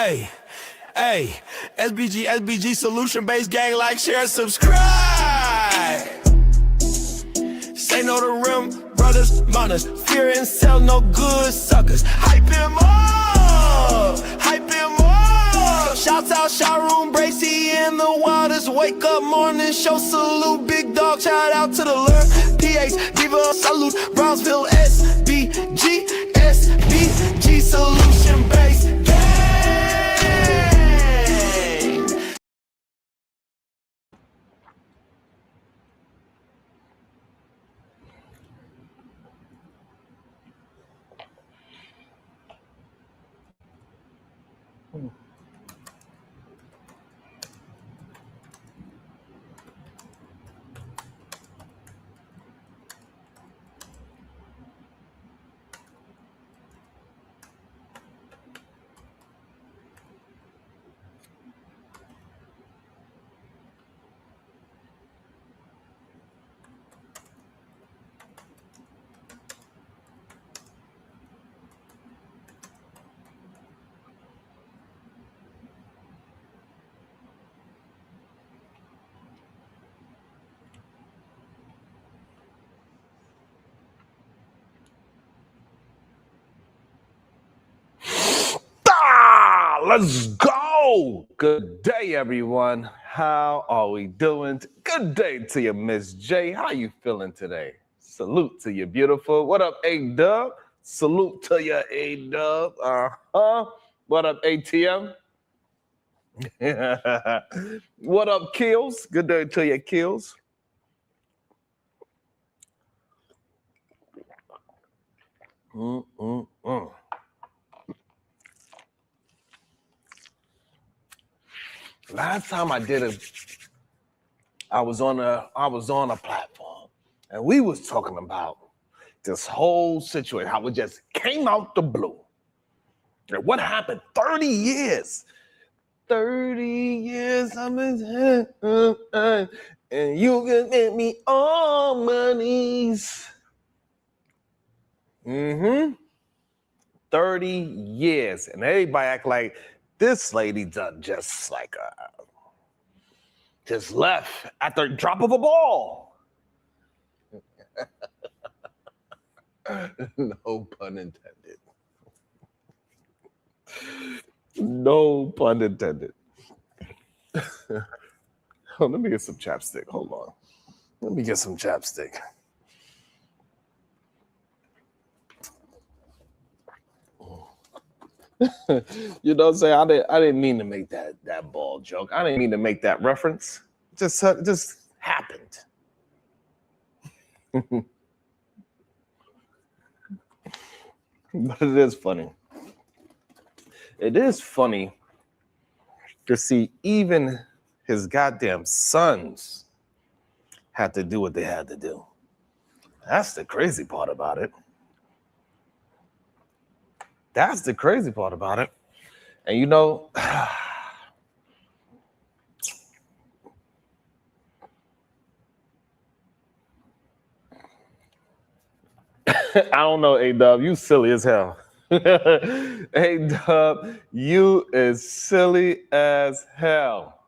Hey, hey, SBG solution based gang, like, share, subscribe. Say no to rim, brothers, mothers, fear and sell no good suckers. Hype him up, hype him up. Shouts out Sharon Bracy and the Wildest. Wake up morning show, salute big dog. Shout out to the Lure, PH, Diva, salute Brownsville, SBG solution based gang. Let's go. Good day, everyone. How are we doing? Good day to you, Miss J. How you feeling today? Salute to you, beautiful. What up, A-Dub? Salute to you, A-Dub. What up, ATM? What up, Kills? Good day to you, Kills. Last time I did it, I was on a platform, and we was talking about this whole situation, how it just came out the blue. And what happened? 30 years. 30 years I'm in, and you can get me all monies. 30 years, and everybody act like this lady done just like just left at the drop of a ball. No pun intended. No pun intended. Oh, let me get some chapstick. Hold on. Let me get some chapstick. You know what I'm saying? I didn't mean to make that ball joke. I didn't mean to make that reference. Just happened. But it is funny. It is funny to see even his goddamn sons had to do what they had to do. That's the crazy part about it. That's the crazy part about it. And you know, I don't know, A-Dub, you silly as hell. A-Dub, you is silly as hell.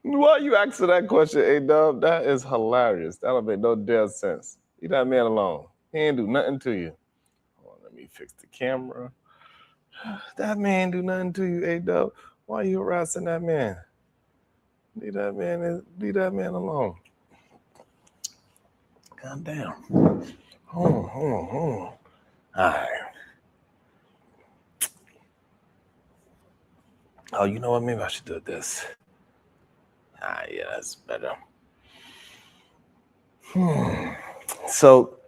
Why you asking that question, A-Dub? That is hilarious. That don't make no damn sense. Leave that man alone. He ain't do nothing to you. Hold on, let me fix the camera. That man do nothing to you, A-Dub. Why are you harassing that man? Leave that man alone. God damn. Hold on. All right. Oh, you know what? Maybe I should do this. Yeah, that's better. So,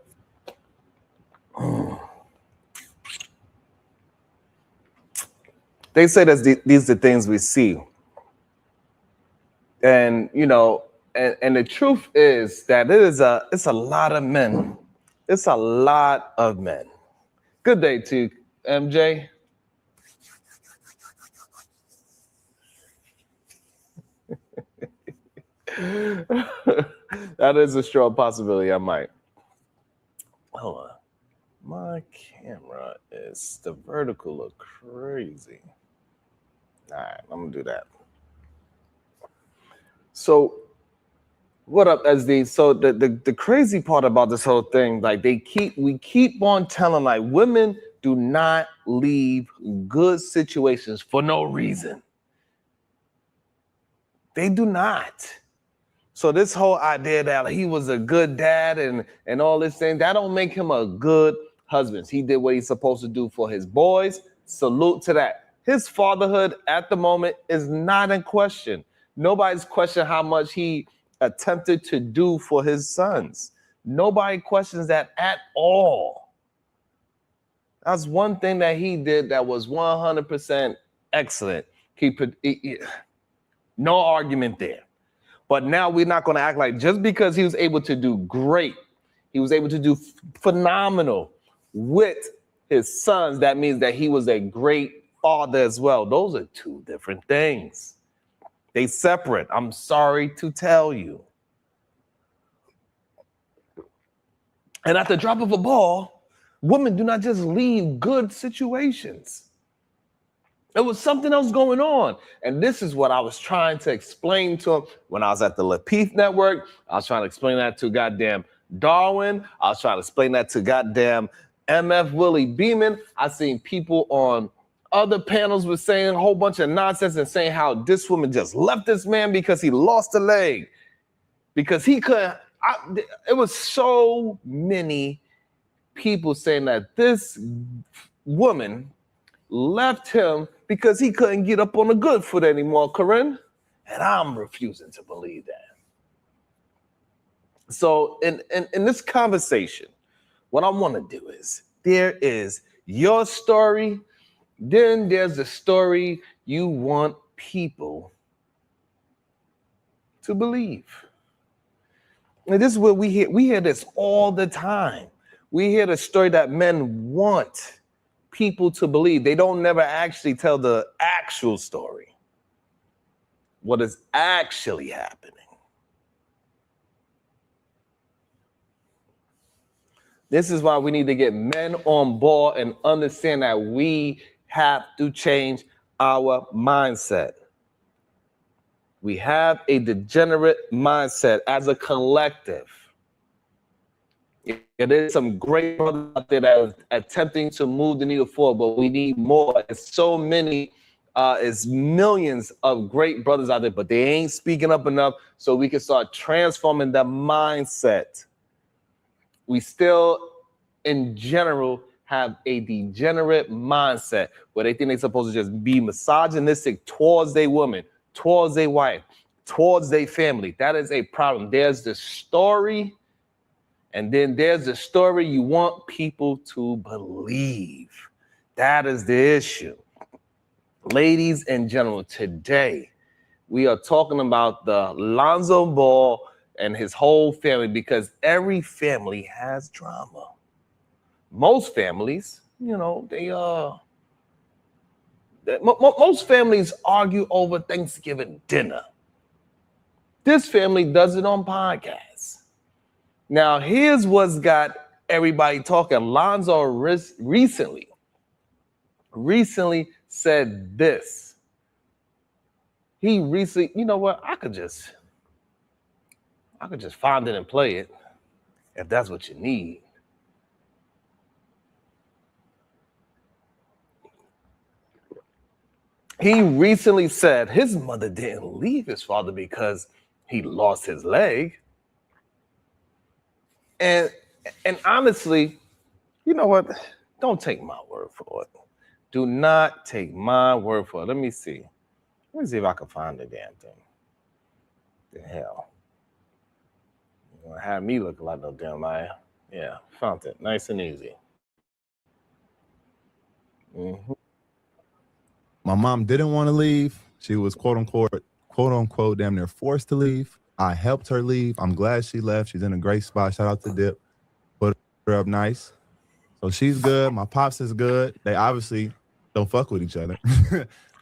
they say that these are the things we see. And, you know, and the truth is that it's a lot of men. It's a lot of men. Good day to you, MJ. That is a strong possibility. I might. Hold on. My camera is the vertical look crazy. All right, I'm gonna do that. So what up, SD? So the crazy part about this whole thing, like we keep on telling like women do not leave good situations for no reason. They do not. So this whole idea that he was a good dad and all this thing, that don't make him a good husband. He did what he's supposed to do for his boys. Salute to that. His fatherhood at the moment is not in question. Nobody's questioning how much he attempted to do for his sons. Nobody questions that at all. That's one thing that he did that was 100% excellent. No argument there. But now we're not going to act like just because he was able to do great, he was able to do phenomenal with his sons, that means that he was a great father as well. Those are two different things. They separate. I'm sorry to tell you. And at the drop of a ball, women do not just leave good situations. There was something else going on. And this is what I was trying to explain to him when I was at the Lapeef Network. I was trying to explain that to goddamn Darwin. I was trying to explain that to goddamn MF Willie Beeman. I seen people on other panels were saying a whole bunch of nonsense and saying how this woman just left this man because he lost a leg. Because he couldn't. It was so many people saying that this woman left him because he couldn't get up on the good foot anymore, Corinne. And I'm refusing to believe that. So in this conversation, what I want to do is, there is your story, then there's the story you want people to believe. And this is what we hear this all the time. We hear the story that men want people to believe. They don't never actually tell the actual story. What is actually happening. This is why we need to get men on board and understand that we have to change our mindset. We have a degenerate mindset as a collective. There's some great brothers out there that are attempting to move the needle forward, but we need more. It's so many, it's millions of great brothers out there, but they ain't speaking up enough so we can start transforming the mindset. We still, in general, have a degenerate mindset where they think they're supposed to just be misogynistic towards their woman, towards their wife, towards their family. That is a problem. There's the story, and then there's the story you want people to believe. That is the issue. Ladies and gentlemen, today we are talking about the Lonzo Ball and his whole family, because every family has drama. Most families, you know, most families argue over Thanksgiving dinner. This family does it on podcasts. Now, here's what's got everybody talking. Lonzo recently said this. He recently, you know what? I could just find it and play it if that's what you need. He recently said his mother didn't leave his father because he lost his leg. And honestly, you know what? Don't take my word for it. Do not take my word for it. Let me see if I can find the damn thing. The hell. You're gonna have me look like no damn liar. Yeah, found it. Nice and easy. Mm-hmm. My mom didn't want to leave. She was quote unquote damn near forced to leave. I helped her leave. I'm glad she left. She's in a great spot. Shout out to Dip. Put her up nice. So she's good. My pops is good. They obviously don't fuck with each other.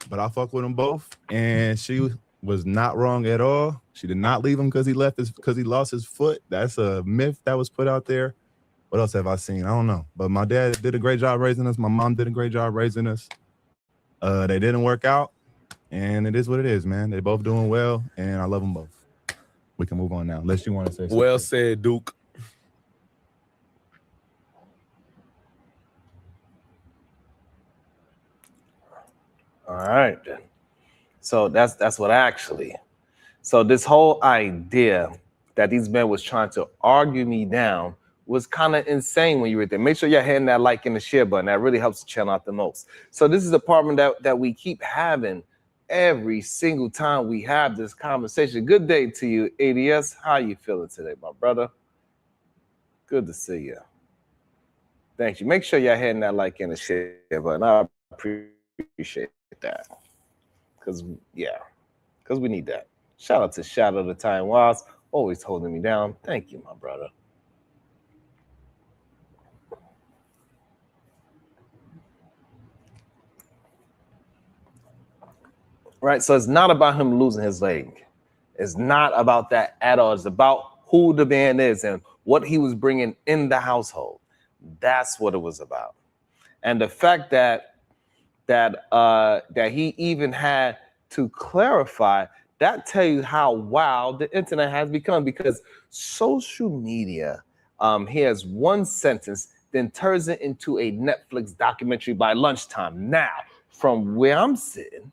But I fuck with them both. And she was not wrong at all. She did not leave him because he lost his foot. That's a myth that was put out there. What else have I seen? I don't know. But my dad did a great job raising us. My mom did a great job raising us. They didn't work out, and it is what it is, man. They both doing well, and I love them both. We can move on now, unless you want to say something. Well said, Duke. All right, then. So that's what actually. So this whole idea that these men was trying to argue me down was kind of insane when you were there. Make sure you're hitting that like and the share button. That really helps the channel out the most. So this is the part that we keep having every single time we have this conversation. Good day to you, ADS. How you feeling today, my brother? Good to see you. Thank you. Make sure you're hitting that like and the share button. I appreciate that. Because we need that. Shout out to Shadow the Time Wiles, always holding me down. Thank you, my brother. Right, so it's not about him losing his leg. It's not about that at all. It's about who the man is and what he was bringing in the household. That's what it was about. And the fact that he even had to clarify, that tells you how wild the internet has become, because social media hears one sentence, then turns it into a Netflix documentary by lunchtime. Now, from where I'm sitting,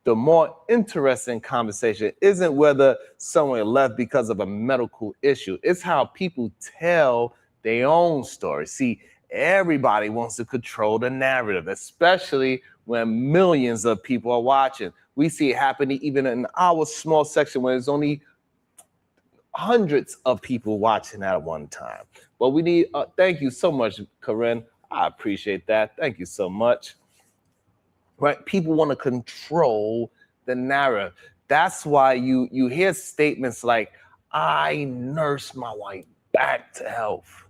the more interesting conversation isn't whether someone left because of a medical issue. It's how people tell their own story. See, everybody wants to control the narrative, especially when millions of people are watching. We see it happening even in our small section when there's only hundreds of people watching at one time. But we need, thank you so much, Corinne. I appreciate that. Thank you so much. Right? People want to control the narrative. That's why you hear statements like, I nursed my wife back to health.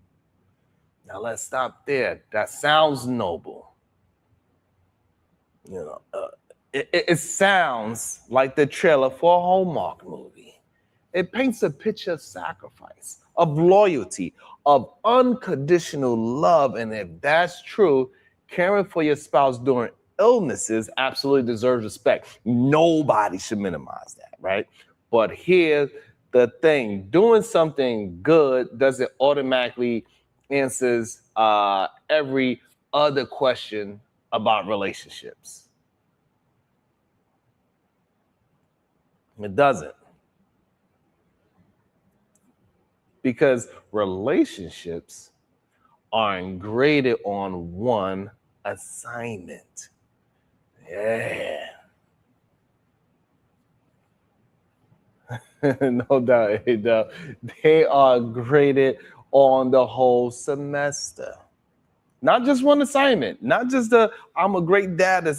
Now let's stop there. That sounds noble. You know, it sounds like the trailer for a Hallmark movie. It paints a picture of sacrifice, of loyalty, of unconditional love. And if that's true, caring for your spouse during illnesses absolutely deserves respect. Nobody should minimize that, right? But here's the thing. Doing something good doesn't automatically answers every other question about relationships. It doesn't. Because relationships aren't graded on one assignment. Yeah. No doubt. They are graded on the whole semester. Not just one assignment, not just the I'm a great dad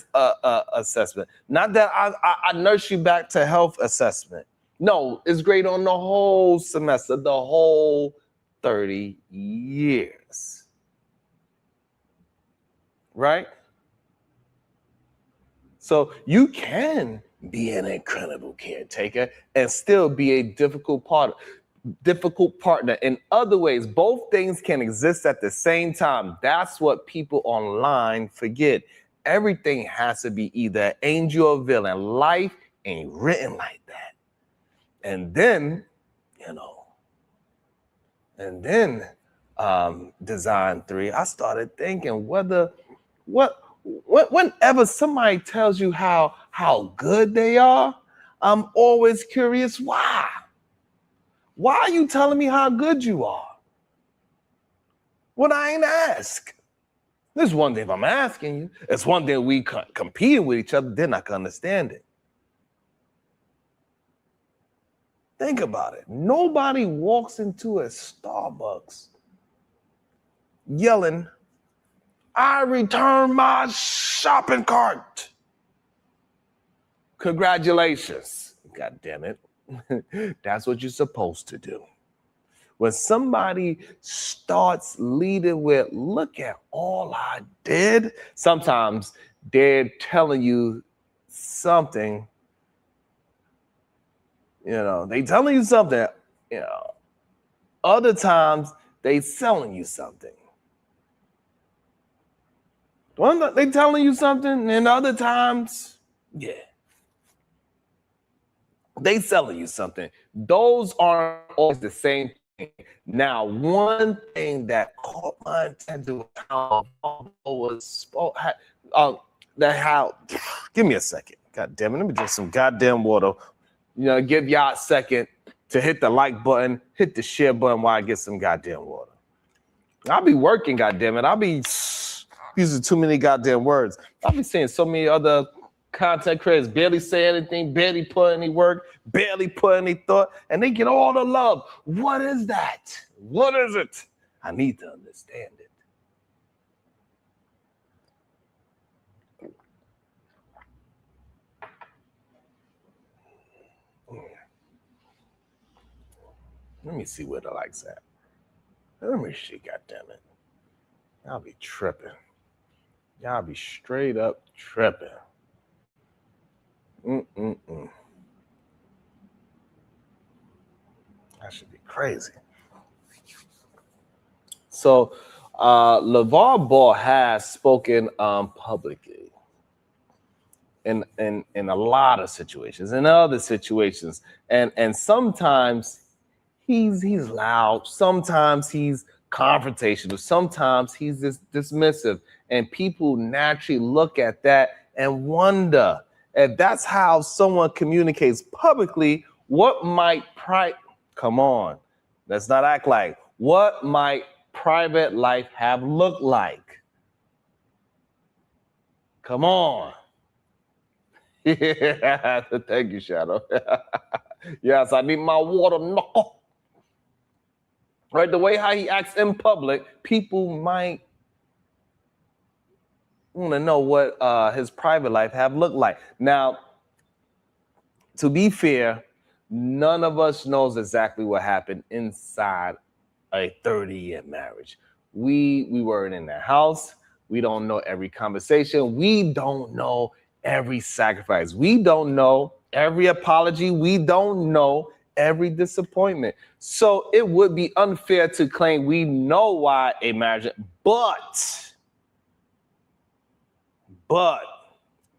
assessment, not that I nurse you back to health assessment. No, it's graded on the whole semester, the whole 30 years. Right? So you can be an incredible caretaker and still be a difficult partner. In other ways, both things can exist at the same time. That's what people online forget. Everything has to be either angel or villain. Life ain't written like that. And then, Design 3, I started thinking whenever somebody tells you how good they are, I'm always curious why. Why are you telling me how good you are? What I ain't ask. There's one thing if I'm asking you. It's one thing we competing with each other, then I can understand it. Think about it. Nobody walks into a Starbucks yelling, I returned my shopping cart. Congratulations. God damn it. That's what you're supposed to do. When somebody starts leading with, look at all I did, sometimes they're telling you something, they telling you something, other times They selling you something. Well, they telling you something, and other times, yeah, they selling you something. Those aren't always the same thing. Now, one thing that caught my attention was how was that how. Give me a second. God damn it! Let me drink some goddamn water. You know, give y'all a second to hit the like button, hit the share button while I get some goddamn water. I'll be working, goddamn it. I'll be using too many goddamn words. I'll be seeing so many other content creators barely say anything, barely put any work, barely put any thought, and they get all the love. What is that? What is it? I need to understand it. Let me see where the likes at. Let me see, goddammit. Y'all be tripping. Y'all be straight up tripping. That should be crazy. So, LeVar Ball has spoken publicly in a lot of situations, in other situations, and sometimes he's loud, sometimes he's confrontational, sometimes he's dismissive, and people naturally look at that and wonder if that's how someone communicates publicly. What might come on, let's not act like, what might private life have looked like? Come on. Yeah, thank you, Shadow. Yes, I need my water, knuckle. Right, the way how he acts in public, people might want to know what his private life have looked like. Now, to be fair, none of us knows exactly what happened inside a 30-year marriage. We weren't in that house. We don't know every conversation. We don't know every sacrifice. We don't know every apology. We don't know every disappointment. So it would be unfair to claim we know why a marriage, but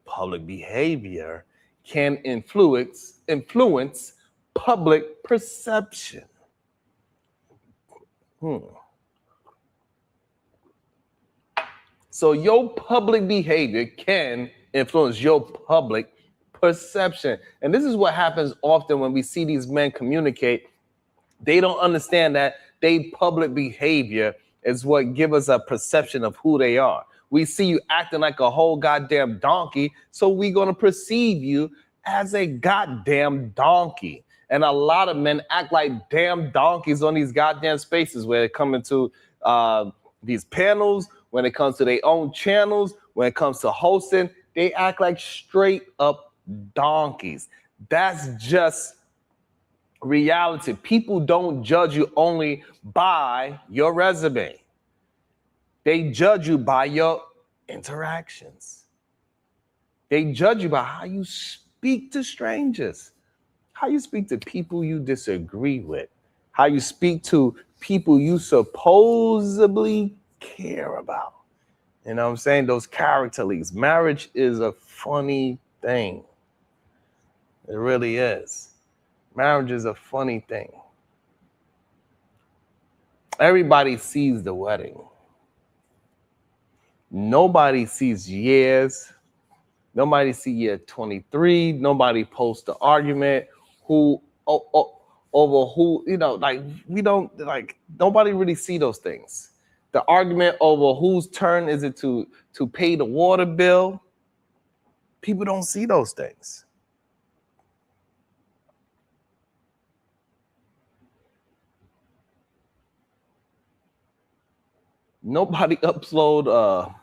public behavior can influence public perception. So your public behavior can influence your public perception. And this is what happens often when we see these men communicate. They don't understand that their public behavior is what gives us a perception of who they are. We see you acting like a whole goddamn donkey, so we're going to perceive you as a goddamn donkey. And a lot of men act like damn donkeys on these goddamn spaces where they come into these panels, when it comes to their own channels, when it comes to hosting, they act like straight up donkeys. That's just reality. People don't judge you only by your resume. They judge you by your interactions. They judge you by how you speak to strangers, how you speak to people you disagree with, how you speak to people you supposedly care about. You know what I'm saying? Those character leads. Marriage is a funny thing. It really is. Marriage is a funny thing. Everybody sees the wedding. Nobody sees years. Nobody see year 23. Nobody posts the argument over who, you know, like we don't, like nobody really see those things. The argument over whose turn is it to pay the water bill. People don't see those things. Nobody upload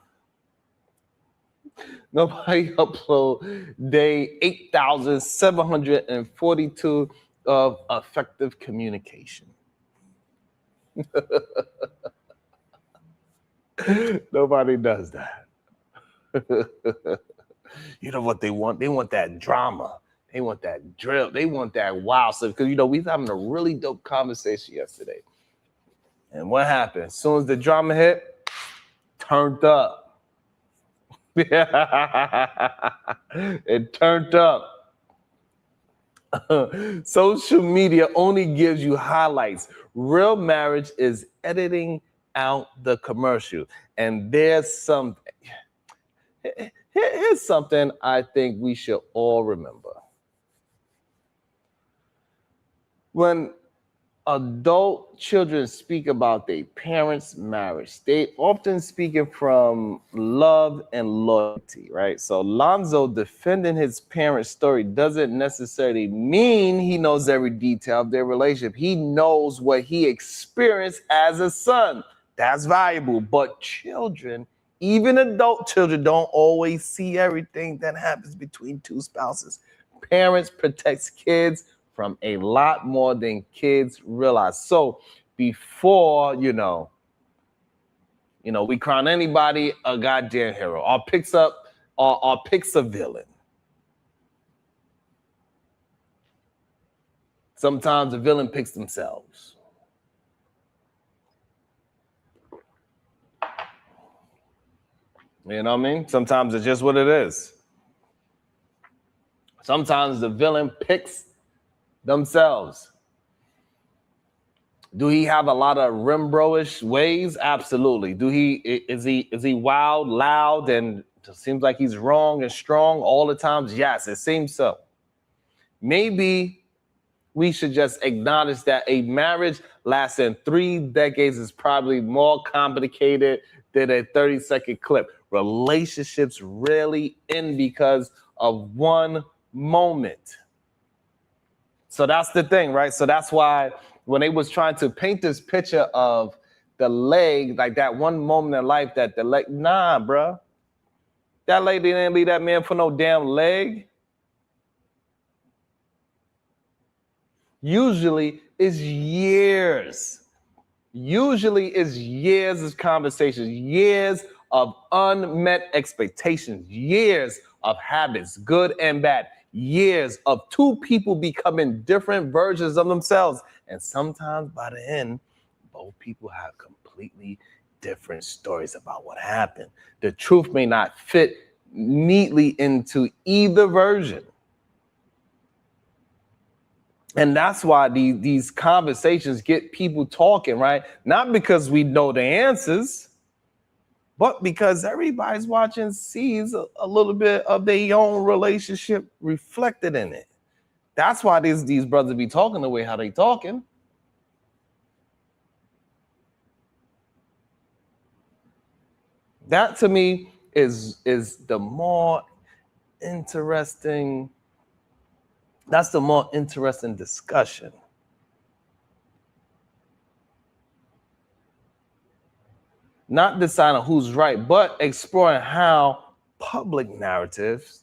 day 8,742 of effective communication. Nobody does that. You know what they want? They want that drama. They want that drill. They want that wow stuff. Because, you know, we was having a really dope conversation yesterday. And what happened? As soon as the drama hit, turned up. It turned up. Social media only gives you highlights. Real marriage is editing out the commercial. And here's something I think we should all remember. When adult children speak about their parents' marriage, they often speaking from love and loyalty, right? So Lonzo defending his parents' story doesn't necessarily mean he knows every detail of their relationship. He knows what he experienced as a son. That's valuable. But children, even adult children, don't always see everything that happens between two spouses. Parents protect kids from a lot more than kids realize. So before, we crown anybody a goddamn hero or picks a villain. Sometimes the villain picks themselves. You know what I mean? Sometimes it's just what it is. Sometimes the villain picks themselves. Do he have a lot of Rimbaud-ish ways? Absolutely. Is he wild, loud, and it seems like he's wrong and strong all the time? Yes, it seems so. Maybe we should just acknowledge that a marriage lasting 3 decades is probably more complicated than a 30-second clip. Relationships rarely end because of one moment. So that's the thing, right? So that's why when they was trying to paint this picture of the leg, like that one moment in life that the leg, nah, bruh. That lady didn't leave that man for no damn leg. Usually it's years. Usually it's years of conversations, years of unmet expectations, years of habits, good and bad. Years of two people becoming different versions of themselves. And sometimes by the end, both people have completely different stories about what happened. The truth may not fit neatly into either version. And that's why these conversations get people talking, right? Not because we know the answers, but because everybody's watching sees a little bit of their own relationship reflected in it. That's why these brothers be talking the way how they talking. That to me is the more interesting. That's the more interesting discussion. Not deciding who's right, but exploring how public narratives,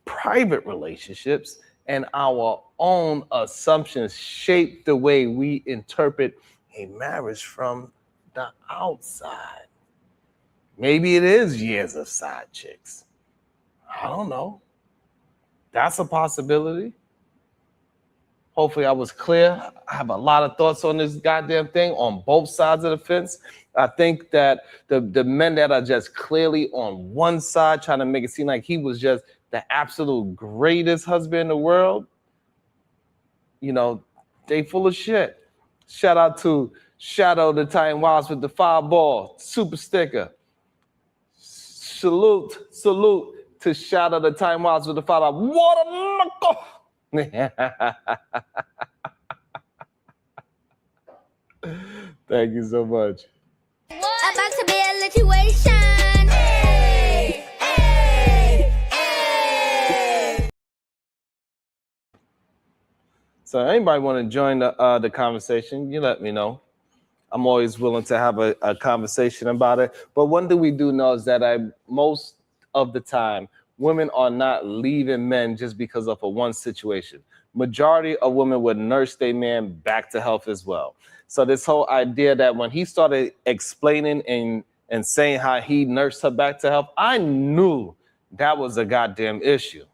private relationships, and our own assumptions shape the way we interpret a marriage from the outside. Maybe it is years of side chicks. I don't know. That's a possibility. Hopefully I was clear. I have a lot of thoughts on this goddamn thing on both sides of the fence. I think that the men that are just clearly on one side trying to make it seem like he was just the absolute greatest husband in the world, they full of shit. Shout out to Shadow the Titan Wilds with the 5-ball super sticker. Salute to Shadow the Titan Wilds with the 5-ball. What a knuckle! Thank you so much. About to be a situation. Hey, hey, hey. So anybody want to join the conversation, you let me know. I'm always willing to have a conversation about it. But one thing we do know is that most of the time, women are not leaving men just because of a one situation. Majority of women would nurse their man back to health as well. So this whole idea that when he started explaining and saying how he nursed her back to health, I knew that was a goddamn issue.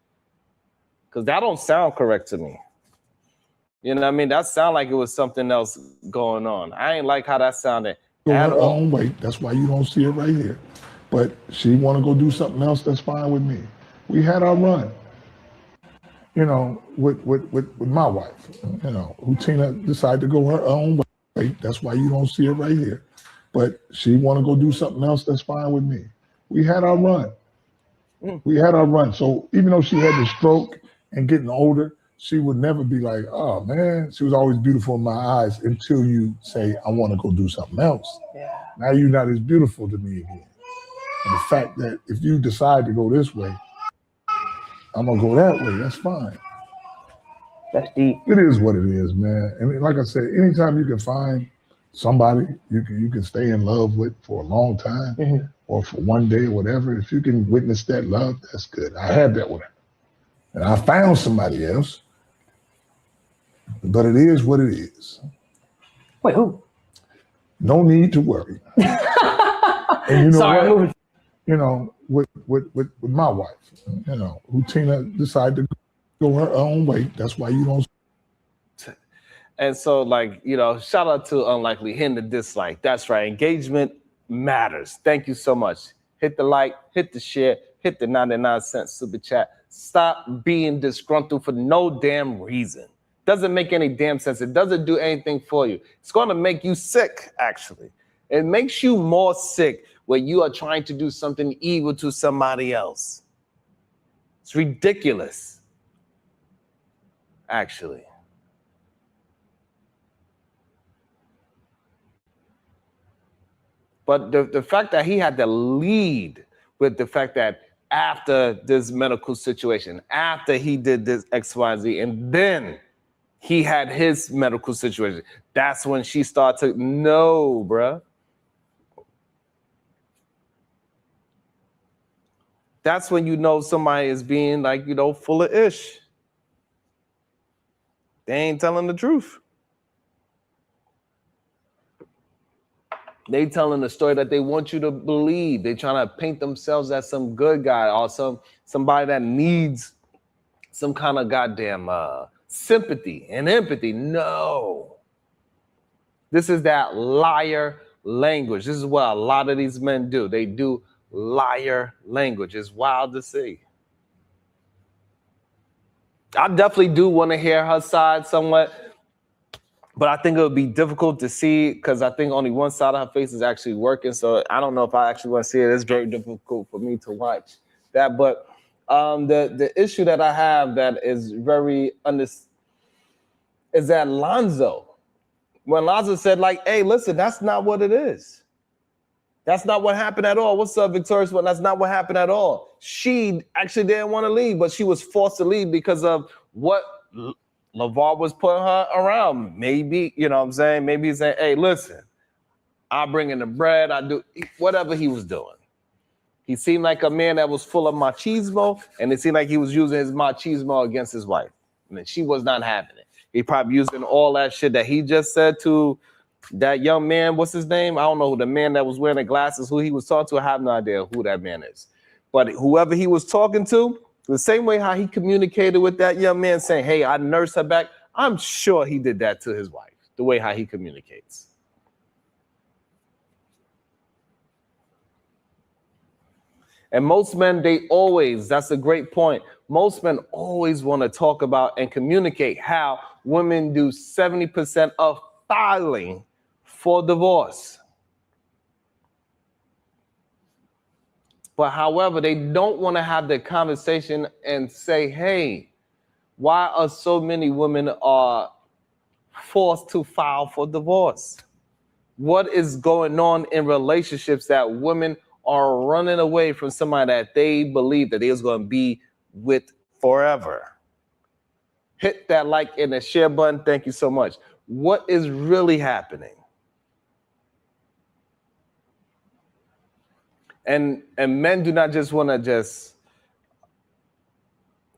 Because that don't sound correct to me. You know what I mean? That sounded like it was something else going on. I ain't like how that sounded Go at her all. own way. That's why you don't see it right here. But she want to go do something else. That's fine with me. We had our run, you know, with my wife, you know, who Tina decided to go her own way. That's why you don't see it right here. But she want to go do something else. That's fine with me. We had our run. We had our run. So even though she had the stroke and getting older, she would never be like, oh man, she was always beautiful in my eyes until you say, I want to go do something else. Yeah. Now you're not as beautiful to me again. And the fact that if you decide to go this way, I'm gonna go that way, that's fine. That's deep. It is what it is, man. And like I said, anytime you can find somebody you can stay in love with for a long time or for one day or whatever, if you can witness that love, that's good. I had that with her. And I found somebody else. But it is what it is. Wait, who? No need to worry. And you know Sorry, what? You know, with my wife, you know, who Tina decided to go her own way. That's why you don't. And so, like, you know, shout out to Unlikely, hitting the dislike. That's right. Engagement matters. Thank you so much. Hit the like, hit the share, hit the 99-cent super chat. Stop being disgruntled for no damn reason. Doesn't make any damn sense. It doesn't do anything for you. It's going to make you sick, actually. It makes you more sick when you are trying to do something evil to somebody else. It's ridiculous, actually. But the fact that he had to lead with the fact that after this medical situation, after he did this X, Y, Z, and then he had his medical situation, that's when she started to, no, bruh. That's when you know somebody is being like, you know, full of ish. They ain't telling the truth. They telling the story that they want you to believe. They trying to paint themselves as some good guy or somebody that needs some kind of goddamn sympathy and empathy. No. This is that liar language. This is what a lot of these men do. They do liar language. It's wild to see. I definitely do want to hear her side somewhat. But I think it would be difficult to see because I think only one side of her face is actually working. So I don't know if I actually want to see it. It's very difficult for me to watch that. But the issue that I have that is very is that Lonzo. When Lonzo said, like, hey, listen, that's not what it is. That's not what happened at all. What's up, Victorious? Well, that's not what happened at all. She actually didn't want to leave, but she was forced to leave because of what LeVar was putting her around. Maybe, you know what I'm saying? Maybe he's saying, hey, listen, I'll bring in the bread. I do whatever he was doing. He seemed like a man that was full of machismo, and it seemed like he was using his machismo against his wife. And she was not having it. He probably using all that shit that he just said to that young man. What's his name? I don't know who the man that was wearing the glasses, who he was talking to. I have no idea who that man is. But whoever he was talking to, the same way how he communicated with that young man saying, hey, I nursed her back. I'm sure he did that to his wife, the way how he communicates. And most men, that's a great point. Most men always want to talk about and communicate how women do 70% of filing for divorce. But however, they don't want to have the conversation and say, hey, why are so many women are forced to file for divorce? What is going on in relationships that women are running away from somebody that they believe that they was going to be with forever? Hit that like and the share button. Thank you so much. What is really happening? And men do not just want to just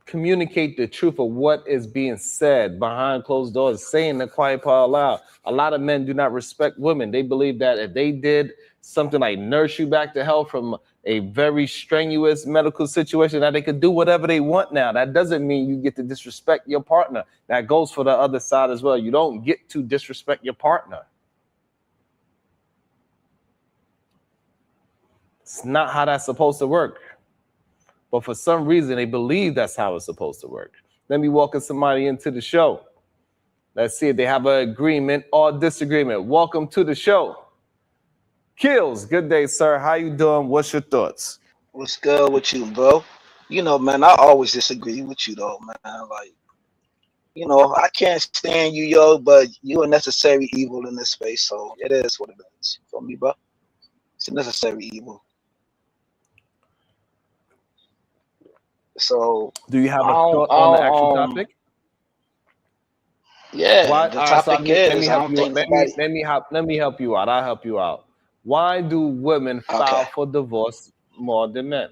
communicate the truth of what is being said behind closed doors, saying the quiet part aloud. A lot of men do not respect women. They believe that if they did something like nurse you back to health from a very strenuous medical situation, that they could do whatever they want now. That doesn't mean you get to disrespect your partner. That goes for the other side as well. You don't get to disrespect your partner. It's not how that's supposed to work. But for some reason, they believe that's how it's supposed to work. Let me welcome somebody into the show. Let's see if they have an agreement or disagreement. Welcome to the show. Kills, good day, sir. How you doing? What's your thoughts? What's good with you, bro? You know, man, I always disagree with you, though, man. Like, you know, I can't stand you, yo, but you a necessary evil in this space, so it is what it is. For me, bro, it's a necessary evil. So, do you have a thought on the actual topic? Yeah, Why, the topic is, let me help you out. I'll help you out. Why do women file for divorce more than men?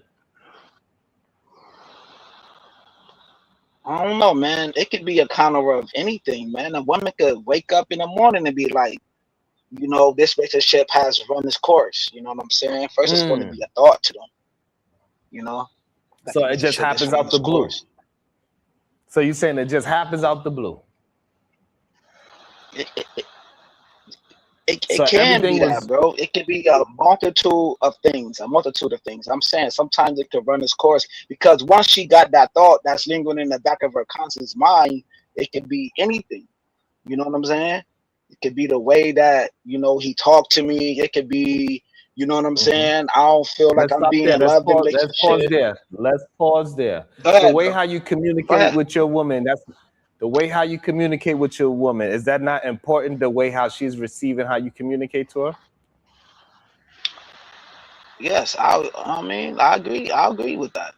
I don't know, man. It could be a counter of anything, man. A woman could wake up in the morning and be like, you know, this relationship has run its course. You know what I'm saying? First, it's going to be a thought to them. You know? So it just happens out the blue. So you're saying it just happens out the blue? It can be that, bro. It can be a multitude of things. I'm saying sometimes it could run its course because once she got that thought that's lingering in the back of her conscious mind, it could be anything. You know what I'm saying? It could be the way that, you know, he talked to me. It could be, you know what I'm saying? I don't feel like I'm being loved in a relationship. Let's pause there. The way how you communicate with your woman, the way how you communicate with your woman, is that not important? The way how she's receiving how you communicate to her? Yes, I mean, I agree. I agree with that.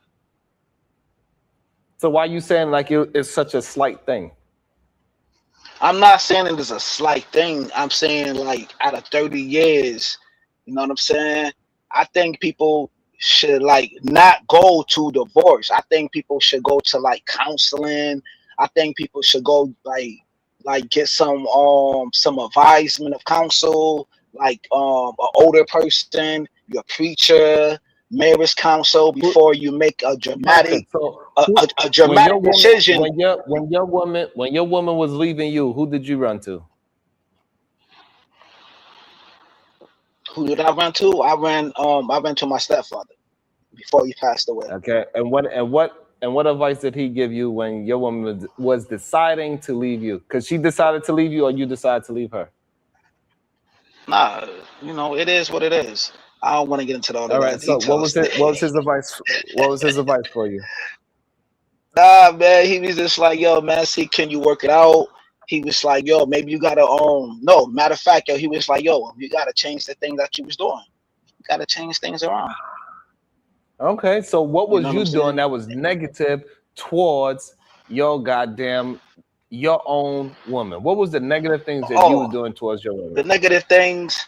So why are you saying like it's such a slight thing? I'm not saying it is a slight thing. I'm saying like out of 30 years, you know what I'm saying? I think people should like not go to divorce. I think people should go to like counseling. I think people should go like get some advisement of counsel, like an older person, your preacher, marriage counsel before you make a dramatic decision. When your woman was leaving you, who did you run to? Who did I run to? I ran to my stepfather before he passed away. Okay, and what advice did he give you when your woman was deciding to leave you? Because she decided to leave you, or you decided to leave her? Nah, you know, it is what it is. I don't want to get into all right. So what was his advice? What was his advice for you? Nah, man, he was just like, yo, man, see, can you work it out? He was like, yo, maybe you gotta no, matter of fact, yo, he was like, yo, you gotta change the thing that you was doing. You gotta change things around. Okay, so what was you doing that was negative towards your own woman? What was the negative things that you were doing towards your woman? The negative things,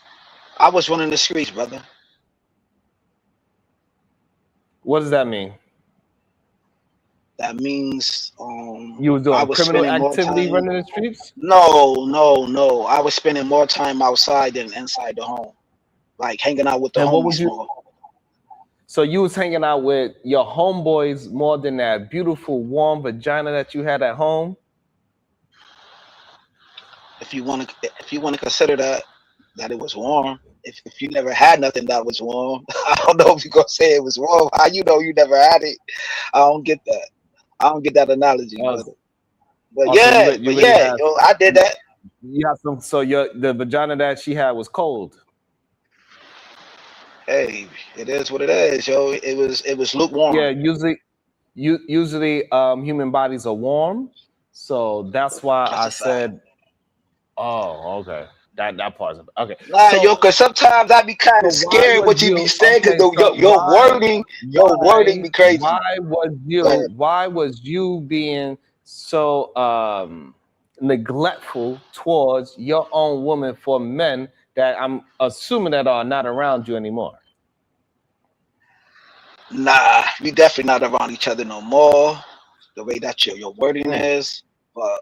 I was running the streets, brother. What does that mean? That means you was doing criminal activity running the streets? No. I was spending more time outside than inside the home, like hanging out with the homies more. So you was hanging out with your homeboys more than that beautiful, warm vagina that you had at home? If you want to consider that it was warm. If you never had nothing that was warm, I don't know if you're gonna say it was warm. How you know you never had it? I don't get that. I don't get that analogy. But I did that. You have some. So the vagina that she had was cold. Hey, it is what it is, yo. It was lukewarm. Yeah, usually human bodies are warm, so that's why I said. Oh, okay. That part of it. Okay. Nah, so, yo, because sometimes I be kind of scared what you be saying because your wording be crazy. Why was you being so neglectful towards your own woman for men that I'm assuming that are not around you anymore? Nah, we definitely not around each other no more. The way that your wording is, but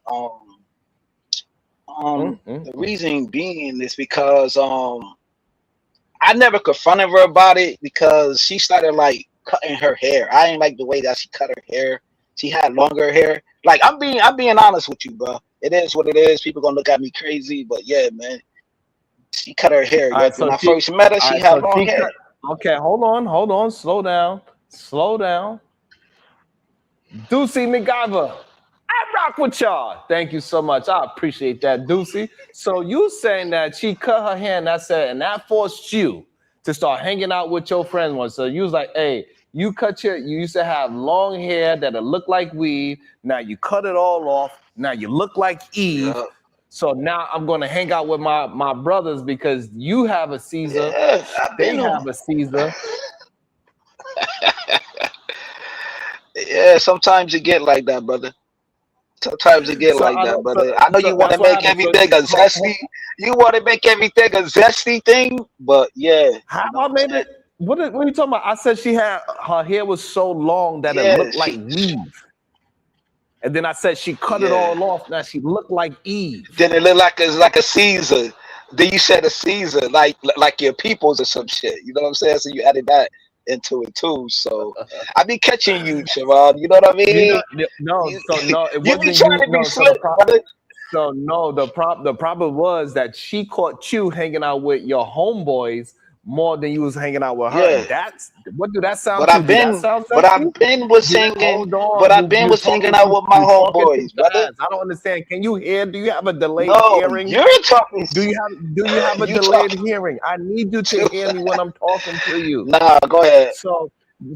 the reason being is because I never confronted her about it because she started like cutting her hair. I ain't like the way that she cut her hair. She had longer hair. Like I'm being honest with you, bro. It is what it is. People gonna look at me crazy, but yeah, man. She cut her hair. All right, so When I she- first met her, all she right, had so long she hair. cut- Okay, hold on, slow down. Deucey McGyver, I rock with y'all. Thank you so much. I appreciate that, Deucey. So you saying that she cut her hair and that forced you to start hanging out with your friends once. So you was like, hey, you used to have long hair that'll look like weave. Now you cut it all off. Now you look like Eve. Yeah. So now I'm gonna hang out with my brothers because you have a Caesar. Yeah, I've They been have on. a Caesar. Yeah, sometimes you get like that, brother. Sometimes you get So like I that, don't- brother. so- I know so you want to that's what make happened. everything a So- zesty. You want to make everything a zesty thing, but yeah. How you know I what I'm made saying? it? What are you talking about? I said she had her hair was so long that Yeah, it looked like she- weave. And then I said she cut it Yeah. all off. Now she looked like Eve. Then it looked like it's like a Caesar. Then you said a Caesar, like your peoples or some shit. You know what I'm saying? So you added that into it too. So I be catching you, Sharon. You know what I mean? You know, no, You- so no, it You wasn't be trying to no, be so slick, brother. So no, the problem was that she caught you hanging out with your homeboys more than you was hanging out with her. Yeah. That's what do that sound But to? I've Do that been, sound but sexy? I've been was Yeah, hanging, hold on. but I've been was hanging out with my homeboys, brother. I don't understand. Can you hear? Do you have a delayed No, hearing? you're talking. Do you have a You delayed talking- hearing? I need you to hear me when I'm talking to you. Nah, go ahead. So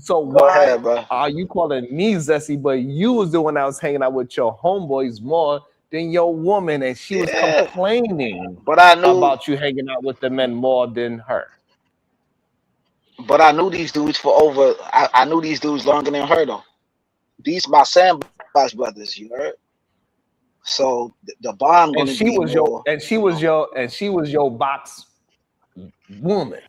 Go why ahead, bro. are you calling me zesty? But you was the one that was hanging out with your homeboys more than your woman, and she was Yeah. complaining But I knew, about you hanging out with the men more than her. but I knew these dudes for over. I knew these dudes longer than her though. These my sandbox brothers, you heard. So the bond And gonna she be was more. she was your box woman.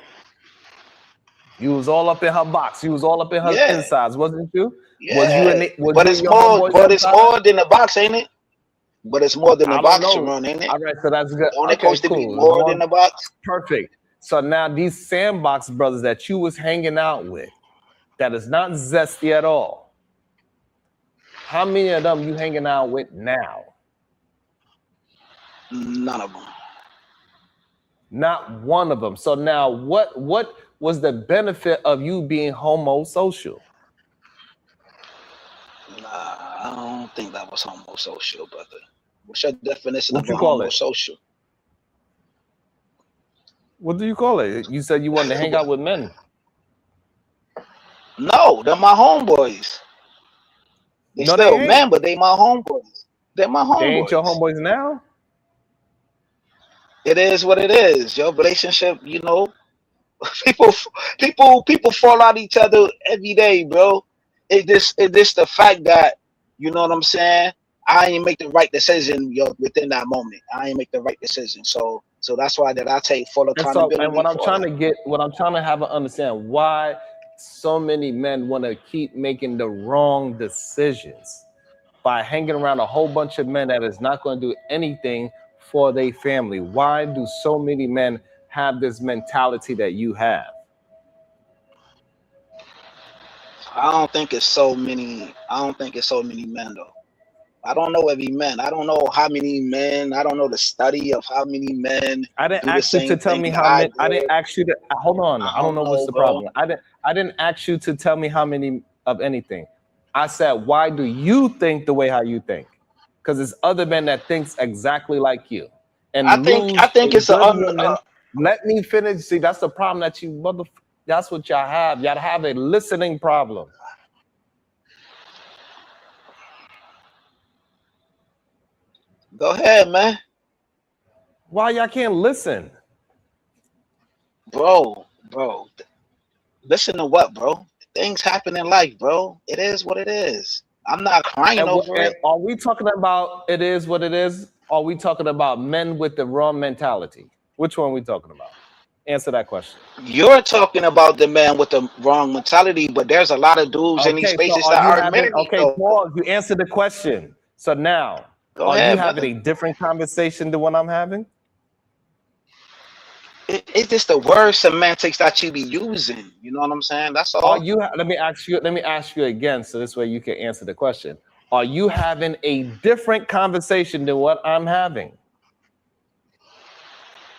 You was all up in her box. You was all up in her Yeah. insides, wasn't you? Yeah, Was you and it- was but you it's and your more. homeboys But it's inside? more than the box, ain't it? But it's more than I the don't box, know. Sharon, ain't it? All right, so that's good. Don't it Okay, supposed to be cool. more than the box? Perfect. So now these sandbox brothers that you was hanging out with, that is not zesty at all. How many of them you hanging out with now? None of them. Not one of them. So now what was the benefit of you being homosocial? Nah, I don't think that was homosocial, brother. What's your definition What of you a call it? homosocial? What do you call it? You said you wanted to hang out with men. No, they're my homeboys. They No, they still ain't. men, but they my homeboys. They're my homeboys. They ain't your homeboys now? It is what it is. Your relationship, you know, people fall out each other every day, bro. It just the fact that, you know what I'm saying? I ain't make the right decision, within that moment. I ain't make the right decision. So that's why that I take full And so, accountability. and what I'm for trying it. to get, what I'm trying to have an understand, why so many men want to keep making the wrong decisions by hanging around a whole bunch of men that is not going to do anything for their family. Why do so many men have this mentality that you have? I don't think it's so many men though. I don't know every man. I don't know how many men. I don't know the study of how many men. I didn't do the ask you to same tell thing me that how I many. I do. didn't ask you to hold on. I don't know what's know, the bro. problem. I didn't ask you to tell me how many of anything. I said, why do you think the way how you think? Because there's other men that thinks exactly like you. And I think lose it's a a good woman. Let me finish. See, that's the problem that you mother. That's what y'all have. Y'all have a listening problem. Go ahead, man. Why y'all can't listen? Bro. Listen to what, bro? Things happen in life, bro. It is what it is. I'm not crying over And it. are we talking about it is what it is? Or are we talking about men with the wrong mentality? Which one are we talking about? Answer that question. You're talking about the man with the wrong mentality, but there's a lot of dudes in these spaces that are married. Okay, though. pause. You answered the question. So now, Go are ahead, you having brother. a different conversation than what I'm having? it's just the word semantics that you be using. You know what I'm saying? That's all. Let me ask you again, so this way you can answer the question. Are you having a different conversation than what I'm having?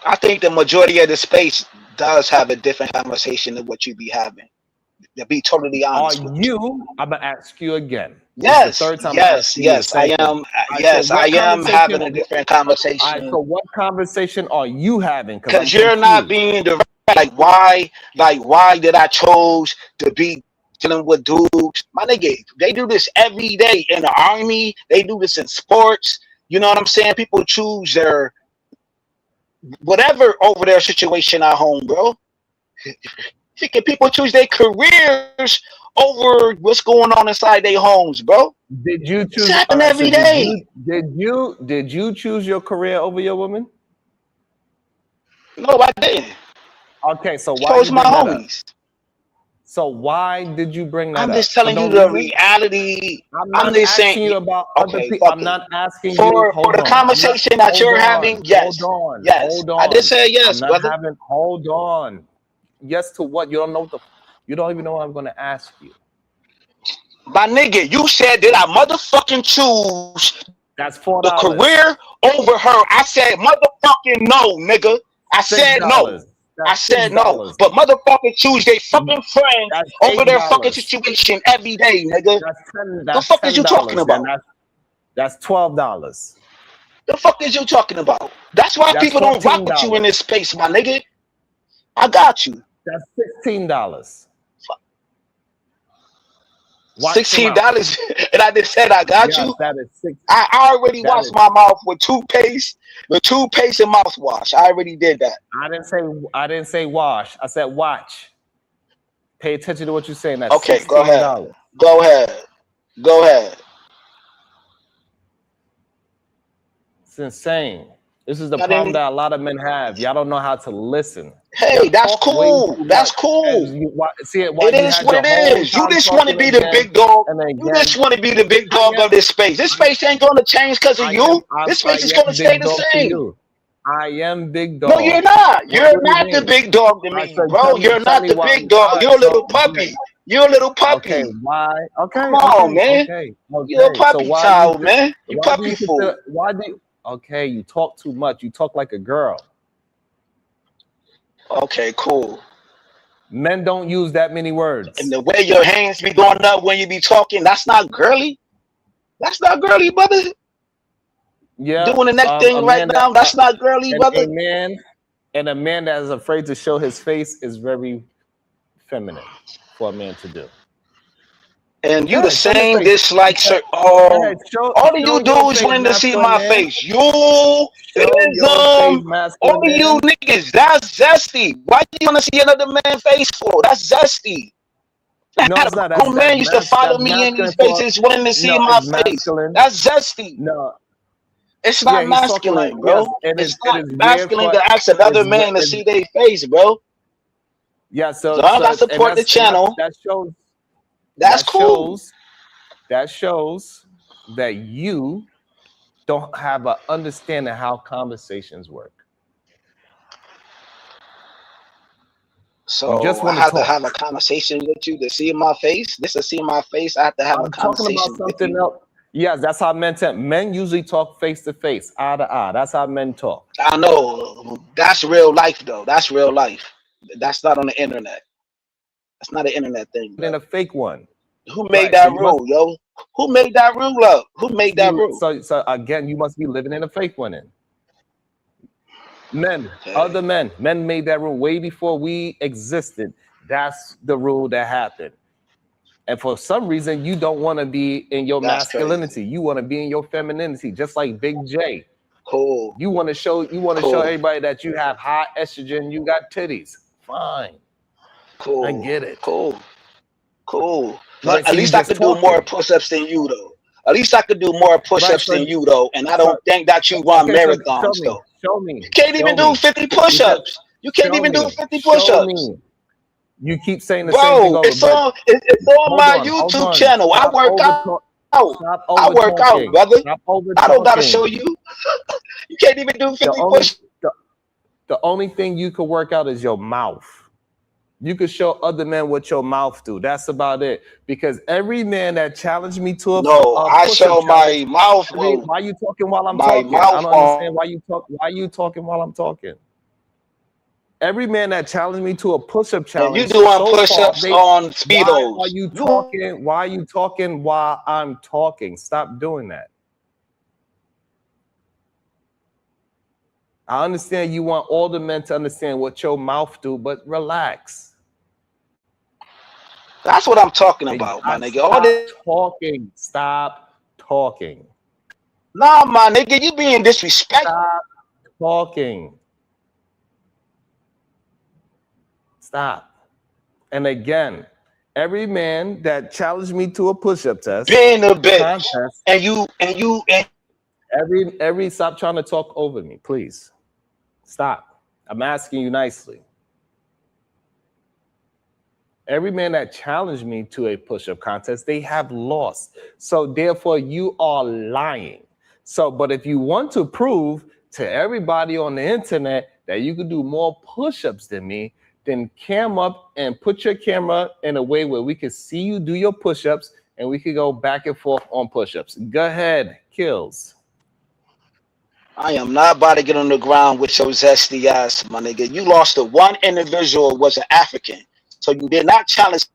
I think the majority of the space does have a different conversation than what you be having. To be totally honest. I'm gonna ask you again. Yes, the third time yes, I am. Yes, I am having a different conversation. All right, so what conversation are you having? Because you're not being direct. Like why did I chose to be dealing with dudes? My nigga, they do this every day in the army. They do this in sports. You know what I'm saying? People choose their whatever over their situation at home, bro. People choose their careers over what's going on inside their homes, bro. Did you choose? It's happening every day. Did you choose your career over your woman? No, I didn't. Okay, so why? Chose my homies. So why did you bring that up? I'm just telling you the reality. I'm just saying you about other okay, people. I'm not asking you for the conversation that you're having. Yes, yes. Hold on. I did say yes, brother. Hold on. Yes to what? You don't know you don't even know what I'm going to ask you. My nigga, you said that I motherfucking choose that's $4. The career over her. I said motherfucking no, nigga. I said no. I said no. But motherfucking choose their fucking friend over their fucking situation every day, nigga. The fuck is you talking about? That's $12. The fuck is you talking about? That's why people don't rock with you in this space, my nigga. I got you. That's $16. $16, and I just said I got you. That is $16. I already washed my mouth with toothpaste and mouthwash. I already did that. I didn't say wash. I said watch. Pay attention to what you're saying. That's okay. $16. Go ahead. It's insane. This is the problem that a lot of men have. Y'all don't know how to listen. Hey, that's cool. That's cool. It is what it is. You just want to be the big dog. You just want to be the big dog of this space. This space ain't going to change because of you. This space is going to stay the same. I am big dog. No, you're not. You're not the big dog to me, bro. You're not the big dog. You're a little puppy. You're a little puppy. Okay, why? Okay. Come on, man. You're a puppy child, man. You puppy fool. Why do you? Okay, you talk too much. You talk like a girl. Okay, cool. Men don't use that many words. And the way your hands be going up when you be talking, that's not girly. That's not girly, brother. Yeah. Doing the neck thing right now, that's not girly, brother. A man that is afraid to show his face is very feminine for a man to do. And you the same dislike, sir. Oh, all of you dudes wanting to see my face. Only you niggas. That's zesty. Why do you want to see another man's face for? That's zesty. No, it's not. That man used to follow me in these faces, wanting to see my face. That's zesty. No, it's not masculine, bro. It's not masculine to ask another man to see their face, bro. Yeah, so I gotta support the channel. That shows. That's cool. That shows that you don't have an understanding how conversations work. So I have to have a conversation with you to see my face. This to see my face. I have to have a conversation talking about something else. Yes, that's how men usually talk face to face, eye to eye. That's how men talk. I know. That's real life, though. That's real life. That's not on the internet. That's not an internet thing. Then a fake one. Who made that rule, yo? Who made that rule up? Who made that rule? So again, you must be living in a fake one. Then other men made that rule way before we existed. That's the rule that happened. And for some reason, you don't want to be in your masculinity. Crazy. You want to be in your femininity, just like Big J. Cool. You want to show everybody that you have high estrogen, you got titties. Fine. Cool. I get it. Cool. But at least I could do more push-ups than you, though. At least I could do more push-ups than you, though. And I don't think that you run marathons, though. Show me. You can't even do 50 push-ups. You can't even do 50 push-ups. You keep saying the same thing. It's on my YouTube channel. I work out. I work out, brother. I don't gotta show you. You can't even do 50 push-ups. The only thing you could work out is your mouth. You could show other men what your mouth do. That's about it. Because every man that challenged me to No, a I push-up show challenge, my mouth. why you talking while I'm My talking? I mouth don't understand why you talk. Why you talking while I'm talking? Every man that challenged me to a push-up and challenge you doing so far, push-ups on why are speedos. you talking? Why are you talking while I'm talking? Stop doing that. I understand you want all the men to understand what your mouth do, but relax. That's what I'm talking And about, my nigga. stop talking. Stop talking. Nah, my nigga, you being disrespectful. Stop talking. Stop. And again, every man that challenged me to a push-up test, Being a bitch. contest, And every stop trying to talk over me, please. Stop. I'm asking you nicely. Every man that challenged me to a push-up contest, they have lost. So therefore, you are lying. So, but if you want to prove to everybody on the internet that you could do more push-ups than me, then cam up and put your camera in a way where we can see you do your push-ups and we could go back and forth on push-ups. Go ahead, Kills. I am not about to get on the ground with your zesty ass, my nigga. You lost to one individual was an African. So you did not challenge.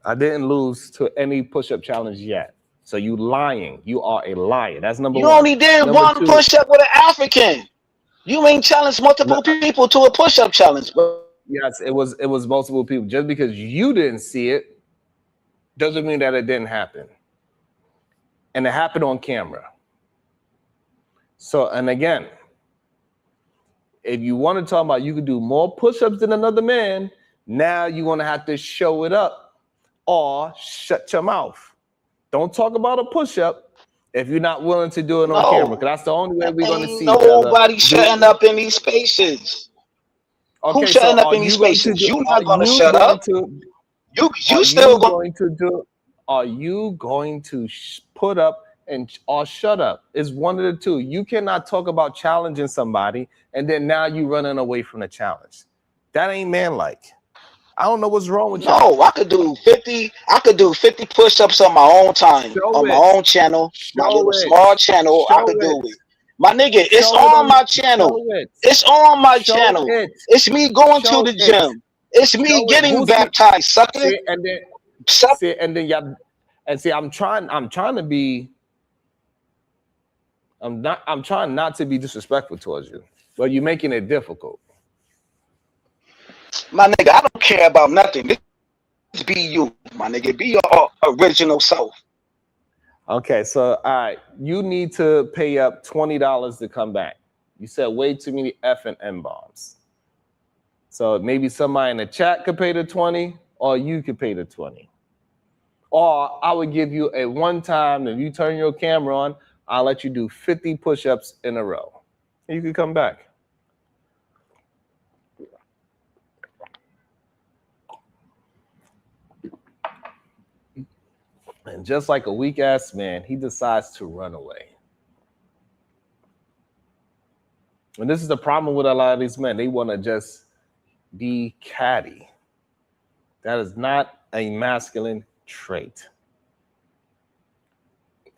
I didn't lose to any push-up challenge yet. So you lying. You are a liar. That's number You one. only did Number one two, push-up with an African. You ain't challenged multiple people to a push-up challenge, bro. yes, it was multiple people. Just because you didn't see it doesn't mean that it didn't happen. And it happened on camera. So, and again, if you want to talk about you could do more push-ups than another man, now you're going to have to show it up or shut your mouth. Don't talk about a push-up if you're not willing to do it on camera, because that's the only way we're going to see each other. Nobody shutting up in these spaces. Okay, Who's shutting so up in these spaces? You're not going to you shut going up. to You still going to do? Are you going to put up and or shut up? It's one of the two. You cannot talk about challenging somebody and then now you running away from the challenge. That ain't manlike. I don't know what's wrong with you. No, I could do 50. I could do 50 push-ups on my own time, on my own channel, my little small channel. I could do it. My nigga, it's on my channel. It's on my channel. It's me going to the gym. It's me getting baptized, sucker. See, and then y'all, and see, I'm trying to be. I'm trying not to be disrespectful towards you, but you're making it difficult. My nigga, I don't care about nothing. Just be you, my nigga. Be your original self. Okay, so all right, you need to pay up $20 to come back. You said way too many F and M bombs. So maybe somebody in the chat could pay the 20, or you could pay the 20. Or I would give you a one-time, if you turn your camera on, I'll let you do 50 push-ups in a row. You could come back. And just like a weak-ass man, he decides to run away. And this is the problem with a lot of these men. They want to just be catty. That is not a masculine trait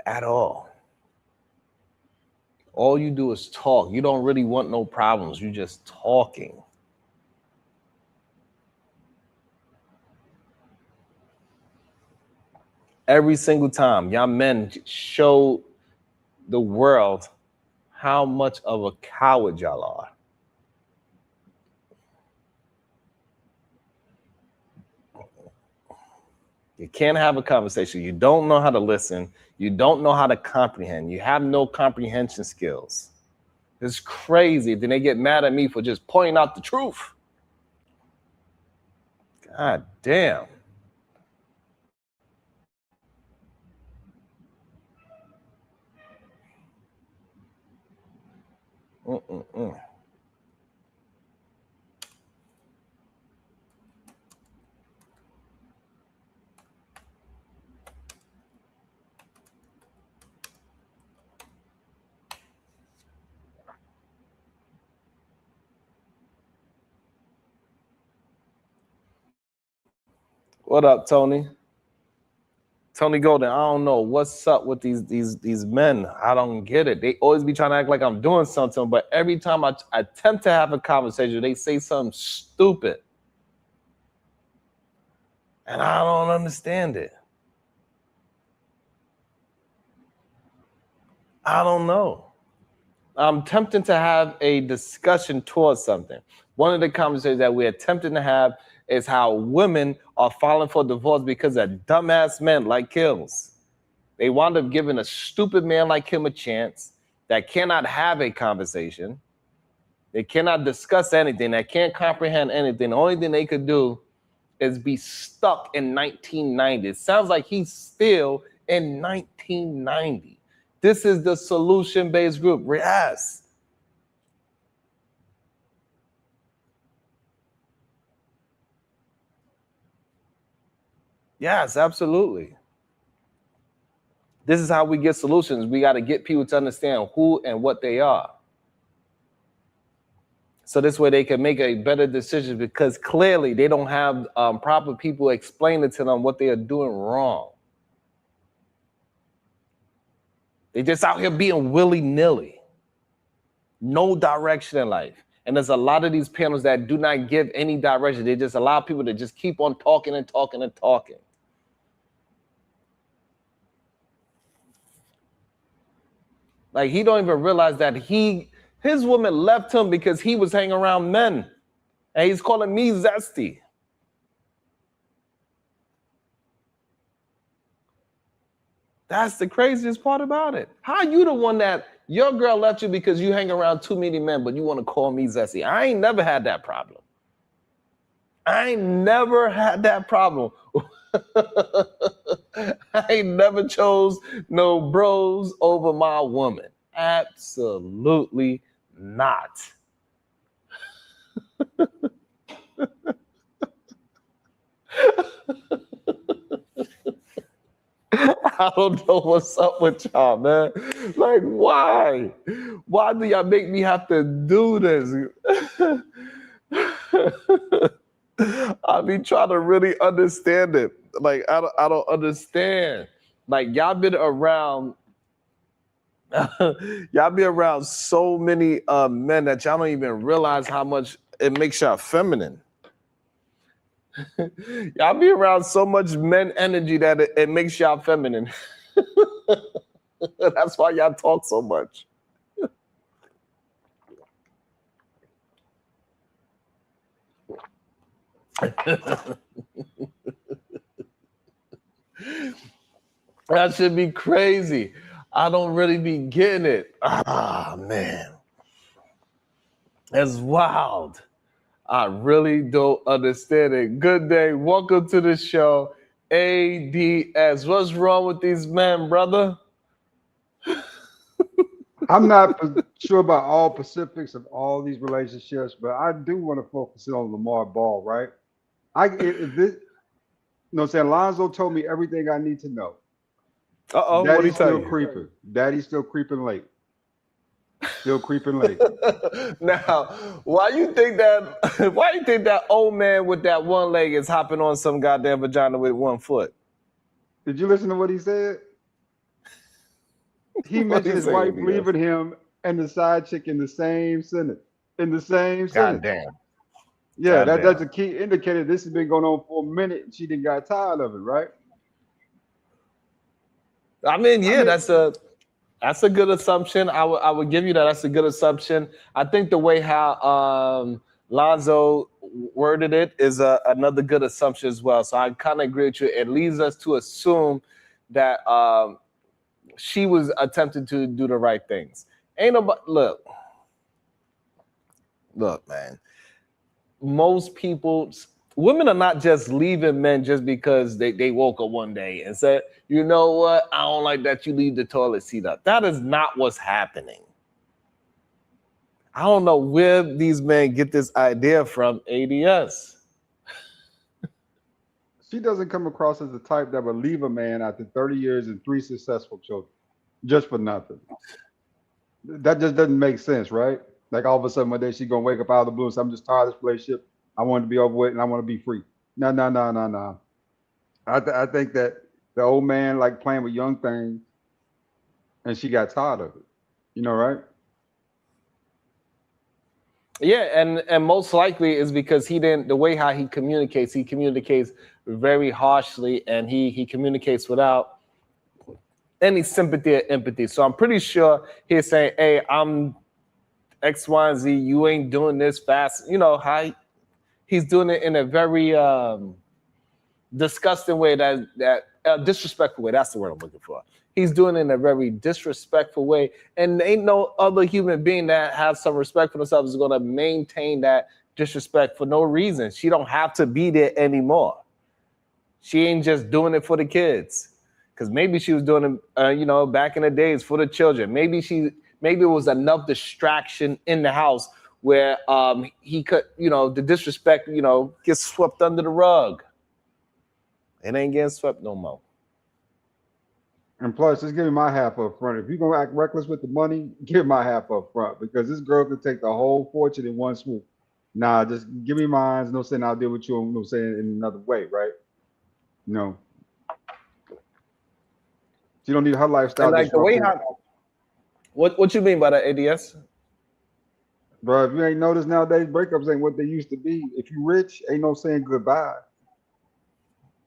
at all. All you do is talk. You don't really want no problems. You're just talking. Every single time, y'all men show the world how much of a coward y'all are. You can't have a conversation. You don't know how to listen. You don't know how to comprehend. You have no comprehension skills. It's crazy. Then they get mad at me for just pointing out the truth. God damn. What up, Tony? Tony Golden, I don't know what's up with these men. I don't get it. They always be trying to act like I'm doing something, but every time I attempt to have a conversation, they say something stupid. And I don't understand it. I don't know. I'm attempting to have a discussion towards something. One of the conversations that we're attempting to have is how women are filing for divorce because of dumbass men like Kills. They wound up giving a stupid man like him a chance that cannot have a conversation. They cannot discuss anything. They can't comprehend anything. The only thing they could do is be stuck in 1990. It sounds like he's still in 1990. This is the solution-based group. Yes. Yes, absolutely. This is how we get solutions. We got to get people to understand who and what they are. So this way they can make a better decision, because clearly they don't have proper people explaining to them what they are doing wrong. They just out here being willy-nilly. No direction in life. And there's a lot of these panels that do not give any direction. They just allow people to just keep on talking and talking and talking. Like, he don't even realize that his woman left him because he was hanging around men. And he's calling me zesty. That's the craziest part about it. How you the one that your girl left you because you hang around too many men, but you want to call me zesty? I ain't never had that problem. I ain't never had that problem. I ain't never chose no bros over my woman. Absolutely not. I don't know what's up with y'all, man. Like, why? Why do y'all make me have to do this? I be trying to really understand it. Like, I don't understand. Like, y'all been around y'all be around so many men that y'all don't even realize how much it makes y'all feminine. Y'all be around so much men energy that it makes y'all feminine. That's why y'all talk so much. That should be crazy. I don't really be getting it. Ah, man. That's wild. I really don't understand it. Good day. Welcome to the show, ADS. What's wrong with these men, brother? I'm not sure about all specifics of all these relationships, but I do want to focus on Lamar Ball, right? Lonzo told me everything I need to know. Uh-oh, what did he tell you? Creeping. Daddy's still creeping late. Still creeping late. Now, why you think that old man with that one leg is hopping on some goddamn vagina with 1 foot? Did you listen to what he said? He mentioned his wife leaving him and the side chick in the same sentence. Goddamn. Yeah, that's a key indicator. This has been going on for a minute and she didn't got tired of it, right? That's a good assumption. I would give you that. That's a good assumption. I think the way how Lonzo worded it is another good assumption as well. So I kind of agree with you. It leads us to assume that she was attempting to do the right things. Ain't nobody look, man. Most people, women are not just leaving men just because they woke up one day and said, you know what, I don't like that you leave the toilet seat up. That is not what's happening. I don't know where these men get this idea from, ADS. She doesn't come across as the type that would leave a man after 30 years and 3 successful children just for nothing. That just doesn't make sense, right? Like all of a sudden one day she's going to wake up out of the blue and say, I'm just tired of this relationship. I want to be over with and I want to be free. No. I think that the old man like playing with young things, and she got tired of it. You know, right? Yeah, and most likely is because he didn't, the way how he communicates very harshly, and he communicates without any sympathy or empathy. So I'm pretty sure he's saying, hey, I'm X, Y, and Z, you ain't doing this fast. You know, how he's doing it in a very disgusting way, that disrespectful way. That's the word I'm looking for. He's doing it in a very disrespectful way, and ain't no other human being that has some respect for themselves is going to maintain that disrespect for no reason. She don't have to be there anymore. She ain't just doing it for the kids, because maybe she was doing it, back in the days for the children. Maybe it was enough distraction in the house where he could, the disrespect, gets swept under the rug. It ain't getting swept no more. And plus, just give me my half up front. If you're gonna act reckless with the money, give my half up front, because this girl could take the whole fortune in one swoop. Nah, just give me mine. No saying I'll deal with you. No saying in another way, right? No. She don't need her lifestyle. And like the way how, what you mean by that, ADS? Bro, if you ain't noticed nowadays, breakups ain't what they used to be. If you rich, ain't no saying goodbye.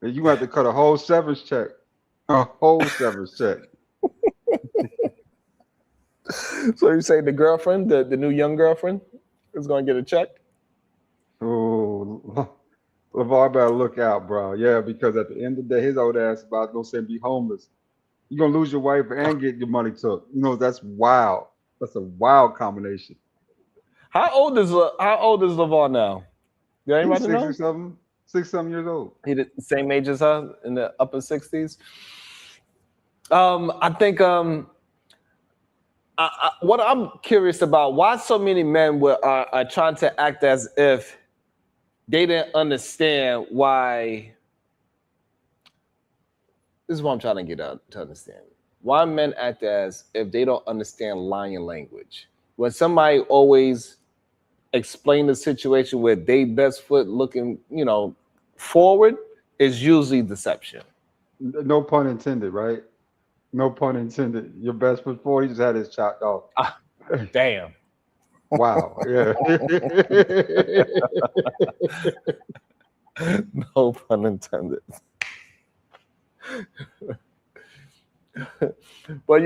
And you have to cut a whole severance check. A whole severance check. So you say the girlfriend, the new young girlfriend, is going to get a check? Oh, LeVar better look out, bro. Yeah, because at the end of the day, his old ass about to say be homeless. You're going to lose your wife and get your money took. That's wild. That's a wild combination. How old is LeVar now? Do anybody know? 6-7 years old. He the same age as her, in the upper 60s. I think what I'm curious about, why so many men are trying to act as if they didn't understand why. This is what I'm trying to get out to understand. Why men act as if they don't understand lying language. When somebody always explain the situation with they best foot looking, forward, is usually deception. No pun intended, right? No pun intended. Your best foot forward, he just had his chopped off. Damn. Wow. Yeah. No pun intended. But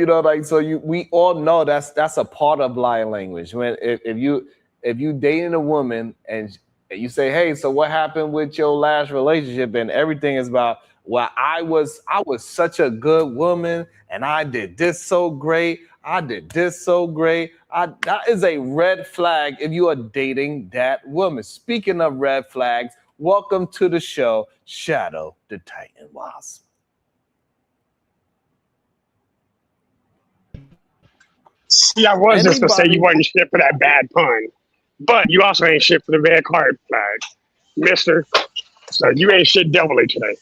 we all know that's a part of lying language. When if you dating a woman and you say, hey, so what happened with your last relationship, and everything is about, well, I was such a good woman and I did this so great. I did this so great. That is a red flag if you are dating that woman. Speaking of red flags, welcome to the show, Shadow the Titan Wasp. See, I was just gonna say you wasn't shit for that bad pun, but you also ain't shit for the red card flag, mister. So you ain't shit devilly today.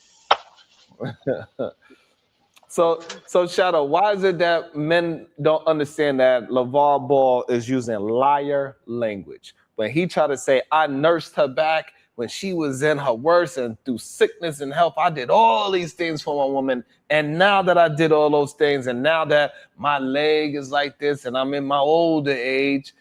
So Shadow, why is it that men don't understand that LeVar Ball is using liar language? When he tried to say, I nursed her back when she was in her worst, and through sickness and health, I did all these things for my woman. And now that I did all those things, and now that my leg is like this and I'm in my older age,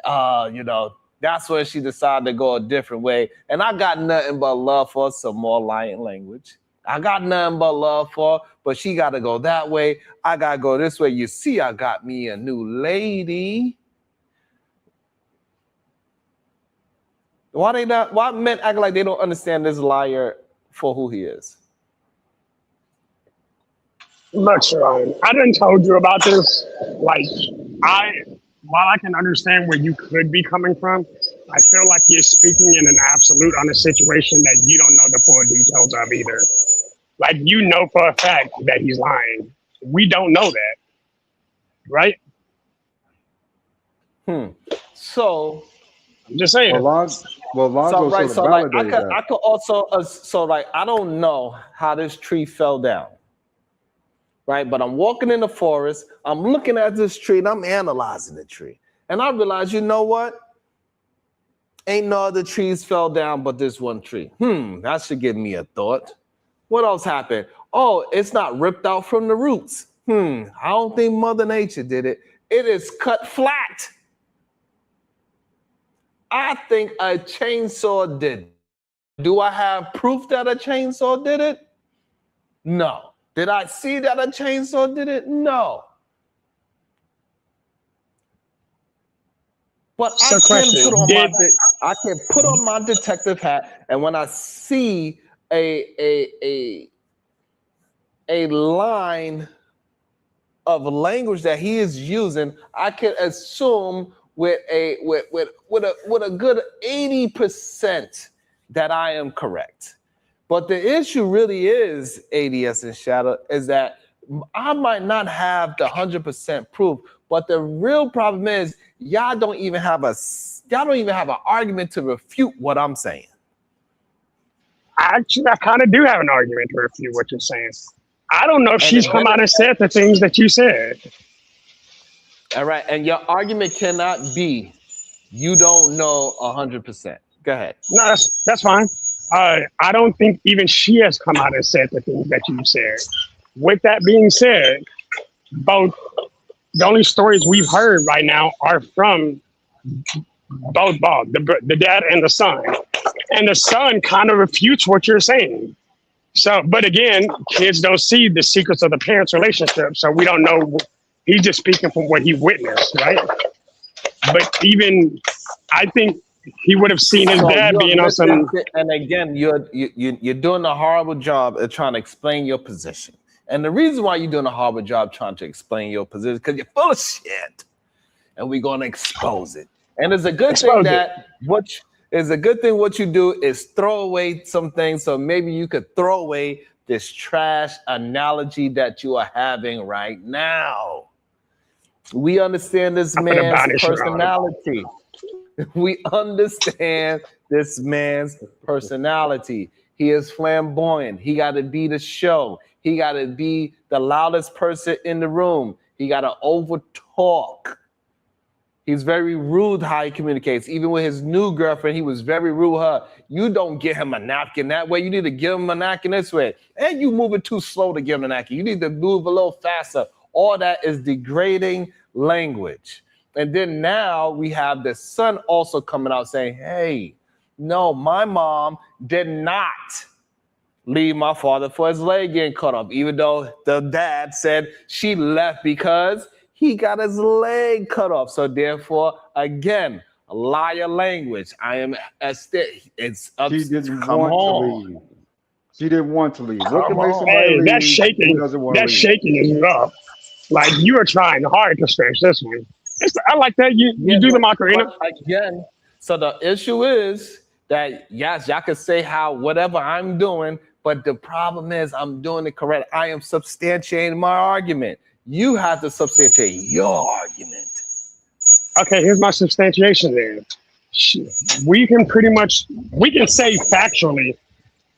that's when she decided to go a different way. And I got nothing but love for some more lying language. I got nothing but love for, but she got to go that way. I got to go this way. You see, I got me a new lady. Why men act like they don't understand this liar for who he is? Look, Sharon, I done told you about this. While I can understand where you could be coming from, I feel like you're speaking in an absolute on a situation that you don't know the full details of either. Like, you know for a fact that he's lying. We don't know that, right? So I'm just saying. Lonzo I could also I don't know how this tree fell down. Right, but I'm walking in the forest, I'm looking at this tree, and I'm analyzing the tree. And I realize, you know what? Ain't no other trees fell down but this one tree. That should give me a thought. What else happened? Oh, it's not ripped out from the roots. I don't think Mother Nature did it. It is cut flat. I think a chainsaw did it. Do I have proof that a chainsaw did it? No. Did I see that a chainsaw did it? No. But I can put on my detective hat, and when I see a line of language that he is using, I can assume with a good 80% that I am correct. But the issue really is, ADS and Shadow, is that I might not have the 100% proof, but the real problem is y'all don't even have an argument to refute what I'm saying. Actually, I kind of do have an argument to refute what you're saying. I don't know if she's come out and said the things that you said. All right, and your argument cannot be you don't know 100%. Go ahead. No, that's fine. I don't think even she has come out and said the things that you said. With that being said, the only stories we've heard right now are from both the dad and the son. And the son kind of refutes what you're saying. So, but again, kids don't see the secrets of the parents' relationship, so we don't know. He's just speaking from what he witnessed, right? But even, I think he would have seen his dad being on some. And again, you're doing a horrible job of trying to explain your position. And the reason why you're doing a horrible job trying to explain your position is because you're full of shit, and we're going to expose it. And it's a good thing that what you do is throw away some things, so maybe you could throw away this trash analogy that you are having right now. We understand this man's personality. We understand this man's personality. He is flamboyant. He got to be the show. He got to be the loudest person in the room. He got to over talk. He's very rude how he communicates. Even with his new girlfriend, he was very rude with her. You don't give him a napkin that way. You need to give him a napkin this way. And you move it too slow to give him a napkin. You need to move a little faster. All that is degrading language. And then now we have the son also coming out saying, hey, no, my mom did not leave my father for his leg getting cut off, even though the dad said she left because he got his leg cut off. So therefore, again, liar language. I am it's up. She didn't want to leave. She didn't want to leave. What can make somebody Hey, leave that's shaking. who doesn't want to That leave? shaking is rough. Like you are trying hard to stretch this one. I like that. You do the Macarena. Again, so the issue is that, yes, y'all can say how whatever I'm doing, but the problem is I'm doing it correct. I am substantiating my argument. You have to substantiate your argument. Okay, here's my substantiation then. We can say factually,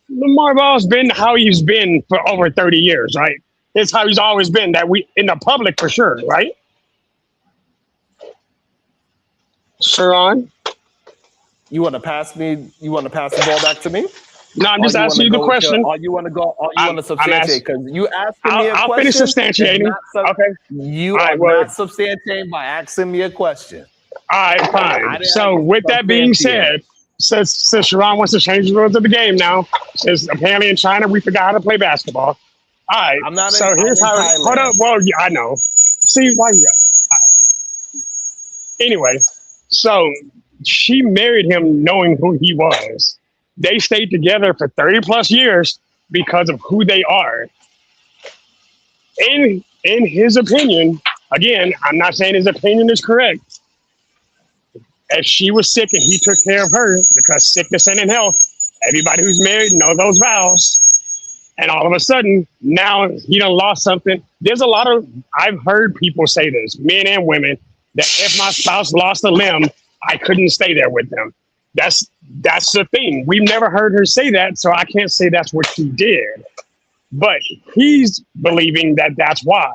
Lamar Ball's been how he's been for over 30 years, right? It's how he's always been, that we in the public for sure, right? Sharon? You want to pass the ball back to me? No, I'm just asking you the question. Or you want to go, or you want to substantiate? Because you asking me a question. I'll finish substantiating. Okay. You are not substantiating by asking me a question. All right, fine. So with that being said, since Sharon wants to change the rules of the game now, since apparently in China we forgot how to play basketball. All right. So here's how. Hold up. Well, yeah, I know. See why you got. Anyway, so she married him knowing who he was. They stayed together for 30 plus years because of who they are. In his opinion, again, I'm not saying his opinion is correct. If she was sick and he took care of her, because sickness ain't in health, everybody who's married knows those vows. And all of a sudden, now he done lost something. There's a lot of, I've heard people say this, men and women, that if my spouse lost a limb, I couldn't stay there with them. That's the thing. We've never heard her say that, so I can't say that's what she did. But he's believing that that's why.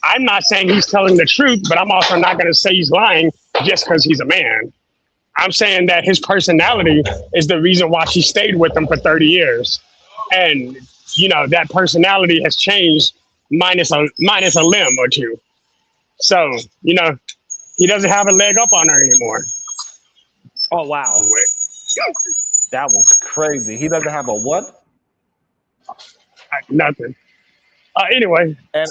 I'm not saying he's telling the truth, but I'm also not going to say he's lying just because he's a man. I'm saying that his personality is the reason why she stayed with him for 30 years. and you know that personality has changed minus a limb or two. So you know he doesn't have a leg up on her anymore. Oh wow, that was crazy. He doesn't have a what? Nothing. Anyway, And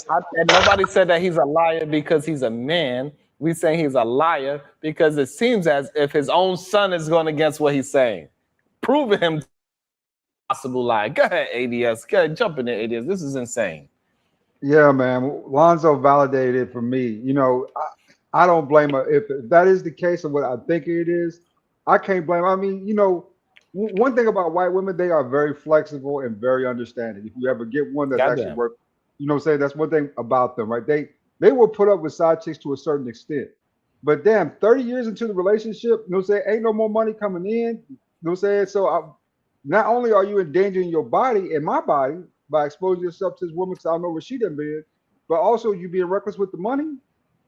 nobody said that he's a liar because he's a man. We saying he's a liar because it seems as if his own son is going against what he's saying, proving him possible lie. Go ahead, ADS. Go ahead, jump in there, ADS. This is insane. Yeah, man. Lonzo validated it for me. You know, I don't blame her. If that is the case of what I think it is, I can't blame her. I mean, you know, one thing about white women, they are very flexible and very understanding. If you ever get one that's actually work, you know what I'm saying? That's one thing about them, right? They will put up with side chicks to a certain extent. But damn, 30 years into the relationship, you know what I'm saying? Ain't no more money coming in. You know what I'm saying? So not only are you endangering your body and my body by exposing yourself to this woman, because I don't know where she done been, but also you being reckless with the money.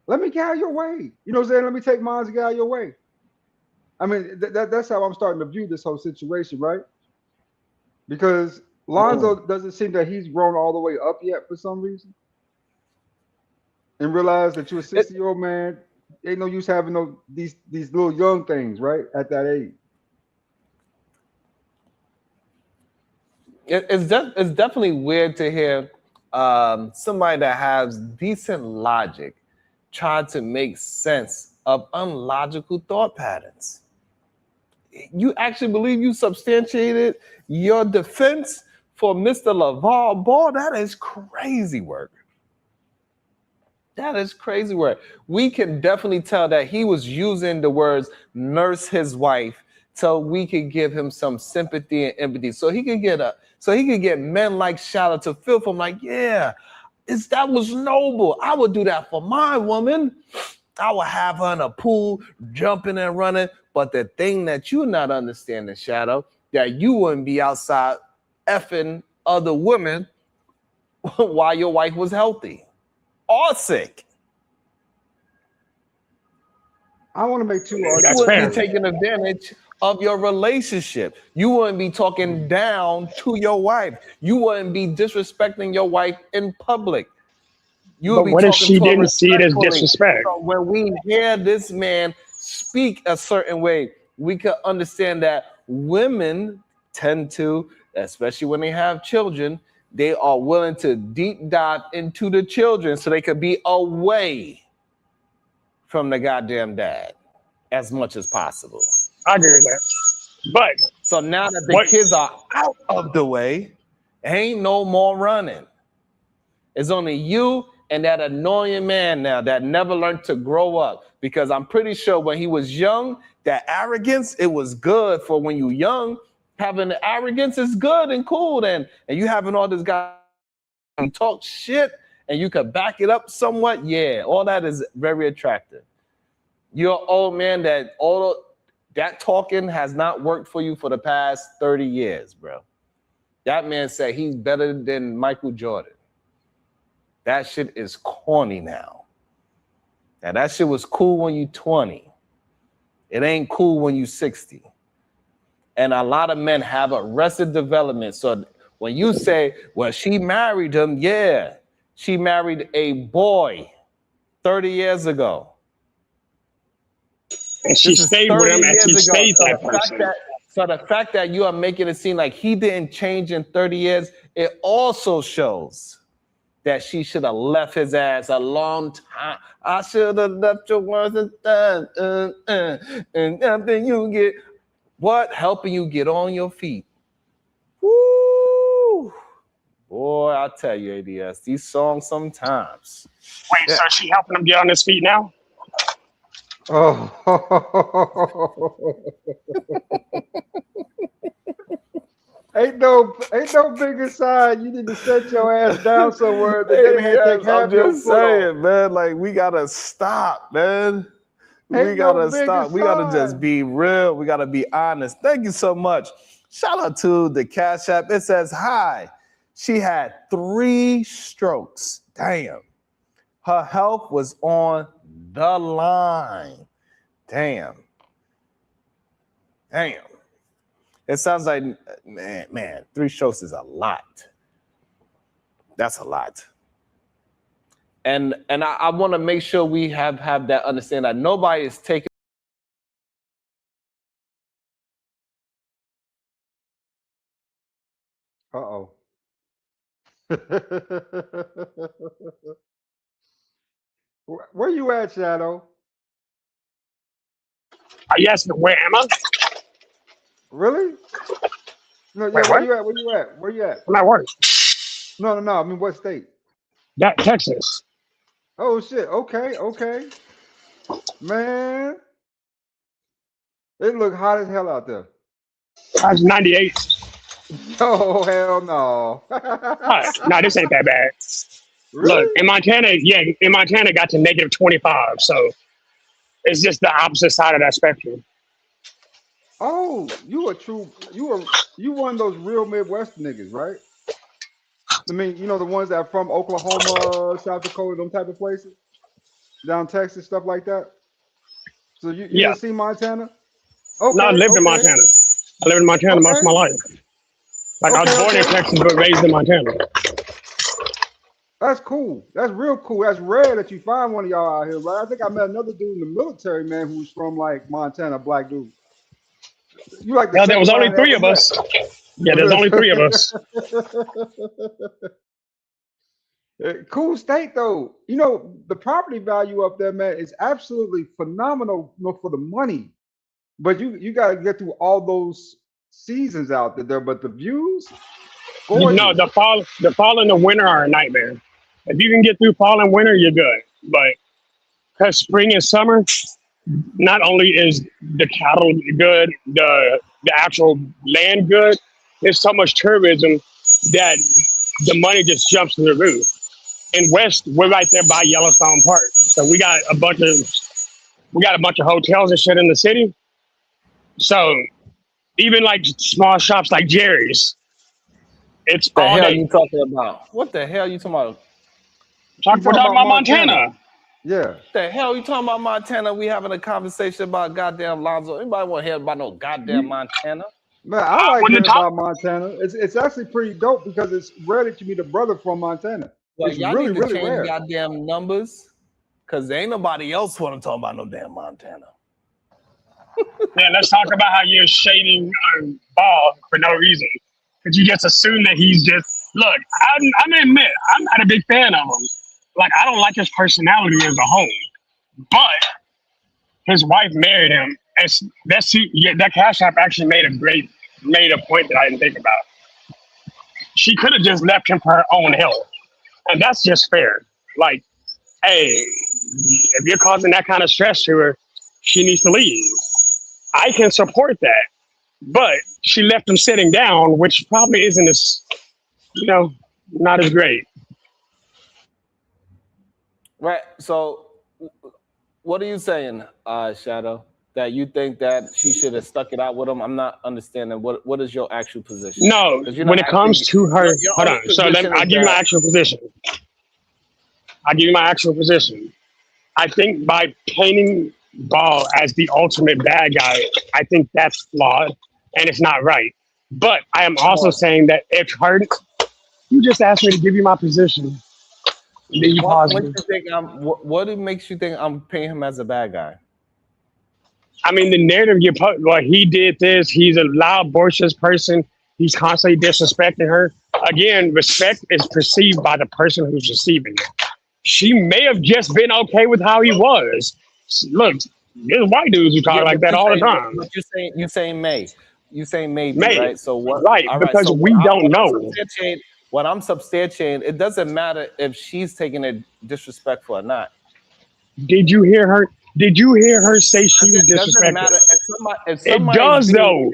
Let me get out of your way. You know what I'm saying? Let me take mine to get out of your way. I mean, that's how I'm starting to view this whole situation, right? Because Lonzo doesn't seem that he's grown all the way up yet for some reason. And realize that you're a 60-year-old man, ain't no use having these little young things, right? At that age. It's definitely weird to hear somebody that has decent logic try to make sense of unlogical thought patterns. You actually believe you substantiated your defense for Mr. LaVar Ball? That is crazy work. That is crazy work. We can definitely tell that he was using the words nurse his wife so we could give him some sympathy and empathy. So he could get men like Shallow to feel for him like, yeah, that was noble. I would do that for my woman. I would have her in a pool, jumping and running. But the thing that you're not understanding, Shadow, that you wouldn't be outside effing other women while your wife was healthy or sick. I want to make two arguments. You wouldn't be taking advantage of your relationship. You wouldn't be talking down to your wife. You wouldn't be disrespecting your wife in public. But what if she didn't see it as disrespect? So when we hear this man speak a certain way, we can understand that women tend to, especially when they have children, they are willing to deep dive into the children so they could be away from the goddamn dad as much as possible. I agree with that. But so now that the kids are out of the way, ain't no more running. It's only you and that annoying man now that never learned to grow up. Because I'm pretty sure when he was young, that arrogance, it was good for when you're young. Having the arrogance is good and cool. And you having all this guy talk shit and you could back it up somewhat. Yeah, all that is very attractive. You're an old man that all that talking has not worked for you for the past 30 years, bro. That man said he's better than Michael Jordan. That shit is corny now. Now that shit was cool when you 20. It ain't cool when you 60. And a lot of men have arrested development. So when you say, well, she married him, yeah, she married a boy 30 years ago. And she stayed with him and she stayed that person. So the fact that you are making it seem like he didn't change in 30 years, it also shows that she should have left his ass a long time. I should have left your words and after you get what? Helping you get on your feet. Woo! Boy, I tell you, ADS, these songs sometimes. Wait, so she helping him get on his feet now? Oh. Ain't no bigger sign. You need to set your ass down somewhere. I'm just saying, man. Like we gotta stop, man. We gotta stop. We gotta just be real. We gotta be honest. Thank you so much. Shout out to the Cash App. It says, hi. She had 3 strokes. Damn. Her health was on the line. Damn. It It sounds like, man, 3 strokes is a lot. That's a lot. And I want to make sure we have that understanding that nobody is taking. Uh-oh. Where you at, Shadow? Yes, where am I? Really? No, yeah, Wait, where what? you at? Where you at? Where you at? I'm at work. No. I mean, what state? That Texas. Oh shit. Okay. Man, it look hot as hell out there. That's 98. Oh hell no. No, this ain't that bad. Really? Look, in Montana got to negative 25. So it's just the opposite side of that spectrum. Oh, you one of those real Midwestern niggas, right? I mean, you know, the ones that are from Oklahoma, South Dakota, them type of places, down Texas, stuff like that. So you Yeah. didn't see Montana? Okay. No, I lived in Montana. I lived in Montana most of my life. Like I was born in Texas but raised in Montana. That's cool. That's real cool. That's rare that you find one of y'all out here, right? I think I met another dude in the military, man, who was from like Montana, black dude. You like there was only 3 of us. Yeah, there's only 3 of us. Cool state though. You know, the property value up there, man, is absolutely phenomenal, you know, for the money. But you gotta get through all those seasons out there. But the views, gorgeous. No, the fall and the winter are a nightmare. If you can get through fall and winter, you're good. But because spring and summer, not only is the cattle good, the actual land good, there's so much tourism that the money just jumps to the roof. In West, we're right there by Yellowstone Park, so we got a bunch of hotels and shit in the city. So even like small shops like Jerry's, it's What the all hell day. you talking about? What the hell you talking about? We're talking about Montana. Yeah. What the hell you talking about Montana? We having a conversation about goddamn Lonzo. Anybody want to hear about no goddamn Montana? Man, I like hearing about Montana. It's actually pretty dope because it's rare that you meet a brother from Montana. Well, It's y'all really, need to really change rare. goddamn numbers, cause ain't nobody else want to talk about no damn Montana. Yeah, let's talk about how you're shading Ball for no reason. Because you just assume that he's just, look, I'm gonna admit, I'm not a big fan of him. Like, I don't like his personality as a whole. But his wife married him. And that Cash App actually made a point that I didn't think about. She could have just left him for her own health. And that's just fair. Like, hey, if you're causing that kind of stress to her, she needs to leave. I can support that. But she left him sitting down, which probably isn't as, not as great. Right. So, what are you saying, Shadow? That you think that she should have stuck it out with him? I'm not understanding. What is your actual position? No, when it comes to her, hold on. So I'll give you my actual position. I think by painting Ball as the ultimate bad guy, I think that's flawed and it's not right. But I am also saying that if her, you just asked me to give you my position. Then you pause me. What makes you think I'm painting him as a bad guy? I mean, the narrative he did this. He's a loud, boisterous person. He's constantly disrespecting her. Again, respect is perceived by the person who's receiving it. She may have just been okay with how he was. Look, there's white dudes who talk like that all the time. But you saying may. You saying maybe, May. right? So what? Right, because so we don't know. What I'm substantiating, it doesn't matter if she's taking it disrespectful or not. Did you hear her? Did you hear her say she was disrespectful? It does, though.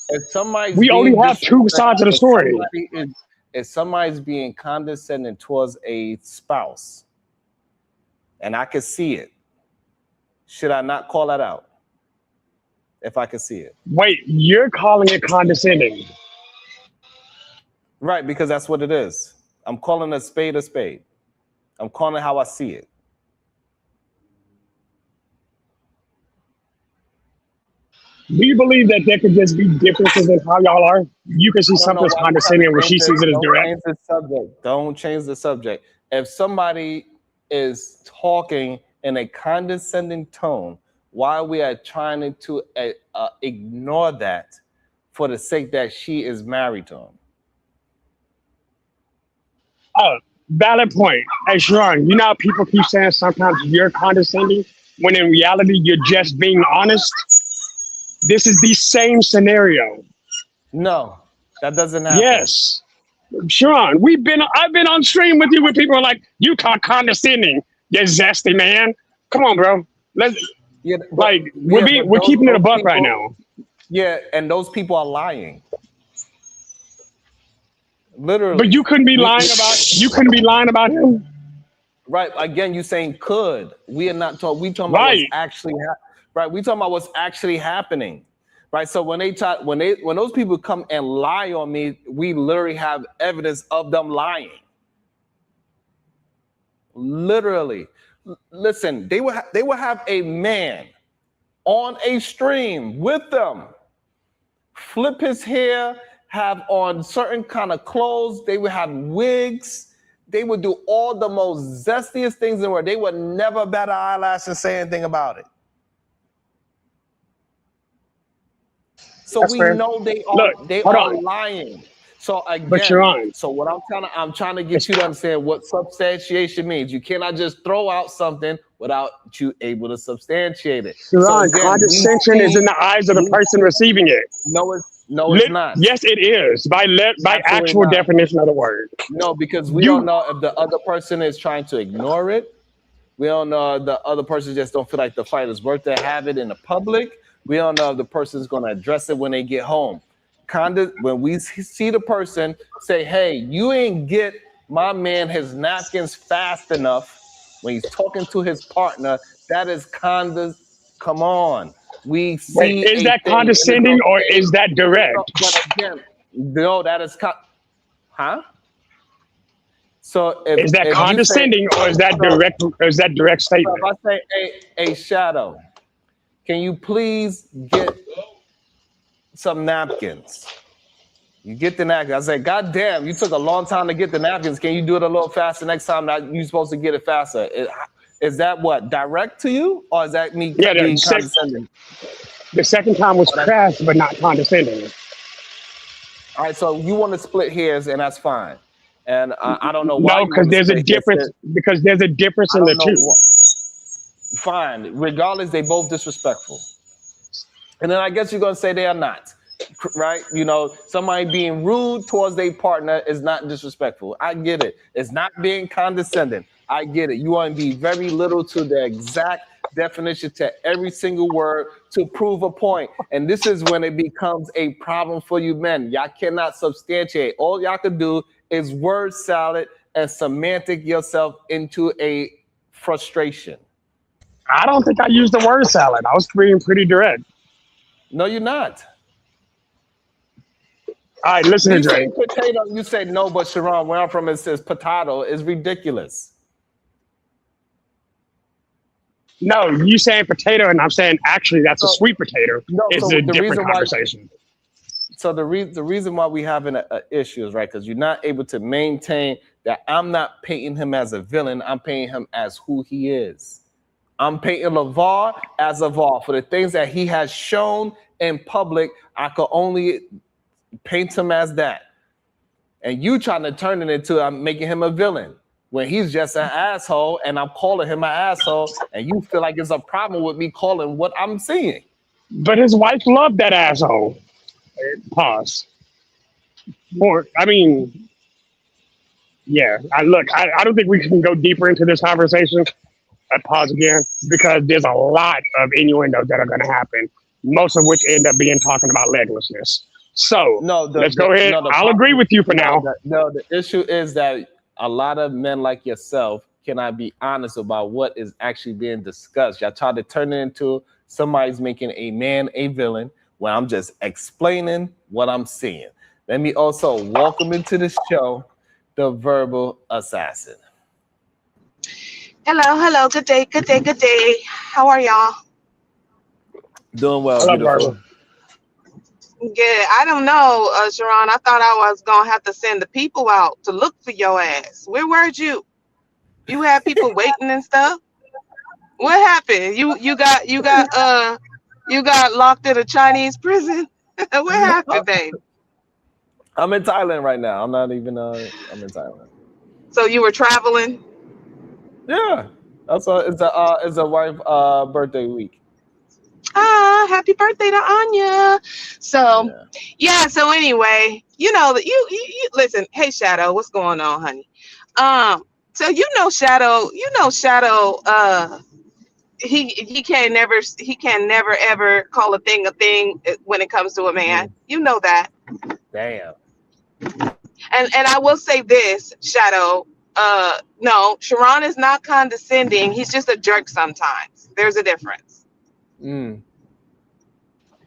If somebody's we only have 2 sides of the story. If somebody's being condescending towards a spouse, and I can see it, should I not call that out? If I can see it. Wait, you're calling it condescending. Right, because that's what it is. I'm calling a spade a spade. I'm calling it how I see it. Do you believe that there could just be differences in how y'all are? You can see I don't know something's why we're trying condescending to when she change sees it as Don't direct. change the subject. Don't change the subject. If somebody is talking in a condescending tone, why we are trying to ignore that for the sake that she is married to him? Oh, valid point. Hey, Sharon, you know how people keep saying sometimes you're condescending when in reality you're just being honest? This is the same scenario. No, that doesn't happen. Yes. Sharon, I've been on stream with you with people who are like, you condescending, you zesty man. Come on, bro. Yeah, Like we're keeping it a buck right now. Yeah, and those people are lying. Literally. But you couldn't be lying about him. Right. Again, you saying could. We are not talking. We talking Right. about what's actually right. We talking about what's actually happening. Right. So when those people come and lie on me, we literally have evidence of them lying. Literally. Listen, they will have a man on a stream with them, flip his hair, have on certain kind of clothes. They would have wigs. They would do all the most zestiest things in the world. They would never bat an eyelash and say anything about it. So That's we fair. know they are Look, hold on. lying. So again, But you're on. so what I'm trying to get you to understand what substantiation means. You cannot just throw out something without you able to substantiate it. Sharon, again, condescension is in the eyes of the person receiving it. No, it's not. Yes, it is by actual not. definition of the word. No, because we don't know if the other person is trying to ignore it. We don't know if the other person just don't feel like the fight is worth to have it in the public. We don't know if the person is going to address it when they get home. When we see the person say, hey, you ain't get my man his napkins fast enough when he's talking to his partner, that is come on. We see. Wait, is that condescending or is that direct? But again, no, that is huh? So is that condescending or is that direct? Or is that direct statement? If I say, a Shadow, can you please get some napkins? You get the napkins. I say, God damn, you took a long time to get the napkins. Can you do it a little faster next time? That you're supposed to get it faster. Is that what, direct to you, or is that me being condescending? The second time was crass, but not condescending. All right, so you want to split hairs, and that's fine. And I don't know why. No, because there's a difference. Because there's a difference in the two. Fine. Regardless, they both disrespectful. And then I guess you're gonna say they are not, right? You know, somebody being rude towards their partner is not disrespectful. I get it. It's not being condescending. I get it. You want to be very little to the exact definition to every single word to prove a point. And this is when it becomes a problem for you men. Y'all cannot substantiate. All y'all could do is word salad and semantic yourself into a frustration. I don't think I used the word salad. I was being pretty direct. No, you're not. All right, listen to You Dre. say potato, you say no, but Sharon, where I'm from, it says potato is ridiculous. No, you saying potato, and I'm saying actually that's a sweet potato. No, it's so a the different reason why- conversation. So the reason why we having an issue is, right, because you're not able to maintain that I'm not painting him as a villain. I'm painting him as who he is. I'm painting LeVar as LeVar. For the things that he has shown in public, I could only paint him as that. And you trying to turn it into I'm making him a villain when he's just an asshole, and I'm calling him an asshole, and you feel like it's a problem with me calling what I'm seeing. But his wife loved that asshole. Pause. More. I mean, yeah. I don't think we can go deeper into this conversation. I pause again because there's a lot of innuendos that are going to happen, most of which end up being talking about leglessness. So let's go ahead. I'll agree with you for now. The issue is that a lot of men like yourself cannot be honest about what is actually being discussed. Y'all try to turn it into somebody's making a man a villain when I'm just explaining what I'm seeing. Let me also welcome into the show the verbal assassin. Hello. Good day. How are y'all? Doing well. Hello, beautiful. Yeah, I don't know, Sharon. I thought I was gonna have to send the people out to look for your ass. Where were you? You had people waiting and stuff. What happened? You got locked in a Chinese prison. What happened, babe? I'm in Thailand right now. I'm not even. I'm in Thailand. So you were traveling? Yeah, it's a wife birthday week. Ah, happy birthday to Anya. So Yeah. so anyway, you know that you listen, hey Shadow, what's going on, honey? So Shadow, he can never ever call a thing when it comes to a man. Mm. You know that. Damn. And I will say this, Shadow, no, Sharon is not condescending, he's just a jerk sometimes. There's a difference. Mm.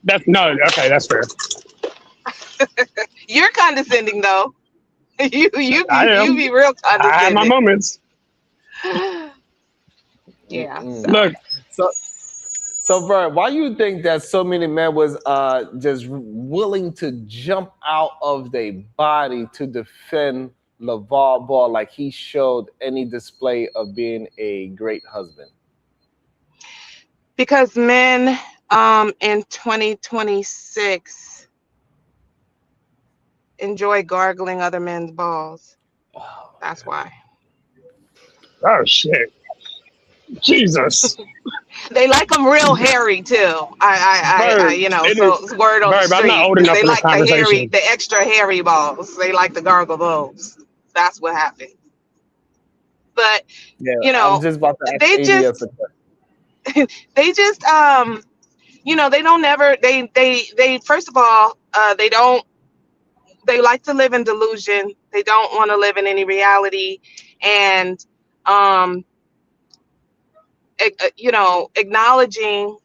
That's fair. You're condescending though. you I am. be real condescending. I have my moments. Yeah. Look, so bro, why you think that so many men was just willing to jump out of their body to defend LeVar Ball like he showed any display of being a great husband? Because men in 2026 enjoy gargling other men's balls. That's why. Oh shit. Jesus. They like them real hairy too. So word on the I'm not old street. enough They for this like conversation. the extra hairy balls. They like to gargle those. That's what happened. But Yeah, I was just about to ask ABS a question. they just they don't never they first of all they like to live in delusion. They don't want to live in any reality, and acknowledging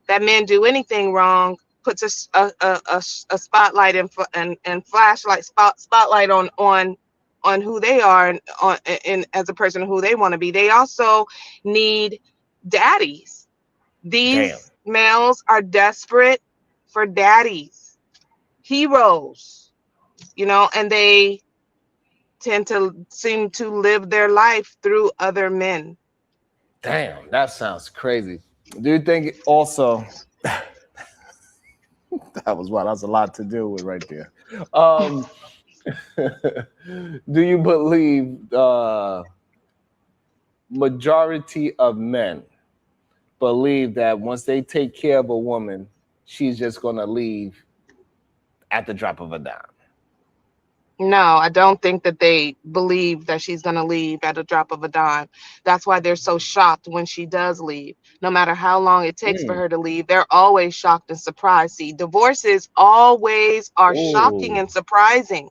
that men do anything wrong puts a spotlight and spotlight on who they are and as a person who they want to be. They also need daddies. These males are desperate for daddies, heroes, and they tend to seem to live their life through other men. Damn, that sounds crazy. Do you think also that was a lot to deal with right there. Do you believe majority of men believe that once they take care of a woman, she's just going to leave at the drop of a dime? No, I don't think that they believe that she's going to leave at a drop of a dime. That's why they're so shocked when she does leave. No matter how long it takes for her to leave, they're always shocked and surprised. See, divorces always are shocking and surprising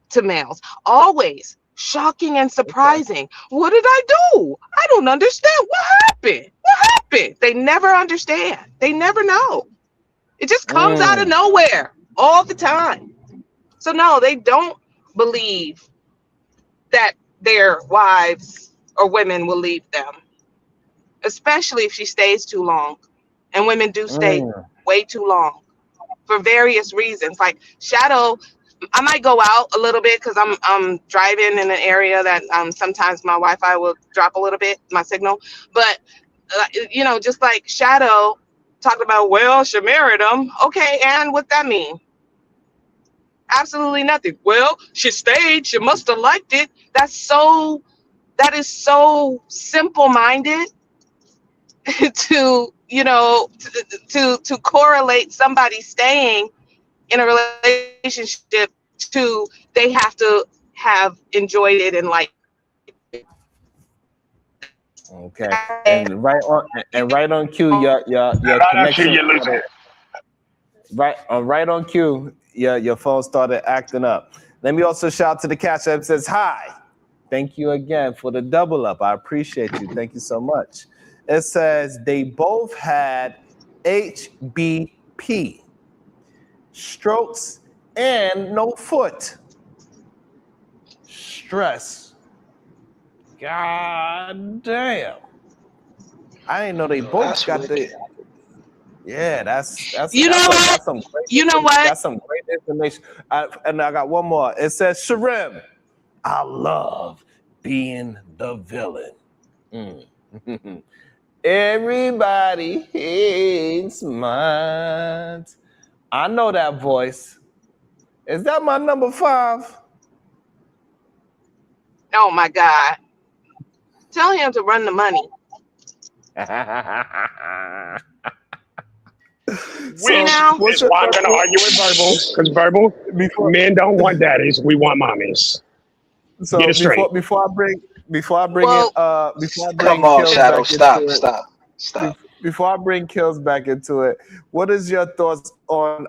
to males. Always shocking and surprising. What did I do? I don't understand. What happened? What happened? They never understand. They never know. It just comes out of nowhere all the time. So no, they don't believe that their wives or women will leave them, especially if she stays too long. And women do stay way too long for various reasons. Like Shadow, I might go out a little bit because I'm driving in an area that sometimes my Wi-Fi will drop a little bit, my signal. But just like Shadow talked about, well, she married him. Okay, and what that mean? Absolutely nothing. Well, she stayed. She must have liked it. That is so simple-minded to correlate somebody staying in a relationship to they have to have enjoyed it and liked it. Okay, and right on cue, your connection. Right on cue. Your phone started acting up. Let me also shout out to the Cash App. Says hi. Thank you again for the double up. I appreciate you. Thank you so much. It says they both had HBP, strokes, and no foot. Stress. God damn. I didn't know they both got the. Yeah, that's You know what? that's some great, You know what? that's some great information. And I got one more. It says, Sharem, I love being the villain. Mm. Everybody hates mine. I know that voice. Is that my number 5? Oh my God. Tell him to run the money. Which now- is why I'm going to argue with Verbal, because Verbal, men don't want daddies. We want mommies. So Get it straight. before I bring Well- Come on, Kills Shadow, back into it, stop. Before I bring Kills back into it, what is your thoughts on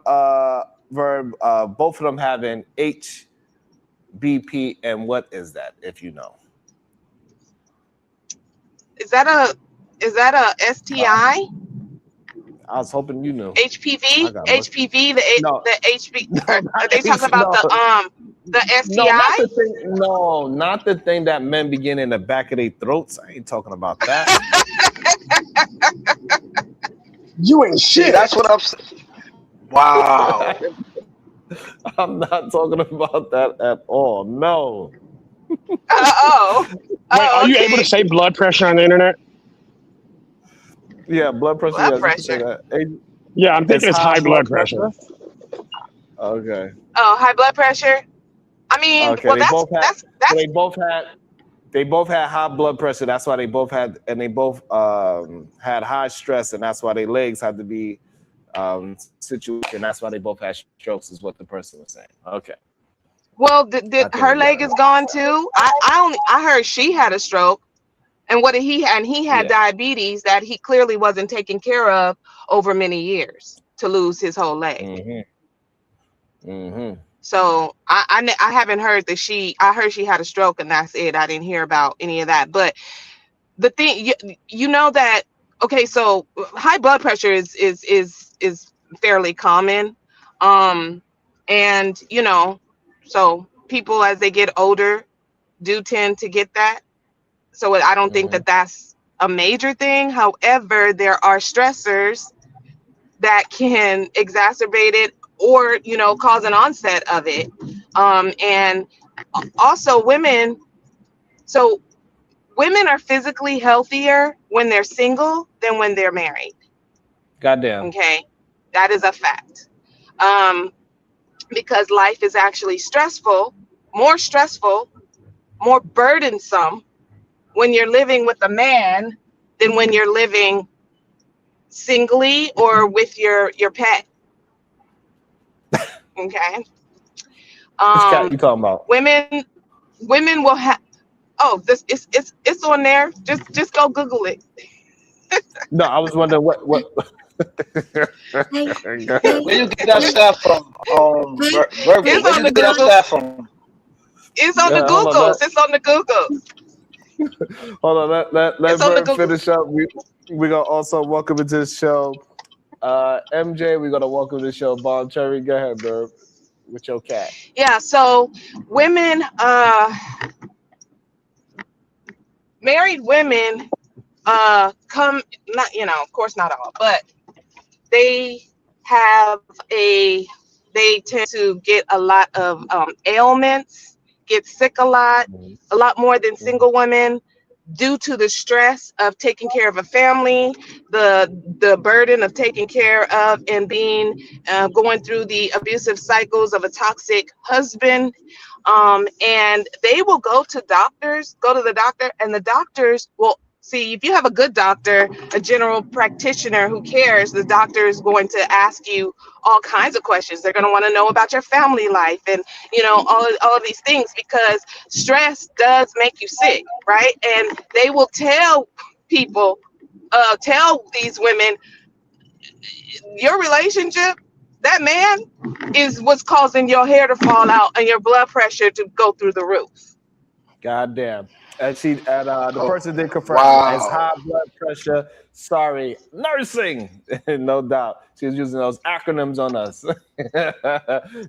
Verb? Both of them having HBP, and what is that, if you know? Is that a STI? I was hoping you knew. HPV? I got HPV? No. The HB? Are they talking about the STI? Not the thing that men begin in the back of their throats. I ain't talking about that. You ain't shit. That's what I'm saying. Wow. I'm not talking about that at all. No. Wait, are you able to say blood pressure on the internet? Yeah, blood pressure. Blood yes, you can say pressure. that. Yeah, I'm thinking it's high blood pressure. Okay. Oh, high blood pressure. I mean, Okay. well, They both that's they both had high blood pressure. That's why they both had, and they both had high stress, and that's why their legs had to be situated. That's why they both had strokes, is what the person was saying. Okay. well. Did her leg is gone too? I heard she had a stroke, and what did he had? And he had diabetes that he clearly wasn't taking care of over many years to lose his whole leg. Mm-hmm. Mm-hmm. So I haven't heard that I heard she had a stroke and that's it. I didn't hear about any of that. But the thing, you know that, okay, so high blood pressure is fairly common. And you know, so people as they get older do tend to get that. So I don't think that that's a major thing. However, there are stressors that can exacerbate it or, you know, cause an onset of it. And also women are physically healthier when they're single than when they're married. Goddamn. Okay. That is a fact. Because life is actually more burdensome when you're living with a man than when you're living singly or with your pet. Okay. Which cat you talking about? Women will have. Oh, this it's on there. Just go Google it. No, I was wondering what. Where you get that stuff from? Where you get that stuff from? It's on the Googles. It's on the Googles. Hold on, let Verb finish up. We're gonna also welcome into the show MJ. We're gonna welcome to the show Bomb Cherry. Go ahead, Verb, with your cat. Yeah, so women, married women, come, not, you know, of course not all, but they tend to get a lot of ailments, get sick a lot more than single women, due to the stress of taking care of a family, the burden of taking care of and being going through the abusive cycles of a toxic husband. And they will go to the doctor, and the doctors will see, if you have a good doctor, a general practitioner who cares, the doctor is going to ask you all kinds of questions. They're going to want to know about your family life and, you know, all of these things, because stress does make you sick, right? And they will tell people, tell these women, your relationship, that man is what's causing your hair to fall out and your blood pressure to go through the roof. Goddamn. And the person did confirm it's high blood pressure. Sorry, nursing. No doubt. She was using those acronyms on us.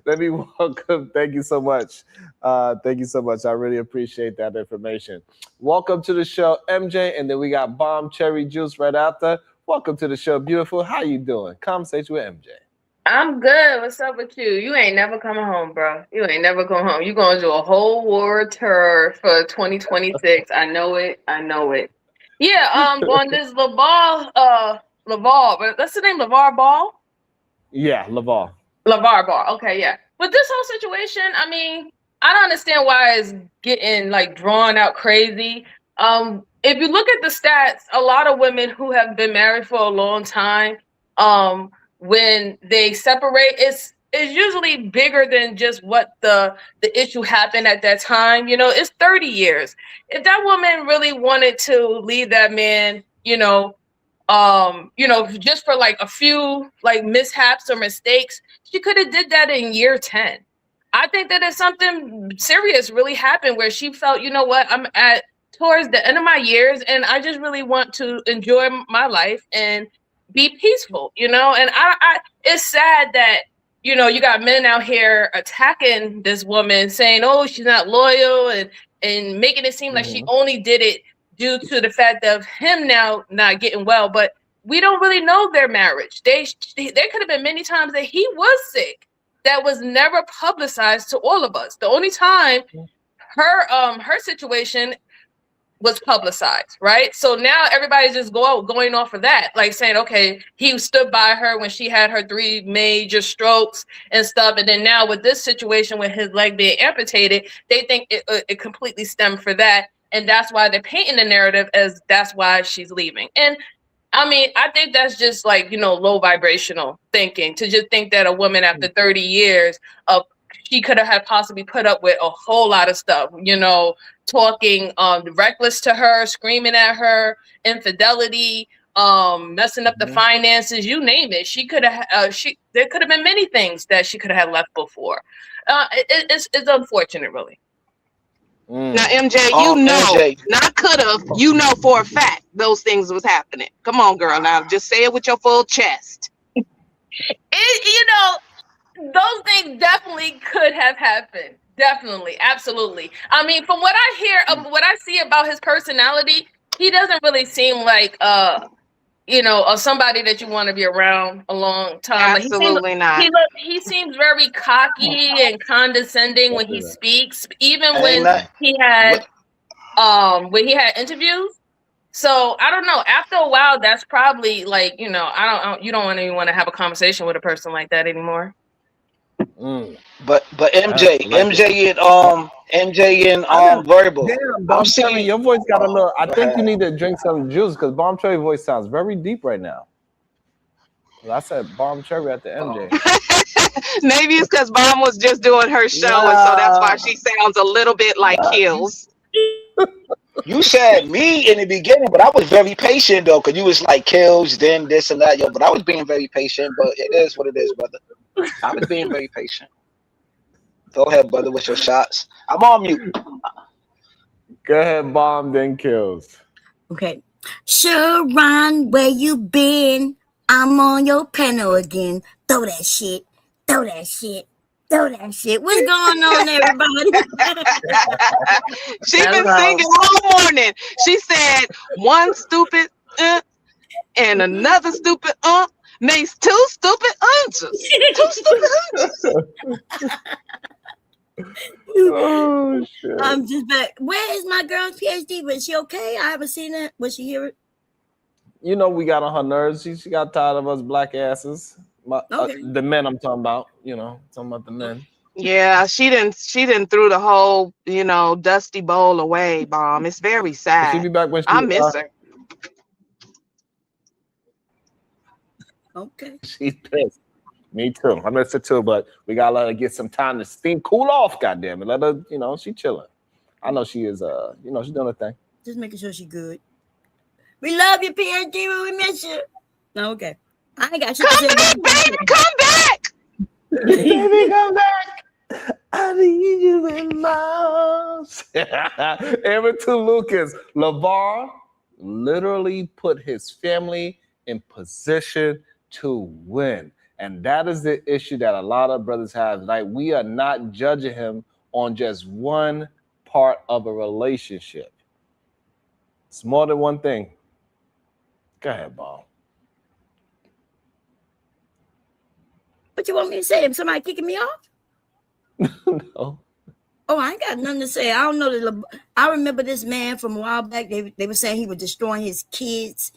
Let me welcome. Thank you so much. Thank you so much. I really appreciate that information. Welcome to the show, MJ. And then we got Bomb Cherry Juice right after. Welcome to the show, beautiful. How you doing? Conversation with MJ. I'm good. What's up with you? You ain't never coming home, bro. You ain't never going home. You going to do a whole war tour for 2026. I know it. I know it. Yeah, on this LeVar, but that's the name, LeVar Ball? Yeah, LeVar. LeVar Ball. Okay, yeah. But this whole situation, I mean, I don't understand why it's getting like drawn out crazy. If you look at the stats, a lot of women who have been married for a long time, when they separate, it's usually bigger than just what the issue happened at that time. You know, it's 30 years. If that woman really wanted to leave that man, just for like a few like mishaps or mistakes, she could have did that in year 10. I think that if something serious really happened where she felt, you know what, I'm at towards the end of my years and I just really want to enjoy my life and be peaceful, and I it's sad that, you got men out here attacking this woman saying, oh, she's not loyal and making it seem like she only did it due to the fact of him now not getting well. But we don't really know their marriage. There could have been many times that he was sick that was never publicized to all of us. The only time her situation was publicized, right? So now everybody's just going off of that, like saying, okay, he stood by her when she had her 3 major strokes and stuff, and then now with this situation with his leg being amputated, they think it completely stemmed for that, and that's why they're painting the narrative as that's why she's leaving. And I mean, I think that's just like, low vibrational thinking, to just think that a woman after 30 years of she could have possibly put up with a whole lot of stuff, talking reckless to her, screaming at her, infidelity, messing up the finances, you name it. She could have there could have been many things that she could have had left before. It's unfortunate, really. Now, MJ, MJ. Not could have, for a fact those things was happening. Come on, girl. Now just say it with your full chest. Those things definitely could have happened. Definitely. Absolutely. I mean, from what I hear, what I see about his personality, he doesn't really seem like, somebody that you want to be around a long time. Absolutely not. He seems very cocky and condescending when he speaks, even when he had interviews. So I don't know. After a while, that's probably like, you don't even want to have a conversation with a person like that anymore. But MJ and Verbal. Damn, Bomb Cherry, your voice got a little. I think you need to drink some juice because Bomb Cherry voice sounds very deep right now. I said Bomb Cherry at the MJ. Maybe it's because Bomb was just doing her show, and so that's why she sounds a little bit like Kills. You said me in the beginning, but I was very patient though, because you was like Kills, then this and that, but I was being very patient. But it is what it is, brother. I was being very patient. Go ahead, brother, with your shots. I'm on mute. Go ahead, Bomb, then Kills. Okay. Sharon, where you been? I'm on your panel again. Throw that shit. Throw that shit. Throw that shit. What's going on, everybody? She's been singing all morning. She said one stupid and another stupid makes 2 stupid answers. 2 stupid answers. Oh shit! I'm just back. Where is my girl's PhD? Was she okay? I haven't seen it. Was she here? We got on her nerves. She got tired of us black asses. The men I'm talking about. Talking about the men. Yeah, she didn't threw the whole dusty bowl away, Bomb. It's very sad. She'll be back when I miss her. Okay. She's pissed. Me too. I miss her too, but we gotta let her get some time to steam, cool off. Goddamn it, let her. She chilling. I know she is. She's doing her thing. Just making sure she's good. We love you, PhD. We miss you. No, okay. I ain't got shit to say. Come back, baby. Come back. Baby, come back. I need you in my arms. Aaron to Lucas. LeVar literally put his family in position to win. And that is the issue that a lot of brothers have. Like, we are not judging him on just one part of a relationship. It's more than one thing. Go ahead, Bob. What you want me to say? Am somebody kicking me off? No. Oh, I ain't got nothing to say. I don't know that. I remember this man from a while back. They were saying he was destroying his kids'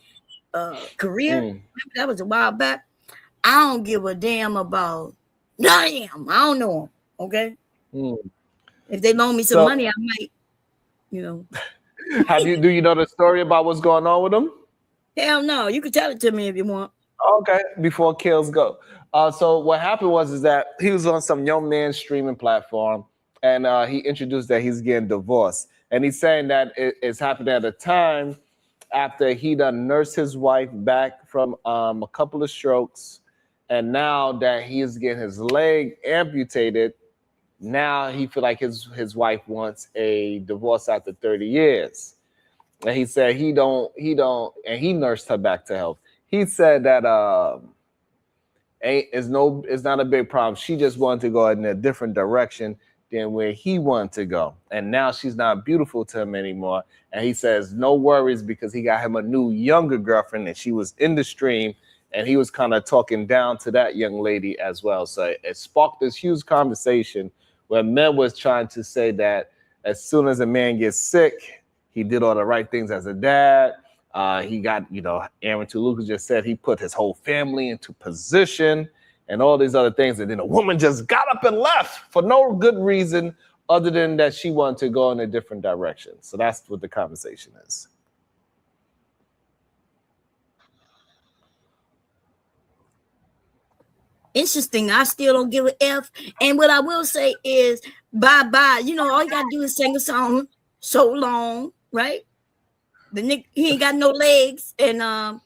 career. Remember, that was a while back. I don't give a damn about none of them. I don't know him. Okay. If they loan me some money, I might, you know. Do you know the story about what's going on with him? Hell no. You can tell it to me if you want. Okay, before kills go. So what happened is that he was on some young man streaming platform, and he introduced that he's getting divorced. And he's saying that it's happening at a time after he done nursed his wife back from a couple of strokes. And now that he is getting his leg amputated, now he feel like his wife wants a divorce after 30 years. And he said he don't, and he nursed her back to health. He said that it's not a big problem. She just wanted to go in a different direction than where he wanted to go. And now she's not beautiful to him anymore. And he says no worries because he got him a new younger girlfriend, and she was in the stream, and he was kind of talking down to that young lady as well. So it sparked this huge conversation where men was trying to say that as soon as a man gets sick, he did all the right things as a dad. He got, Aaron Toluca just said he put his whole family into position and all these other things. And then a woman just got up and left for no good reason other than that she wanted to go in a different direction. So that's what the conversation is. Interesting. I still don't give an F. And what I will say is bye-bye. All you gotta do is sing a song so long, right? The Nick, he ain't got no legs, and oh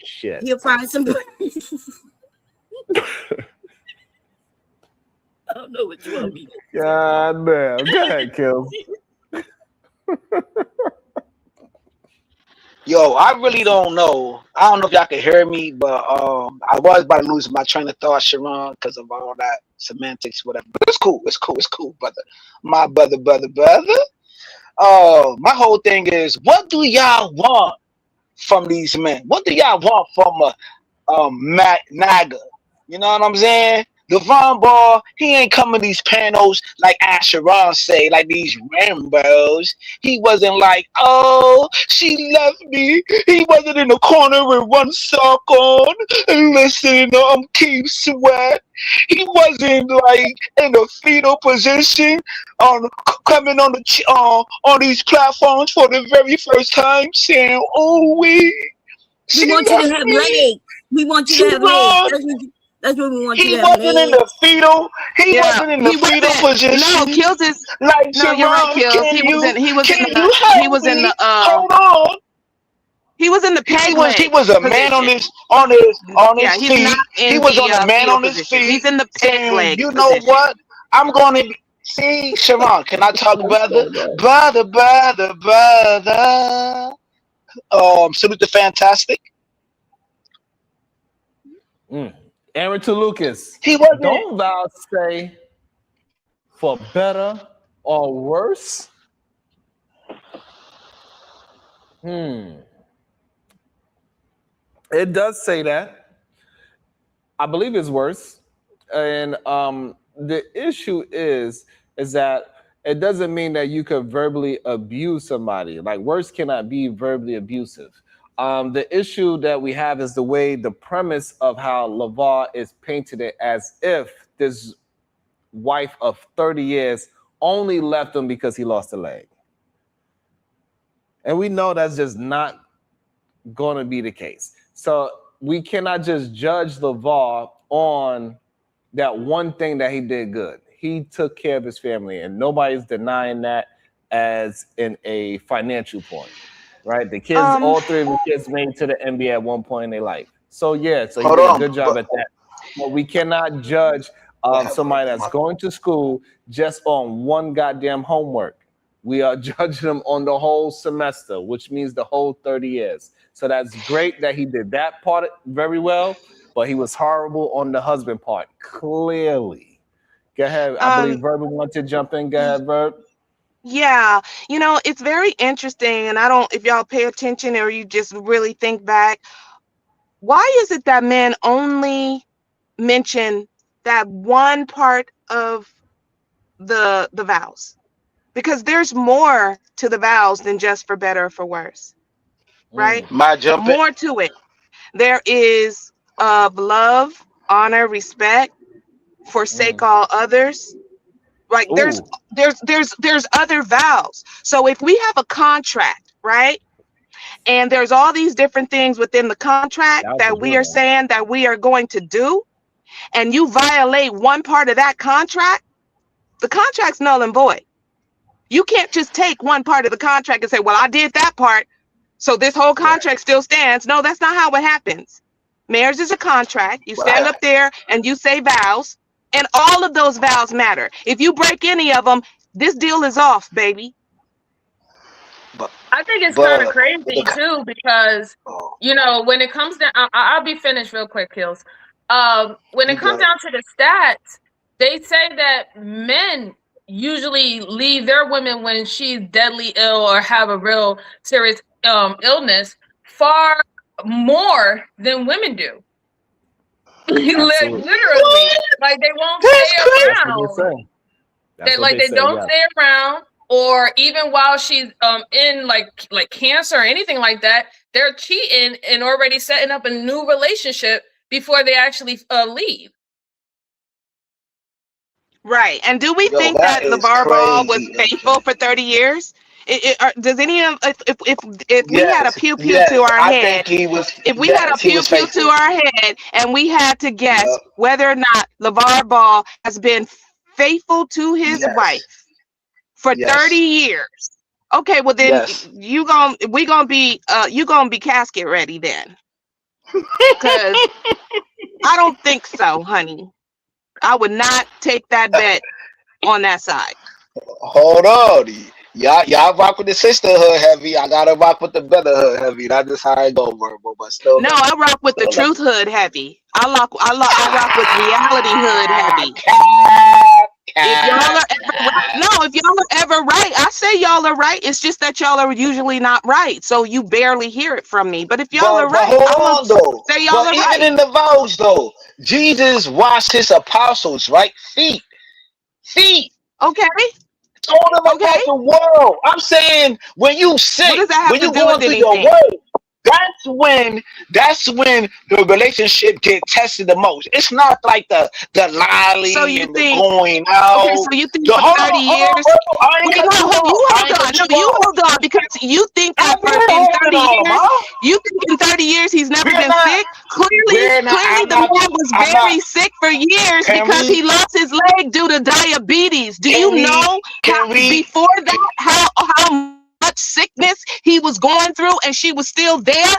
shit, he'll find some. I don't know what you want me to. God damn. Go ahead, Kills. Yo, I really don't know. I don't know if y'all can hear me, but I was about to lose my train of thought, Sharon, because of all that semantics, whatever. But it's cool, brother. My brother. My whole thing is, what do y'all want from these men? What do y'all want from a Matt Naga? You know what I'm saying? Devon Ball, he ain't coming these panels like Asheron say, like these Rambos. He wasn't like, oh, she left me. He wasn't in the corner with one sock on and listening to Keith Sweat. He wasn't like in a fetal position coming on these platforms for the very first time saying, oh, we want you to have legs. We want you to have legs. That's what we want. He wasn't in the fetal. He wasn't in the fetal position. No, Kills is like no. You're right, Kills. He was in the. Hold on. He was in the peg leg. He was a man on his feet. He was on a man on his feet. He's in the peg leg. You know what? I'm going to see Sharon. Can I talk, brother? Salute the Fantastic. Aaron Tolucas. He wasn't. Don't thou say for better or worse? It does say that. I believe it's worse. And the issue is that it doesn't mean that you could verbally abuse somebody. Like, worse cannot be verbally abusive. The issue that we have is the way the premise of how LaVar is painted it as if this wife of 30 years only left him because he lost a leg. And we know that's just not going to be the case. So we cannot just judge LaVar on that one thing that he did good. He took care of his family, and nobody's denying that as in a financial point. Right, the kids, all three of the kids made it to the NBA at one point in their life. So yeah, so he did a good job at that. But we cannot judge somebody that's going to school just on one goddamn homework. We are judging them on the whole semester, which means the whole 30 years. So that's great that he did that part very well, but he was horrible on the husband part, clearly. Go ahead. I believe Verb wanted to jump in. Go ahead, Verb. Yeah, it's very interesting, and I don't, if y'all pay attention or you just really think back, why is it that men only mention that one part of the vows, because there's more to the vows than just for better or for worse, right? My jumping. More to it. There is love, honor, respect, forsake all others. Like there's other vows. So if we have a contract, right? And there's all these different things within the contract that we are saying that we are going to do, and you violate one part of that contract, the contract's null and void. You can't just take one part of the contract and say, well, I did that part, so this whole contract still stands. No, that's not how it happens. Marriage is a contract. You stand up there and you say vows, and all of those vows matter. If you break any of them, this deal is off, baby. I think it's kind of crazy too, because you know, when it comes down, I'll be finished real quick, Kills. When it comes down to the stats, they say that men usually leave their women when she's deadly ill or have a real serious illness far more than women do. Literally, like they won't stay around. They don't stay around. Or even while she's in like cancer or anything like that, they're cheating and already setting up a new relationship before they actually leave. Right. And do we think that LeVar Ball was faithful for 30 years? Does any of if we had a pew pew to our head, if we had a pew pew to our head and we had to guess whether or not LeVar Ball has been faithful to his wife for 30 years. Okay, well then you gonna be casket ready then. Because I don't think so, honey. I would not take that bet on that side. Hold on. Y'all rock with the sisterhood heavy. I gotta rock with the brotherhood heavy. That's just how I go, Verbal. But still, no, I rock with the truth hood heavy. I rock with reality hood heavy. If y'all are ever right, I say y'all are right. It's just that y'all are usually not right, so you barely hear it from me. But if y'all are right, I'm gonna say y'all are right. Even in the vows, though, Jesus washed his apostles' right feet. Okay. Told them about the world. I'm saying when you sick, when you going through your world, that's when the relationship get tested the most. It's not like the lolly and the going out. Okay, so you think for 30 years? You hold on, because you think that in 30 years, you think in 30 years he's never been sick? Clearly the man was very sick for years because he lost his leg due to diabetes. Do you know before that how much sickness he was going through and she was still there?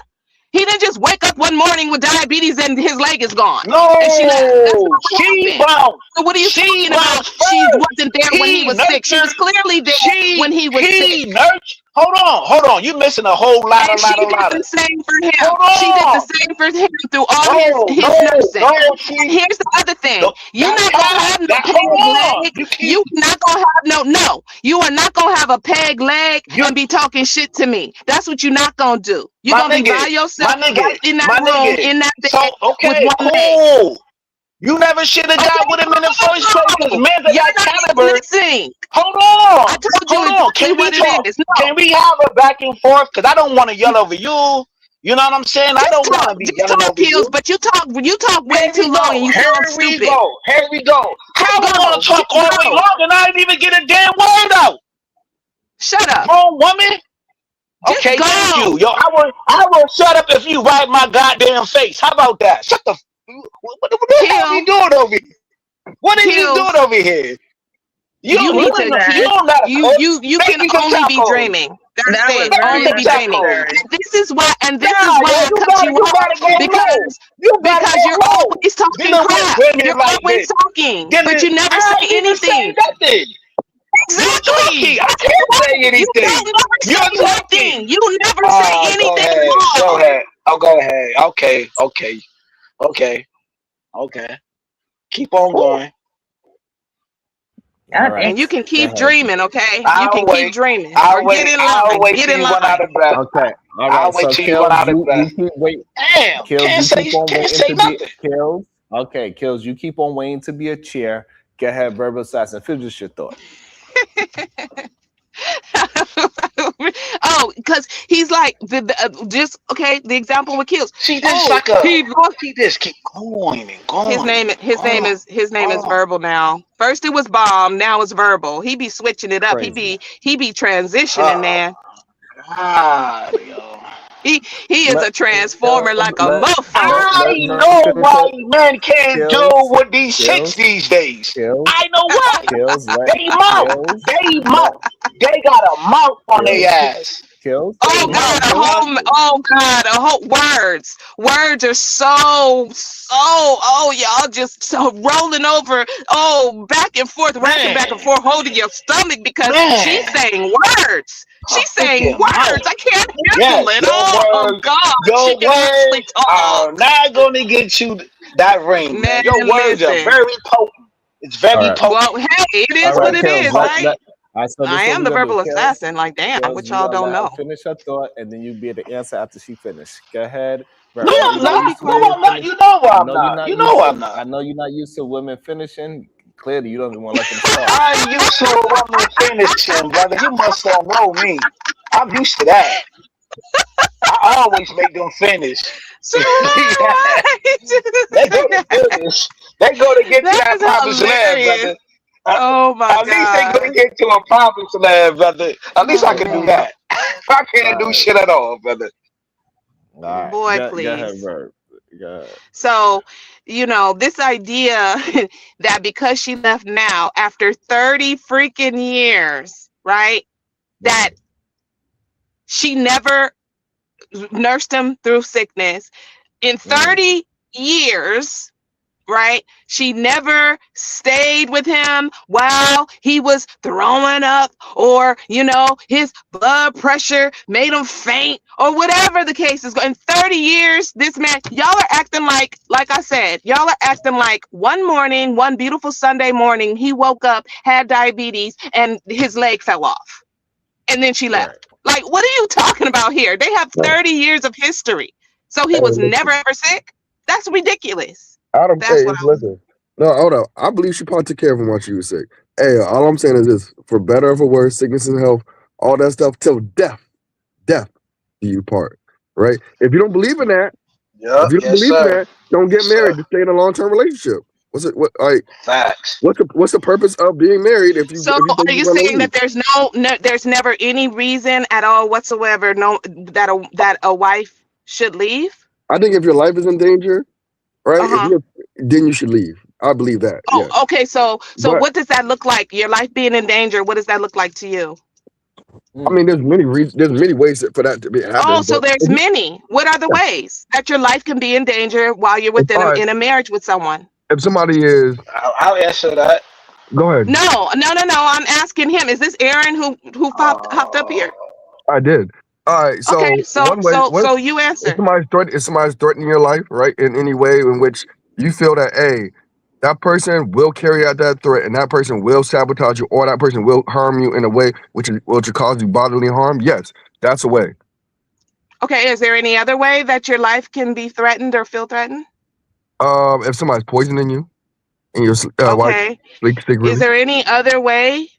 He didn't just wake up one morning with diabetes and his leg is gone. No, and she bounced. So what are you talking about? She wasn't there when he was sick. She was clearly there when he was sick. Hold on. You're missing a whole lot. She did the same for him. She did the same for him through all his nursing. And here's the other thing. You're not gonna have no peg leg. You're not gonna have you are not gonna have a peg leg and be talking shit to me. That's what you're not gonna do. You're gonna be by yourself right in that room, in that bed with one leg. You never should have got with him in the first place. Man, they got caliber. Hold on. I told you Can we talk? Can we have a back and forth? Because I don't want to yell over you. You know what I'm saying? I don't want to be yelling over you. But you talk way too long and you sound stupid. Here we go. How am I going to talk all the way long and I didn't even get a damn word out? Shut up. Wrong woman. Okay, thank you. Yo, I will shut up if you write my goddamn face. How about that? Shut the. What the hell are you doing over here? What are you doing over here? You can only be dreaming. Only be dreaming. This is why I cut you off because you're always talking crap. You're always talking, but you never say anything. Exactly. I can't say anything. You're talking. You never say anything. Go ahead. Go ahead. Okay. Keep on going. Right. And you can keep dreaming, okay? You can keep dreaming. I'll wait till you run out of breath. Okay. All right. I'll wait till you run out of breath. You keep waiting. Damn. Can't say nothing. Kills, Okay, Kills, you keep on waiting to be a chair. Go ahead, verbal assassin. Finish your thought. Oh, because he's like just okay. The example with Kills. See, this Oh, like a he he just keep going and going. his name is Verbal now. First it was Bomb, now it's Verbal. He be switching it up. Crazy. He be transitioning, man. God, yo. He is a transformer like a motherfucker. I know why men can't do with these chicks these days. I know why. They mouth. They got a mouth on their ass. Kills. Oh God, a whole words. Words are so y'all just so rolling over, back and forth, rocking back and forth, holding your stomach because she's saying words. She's saying words. I can't handle it. Oh God. Your words are not gonna get you that ring, man. Your words are very potent. It's very potent. Well, hey, it is what it is, right? So I am the verbal assassin. Like, damn, what y'all don't know. Finish her thought, and then you be able to answer after she finished. Go ahead. No, I'm not. No, I'm not. You know why I'm not. You know I'm not. I know you're not used to women finishing. Clearly, you don't even want to let them start. I'm used to a woman finishing, brother. You must don't know me. I'm used to that. I always make them finish. They go to finish. They go to get to that promised land, brother. Oh my God. At least they gonna get to a promised land, brother. At least I can do that. I can't do shit at all, brother. Right. Boy, please. Go ahead, Verb. Go ahead. So, this idea that because she left now after 30 freaking years, right? That she never nursed him through sickness. In 30 years, right? She never stayed with him while he was throwing up, or his blood pressure made him faint, or whatever the case is. In 30 years, this man, y'all are acting like I said, y'all are acting like one beautiful Sunday morning, he woke up, had diabetes, and his leg fell off, and then she left. Like, what are you talking about here? They have 30 years of history, so he was never ever sick. That's ridiculous. Adam, listen. No, hold up. I believe she probably took care of him while she was sick. Hey, all I'm saying is this: for better or for worse, sickness and health, all that stuff, till death do you part. Right? If you don't believe in that, if you don't believe in that, don't get married. To stay in a long-term relationship. Facts? What's the purpose of being married if you? So are you saying that there's never any reason at all whatsoever that a wife should leave? I think if your life is in danger, right, then you should leave. I believe that. Oh, yes. Okay. So what does that look like? Your life being in danger. What does that look like to you? I mean, there's many reasons. There's many ways for that to be happening. Oh, so there's many. What are the ways that your life can be in danger while you're in a marriage with someone? If somebody is, I'll answer that. Go ahead. No. I'm asking him. Is this Aaron who hopped up here? I did. All right. So okay. So you answer. If somebody's threatening your life, right, in any way in which you feel that that person will carry out that threat, and that person will sabotage you, or that person will harm you in a way which will cause you bodily harm, yes, that's a way. Okay. Is there any other way that your life can be threatened or feel threatened? If somebody's poisoning you, and your wife leaks cigarettes. Is there any other way?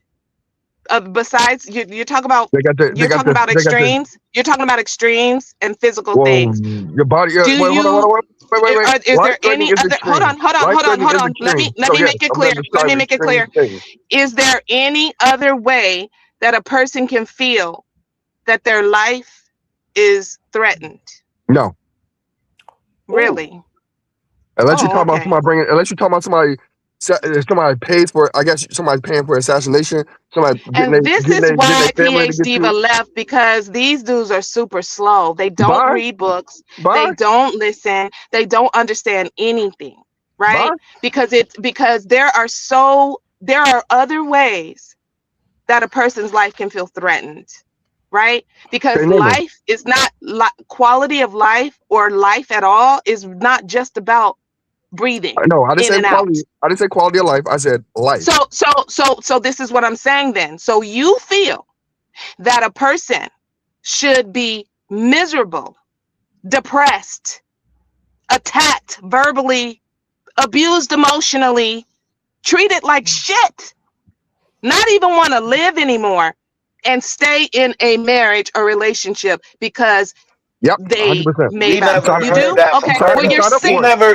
Besides, you talk about extremes. You're talking about extremes and physical things. Your body. Wait. Is there any other? Hold on. Let me make it clear. Let me make it clear. Is there any other way that a person can feel that their life is threatened? No. Really? Unless you're talking about somebody unless you're talking about somebody pays for, I guess somebody's paying for assassination. This is why PH Diva left, because these dudes are super slow. They don't read books. They don't listen. They don't understand anything, right? Because there are other ways that a person's life can feel threatened, right? Because life is not quality of life, or life at all is not just about breathing. No, I didn't say quality. I didn't say quality of life. I said life. So this is what I'm saying then. So you feel that a person should be miserable, depressed, attacked, verbally abused emotionally, treated like shit, not even want to live anymore, and stay in a marriage or relationship because Yep, they 100%. made We up. never You heard do? that from Okay. her. Well, you're though. sick.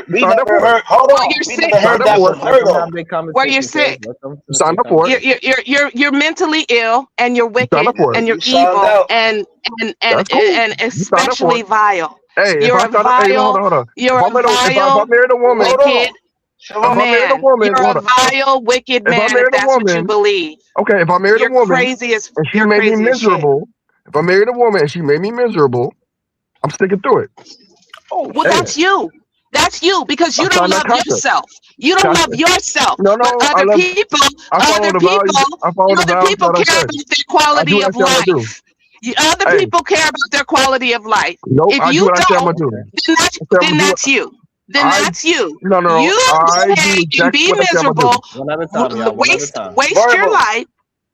We never heard. Hold Well, on. you're We sick. never heard that from her Let them though. have their Well, conversation. you're Kills. sick. Let them finish Sign their up for it. conversation. You're mentally ill, and you're You sign wicked, up for it. and you're You signed evil, out. and That's cool. and You signed up for especially it. vile. Hey, if You're I a sign up, hey, hold on, vile. hold on. You're If a I vile, married a woman, Hold wicked on. if I married a man. woman, You're a hold on. vile, wicked If I man. If married a that's what you woman, believe, okay, if I married a you're woman crazy as and she you're made me crazy as shit. miserable, if I married a woman and she made me miserable, I'm sticking through it. Oh Well, Hey, shit. that's you. That's you because I you don't signed that love contract. yourself. You don't That's love it. yourself. No, But no, I other love. people, I follow the values. I follow the other values people that I care say. about their I do quality what I of say I'm gonna do. life. Other Hey, people care about their quality of life. nope, If I do you what I say I'm don't, gonna do. then that's I say I'm gonna do it. you. Then I that's you. no, You go I do ahead and exactly be what I say I'm gonna do. miserable. One at a time, y'all. One at a time. Waste your Verbal. life.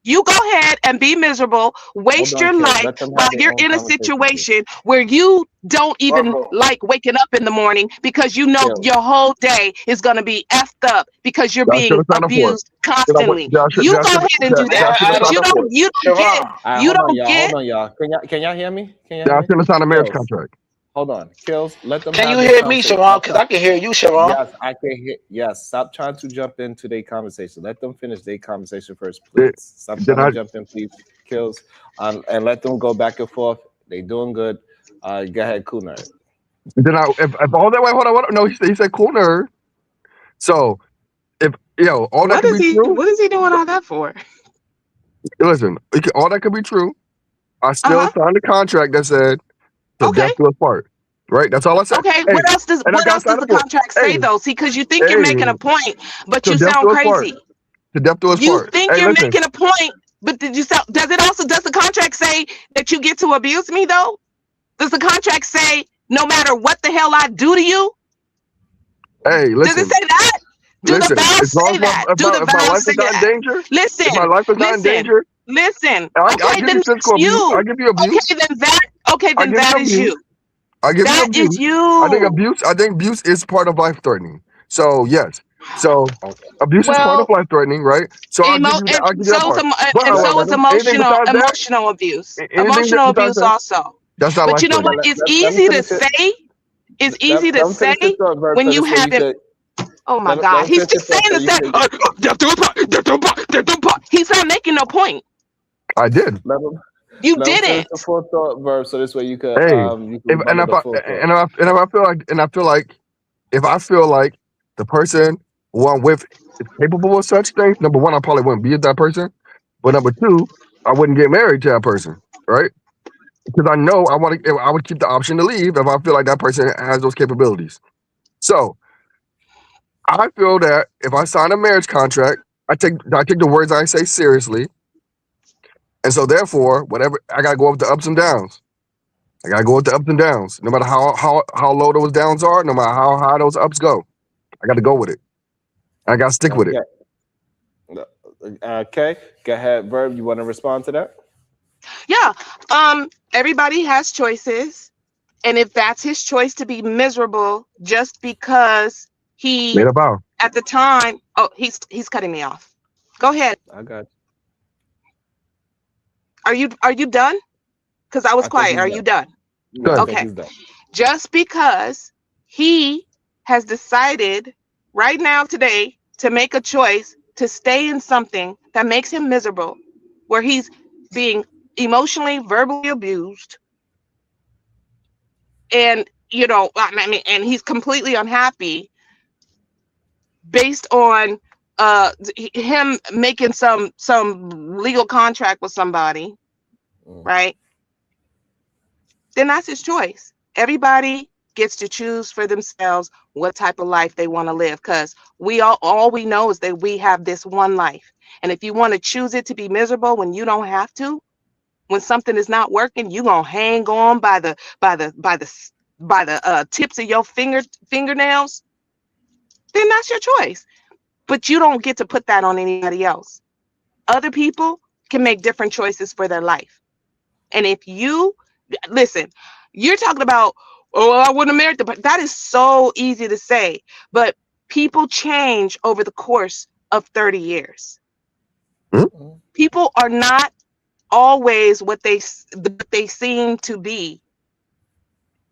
You go ahead and be miserable, Hold waste on, your Kills. life Let them while have their you're own in a conversation, please. situation where you don't even Verbal. like waking up in the morning because you know Kills. your whole day is going to be effed up because you're Y'all should being have signed up for it. abused constantly. Y'all should You go ahead and do May that. I have add But on? signed up for it. you don't get, Siobhan. All right, you hold on, don't y'all. get, Hold on, y'all. Can y'all hear me? Can y'all Y'all hear me? should have signed a marriage Kills. contract. Hold on. Kills. Let them Can have you their hear me, conversation. Siobhan? Because I can hear you, Siobhan. Yes, I can hear. Yes, stop trying to jump into their conversation. Let them finish their conversation first, Did, please. Stop did trying I? to jump in, please. Kills, and let them go back and forth. They doing good. Go ahead, cool nerd. Did I? If all that way, hold on. No, he said cool nerd. So if all that what could is be he, true. what is he doing all that for? Listen, all that could be true. I still Uh-huh. signed a contract that said to Okay. death do us part. Right? That's all I said. Okay, Hey, what else does and I got signed the up for it. contract say Hey, though? See, because you think you're making a point, but to you death sound do us part. crazy. To death do us You part. think Hey, you're listen. making a point, but does the contract say that you get to abuse me though? Does the contract say no matter what the hell I do to you? Hey, Does listen. it say that? Do the Listen. vows As long say as that? my Do the if my vows life say is not in that? danger, if Listen, my life is not in danger, listen. I Okay, give then you that's physical abuse. you. I give you abuse. Okay, I then give that you is abuse. you. I give you That abuse. is you. I think abuse is part of life threatening. So yes. So Okay. abuse is part of Well, life threatening, right? So I'll give you that. I'll give you that part. But and so however, is anything besides that, emotional abuse. anything Emotional besides abuse that, also. that's not But life you know threatening. what? It's Let me easy to finish it. say. It's easy to Let them say finish the thought, Verb, when so you this way you haven't. could. Oh my Let God, them he's finish the just thought saying so to you say, he's not making no point. I did. Let them You finish didn't. the full thought, Verb, so this way you could Hey, you could remember the full thought. I feel like if I feel like the person who I'm with is capable of such things, number one, I probably wouldn't be with that person. But number two, I wouldn't get married to that person, right? Because I know I would keep the option to leave if I feel like that person has those capabilities. So I feel that if I sign a marriage contract, I take the words I say seriously. And so therefore, whatever I gotta go with the ups and downs. I gotta go with the ups and downs. No matter how low those downs are, no matter how high those ups go. I gotta go with it. I gotta stick with it. Okay. Go ahead, Verb. You want to respond to that? Yeah. Everybody has choices. And if that's his choice to be miserable just because he Made a vow. at the time, oh, he's cutting me off. Go ahead. I got you. Are you done? Because I was quiet. Are you done? No, Good. I think Okay. he's done. Just because he has decided right now today to make a choice to stay in something that makes him miserable, where he's being emotionally, verbally abused, and and he's completely unhappy based on him making some legal contract with somebody, right? Then that's his choice. Everybody gets to choose for themselves what type of life they want to live, because all we know is that we have this one life. And if you want to choose it to be miserable when you don't have to, when something is not working, you gonna hang on by the tips of your fingernails, then that's your choice. But you don't get to put that on anybody else. Other people can make different choices for their life. And if you listen, you're talking about, oh, I wouldn't have married them, but that is so easy to say. But people change over the course of 30 years. Hmm? People are not always what they seem to be,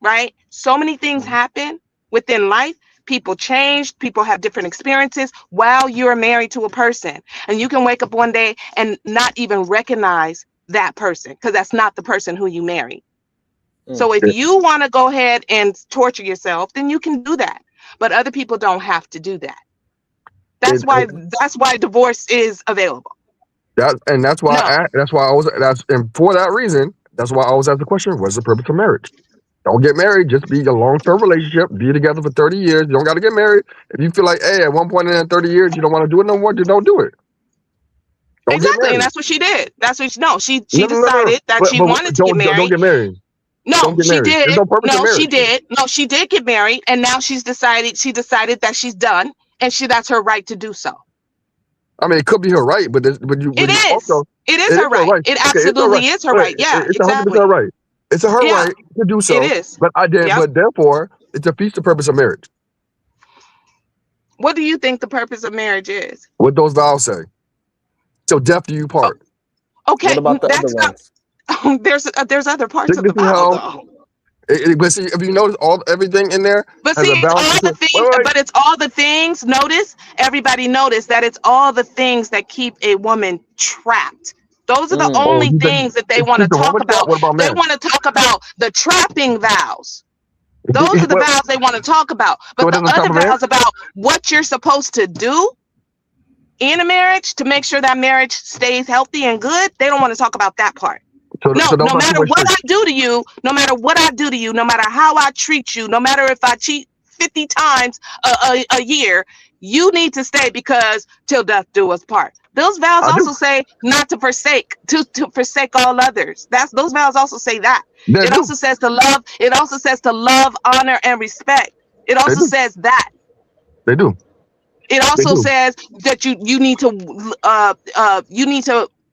right? So many things happen within life. People change, people have different experiences while you're married to a person. And you can wake up one day and not even recognize that person because that's not the person who you married. So if you want to go ahead and torture yourself, then you can do that. But other people don't have to do that. That's why divorce is available. That's why and for that reason, that's why I always ask the question, what's the purpose of marriage? Don't get married, just be a long-term relationship, be together for 30 years. You don't got to get married. If you feel like, hey, at one point in that 30 years, you don't want to do it no more, then don't do it. Exactly, and that's what she did. That's what she decided that she wanted to get married. Don't get married. No, she did. There's no purpose in marriage. She did. No, she did get married, and now she decided that she's done, and that's her right to do so. I mean, it could be her right, but it is her right. It absolutely is her right. Yeah, it's exactly. 100% right. It's her right to do so. It is. But but therefore, it defeats the purpose of marriage. What do you think the purpose of marriage is? What those vows say? So death do you part. Okay, What about the other ones? There's other parts of the Bible, though. But see, if you notice everything in there, but see, it's all the things. But it's all the things. Notice, everybody notice that it's all the things that keep a woman trapped. Those are the only things that they want to talk about. They want to talk about the trapping vows. Those are the vows they want to talk about. But the other vows about what you're supposed to do in a marriage to make sure that marriage stays healthy and good, they don't want to talk about that part. No matter what I do to you, no matter how I treat you, no matter if I cheat 50 times a year, you need to stay because till death do us part. Those vows also say not to forsake, to forsake all others. Those vows also say that. It also says to love. It also says to love, honor, and respect. It also says that. They do. It also says that you need to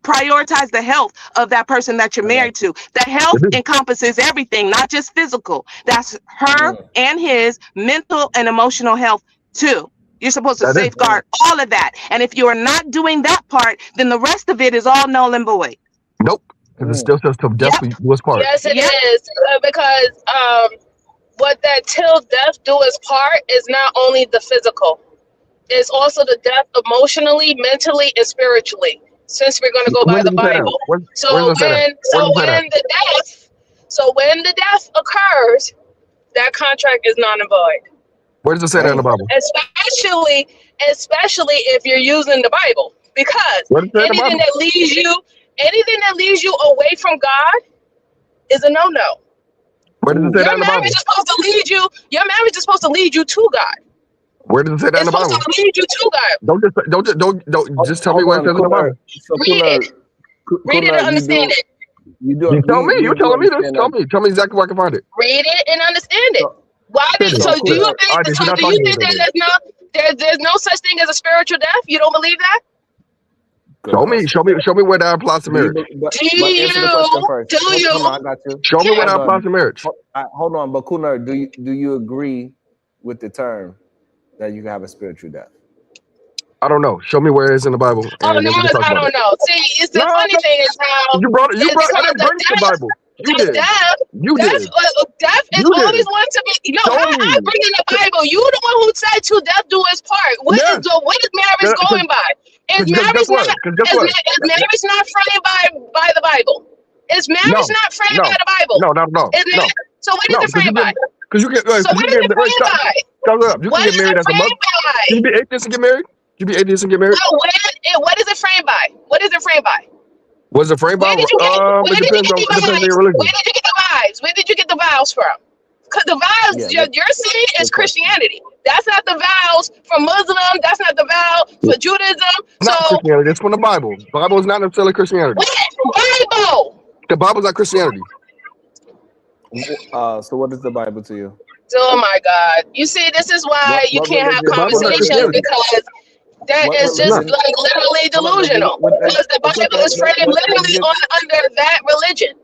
prioritize the health of that person that you're married to. The health encompasses everything, not just physical. That's her and his mental and emotional health too. You're supposed to safeguard all of that. And if you are not doing that part, then the rest of it is all null and void. Nope. Because it still says till death do us part. Yes, it is. Because what that till death do us part is not only the physical. It's also the death emotionally, mentally, and spiritually. Since we're going to go by the Bible. So when the death occurs, that contract is non and void. Where does it say that in the Bible? Especially if you're using the Bible, because anything that leads you away from God is a no-no. Where does it say that in the Bible? Your marriage is supposed to lead you to God. Where does it say that in the Bible? It's supposed to lead you to God. Don't just tell me where it says in the Bible. Read it and understand it. You tell me. You're telling me this. Tell me exactly where I can find it. Read it and understand it. Why? Do you think that there's no such thing as a spiritual death? You don't believe that? Show me where that applies to marriage. Do you? I got you. Show me where that applies to marriage. Hold on, but Kunar, do you agree with the term that you can have a spiritual death? I don't know. Show me where it is in the Bible. I don't know. See, it's the funny thing is how you brought. I didn't bring the Bible. You did. Death is always one to be. No, I bring in the Bible. You the one who said to death do his part. What is marriage going by? Is marriage not framed by the Bible? Is marriage not framed by the Bible? No. So what is it framed by? Because you get. So what is it framed by? You can get married as a mother. Can you be atheist and get married? What is it framed by? What is it framed by? It depends on your religion. Where did you get the vibes? Where did you get the vows from? Because the vows you're saying is Christianity. That's not the vows from Muslim. That's not the vow for Judaism. Not Christianity. It's from the Bible. The Bible is not necessarily Christianity. Bible. The Bible is not Christianity. So what is the Bible to you? Oh my God! You see, this is why you can't have conversations because. That is just like literally delusional because the Bible is framed literally under that religion.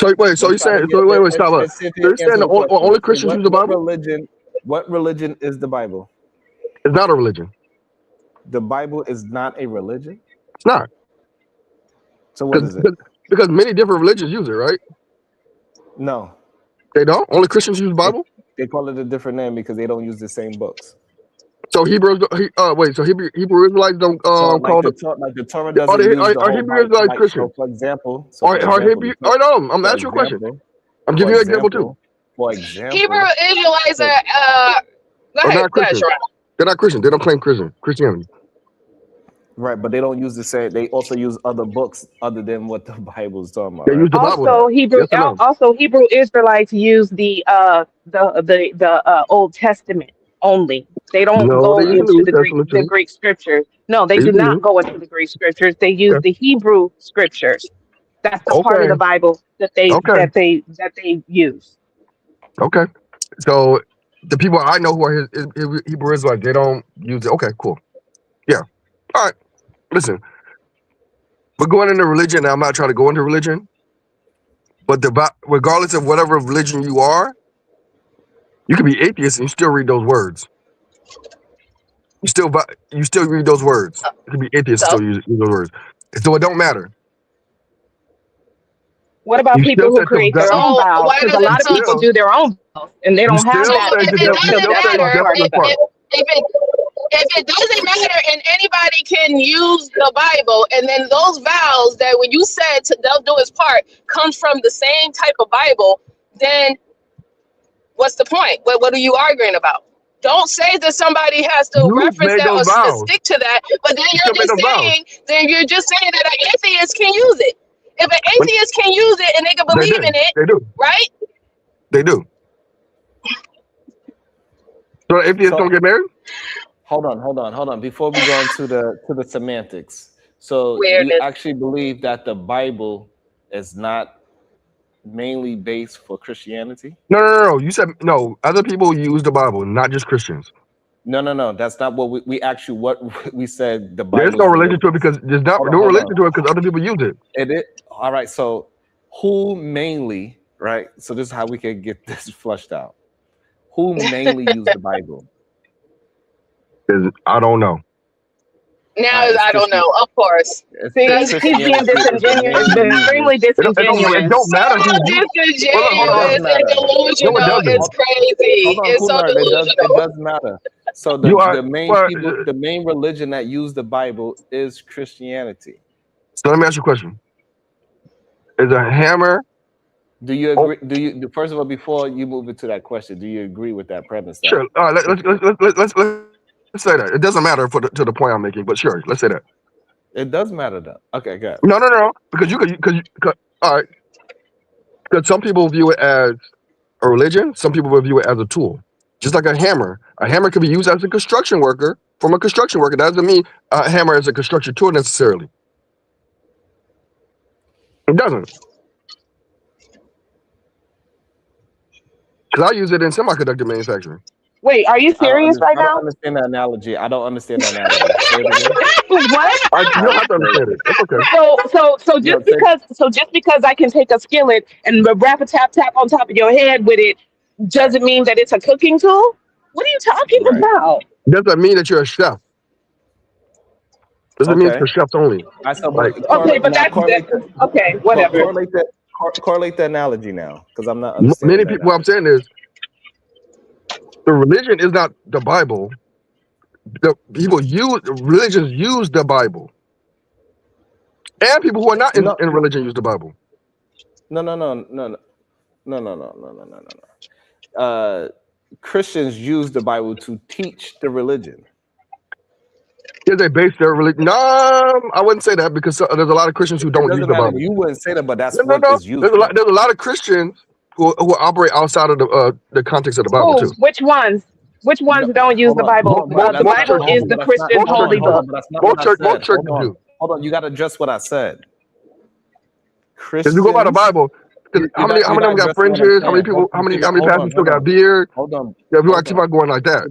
So you're saying, stop up. So you're saying only Christians use the Bible? What religion is the Bible? It's not a religion. The Bible is not a religion. It's not. So what is it? Because many different religions use it, right? No, They don't. Only Christians use the Bible. they call it a different name because they don't use the same books. So Hebrews, so Hebrew Israelites don't So call it. like the Torah Are doesn't use the Hebrew whole Israelites Bible. Like, Christians? so for example, No, I'm asking you a question. I'm giving you an example too. For example, Hebrew Israelites are go Or ahead, not go ahead, Christians. Sharon. They're not Christian. They don't claim Christianity. right, but they don't use the same. They also use other books other than what the Bible is talking about. They Right? use the Bible. Also, Hebrew Yes or no? also Hebrew Israelites use the Old Testament only. They don't No, go they use the into New the Testament too. Greek scriptures. No, they They do use the not New. go into the Greek scriptures. They use Okay. the Hebrew scriptures. That's the part of Okay. the Bible that they Okay. use. Okay. So the people I know who are Hebrew Israelites, they don't use it. Okay, cool. Yeah. All right. Listen, we're going into religion. Now, I'm not trying to go into religion, but regardless of whatever religion you are, you can be atheist and you still read those words. You still read those words. You can be atheist and So still use those words. So it don't matter. What about You people still who said create their own so vows? why Because does a it lot of so people do their own vows, and they You don't have still so that say if the it the doesn't matter, part of that. if it doesn't matter and anybody can use the Bible, and then those vows that when you said to they'll do his part comes from the same type of Bible, then what's the point? What are you arguing about? Don't say that somebody has to You reference made that or those vows. stick to that, but then You still made those vows. you're just saying that an atheist can use it. If an When atheist can use it and they can they believe do, in it, they do, right? they do. So atheists So don't get married. hold on. Before we go into the semantics, so you Weirdness. actually believe that the Bible is not mainly based for Christianity? No. You said no. Other people use the Bible, not just Christians. No. That's not what we actually what we said. The There's Bible no is religion to it because there's not no hold religion on. to it because other people use it. It is all right. So who mainly, right? So this is how we can get this flushed out. Who mainly used the Bible? I don't know. Now It's I don't know. Of course, See, that's he's being Christianity is the disingenuous, main extremely user. It don't disingenuous. matter so who you. Hold It does disingenuous and matter. No, it delusional. doesn't. It's crazy. Hold on, It's so Kunal. It delusional. does matter. So You are. the main Well, people, the main religion that use the Bible is Christianity. so let me ask you a question. Is a hammer? Do you Oh, agree? First of all, before you move into that question, do you agree with that premise? That sure. All right. Let's say that it doesn't matter to the point I'm making, but sure, let's say that. it does matter, though. Okay, good. No. Because all right. Because some people view it as a religion. Some people will view it as a tool. Just like a hammer. A hammer can be used as a construction worker. From a construction worker, that doesn't mean a hammer is a construction tool necessarily. It doesn't. Because I use it in semiconductor manufacturing. Wait, are you serious right I don't now? understand that analogy. I don't understand that analogy. Say it again. What? You don't have to understand it. It's okay. So just because I can take a skillet and wrap a tap on top of your head with it doesn't mean that it's a cooking tool? What are you talking about? Doesn't mean that you're a chef. Doesn't mean it's for chefs only. I saw, Like, Okay, but okay, whatever. Correlate the analogy now, because I'm not many understanding. people. What I'm saying is, the religion is not the Bible. The religions use the Bible, and people who are not in religion use the Bible. No. Christians use the Bible to teach the religion. Yeah, they base their religion. No, I wouldn't say that because there's a lot of Christians who don't use the Bible. You wouldn't say that, but that's No. what is used. There's a lot of Christians who operate outside of the context of the Bible too. Which ones? Which ones don't use the Bible? The Bible is the Christian holy book. Both churches do. Hold on, you got to address what I said. If you go by the Bible, how many of them got fringes? How many people? How many pastors still got beard? Hold on. Yeah, if you want to keep on going like that.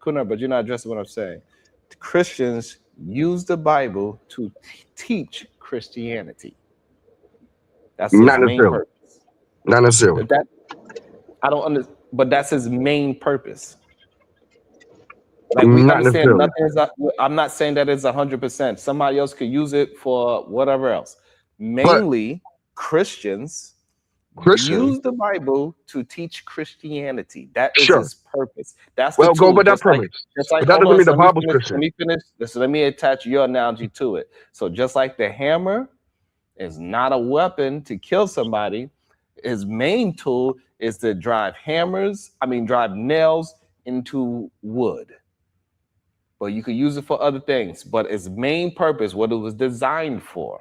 Kunal, but you're not addressing what I'm saying. Christians use the Bible to teach Christianity. That's his Not main necessarily. purpose. Not necessarily. I don't understand, but that's his main purpose. Like we Not understand necessarily. nothing is. I'm not saying that it's 100%. Somebody else could use it for whatever else. But Mainly Christians Christians, use the Bible to teach Christianity. That is sure. its purpose. That's the Well, go tool. with that premise. Just like But that hold doesn't on. mean the Let me Bible's finish. Let Christian. me finish. Listen, let me attach your analogy to it. So just like the hammer is not a weapon to kill somebody, his main tool is to drive nails into wood. But you could use it for other things. But its main purpose, what it was designed for,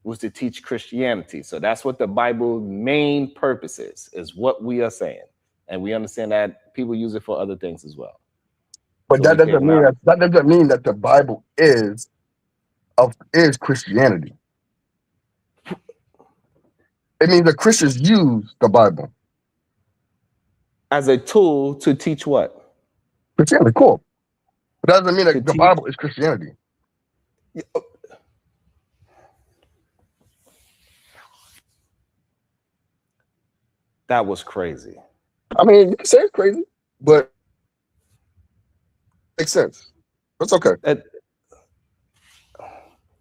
was to teach Christianity. So that's what the Bible's main purpose is what we are saying. And we understand that people use it for other things as well. But So that we can doesn't mean acknowledge. that doesn't mean that the Bible is Christianity. It means that Christians use the Bible As a tool to teach what? Christianity. Cool. But that doesn't mean To that the teach. Bible is Christianity. That was crazy. I mean, you can say it's crazy, but it makes sense. That's okay.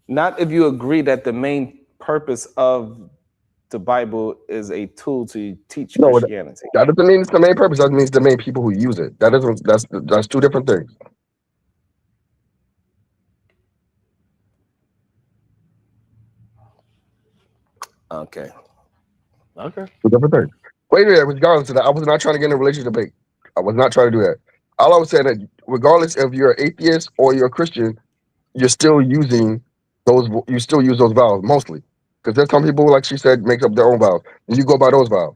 Not if you agree that the main purpose of the Bible is a tool to teach No, Christianity. that doesn't mean it's the main purpose. That means the main people who use it. That's two different things. Okay. Two different things. Wait a minute, regardless of that, I was not trying to get in a relationship debate. I was not trying to do that. All I was saying that regardless if you're an atheist or you're a Christian, you still use those vows mostly. Because there's some people, like she said, make up their own vows. And you go by those vows.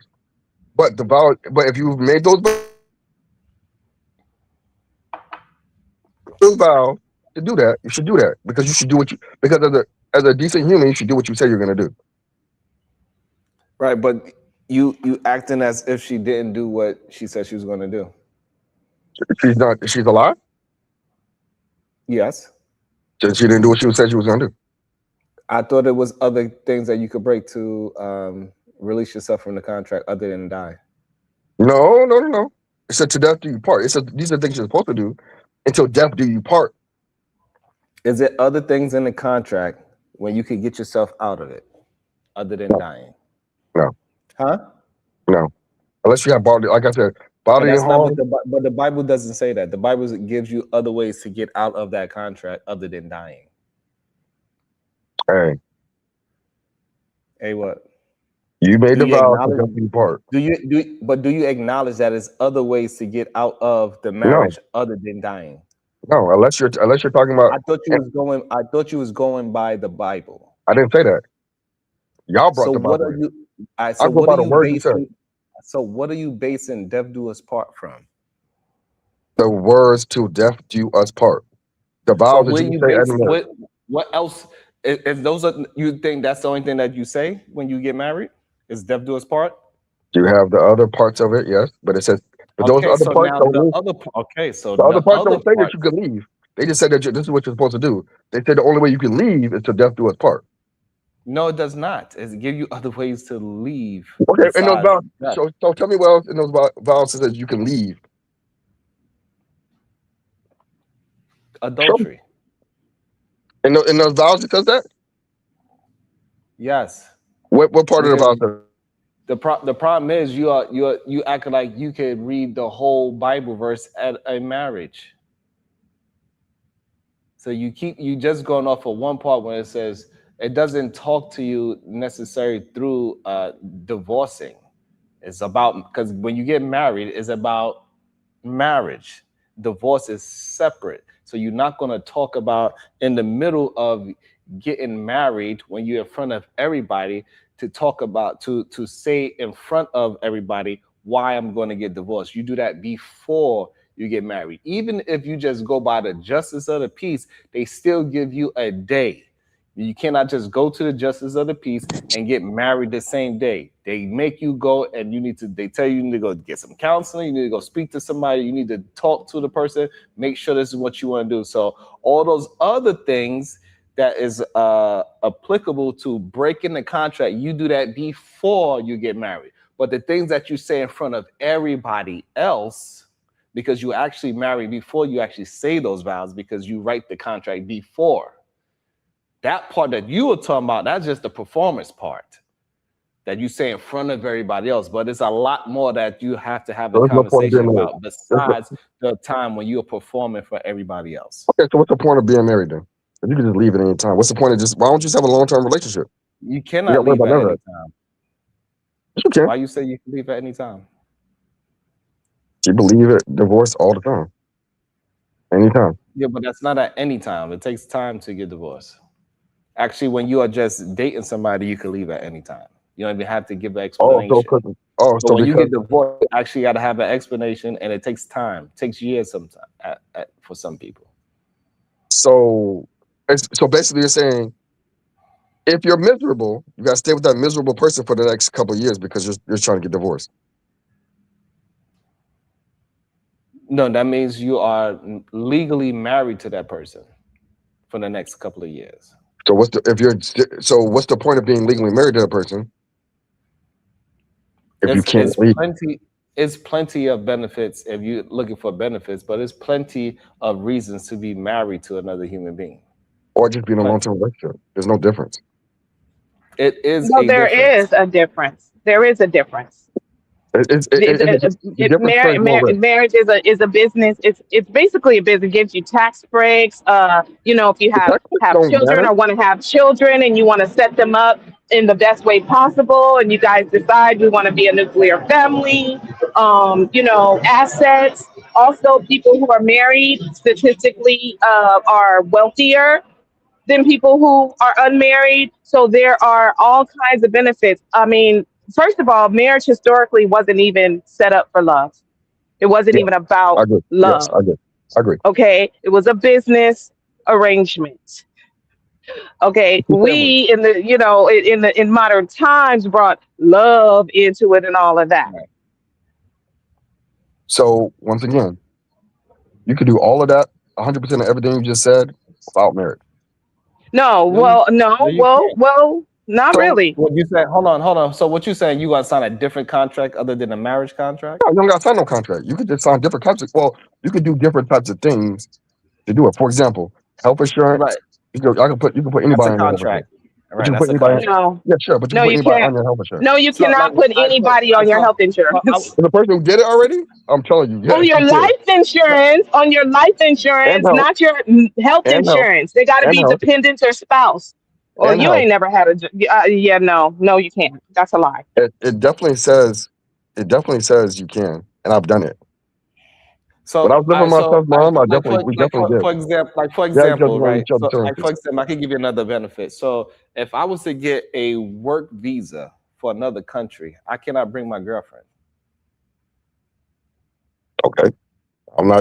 But if you've made those vows to do that, you should do that. Because you should do as a decent human, you should do what you say you're gonna do. Right, but you acting as if she didn't do what she said she was going to do. She's alive? Yes. She didn't do what she said she was gonna do. I thought it was other things that you could break to release yourself from the contract other than die. No. It said to death do you part. It said these are things you're supposed to do until death do you part. Is it other things in the contract when you could get yourself out of it other than dying? No. Huh? No. Unless you have bodily, like I said, bodily That's not harm. but the Bible doesn't say that. The Bible gives you other ways to get out of that contract other than dying. Hey, what? you made the Do you vow to acknowledge- death do you part. Do you acknowledge that there's other ways to get out of the marriage other than dying? No, unless you're talking about. I thought you was going by the Bible. I didn't say that. Y'all brought So the what Bible. are you? I go by the word you said. So what are you basing death do us part from? The words to death do us part. The So vows that where you you say base, every minute. what else? If those are, you think that's the only thing that you say when you get married? Is death do us part? You have the other parts of it, yes, but it says, but those Okay, other so parts now don't. the mean- other so The other parts other don't say that part- you can leave. They just said that this is what you're supposed to do. They said the only way you can leave is to death do us part. No, it does not. It give you other ways to leave. Okay, and those besides vows. death. So tell me what else in those vows says you can leave. Adultery. In those vows it says that. Yes. What part of the vows? Because the problem is you acting like you could read the whole Bible verse at a marriage. So you just going off of one part when it says it doesn't talk to you necessarily through divorcing. It's about, because when you get married, it's about marriage. Divorce is separate. So you're not going to talk about in the middle of getting married when you're in front of everybody to talk about to say in front of everybody why I'm going to get divorced. You do that before you get married. Even if you just go by the justice of the peace, they still give you a day. You cannot just go to the justice of the peace and get married the same day. They make you go and they tell you need to go get some counseling. You need to go speak to somebody. You need to talk to the person, make sure this is what you want to do. So all those other things that is applicable to breaking the contract, you do that before you get married. But the things that you say in front of everybody else, because you actually marry before you actually say those vows, because you write the contract before. That part that you were talking about, that's just the performance part that you say in front of everybody else. But it's a lot more that you have to have a There's no point conversation of being married. about besides the time when you're performing for everybody else. Okay, so what's the point of being married then? If you can just leave at any time, what's the point of why don't you just have a long-term relationship? You You cannot got to worry leave about at none of any that. time. You can. Why you say you can leave at any time? You believe it, divorce all the time. Anytime. Yeah, but that's not at any time. It takes time to get divorced. Actually, when you are just dating somebody, you can leave at any time. You don't even have to give an explanation. But So when you because get divorced, you actually got to have an explanation, and it takes time. It takes years sometimes for some people. so basically you're saying if you're miserable, you gotta stay with that miserable person for the next couple of years because you're trying to get divorced. No, that means you are legally married to that person for the next couple of years. So what's the point of being legally married to that person if you can't leave? It's plenty of benefits if you're looking for benefits, but it's plenty of reasons to be married to another human being. Or just be in a long-term relationship. There's no difference. It is No, a there difference. is a difference. There is a difference. Marriage is a business. It's basically a business. It gives you tax breaks. You know, if you have don't children matter. or want to have children and you want to set them up in the best way possible, and you guys decide we want to be a nuclear family. You know, assets. Also, people who are married statistically are wealthier than people who are unmarried. So there are all kinds of benefits. I mean, first of all, marriage historically wasn't even set up for love. It wasn't even I about agree. love. Yes, I agree. Okay. It was a business arrangement. Okay. We in the, you know, in modern times brought love into it and all of that. So once again, you could do all of that, 100% of everything you just said without marriage. No, not really. What you said? Hold on. So what you saying? You got to sign a different contract other than a marriage contract? No, you don't got to sign no contract. You could just sign different contracts. Well, you could do different types of things to do it. For example, health insurance. Right. You can put anybody That's a on your health contract. insurance. Right. But you can That's put a anybody. contract. Yeah, sure. But you No, can put you anybody can't. on your health insurance. No, you So, cannot like, put anybody on your health insurance. The person who did it already, I'm telling you. On Yes, your you can. life insurance, on your life insurance, health. not your health And health. insurance. They got to And be health. dependents or spouse. Or And you health. ain't never had a. Yeah, no, you can't. That's a lie. It definitely says you can, and I've done it. So, When I was living with my son's mom, for we definitely did. For Yeah, each other example, on right? each other's So, like terms. for example, I can give you another benefit. So, if I was to get a work visa for another country, I cannot bring my girlfriend. Okay. I don't know.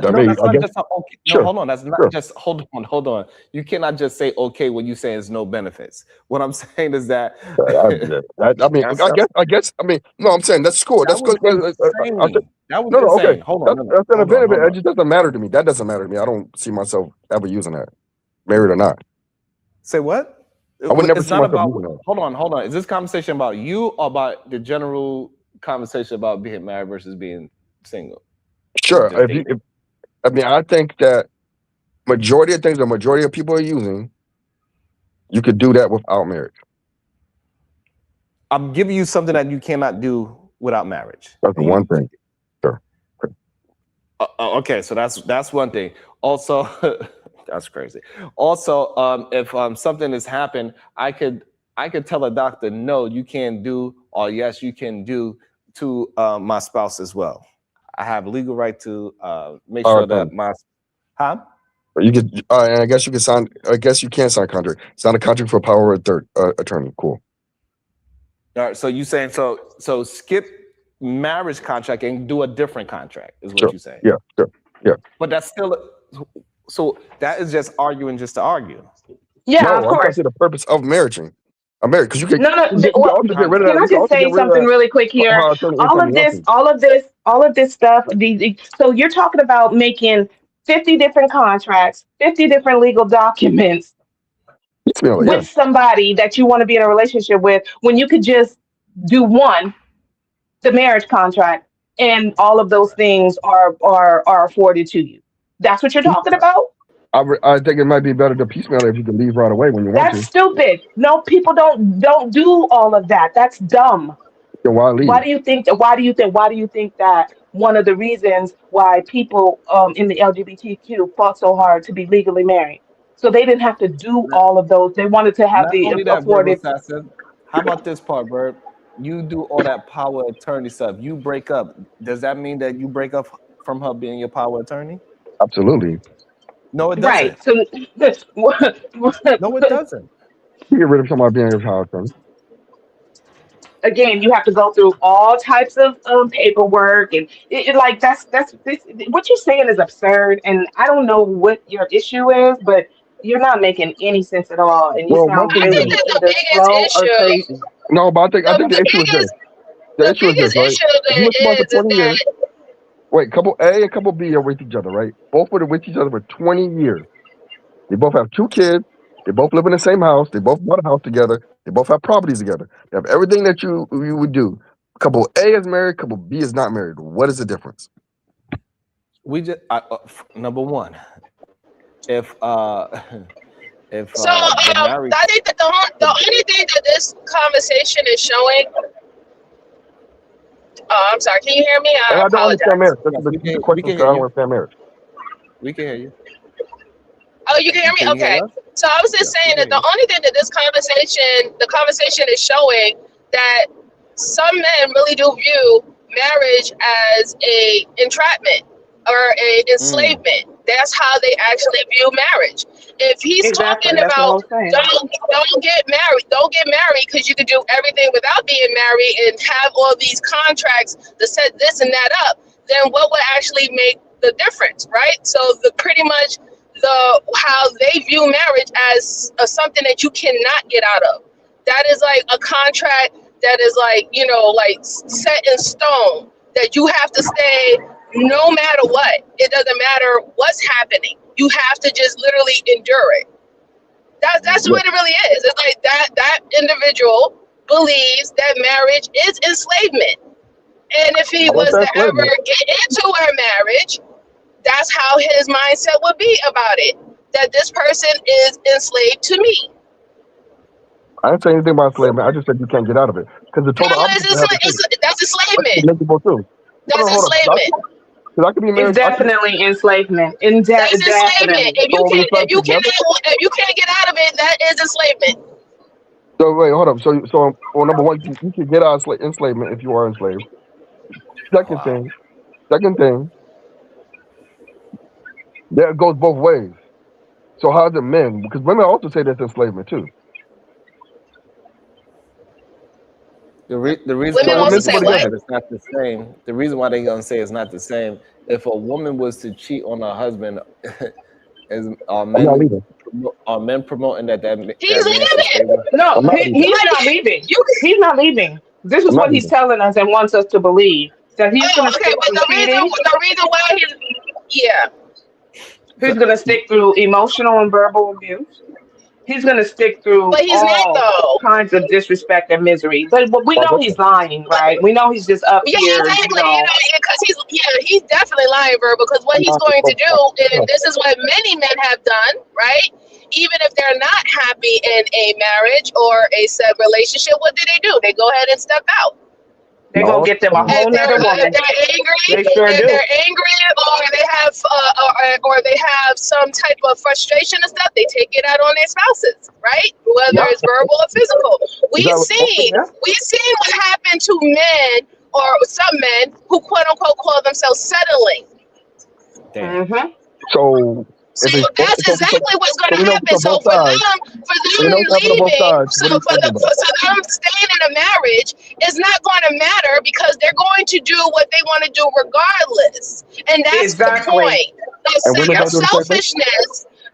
I No, mean, that's I not guess just okay. No, sure. hold on. That's not Sure. just hold on. You cannot just say okay when you say there's no benefits. What I'm saying is that I mean, I guess. I mean, no, I'm saying that's cool. That's that good. was insane. That was No, insane. okay. Hold on. That's an Hold on, benefit. hold It just doesn't matter to me. That doesn't matter to me. I don't see myself ever using that, married or not. Say what? I would never It's see not myself about. using that. Hold on. Is this conversation about you or about the general conversation about being married versus being single? Sure. Just dating. I think that majority of things, the majority of people are using, you could do that without marriage. I'm giving you something that you cannot do without marriage. That's the one thing. Sure. Okay, so that's one thing. Also, that's crazy. Also, if something has happened, I could tell a doctor, no, you can't do, or yes, you can do to my spouse as well. I have legal right to make sure that my You could, and I guess you can sign. I guess you can sign a contract. Sign a contract for power of attorney. Cool. All right. So you saying so skip marriage contract and do a different contract is what Sure. you're saying. Yeah. Sure. Yeah. But that's still so that is just arguing just to argue. Yeah, No, of I'm trying to course. see the purpose of marrying. I'm married because you can. No. You can Well, also get rid of can that. I You can just also say get rid of something that really quick here? power of attorney All anytime of you want this, all of this stuff. So you're talking about making 50 different contracts, 50 different legal documents to. Yeah. with somebody that you want to be in a relationship with, when you could just do one, the marriage contract, and all of those things are afforded to you. That's what you're talking about? I think it might be better to piecemeal it if you can leave right away when you want That's to. stupid. No, people don't do all of that. That's dumb. Then why leave? Why do you think that one of the reasons why people in the LGBTQ fought so hard to be legally married? So they didn't have to do Not, all of those. They wanted to have not the only that, Verb afforded. Assassin. How about this part, Verb? You do all that power attorney stuff. You break up. Does that mean that you break up from her being your power attorney? Absolutely. No, it Right. doesn't. So No, it doesn't. You get rid of somebody being your child son. again, you have to go through all types of paperwork, and like what you're saying is absurd, and I don't know what your issue is, but you're not making any sense at all, and you Well, my sound thing I is really think this. that the either biggest slow or issue, crazy. No, but I think the the issue is this. biggest, The the issue is biggest this, right? issue If you that were together for is 20 years, that wait, couple A and couple B are with each other, right? Both were with each other for 20 years. They both have 2 kids. They both live in the same house. They both bought a house together. They both have properties together. They have everything that you would do. Couple A is married. Couple B is not married. What is the difference? We just number one, if if so the married I think that the only thing that this conversation is showing. Oh, I'm sorry. Can you hear me? And I I don't understand apologize. marriage. That's yes, the we can question. I hear don't you. understand marriage. We can hear you. Oh, you can hear me? Can you hear Okay. us? So I was just Yes, we saying can that hear the only thing that the conversation is showing that some men really do view marriage as a entrapment or a you. enslavement. That's how they actually view marriage. If he's Exactly. talking That's what I about was saying. don't get married because you can do everything without being married and have all these contracts to set this and that up, then what would actually make the difference, right? So pretty much how they view marriage as something that you cannot get out of. That is like a contract that is like, like set in stone, that you have to stay no matter what. It doesn't matter what's happening. You have to just literally endure it. That's Yeah. what it really is. It's like that individual believes that marriage is enslavement. And if he What's was that to ever enslavement? get into a marriage, that's how his mindset would be about it. That this person is enslaved to me. I didn't say anything about enslavement. I just said you can't get out of it. Because the No, total opposite would happen too. that's That's enslavement. miserable too. That's Hold on. enslavement. Because I could be It's married. definitely enslavement. That's enslavement. Definitely. So we start together. If you can't get out of it, that is enslavement. So wait, hold up. So well, number one, you can get out of enslavement if you are enslaved. Second thing, that goes both ways. So how's it men? Because women also say that's enslavement too. The reason Women why also they say gonna what? say that it's not the same. The reason why they gonna say it's not the same. If a woman was to cheat on her husband, are I'm not leaving. men promoting that He's man should stay leaving. with her? No, I'm not leaving. he's not leaving. He's not leaving. This is I'm what not he's leaving. telling us and wants us to believe that he's going to Okay, stick but through the reason why he's going to stick through emotional and verbal abuse. He's going to stick through but he's not all though. kinds of disrespect and misery. But we know he's lying, right? We know he's just up Yeah, here, exactly. Because he's definitely lying, Verb, because what he's going to do, and this is what many men have done, right? Even if they're not happy in a marriage or a said relationship, what do? They go ahead and step out. They're going to get them a whole If nother woman. they're angry, They sure if do. they're angry, or they have some type of frustration and stuff, they take it out on their spouses, right? Whether Yep. it's verbal or physical. Is that what- We've seen what happened to men or some men who quote unquote call themselves settling. Damn. Mm-hmm. So So if it's that's so exactly what's so going we to know happen. for So both for sides. We them know it's happening on both leaving, sides. so What are you talking about? so them staying in a marriage is not going to matter because they're going to do what they want to do regardless, and that's Exactly. the point. And women don't do the same thing?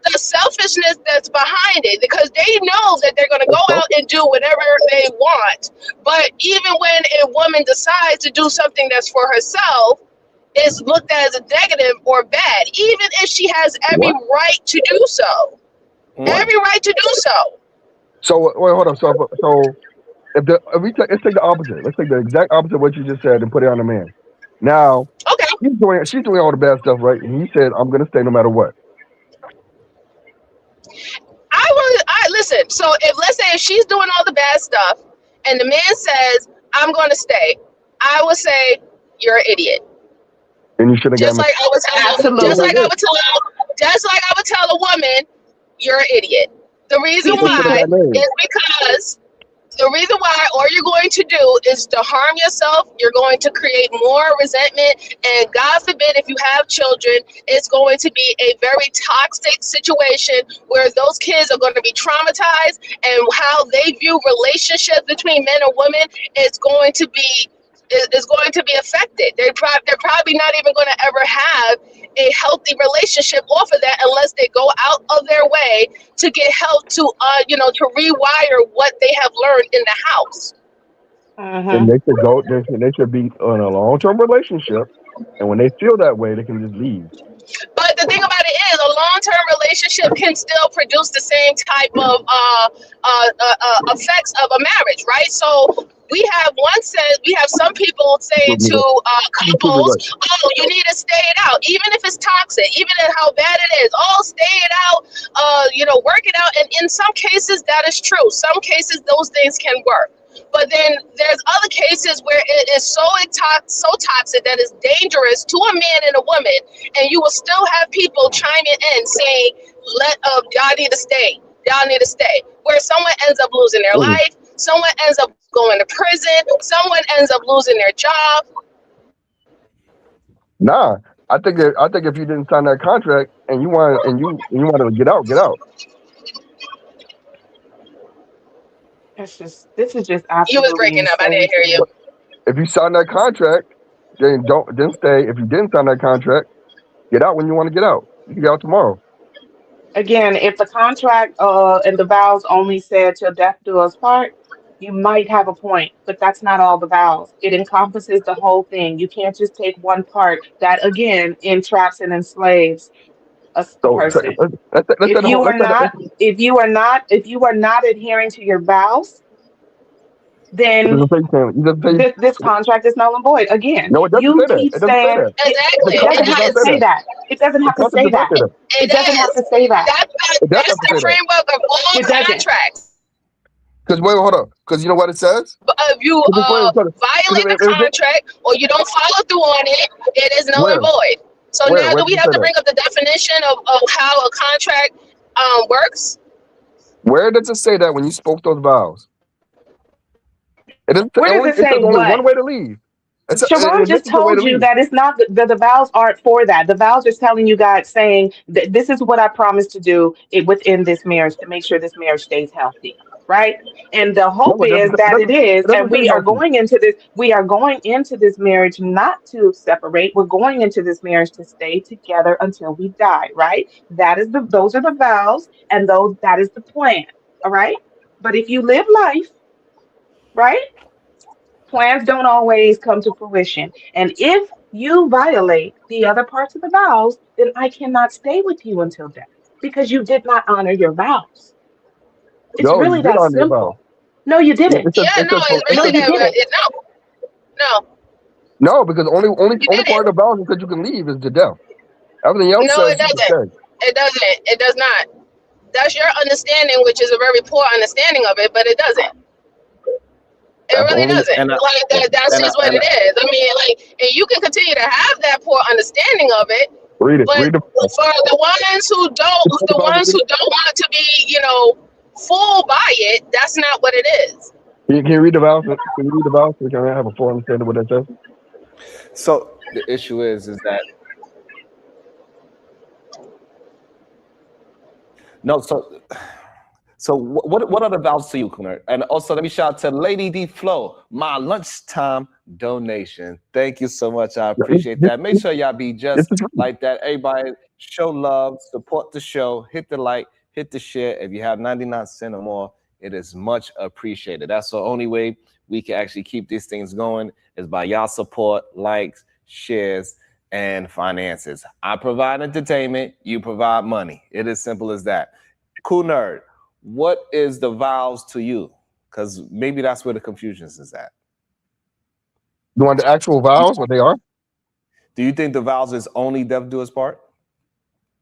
The selfishness that's behind it, because they know that they're going to go out and do whatever they want. But even when a woman decides to do something that's for herself, is looked at as a negative or bad, even if she has every right to do so. Every right to do so. So wait, hold on. So if let's take the opposite. Let's take the exact opposite of what you just said and put it on the man. Now Okay. she's doing all the bad stuff, right? And he said, "I'm gonna stay no matter what." I listen. So let's say if she's doing all the bad stuff, and the man says, "I'm going to stay," I would say, "You're an idiot." And you should have Just got like I would tell, just like I would tell a woman, "You're an idiot." The reason why is because the reason why all you're going to do is to harm yourself. You're going to create more resentment, and God forbid if you have children, it's going to be a very toxic situation where those kids are going to be traumatized, and how they view relationships between men and women is going to be affected. They're probably not even going to ever have a healthy relationship off of that unless they go out of their way to get help to to rewire what they have learned in the house. And they should go. They should be in a long-term relationship, and when they feel that way, they can just leave. But the thing about it is, a long-term relationship can still produce the same type of effects of a marriage, right? So we have some people saying to couples, "Oh, you need to stay it out, even if it's toxic, even if how bad it is. Oh, stay it out, work it out." And in some cases, that is true. Some cases, those things can work. But then there's other cases where it is so toxic that it's dangerous to a man and a woman, and you will still have people chiming in saying, y'all need to stay. Y'all need to stay. Where someone ends up losing their life, someone ends up going to prison, someone ends up losing their job. Nah, I think if you didn't sign that contract and you want to get out, get out. This is just absolutely You was breaking up. I didn't hear you. If you sign that contract, then stay. If you didn't sign that contract, get out when you want to get out. You can get out tomorrow. Again, if the contract and the vows only said till death do us part, you might have a point, but that's not all the vows. It encompasses the whole thing. You can't just take one part that again entraps and enslaves a person. If you are not adhering to your vows, then this contract is null and void. Again, no, it doesn't you say keep that. saying exactly. It doesn't have to say that. It doesn't have to say that. It doesn't have to say that. That's the framework of all contracts. Because hold up. Because you know what it says? If you violate the contract or you don't follow through on it, it is null and void. So now do we have to bring up the definition of how a contract works? Where does it say that when you spoke those vows? It doesn't. Where does it say only what? one way to leave. Sharon just told you that it's not the vows aren't for that. The vows is telling you God saying that this is what I promised to do within this marriage to make sure this marriage stays healthy, right? And the hope is that it is, and we are going into this marriage not to separate. We're going into this marriage to stay together until we die, right? Those are the vows, and that is the plan, all right? But if you live life, right? Plans don't always come to fruition. And if you violate the other parts of the vows, then I cannot stay with you until death because you did not honor your vows. It's really that simple. No, you didn't. No, because only part of the vows is that you can leave is the death. Everything else No, it doesn't. It doesn't. It does not. That's your understanding, which is a very poor understanding of it, but it doesn't. It really doesn't. That's just what it is. I mean, and you can continue to have that poor understanding of it. But for the ones who don't want to be, fooled by it, that's not what it is. Can you read the vows? Can you read the vows so we can have a full understanding of what that says? So the issue is that no. So what are the vows to you, Kunert? And also let me shout out to Lady D Flow, my lunchtime donation. Thank you so much. I appreciate that. Make sure y'all be just like that. Everybody show love, support the show, hit the like, hit the share. If you have 99 cents or more, it is much appreciated. That's the only way we can actually keep these things going is by y'all support, likes, shares, and finances. I provide entertainment, you provide money. It is simple as that. Kunert, what is the vows to you? Because maybe that's where the confusion is at. You want the actual vows, what they are? Do you think the vows is only death do us part?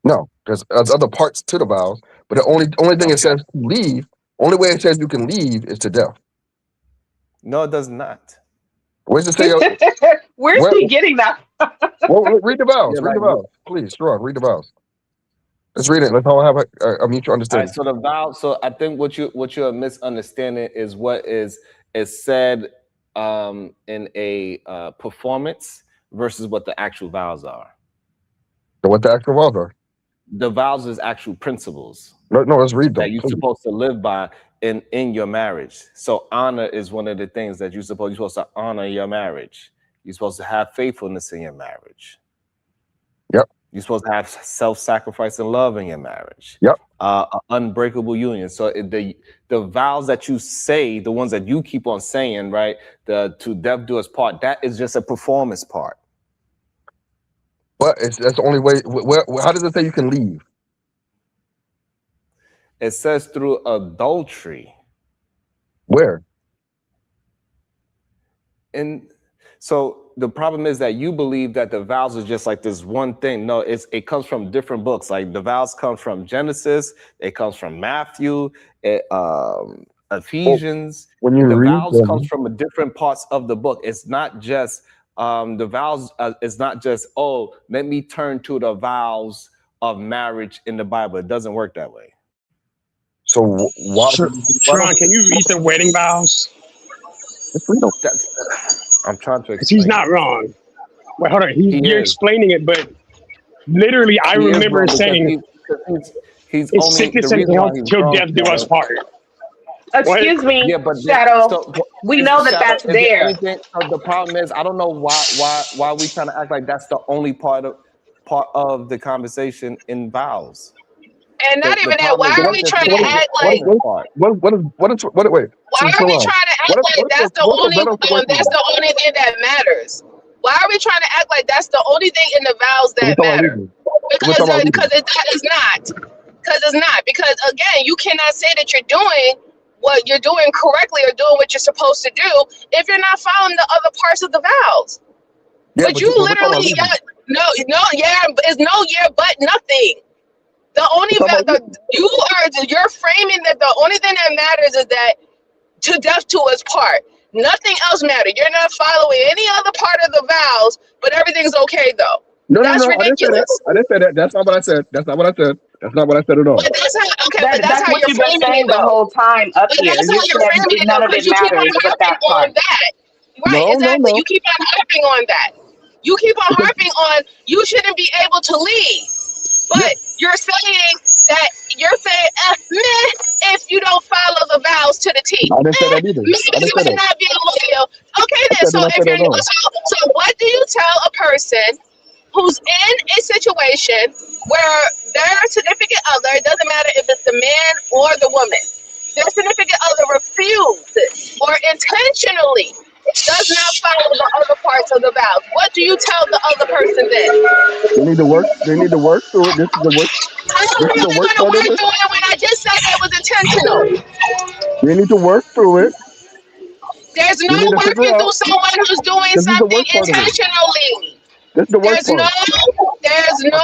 No, there's other parts to the vows, but the only thing it says to leave, only way it says you can leave is to death. No, it does not. Where's it say? Where's he getting that? Read the vows. Yeah, Read the like- vows, please. Sure, read the vows. Let's read it. Let's all have a mutual All understanding. right, so the vow. So I think what you're misunderstanding is what is said in a performance versus what the actual vows are. So what the actual vows are? The vows is actual principles No, let's read them. that you're supposed to live by in your marriage. So honor is one of the things that you're supposed to honor your marriage. You're supposed to have faithfulness in your marriage. Yep. You're supposed to have self-sacrifice and love in your marriage. Yep. An unbreakable union. So the vows that you say, the ones that you keep on saying, right? The to death do us part. That is just a performance part. But that's the only way. How does it say you can leave? It says through adultery. Where? And so the problem is that you believe that the vows is just like this one thing. No, it comes from different books. Like the vows come from Genesis, it comes from Matthew, Ephesians. When you The read vows them, comes from different parts of the book. It's not just the vows. It's not just, oh, let me turn to the vows of marriage in the Bible. It doesn't work that way. so why? Sharon, can you read the wedding vows? I'm trying to Because he's not wrong. Wait, hold on. You're is. explaining it, but literally, I He is remember wrong because saying, he's it's only sickness the and reason why health he's till wrong, death do us Shadow. part. Excuse me, Yeah, but Shadow. so, We know that Shadow, that's is there there. anything- so the problem is, I don't know why we trying to act like that's the only part of the conversation in vows. And not The even that. problem Why is are that's we just trying the to act like? part. Wait. Why are we trying to act like that's the only thing that matters? Why are we trying to act like that's the only thing in the vows that matter? Because it's not. Because it's not. Because again, you cannot say that you're doing what you're doing correctly or doing what you're supposed to do if you're not following the other parts of the vows. Yeah, but you literally it's no yeah, but nothing. The only you're framing that the only thing that matters is that to death to us part. Nothing else matters. You're not following any other part of the vows, but everything's okay though. No, That's I didn't say that. ridiculous. I didn't say that. That's not what I said. That's not what I said. That's not what I said at all. But that's how but that's That's how what you're you've been framing saying it the though. whole time up But here. that's You how you're said framing it none though, of because it you keep on matters but harping that on part. that. Right, exactly. You keep on harping on that. You keep on harping on you shouldn't be able to leave. But you're saying that meh, if you don't follow the vows to the T. I didn't say that either. Maybe I didn't you say might that. not be loyal. Okay I then, said so not if say you're that at all. so what do you tell a person who's in a situation where their significant other, it doesn't matter if it's the man or the woman, their significant other refused or intentionally does not follow the other parts of the vows? What do you tell the other person then? They need to work. They need to work through it. This is the work. How This are is you the going work to part work of it. through it when I just said it was intentional? They need to work through it. There's They no need to figure working out. through someone who's doing This is the something work part of it. intentionally. This is the work There's no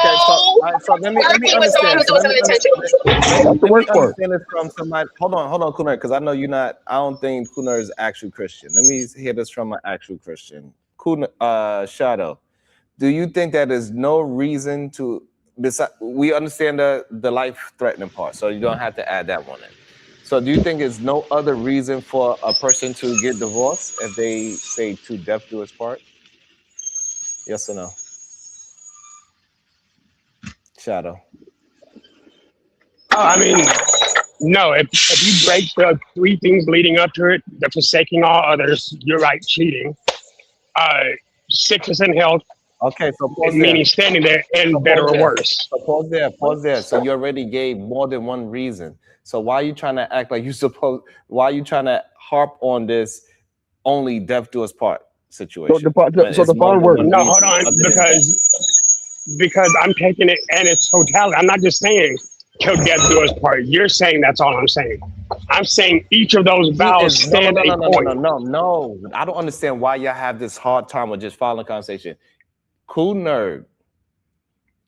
part. So let me working with someone understand. who So does let it me intentionally. That's the let me work part. understand this from somebody. Hold on, Kunar, because I know you're not. I don't think Kunar is actual Christian. Let me hear this from an actual Christian. Kunar, Shadow, do you think that there's no reason to? We understand the life-threatening part, so you don't have to add that one in. So, do you think there's no other reason for a person to get divorced if they say to death do us part? Yes or no? Shadow. I mean, no. If you break the three things leading up to it, the forsaking all others, you're right, cheating. Sickness and health. Okay, so pause meaning there. standing there and So better pause or there. worse. So pause there. So you already gave more than one reason. So why are you trying to act like you supposed? Why are you trying to harp on this only death do us part situation? So the fine word. No, hold on, because I'm taking it and its totality. I'm not just saying till death do us part. You're saying that's all I'm saying. I'm saying each of those vows stand a point. No. I don't understand why y'all have this hard time with just following the conversation. Cool Nerd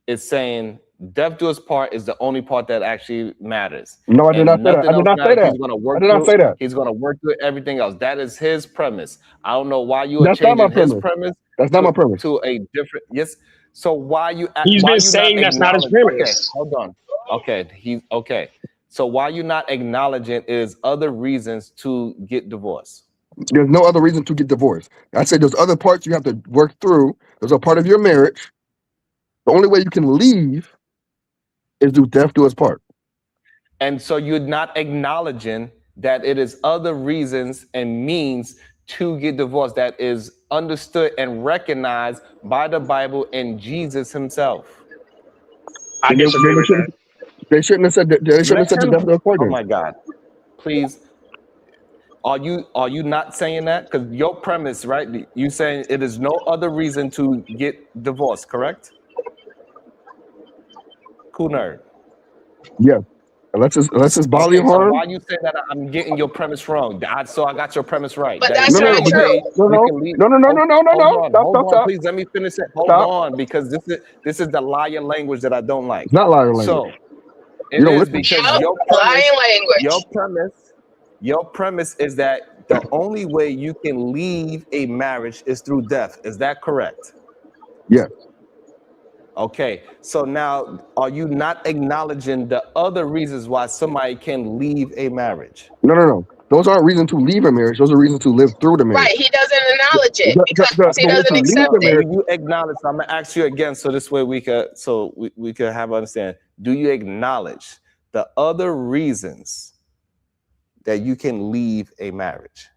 is saying death do us part is the only part that actually matters. No, I did And not say that. nothing I did else not say matters. that. He's gonna I work did not through. say that. He's gonna work through everything else. That is his premise. I don't know why you are That's not my changing his premise. premise That's not my premise. to a different. Yes. So why you? He's Why been you saying not that's not his acknowledge? Okay, premise. hold on. Okay, okay. So why you not acknowledging is other reasons to get divorced? There's no other reason to get divorced. I said there's other parts you have to work through. Those are part of your marriage. The only way you can leave is do death do us part. And so you're not acknowledging that it is other reasons and means to get divorced that is understood and recognized by the Bible and Jesus himself. I disagree with that. They shouldn't have said that. They shouldn't have said the death do us part. Oh then. my God. Please. Are you not saying that? Because your premise, right? You saying it is no other reason to get divorced, correct? Cool Nerd. Yeah. Unless it's bodily Okay, so harm. why you say that I'm getting your premise wrong? So I got your premise right. But That that's is No, the not only true. way no, we no, can leave. no, no, no, no, no, no, Hold no. on, Stop, hold stop, on. stop. Please let me finish it. Hold Stop. on, because this is the liar language that I don't like. It's not liar language. So You it don't is listen. because Yup, your lying language. your premise is that the only way you can leave a marriage is through death. Is that correct? Yeah. Okay, so now are you not acknowledging the other reasons why somebody can leave a marriage? No, no, no. Those aren't reasons to leave a marriage. Those are reasons to live through the marriage. Right. He doesn't acknowledge it because he The way doesn't to leave accept the it. marriage. Do you acknowledge? I'm gonna ask you again, so this way we could have understand. Do you acknowledge the other reasons that you can leave a marriage?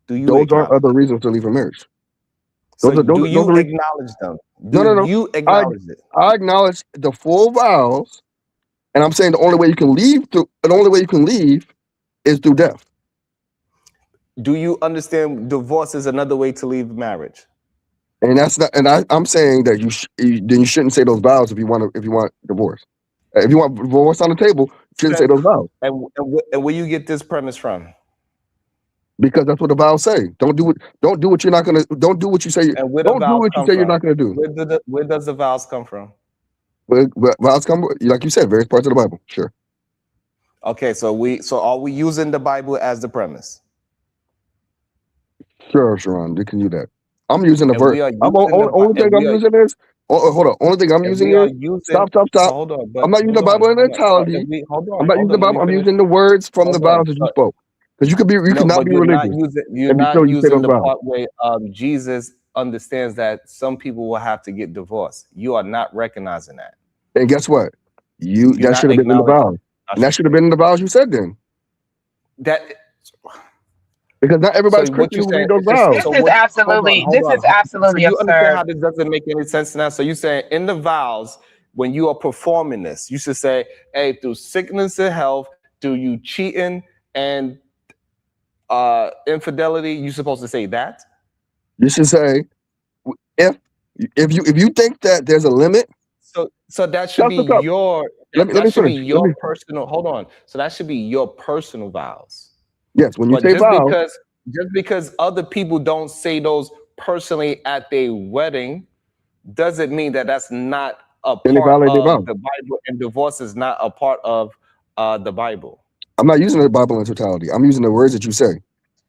Do you Those aren't acknowledge? other reasons to leave a marriage. So Those are do you reasons. acknowledge them? No, no, Do no. you acknowledge it? I acknowledge the full vows, and I'm saying the only way you can leave is through death. Do you understand divorce is another way to leave marriage? And that's not. And I'm saying that then you shouldn't say those vows if you want divorce. If you want divorce on the table, you shouldn't say those vows And where you get this premise from? because that's what the vows say. Don't do what you're not gonna. Don't do what you say. And where the Don't do vows what you come say you're from? not gonna do. Where does the vows come from? But vows come, like you said, various parts of the Bible. Sure. Okay, so are we using the Bible as the premise? Sure, Sharon, you can do that. I'm using the And verse. we are Only thing I'm using is. Hold on. Only thing I'm and using we are is. using. Stop. So hold on, but I'm not using the Bible in entirety. Hold on. I'm not using the Bible. I'm using the words from the vows that you spoke. Because you could not be you're not religious. using. You're and be not sure you say using those the vows. part where Jesus understands that some people will have to get divorced. You are not recognizing that. And guess what? You're That not should have been in the vows. acknowledging. And that should have been in the vows you said then. That Because not everybody's so what Christian you who saying? read those It's just, vows. This so is what? absolutely. Hold This on. is absolutely So you understand how absurd. this doesn't make any sense now? So you saying in the vows when you are performing this, you should say, "Hey, through sickness and health, through you cheating and infidelity," you're supposed to say that. You should say, if you think that there's a limit. So that should be Stop. your. Let me That should be finish. your personal. Hold on. So that should be your personal vows. Yes, when you But say vows. just because other people don't say those personally at their wedding, doesn't mean that that's not a Then they part violate their of vows. the Bible, and divorce is not a part of the Bible. I'm not using the Bible in totality. I'm using the words that you say.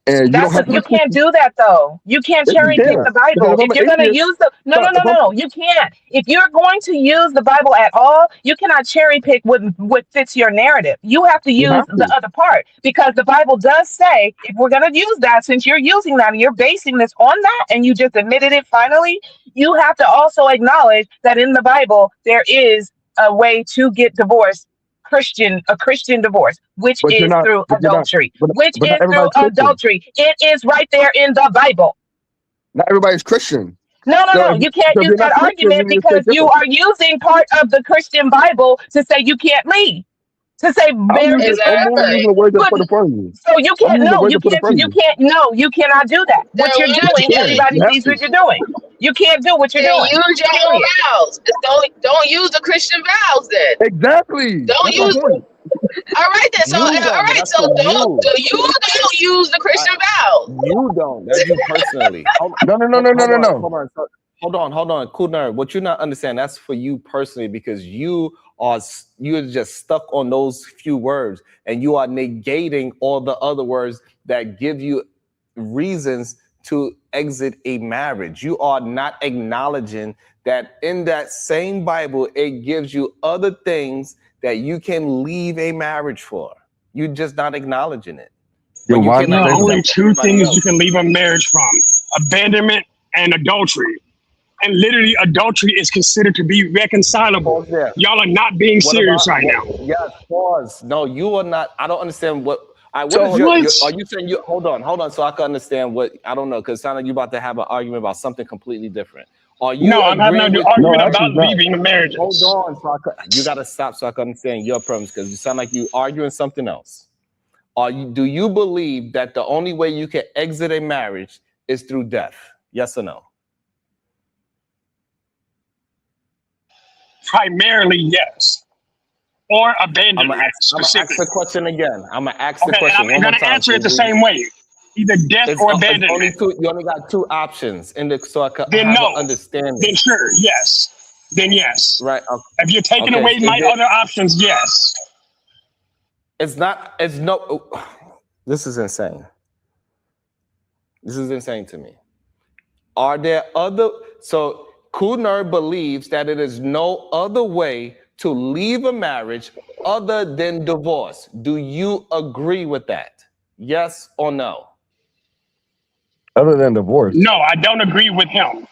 And you don't have to You can't do that though. You can't Yes, you cherry pick can. the Because Bible. if I'm If an you're going to atheist, use the no, you can't. If you're going to use the Bible at all, you cannot cherry pick what fits your narrative. You have to You use have the to. other part because the Bible does say if we're going to use that, since you're using that and you're basing this on that, and you just admitted it finally, you have to also acknowledge that in the Bible there is a way to get divorced. A Christian divorce, which But you're is not. through But you're not. adultery, But which not is through everybody's Christian. adultery. It is right there in the Bible. Not everybody's Christian. No, So you can't if use you're not that Christian, you argument need to say because you different. are using part of the Christian Bible to say you can't leave. To say I'm very using the words that put in front of you. so you I'm can't using the no, words you that put in can't front of you you. can't no, you cannot do that. What you're doing, You everybody have sees to. what you're doing. You can't do what you're Then doing. use your own vows. Just don't use the Christian vows then. Exactly. Don't That's my use. point. All right then. So You all don't. right. That's So for don't. you. So you don't use the Christian vows. You don't. That's you personally. No. Hold on. hold on, cool nerd. What you're not understanding, that's for you personally, because you're just stuck on those few words, and you are negating all the other words that give you reasons to exit a marriage. You are not acknowledging that in that same Bible, it gives you other things that you can leave a marriage for. You're just not acknowledging it. Yo, But you why cannot No, only accept two everybody things you else. can leave a marriage from: abandonment and adultery. And literally, adultery is considered to be reconcilable. Pause there. Y'all are not being What serious about right now. yes, pause. No, you are not. I don't understand what what So is your what? are you saying you hold on so I can understand what I don't know, because it sounds like you're about to have an argument about something completely different. Are you No, I'm having agreeing an with No, argument actually, about not. leaving the marriages. hold on so you gotta stop so I can understand your premise, because you sound like you arguing something else. Do you believe that the only way you can exit a marriage is through death? Yes or no? Primarily, yes. Or I'm abandonment, gonna ask the specifically. question again. I'm gonna ask the Okay, and question I'm one more going to time answer so it the we same way: either death it's or only abandonment. two. You only got two options in the so I can Then have an no. understanding. Then sure, yes. Then yes. Right. If you're taking Okay. away Is my it? other options, yes. It's not. It's no. This is insane. This is insane to me. Are there other? So Kunar believes that it is no other way to leave a marriage other than divorce. Do you agree with that? Yes or no? Other than divorce. No, I don't agree with him.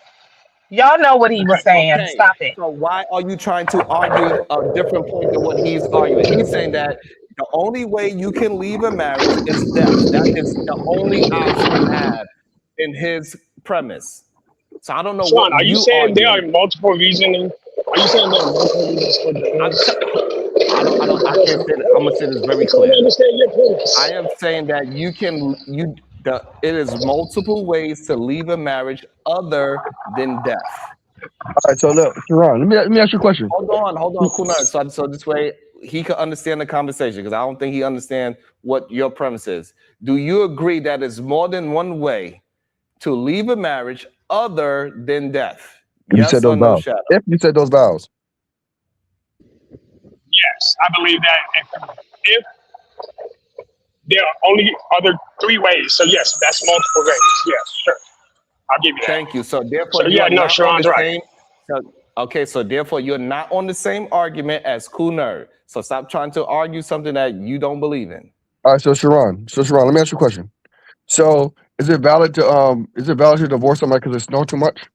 Y'all know what he was saying. Okay. Stop it. So why are you trying to argue a different point than what he's arguing? He's saying that the only way you can leave a marriage is death. That is the only option you have in his premise. So I don't know Sean, what are you you saying there arguing. are multiple reasoning? Are you saying there are multiple reasons for divorce? I can't say that. I'm gonna say this very I'm trying clear. to understand your premise. I am saying that it is multiple ways to leave a marriage other than death. All right, so look, Sharon, let me ask you a question. Hold on, Kunal. So this way he can understand the conversation, because I don't think he understands what your premise is. Do you agree that it's more than one way to leave a marriage other than death? You Yes said or those no, vows. Shadow? If you said those vows. Yes, I believe that if there are only other three ways, so yes, that's multiple ways. Yes, sure. I'll give you that. Thank you. So therefore, So you yeah, are no, not on Sharon's the right. same. So therefore, you're not on the same argument as Cool Nerd. So stop trying to argue something that you don't believe in. All right, so Sharon, let me ask you a question. So is it valid to divorce somebody because they snore too much?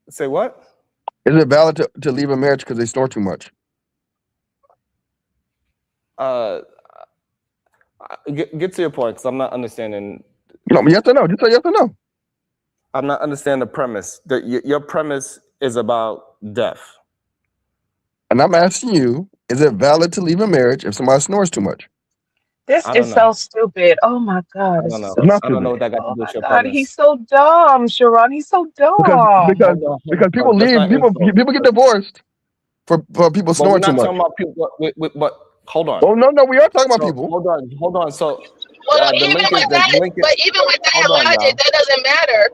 Say what? Is it valid to leave a marriage because they snore too much? Get to your point, because I'm not understanding. No, yes or no? Just say yes or no. I'm not understanding the premise. Your premise is about death. And I'm asking you, is it valid to leave a marriage if somebody snores too much? This I don't is know. so stupid. Oh my God. I This don't is know. so It's not I don't know stupid. what that got to Oh do my with your God. premise. He's so dumb, Sharon. He's so dumb. Because people Let's leave, not insult. people get divorced for people But we're snoring too not much. talking about people. But hold on. Oh no, we are talking about So people. hold on. So Well, the even link with is that, but even with that hold on, logic, y'all. that doesn't matter.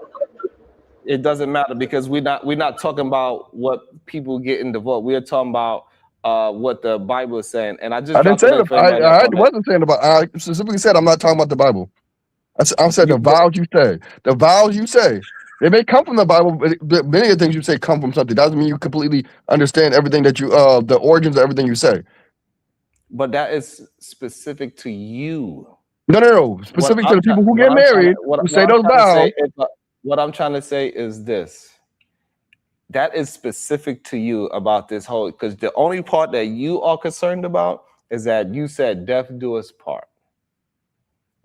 It doesn't matter, because we're not talking about what people get in divorce. We're talking about what the Bible is saying. And I just I didn't dropped the say link that. for anybody else I on that. wasn't saying about. I specifically said I'm not talking about the Bible. I said the vows you say. The vows you say. They may come from the Bible, but many of the things you say come from something. Doesn't mean you completely understand everything that you the origins of everything you say. But that is specific to you. No. Specific to the people who get What married, who say those vows. What I'm trying to say is this. That is specific to you about this whole, because the only part that you are concerned about is that you said death do us part.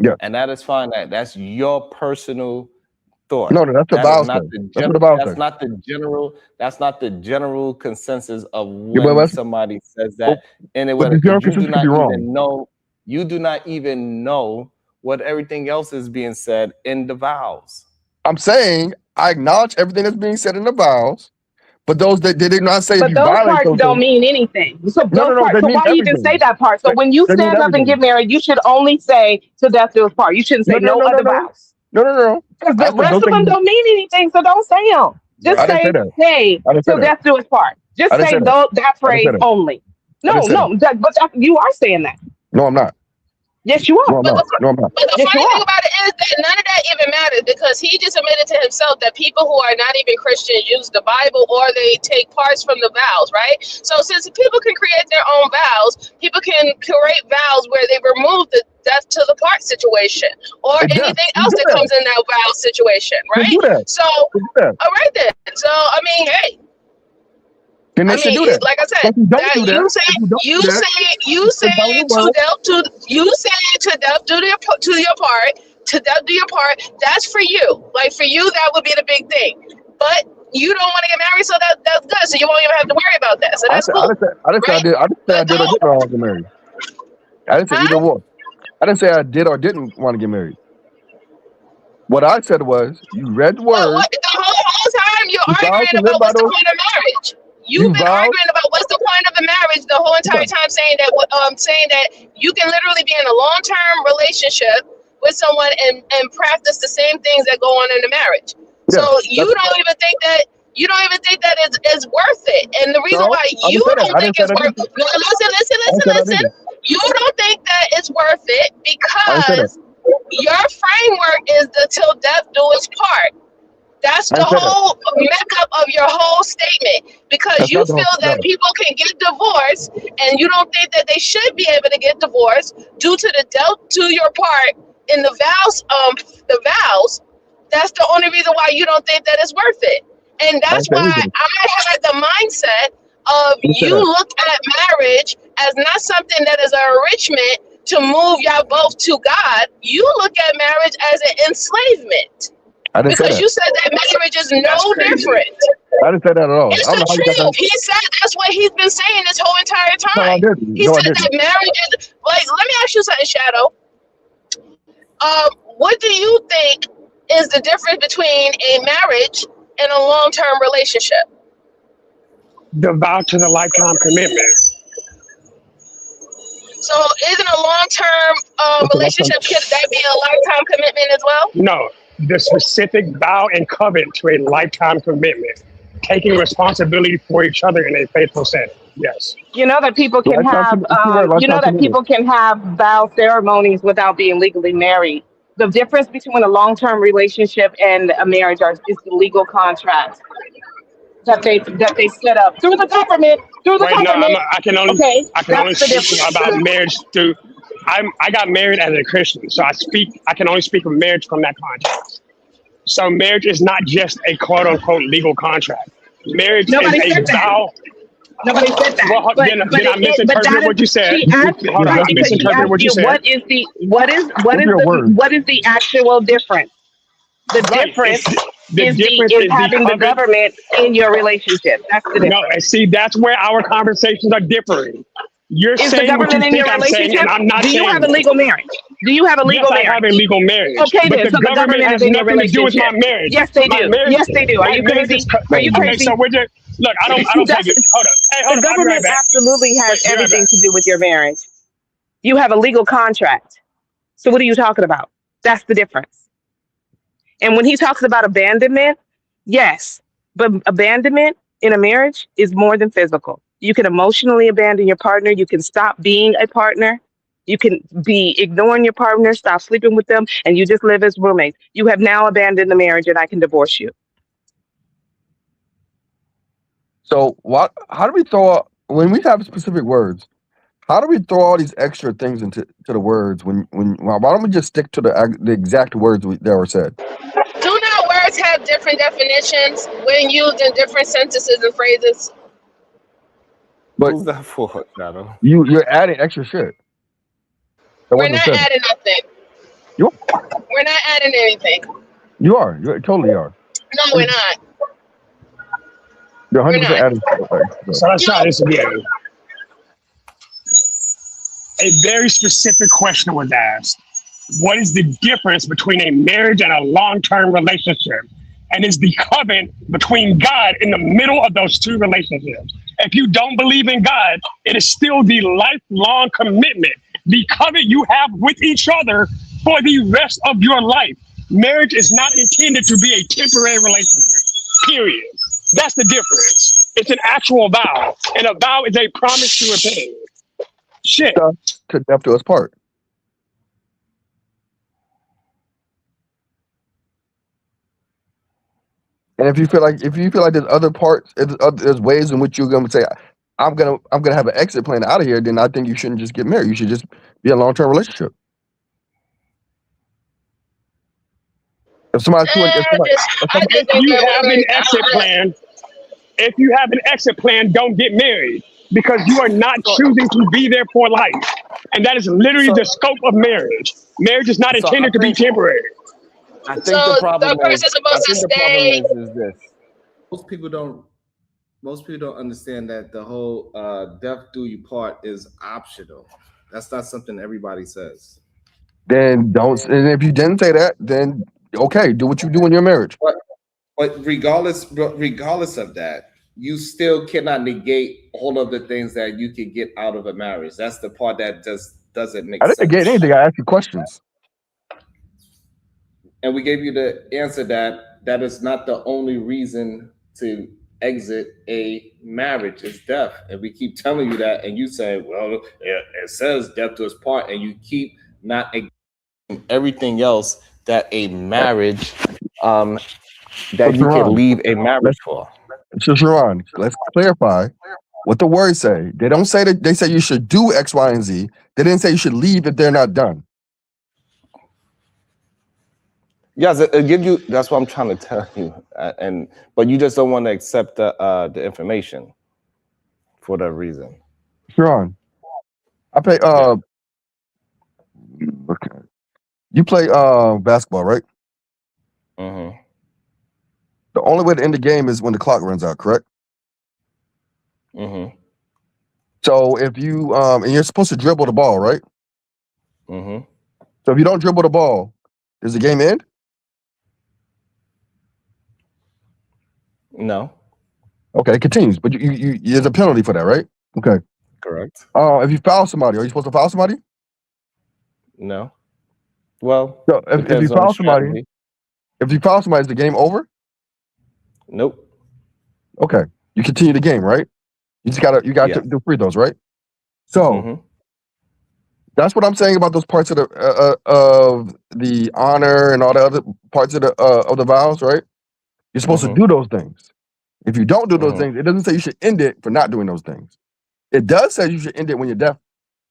Yeah. And that is fine. That's your personal thought. No, that's the That vow is not say. the That's what the vow that's say. not the general. That's not the general consensus of Yeah, but when that's- somebody says that. And but the general you do consensus not could be wrong. even know. You do not even know what everything else is being said in the vows. I'm saying I acknowledge everything that's being said in the vows, but those that they did not say if But you those violate parts those don't things. mean anything. So those No, parts. they So mean why do you even say everything. that part? So when you They mean stand up and everything. get married, you should only say to death do us part. You shouldn't say no other vows. No. Because I the said rest don't of them think. don't mean anything, so don't say them. Just I didn't say say, that. hey, I didn't say till that. death do us part. Just I didn't say say that. that I didn't say phrase that. only. I didn't say that. But you are saying that. No, I'm not. Yes, you No, are. I'm not. No, I'm not. But the Yes, you funny thing are. about it is that none of that even matters because he just admitted to himself that people who are not even Christian use the Bible or they take parts from the vows, right? So since people can create their own vows, people can create vows where they remove the death to the part situation or Hey, Jeff, anything you else do that that. comes in that vow situation, They right? do that. So, They do that. all right then. So, I mean, hey. Then they I should mean, do that. like I But said, if you don't that do that, you say if you don't you do that, say you it's say about the to word. delve to you say to delve to your part to delve to your part. That's for you. Like for you, that would be the big thing. But you don't want to get married, so that's good. So you won't even have to worry about that. So I that's said, cool, I didn't say I right? did. I didn't say I But did or don't, didn't want to get married. I didn't say either huh? one. I didn't say I did or didn't want to get married. What I said was, you read the Well, word, what the whole time you're you vowed arguing to live about by what's the those. point of marriage. You You've been vowed. arguing about what's the point of the marriage the whole entire Okay. time, saying that you can literally be in a long term relationship with someone and practice the same things that go on in the marriage. So Yes. you don't even think that is worth it. And the reason No, why I you didn't say that. don't I think didn't say it's that worth either. no, I didn't say that listen. either. You don't think that it's worth it I didn't say that. because your framework is the till death do us part. That's I the didn't say that. whole makeup of your whole statement because That's you not the feel whole. that No. people can get divorced and you don't think that they should be able to get divorced due to the dealt to your part in the vows. That's the only reason why you don't think that it's worth it. And I that's didn't say why anything. I had the mindset of I didn't say you that. look at marriage as not something that is an enrichment to move y'all both to God. You look at marriage as an enslavement. I didn't say Because that. you said that marriage is That's no crazy. different. I didn't say that at all. It's I don't know the how you got truth. that. He said that's what he's been saying this whole entire No, I time. didn't. He No, I said didn't. that marriage is like. Let me ask you something, Shadow. What do you think is the difference between a marriage and a long-term relationship? The vow to the lifetime commitment. So, isn't a long-term What's the last time? relationship could that be a lifetime commitment as well? No, the specific vow and covenant to a lifetime commitment, taking responsibility for each other in a faithful setting. Yes. You know that people can Lifetime. have Lifetime commitment. vow ceremonies without being legally married. The difference between a long-term relationship and a marriage is the legal contract that they set up through the government. Wait, no, I can only Okay, speak that's the difference. about marriage through. I got married as a Christian, so I can only speak of marriage from that context. So marriage is not just a quote unquote legal contract. Marriage Nobody is said a that. vow. Nobody said that. Well, then I misinterpreted what you said. She asked, Hold on, right, I because she misinterpreted asked what you you said. what is the actual difference? The Right. difference The is difference is is having the covenant. government in your relationship. That's the No, difference. and see, that's where our conversations are differing. You're Is the saying what you government in think your I'm saying, relationship? and I'm not Do you saying have a that. legal marriage? Do you have a legal Yes, I have a marriage? legal marriage. Okay, But then. the So the government government has is in your nothing to do with my relationship. marriage. Yes, they My do. marriage, Yes, they do. Are my you marriage crazy? is Are you okay. crazy? So we're just look. I don't take it. Hold up. Hey, hold The up. I'll be right government back. absolutely has Wait, be right everything back. to do with your marriage. You have a legal contract. So what are you talking about? That's the difference. And when he talks about abandonment, yes, but abandonment in a marriage is more than physical. You can emotionally abandon your partner. You can stop being a partner. You can be ignoring your partner, stop sleeping with them, and you just live as roommates. You have now abandoned the marriage and I can divorce you. So what? How do we throw out when we have specific words? How do we throw all these extra things into the words? Why don't we just stick to the exact words that were said? Do not words have different definitions when used in different sentences and phrases? But Who's that for, Shadow? you're adding extra shit. That We're wasn't not said. adding nothing. You We're not adding anything. you are. You totally are. No, we're not. You're We're 100% not. adding. So let's try this again. A very specific question was asked. What is the difference between a marriage and a long-term relationship? And is the covenant between God in the middle of those two relationships? If you don't believe in God, it is still the lifelong commitment, the covenant you have with each other for the rest of your life. Marriage is not intended to be a temporary relationship. Period. That's the difference. It's an actual vow, and a vow is a promise to repay. Shit. To death do us part. And if you feel like there's other parts, there's ways in which you're gonna say, I'm gonna have an exit plan out of here, then I think you shouldn't just get married. You should just be in a long-term relationship. If somebody's doing, If you have an exit plan, don't get married because you are not choosing to be there for life, and that is literally the scope of marriage. Marriage is not intended to be temporary. I think the problem is this. Most people don't understand that the whole death do you part is optional. That's not something everybody says. Then don't. And if you didn't say that, then okay, do what you do in your marriage. But regardless of that, you still cannot negate all of the things that you can get out of a marriage. That's the part that just doesn't make sense. I didn't negate anything. I asked you questions. And we gave you the answer that is not the only reason to exit a marriage is death. And we keep telling you that, and you say, well, it says death to us part, and you keep not everything else that a marriage that you can leave a marriage for. So Sharon, let's clarify what the words say. They don't say that. They say you should do X, Y, and Z. They didn't say you should leave if they're not done. Yes, it gives you. That's what I'm trying to tell you, but you just don't want to accept the information for that reason. Sharon, I play. Okay, you play basketball, right? Mm-hmm. The only way to end the game is when the clock runs out, correct? Mm-hmm. So if you and you're supposed to dribble the ball, right? Mm-hmm. So if you don't dribble the ball, does the game end? No. Okay, it continues, but you there's a penalty for that, right? Okay. Correct. If you foul somebody, are you supposed to foul somebody? No. Well, so if you foul somebody, is the game over? Nope. Okay, you continue the game, right? You got to do free throws, right? So that's what I'm saying about those parts of the honor and all the other parts of the vows, right? You're supposed to do those things. If you don't do those things, it doesn't say you should end it for not doing those things. It does say you should end it when you're deaf,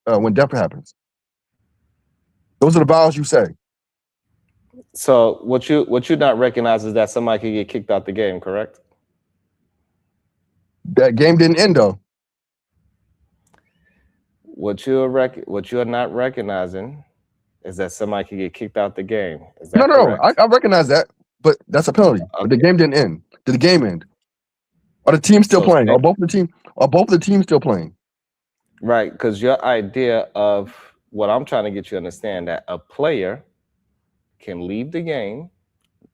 when death happens. Those are the vows you say. So what you not recognize is that somebody can get kicked out the game, correct? That game didn't end though. What you're not recognizing is that somebody can get kicked out the game. Is that No, correct? I recognize that, but that's a penalty. Okay. But the game didn't end. Did the game end? Are the teams still playing? Are both the teams still playing? Right, because your idea of what I'm trying to get you to understand that a player can leave the game,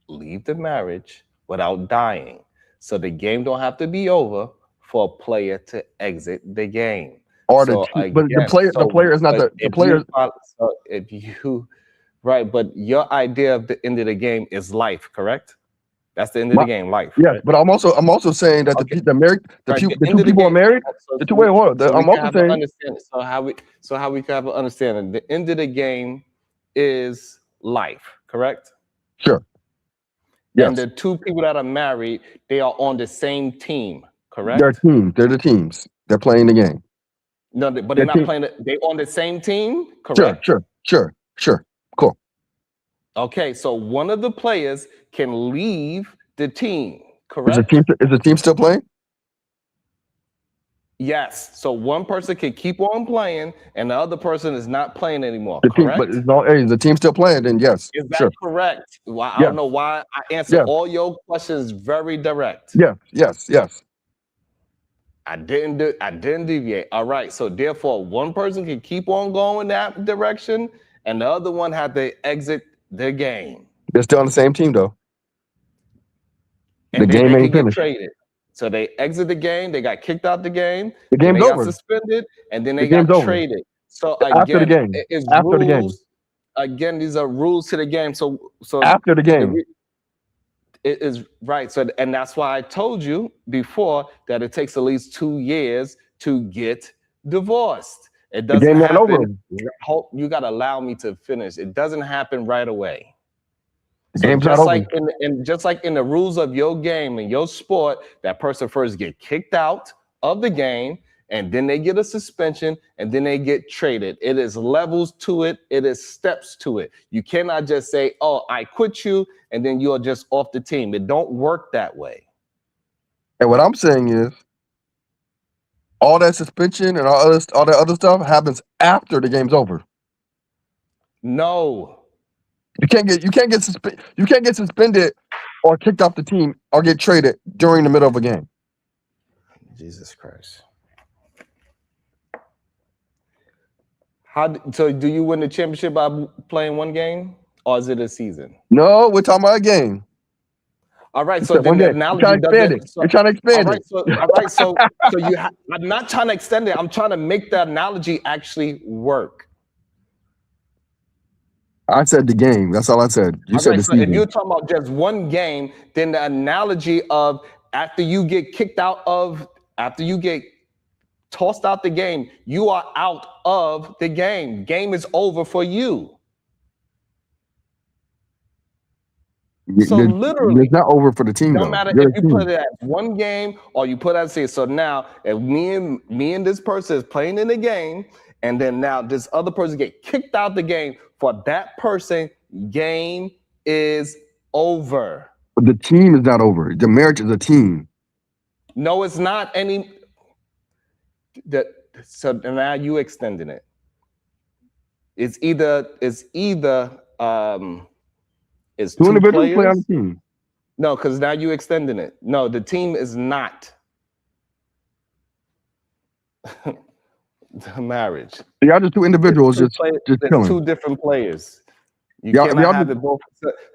leave the marriage without dying. So the game don't have to be over for a player to exit the game. Or So but the player is not the player. Right, but your idea of the end of the game is life, correct? That's the end of the game, life. Yes, right? but I'm also saying that the two people are married. I'm also saying. So how we can have an understanding? The end of the game is life, correct? Sure. Yes. And the two people that are married, they are on the same team, correct? They're teams. They're the teams. They're playing the game. No, but they're not playing. They're on the same team, correct? Sure. Cool. Okay, so one of the players can leave the team, correct? Is the team still playing? Yes. So one person can keep on playing, and the other person is not playing anymore. Is the team still playing? Then yes. Is that correct? Well, I don't know why I answered all your questions very direct. Yes. I didn't deviate. All right. So therefore, one person can keep on going that direction, and the other one had to exit the game. They're still on the same team though. And the game ain't finished. Traded. So they exit the game. They got kicked out the game. The game's over. Got suspended, and then they got traded. So after the game. The game. again, these are rules to the game. So After the game. It is right. So, and that's why I told you before that it takes at least 2 years to get divorced. It The doesn't game not over. happen. You got to allow me to finish. It doesn't happen right away. The So game's not just over. like just like in the rules of your game and your sport, that person first get kicked out of the game, and then they get a suspension, and then they get traded. It is levels to it. It is steps to it. You cannot just say, "Oh, I quit you," and then you're just off the team. It don't work that way. And what I'm saying is, all that suspension and all that other stuff happens after the game's over. No. You can't get suspended or kicked off the team or get traded during the middle of a game. Jesus Christ. So do you win the championship by playing one game, or is it a season? No, we're talking about a game. All right, You so said then one the game. You're analogy trying to expand doesn't. it. So, You're trying to expand all it. right, so I'm not trying to extend it. I'm trying to make the analogy actually work. I said the game. That's all I said. You All said right, the so if season. you're talking about just one game, then the analogy of after you get tossed out the game, you are out of the game. Game is over for you. So literally, it's not over for the team no though. matter You're if a you put team. it as one game or you put it as say, so now if me and this person is playing in the game, and then now this other person get kicked out the game, for that person, game is over. But the team is not over. The marriage is a team. No, it's not any. So now you extending it. It's either it's Two two individuals play on players. the team. No, because now you extending it. No, the team is not the marriage. Y'all just two individuals Two just players, just there's chilling. two different players. You Y'all cannot have just- it both.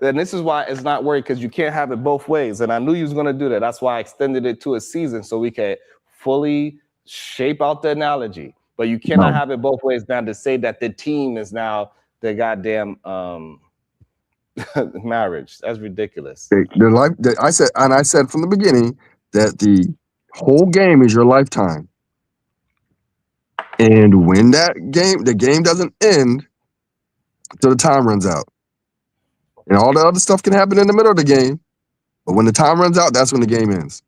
Then this is why it's not working, because you can't have it both ways. And I knew you was gonna do that. That's why I extended it to a season so we can fully shape out the analogy. But you cannot No. have it both ways now to say that the team is now the goddamn marriage. That's ridiculous. The life that I said from the beginning that the whole game is your lifetime. And when the game doesn't end until the time runs out. And all the other stuff can happen in the middle of the game. But when the time runs out, that's when the game ends.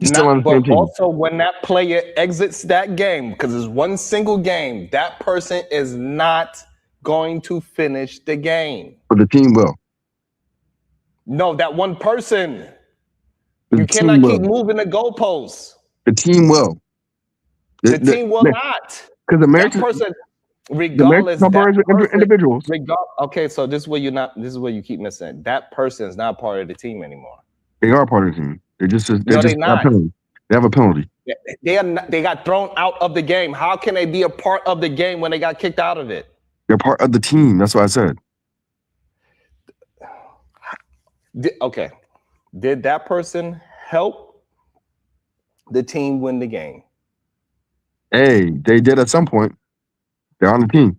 You're still on the same But team. also when that player exits that game, because it's one single game, that person is not going to finish the game. But the team will. No, that one person. The You team cannot will. keep moving the goalposts. The team will. The team will not. Because the marriage That is person, the marriage regardless, is not that for person, individuals. okay, so this is where you keep missing. That person is not part of the team anymore. They are part of the team. They just No, have they're a not. penalty. They have a penalty. They got thrown out of the game. How can they be a part of the game when they got kicked out of it? They're part of the team. That's what I said. Okay. Did that person help the team win the game? Hey, they did at some point. They're on the team.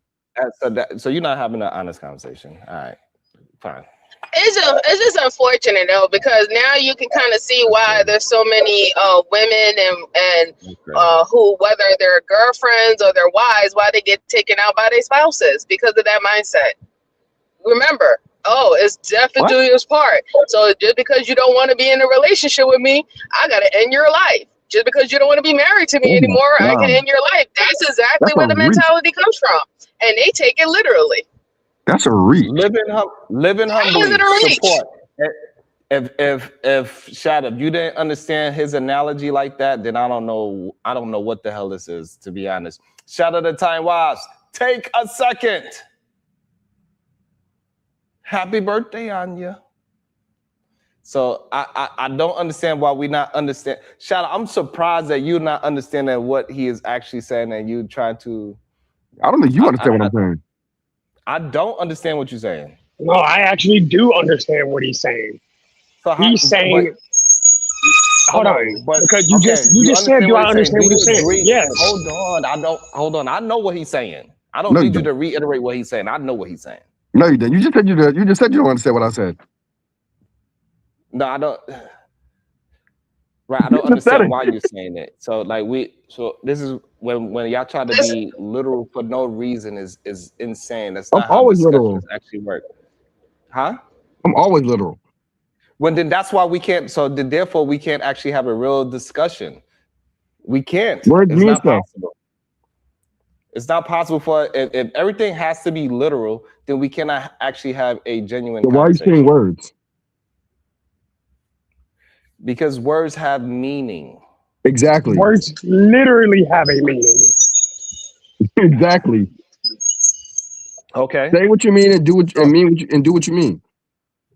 So you're not having an honest conversation. All right, fine. It's just unfortunate though, because now you can kind of see why there's so many women and who, whether they're girlfriends or their wives, why they get taken out by their spouses because of that mindset. Remember, it's death to do his part. So just because you don't want to be in a relationship with me, I gotta end your life. Just because you don't want to be married to me anymore, I can end your life. That's exactly That's where a the reach. mentality comes from, and they take it literally. That's a reach. Living How is it a humbly. reach? Support. If Shad, if you didn't understand his analogy like that, then I don't know what the hell this is, to be honest. Shout out to Time Wives. Take a second. Happy birthday, Anya. So I don't understand why we not understand. Shout out, I'm surprised that you're not understanding what he is actually saying and you trying to. I don't think you understand what I'm saying. I don't understand what you're saying. No, I actually do understand what he's saying. So He's saying, hold on, because you just said, do I understand what he's saying? Yes. Hold on, I know what he's saying. I don't No, you need you don't. to reiterate what he's saying. I know what he's saying. No, you didn't. You just said you don't understand what I said. No, I don't. Right, I don't You just said understand it. why you're saying it. So this is when y'all try to be literal for no reason is insane. That's I'm not how always literal. discussions actually work. Huh? I'm always literal. Well, then that's why we can't. So then therefore we can't actually have a real discussion. We can't. Words It's mean not stuff. possible. It's not possible for if everything has to be literal, then we cannot actually have a genuine So why are you conversation. saying words? Because words have meaning. Exactly. Words literally have a meaning. Exactly. Okay. Say what you mean and do what and mean what you, and do what you mean.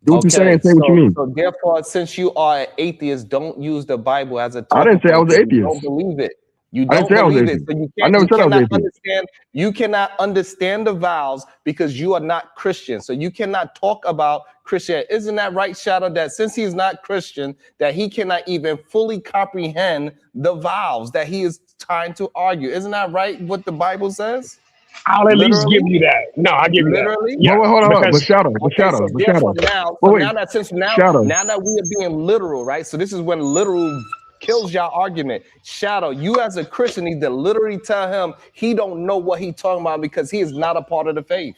Do what you say and say what you mean. So therefore, since you are an atheist, don't use the Bible as a I didn't say I was an You atheist. don't believe it. You I don't didn't say I was believe it. atheist. So you I can't. never You said I was cannot atheist. understand. You cannot understand the vows because you are not Christian. So you cannot talk about Christian. Isn't that right, Shadow? That since he's not Christian, that he cannot even fully comprehend the vows that he is trying to argue. Isn't that right? What the Bible says? I'll at least give Literally? you that. No, I'll give you that. Literally? Yeah, Wait, hold on. But because shadow. Okay, so therefore now, Wait, wait. now that we are being literal, right? So this is when literal kills y'all argument. Shadow, you as a Christian need to literally tell him he don't know what he talking about because he is not a part of the faith.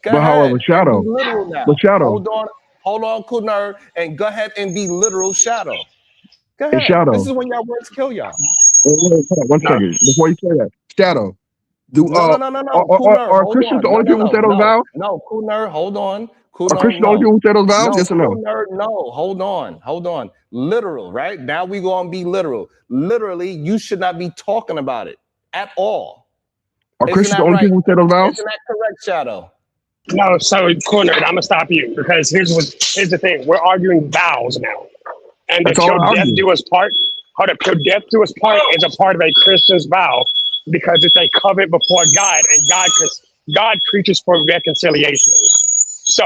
Go But ahead. however, and Shadow. be literal now. But Shadow. Hold on, Kunur, and go ahead and be literal, Shadow. Go Hey, ahead. Shadow. This is when y'all words kill y'all. Hold on, 1 second. Before you say that, Shadow. Do No. Are Hold Christians on. the only people who say those vows? No, Kunur, hold on. Are Christians the only people who say those vows? Yes or no? Kunur, no. Hold on. Literal, right? Now we gonna be literal. Literally, you should not be talking about it at all. Are Isn't Christians that the only right? people who say those vows? Isn't that correct, Shadow? no. So, Corner, I'm gonna stop you because here's the thing. We're arguing vows now, and That's that all your I death argue. do us part. Hold up, your death do us part is a part of a Christian's vow because it's a covenant before God, and God preaches for reconciliation. So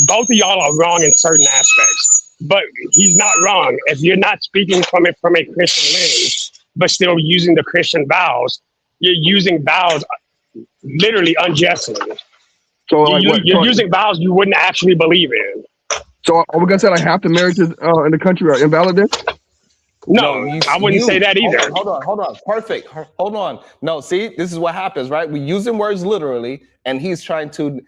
both of y'all are wrong in certain aspects, but he's not wrong. If you're not speaking from a Christian lens, but still using the Christian vows, you're using vows literally unjustly. So like what? You're So, using vows you wouldn't actually believe in. so are we gonna say like half the marriages in the country are invalid then? No, I wouldn't say that either. Hold on. Perfect. Hold on. No, see, this is what happens, right? We're using words literally, and he's trying to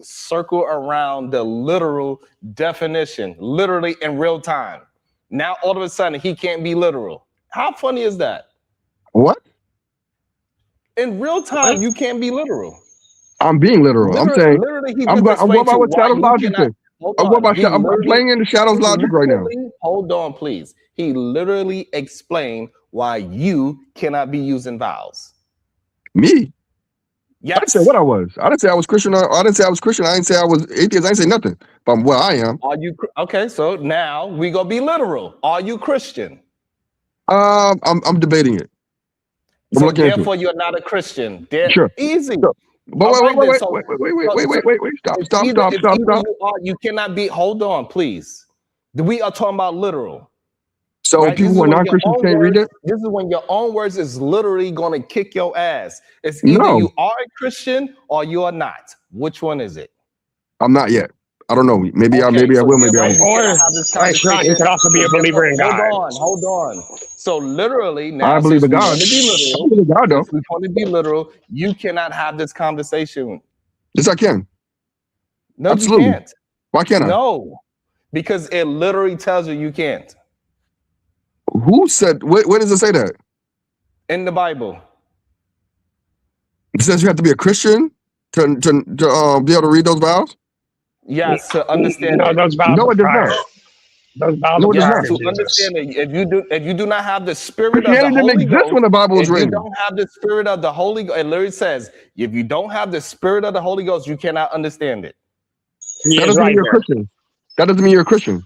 circle around the literal definition, literally in real time. Now all of a sudden he can't be literal. How funny is that? What? In real time, you can't be literal. I'm being literal. I'm saying Literally, he I'm just going by what explained to why Shadow's you logic cannot- is. Hold I'm on. going by He I'm literally- playing into Shadow's he logic right now. literally- Hold on, please. He literally explained why you cannot be using vows. Me? Yes. I didn't say what I was. I didn't say I was Christian. I didn't say I was Christian. I didn't say I was atheist. I didn't say nothing. But I'm I am. Are you okay? So now we gonna be literal. Are you Christian? I'm debating it. I'm So looking into therefore, it. you're not a Christian. Sure. Easy. Sure. But All right, then. wait. So- Stop. it's Stop. either- Stop. it's Stop. either Stop. you cannot be. Hold on, please. We are talking about literal. So right? people This who are is when your non-Christians own can't read words- it? This is when your own words is literally going to kick your ass. It's either No. you are a Christian or you are not. Which one is it? I'm not yet. I don't know. Maybe I will. Maybe I therefore won't. Or, have this like Sean, you could also be a believer in God. Hold on. So literally now, I believe since in we God. want to be I literal, believe in God, though. since we want to be literal, you cannot have this conversation. Yes, I can. No, Absolutely. you can't. Why can't I? No, because it literally tells you can't. Who said? Where does it say that? In the Bible. It says you have to be a Christian to be able to read those vows. Yes, to understand. No, it. those vows No, are it does prior. not. Those vows No, are it does prior not. to To Jesus. understand it, if you do not have the spirit of the Christianity didn't Holy exist Ghost, when the Bible was if you written. don't have the spirit of the Holy Ghost, it literally says, if you don't have the spirit of the Holy Ghost, you cannot understand it. He That is doesn't right mean you're a there. Christian. That doesn't mean you're a Christian.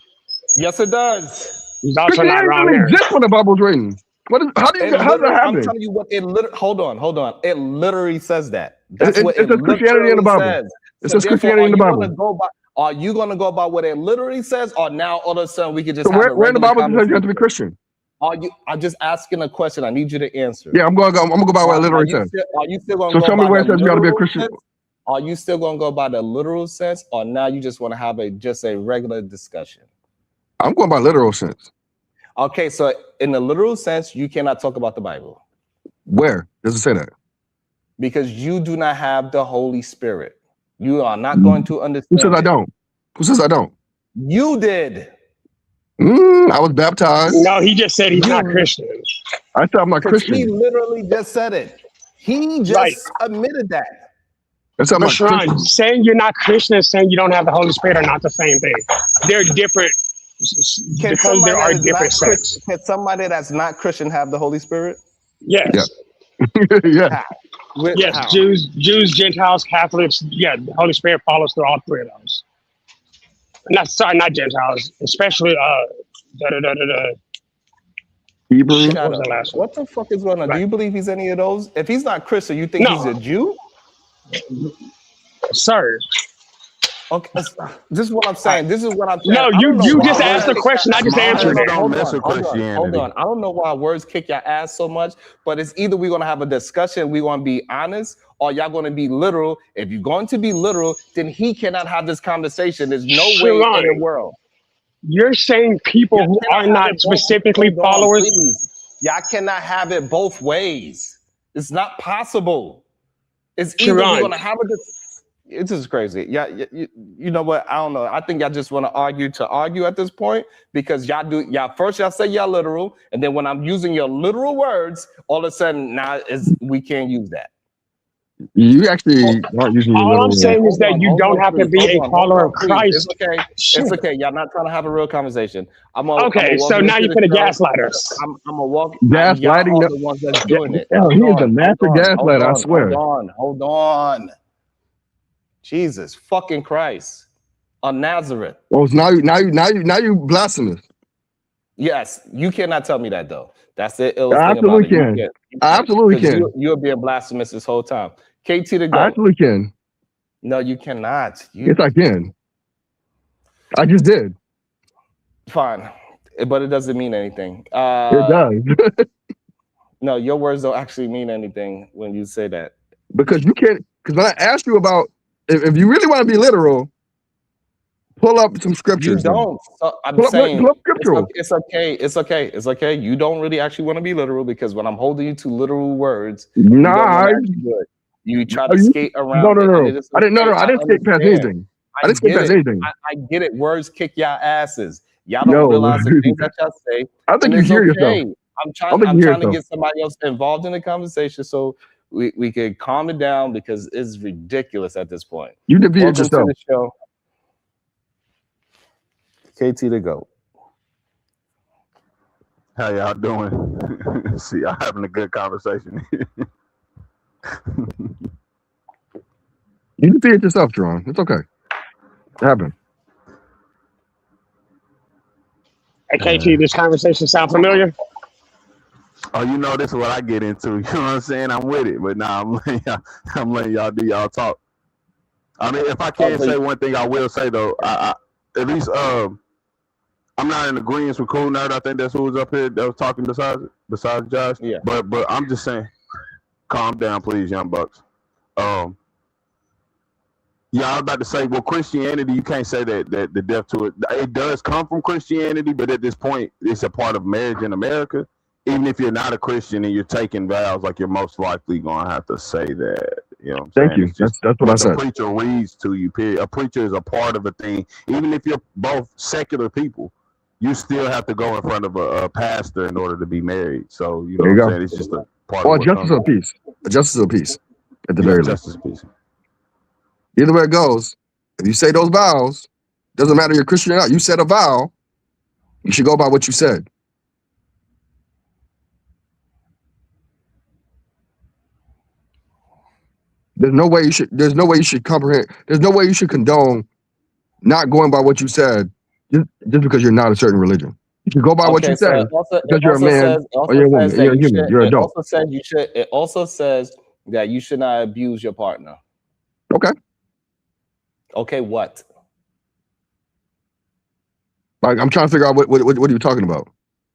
Yes, it does. He's also not Christianity wrong didn't there. exist when the Bible was written. How It does that literally, I'm happen? telling you what it literally. Hold on. It literally says that. That's It what says it Christianity in the literally Bible. says. It So says therefore, Christianity in the Bible. are you gonna go by what it literally says, or now all of a sudden we could just So have where a in the regular Bible does it say you have to be conversation? Christian? Are you? I'm just asking a question. I need you to answer. Yeah, I'm gonna go by what it literally says. Are you still gonna So go show me by where it the says you got to be a literal Christian. sense? Are you still gonna go by the literal sense, or now you just want to have just a regular discussion? I'm going by literal sense. Okay, so in the literal sense, you cannot talk about the Bible. Where does it say that? Because you do not have the Holy Spirit. You are not going to understand. Who says I don't? Who says I don't? You did. I was baptized. No, he just said he's not Christian. I said I'm not Christian. He literally just said it. He just admitted that. That's not But my Sharon, Christian. saying you're not Christian and saying you don't have the Holy Spirit are not the same thing. They're different because there are different sects. Can somebody that's not Christian have the Holy Spirit? Yes. Yeah. Yes, how? Jews, Gentiles, Catholics. Yeah, the Holy Spirit follows through all three of those. Not Gentiles, especially Hebrew. Shut up. What the fuck is going on? Do you believe he's any of those? If he's not Christian, you think he's a Jew? Sir. Okay, this is what I'm saying. This is what I'm saying. No, you just asked the question. I just answered it. Hold on. I don't know why words kick your ass so much, but it's either we're going to have a discussion, we're going to be honest, or y'all going to be literal. If you're going to be literal, then he cannot have this conversation. There's no way in the world. You're saying people who are not specifically followers. Y'all cannot have it both ways. It's not possible. It's either we're going to have a discussion. It's just crazy. Yeah, you know what? I don't know. I think y'all just want to argue at this point because first y'all say y'all literal, and then when I'm using your literal words, all of a sudden now we can't use that. You actually aren't using your All literal I'm saying words. is that you don't have to be a follower of Christ. It's okay. It's okay. Y'all not trying to have a real conversation. Okay, so now you're gonna gaslight us. I'm gonna walk. Gaslighting. Y'all are the ones that's doing it. Hell, he is a master gaslighter. I swear. Hold on. Jesus fucking Christ. On Nazareth. Oh, so now you blasphemous. Yes, you cannot tell me that though. That's the I illest thing absolutely about can. it. I absolutely can. You're being blasphemous this whole time. KT to go. I absolutely can. No, you cannot. Yes, I can. I just did. Fine, but it doesn't mean anything. It does. No, your words don't actually mean anything when you say that. Because you can't. Because when I asked you about if you really want to be literal, pull up some scriptures. You don't. So I'm saying it's okay. It's okay. You don't really actually want to be literal because when I'm holding you to literal words, you try to skate around. No. I didn't skate past anything. I didn't skate past anything. I get it. Words kick y'all asses. Y'all don't realize the things that y'all say. I think you hear yourself. I'm trying to get somebody else involved in the conversation so we can calm it down because it's ridiculous at this point. You defeated yourself. To the show. KT to go. How y'all doing? See, y'all having a good conversation. You defeated yourself, Jerron. It's okay. It happened. Hey, KT, this conversation sound familiar? Oh, you know, this is what I get into. You know what I'm saying? I'm with it, but nah, I'm letting y'all do y'all talk. I mean, if I can say one thing, I will say though. I at least I'm not in agreement with Cool Nerd. I think that's who was up here that was talking besides Josh. Yeah. But I'm just saying, calm down, please, young bucks. Yeah, I was about to say, well, Christianity, you can't say that the death to it. It does come from Christianity, but at this point, it's a part of marriage in America. Even if you're not a Christian and you're taking vows, like you're most likely gonna have to say that. You know what I'm saying? Thank you. That's what I said. A preacher reads to you, period. A preacher is a part of a thing. Even if you're both secular people, you still have to go in front of a pastor in order to be married. So, you know what I'm saying? It's just a part of it. Justice of peace. A justice of peace, at the very least. Justice of peace. Either way it goes, if you say those vows, doesn't matter you're Christian or not, you said a vow, you should go by what you said. There's no way you should comprehend. There's no way you should condone not going by what you said just because you're not a certain religion. You should go by what you said because you're a man or you're a woman. You're a human. You're an adult. It also says that you should not abuse your partner. Okay. Okay, what? Like, I'm trying to figure out what are you talking about?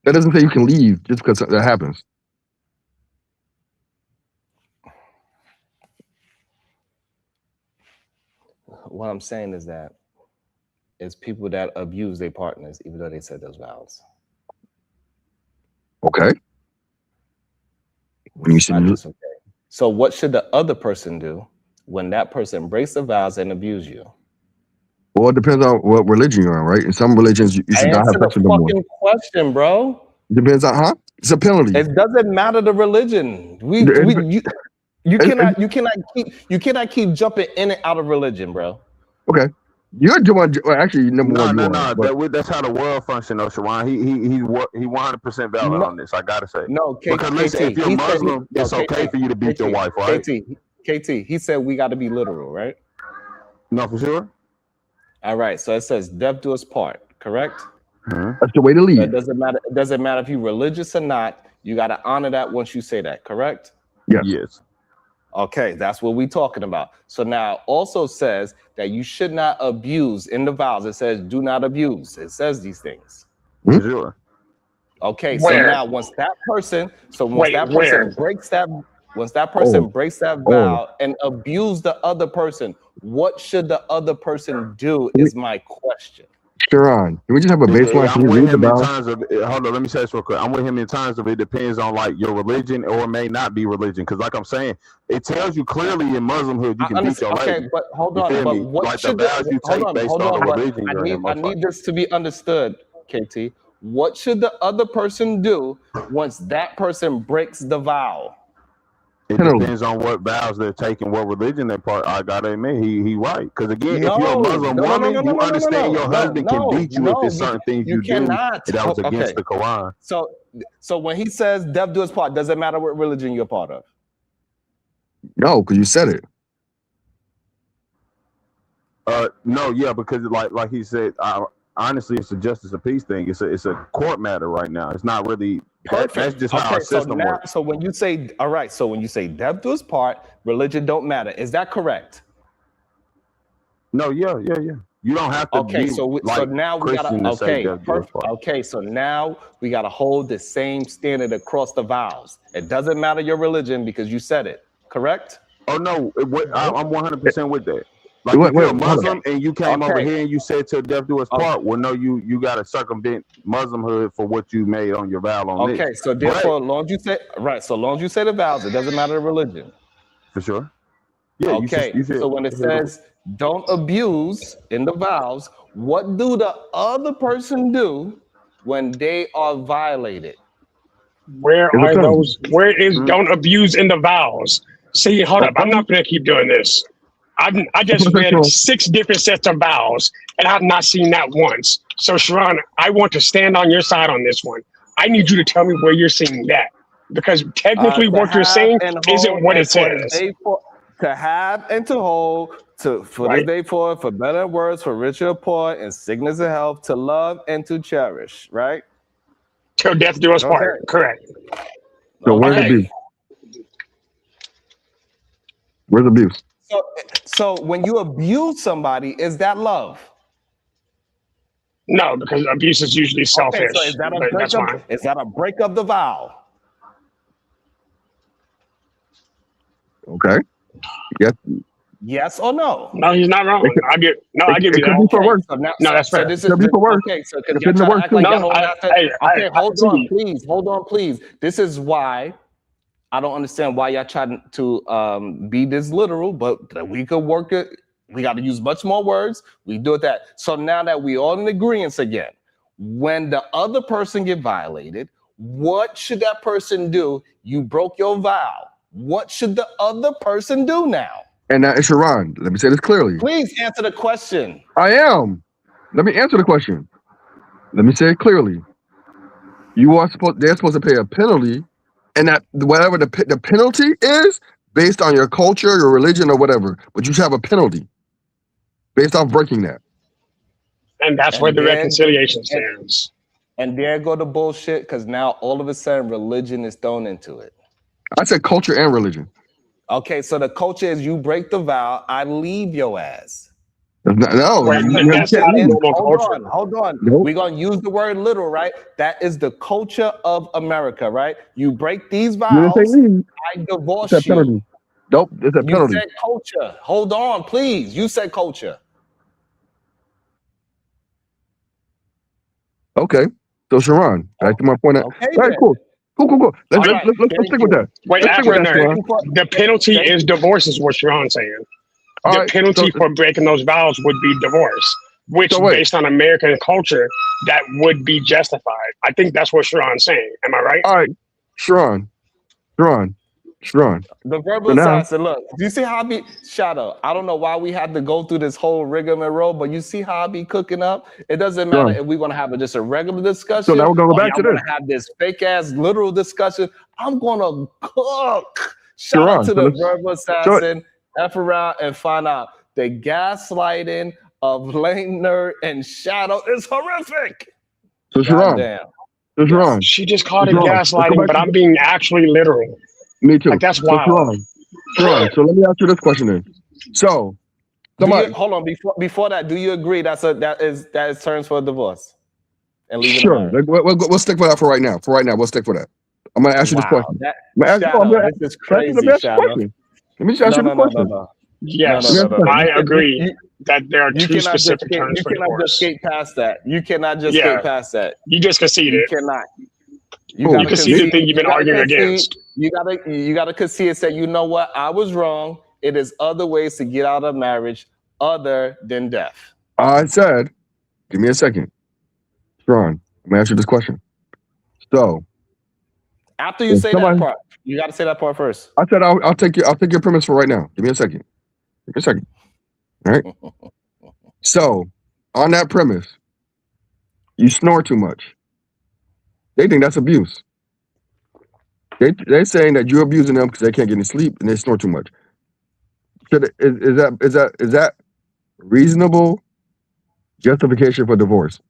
That doesn't say you can leave just because that happens. what I'm saying is that it's people that abuse their partners, even though they said those vows. Okay. When you Not should, just okay. So what should the other person do when that person breaks the vows and abuse you? well, it depends on what religion you're on, right? In some religions, you should not have Answer the sex with them more. fucking question, bro. Depends on, huh? It's a penalty. It doesn't matter the religion. You cannot keep jumping in and out of religion, bro. Okay. You're doing, well, actually, number one, you are, but That's how the world functions, though, Shawan. He 100% valid on this. I gotta say. No, because listen, if you're Muslim, it's okay for you to beat your wife, right? KT, he said we got to be literal, right? No, for sure. All right, so it says death do us part, correct? That's the way to lead. So it doesn't matter. It doesn't matter if you're religious or not. You got to honor that once you say that, correct? Yes. Okay, that's what we're talking about. So now it also says that you should not abuse in the vows. It says do not abuse. It says these things. Hmm? Sure. Okay, Where? so now once that person breaks that vow and abuse the other person, what should the other person do is my question. Sharon, can we just have a baseline? Can I'm you with read the him in vows? terms of, hold on, let me say this real quick. I'm with him in terms of it depends on like your religion or it may not be religion. Because like I'm saying, it tells you clearly in Muslimhood you can beat your lady. Okay, but hold on. You feel But me? what Like should the vows you take based on the religion you're in, I need this to be understood, KT. What should the other person do once that person breaks the vow? It depends on what vows they're taking, what religion they're part. I gotta admit, he right. Because again, if you're a Muslim woman, you understand your husband can beat you if there's certain things you do cannot. that was against Okay. the Quran. So when he says death do us part, doesn't matter what religion you're part of. No, because you said it. No, yeah, because like he said, honestly, it's a justice of peace thing. It's a court matter right now. It's not really. That's just how our system works. So when you say, all right, so when you say death do us part, religion don't matter. Is that correct? No, yeah. You don't have to. Okay, be so like now we Christian gotta. to say Okay, death do us perfect. part. Okay, so now we gotta hold the same standard across the vows. It doesn't matter your religion because you said it. Correct? Oh no, I'm 100% with that. Like Wait, if you're a hold on. Muslim and you came over Okay. here and you said till death do us part, well, no, you got to circumvent Muslimhood for what you made on your vow on this. Okay, so therefore, long as you say the vows, it doesn't matter the religion. For sure. Yeah. Okay, you should, so when it says don't abuse in the vows, what do the other person do when they are violated? Where are those? Where is don't abuse in the vows? See, hold up. I'm not going to keep doing this. I just read 6 different sets of vows, and I've not seen that once. So, Sharon, I want to stand on your side on this one. I need you to tell me where you're seeing that, because technically, what you're saying isn't what it says. To have and to hold, for this day forward, for better words, for richer or poor, in sickness and health, to love and to cherish, right? Till death do us part. Correct. So where's abuse? Where's abuse? So when you abuse somebody, is that love? No, because abuse is usually selfish. Okay, so is that a break of the vow? Okay. Yes. Yes or no? No, he's not wrong. I give you that. Could be for work. No, that's fair. This Could be for work. Okay, so It could be work too. okay, hold on, please. This is why I don't understand why y'all trying to be this literal, but we could work it. We got to use much more words. We do it that. So now that we all in agreement again, when the other person get violated, what should that person do? You broke your vow. What should the other person do now? And Sharon, let me say this clearly. Please answer the question. I am. Let me answer the question. Let me say it clearly. They're supposed to pay a penalty, and that whatever the penalty is based on your culture, your religion, or whatever, but you should have a penalty based off breaking that. And that's where the reconciliation stands. And there go the bullshit, because now all of a sudden religion is thrown into it. I said culture and religion. Okay, so the culture is you break the vow, I leave your ass. Hold on. Nope. We're going to use the word literal, right? That is the culture of America, right? You break these vows, I divorce you. Nope, it's a You penalty. said culture. Hold on, please. You said culture. Okay. So Sharon, back to my point. Okay, All right, then. cool. Let's All right. let's Thank stick with you. that. Wait, Let's stick with after that, no, Sharon. the penalty Thank is you. divorce, is what Sharon's saying. All The right. penalty for breaking those vows would be divorce, which, So wait. based on American culture, that would be justified. I think that's what Sharon's saying. Am I right? All right, Sharon. The verbal So now, assassin. Look, do you see how I be Shadow? I don't know why we had to go through this whole rigmarole, but you see how I be cooking up? It doesn't matter Sharon. if we want to have just a regular So discussion now we're gonna go or back to y'all this. want to have this fake ass literal discussion. I'm gonna cook. Shout out Sharon. to So the let's. verbal So assassin. F around and find out the gaslighting of Lane Nerd and Shadow is horrific. Sharon. Goddamn. So Yes. Sharon. She just So called it Sharon. Let's go gaslighting, back but to I'm being actually literal. me too. Like, that's So wild. Sharon. So let me ask you this question then. So Do you somebody. hold on before that? Do you agree that is terms for divorce and leaving a Sure. marriage? We'll stick with that for right now. We'll stick with that. I'm gonna ask you this Wow, question. that I'm gonna ask you. I'm Shadow, gonna this is let me crazy, ask you a Shadow. question. Let me just ask No, you no, the no, no, question. no. Yes, No, no, no, no. I You agree that there are two cannot just specific skate, terms you for cannot just divorce. skate past that. You cannot just Yeah, skate past that. you just You conceded. cannot. You Cool. You gotta conceded the concede. thing you've been arguing against. You gotta concede and say, you know what? I was wrong. It is other ways to get out of marriage other than death. I said, give me a second. Sharon, I'm gonna ask you this question. So After you if say somebody, that part, you gotta say that part first. I said I'll take your premise for right now. Give me a second. Give me a second. All right. So on that premise, you snore too much. They think that's abuse. They're saying that you're abusing them because they can't get any sleep and they snore too much. Is that reasonable justification for divorce?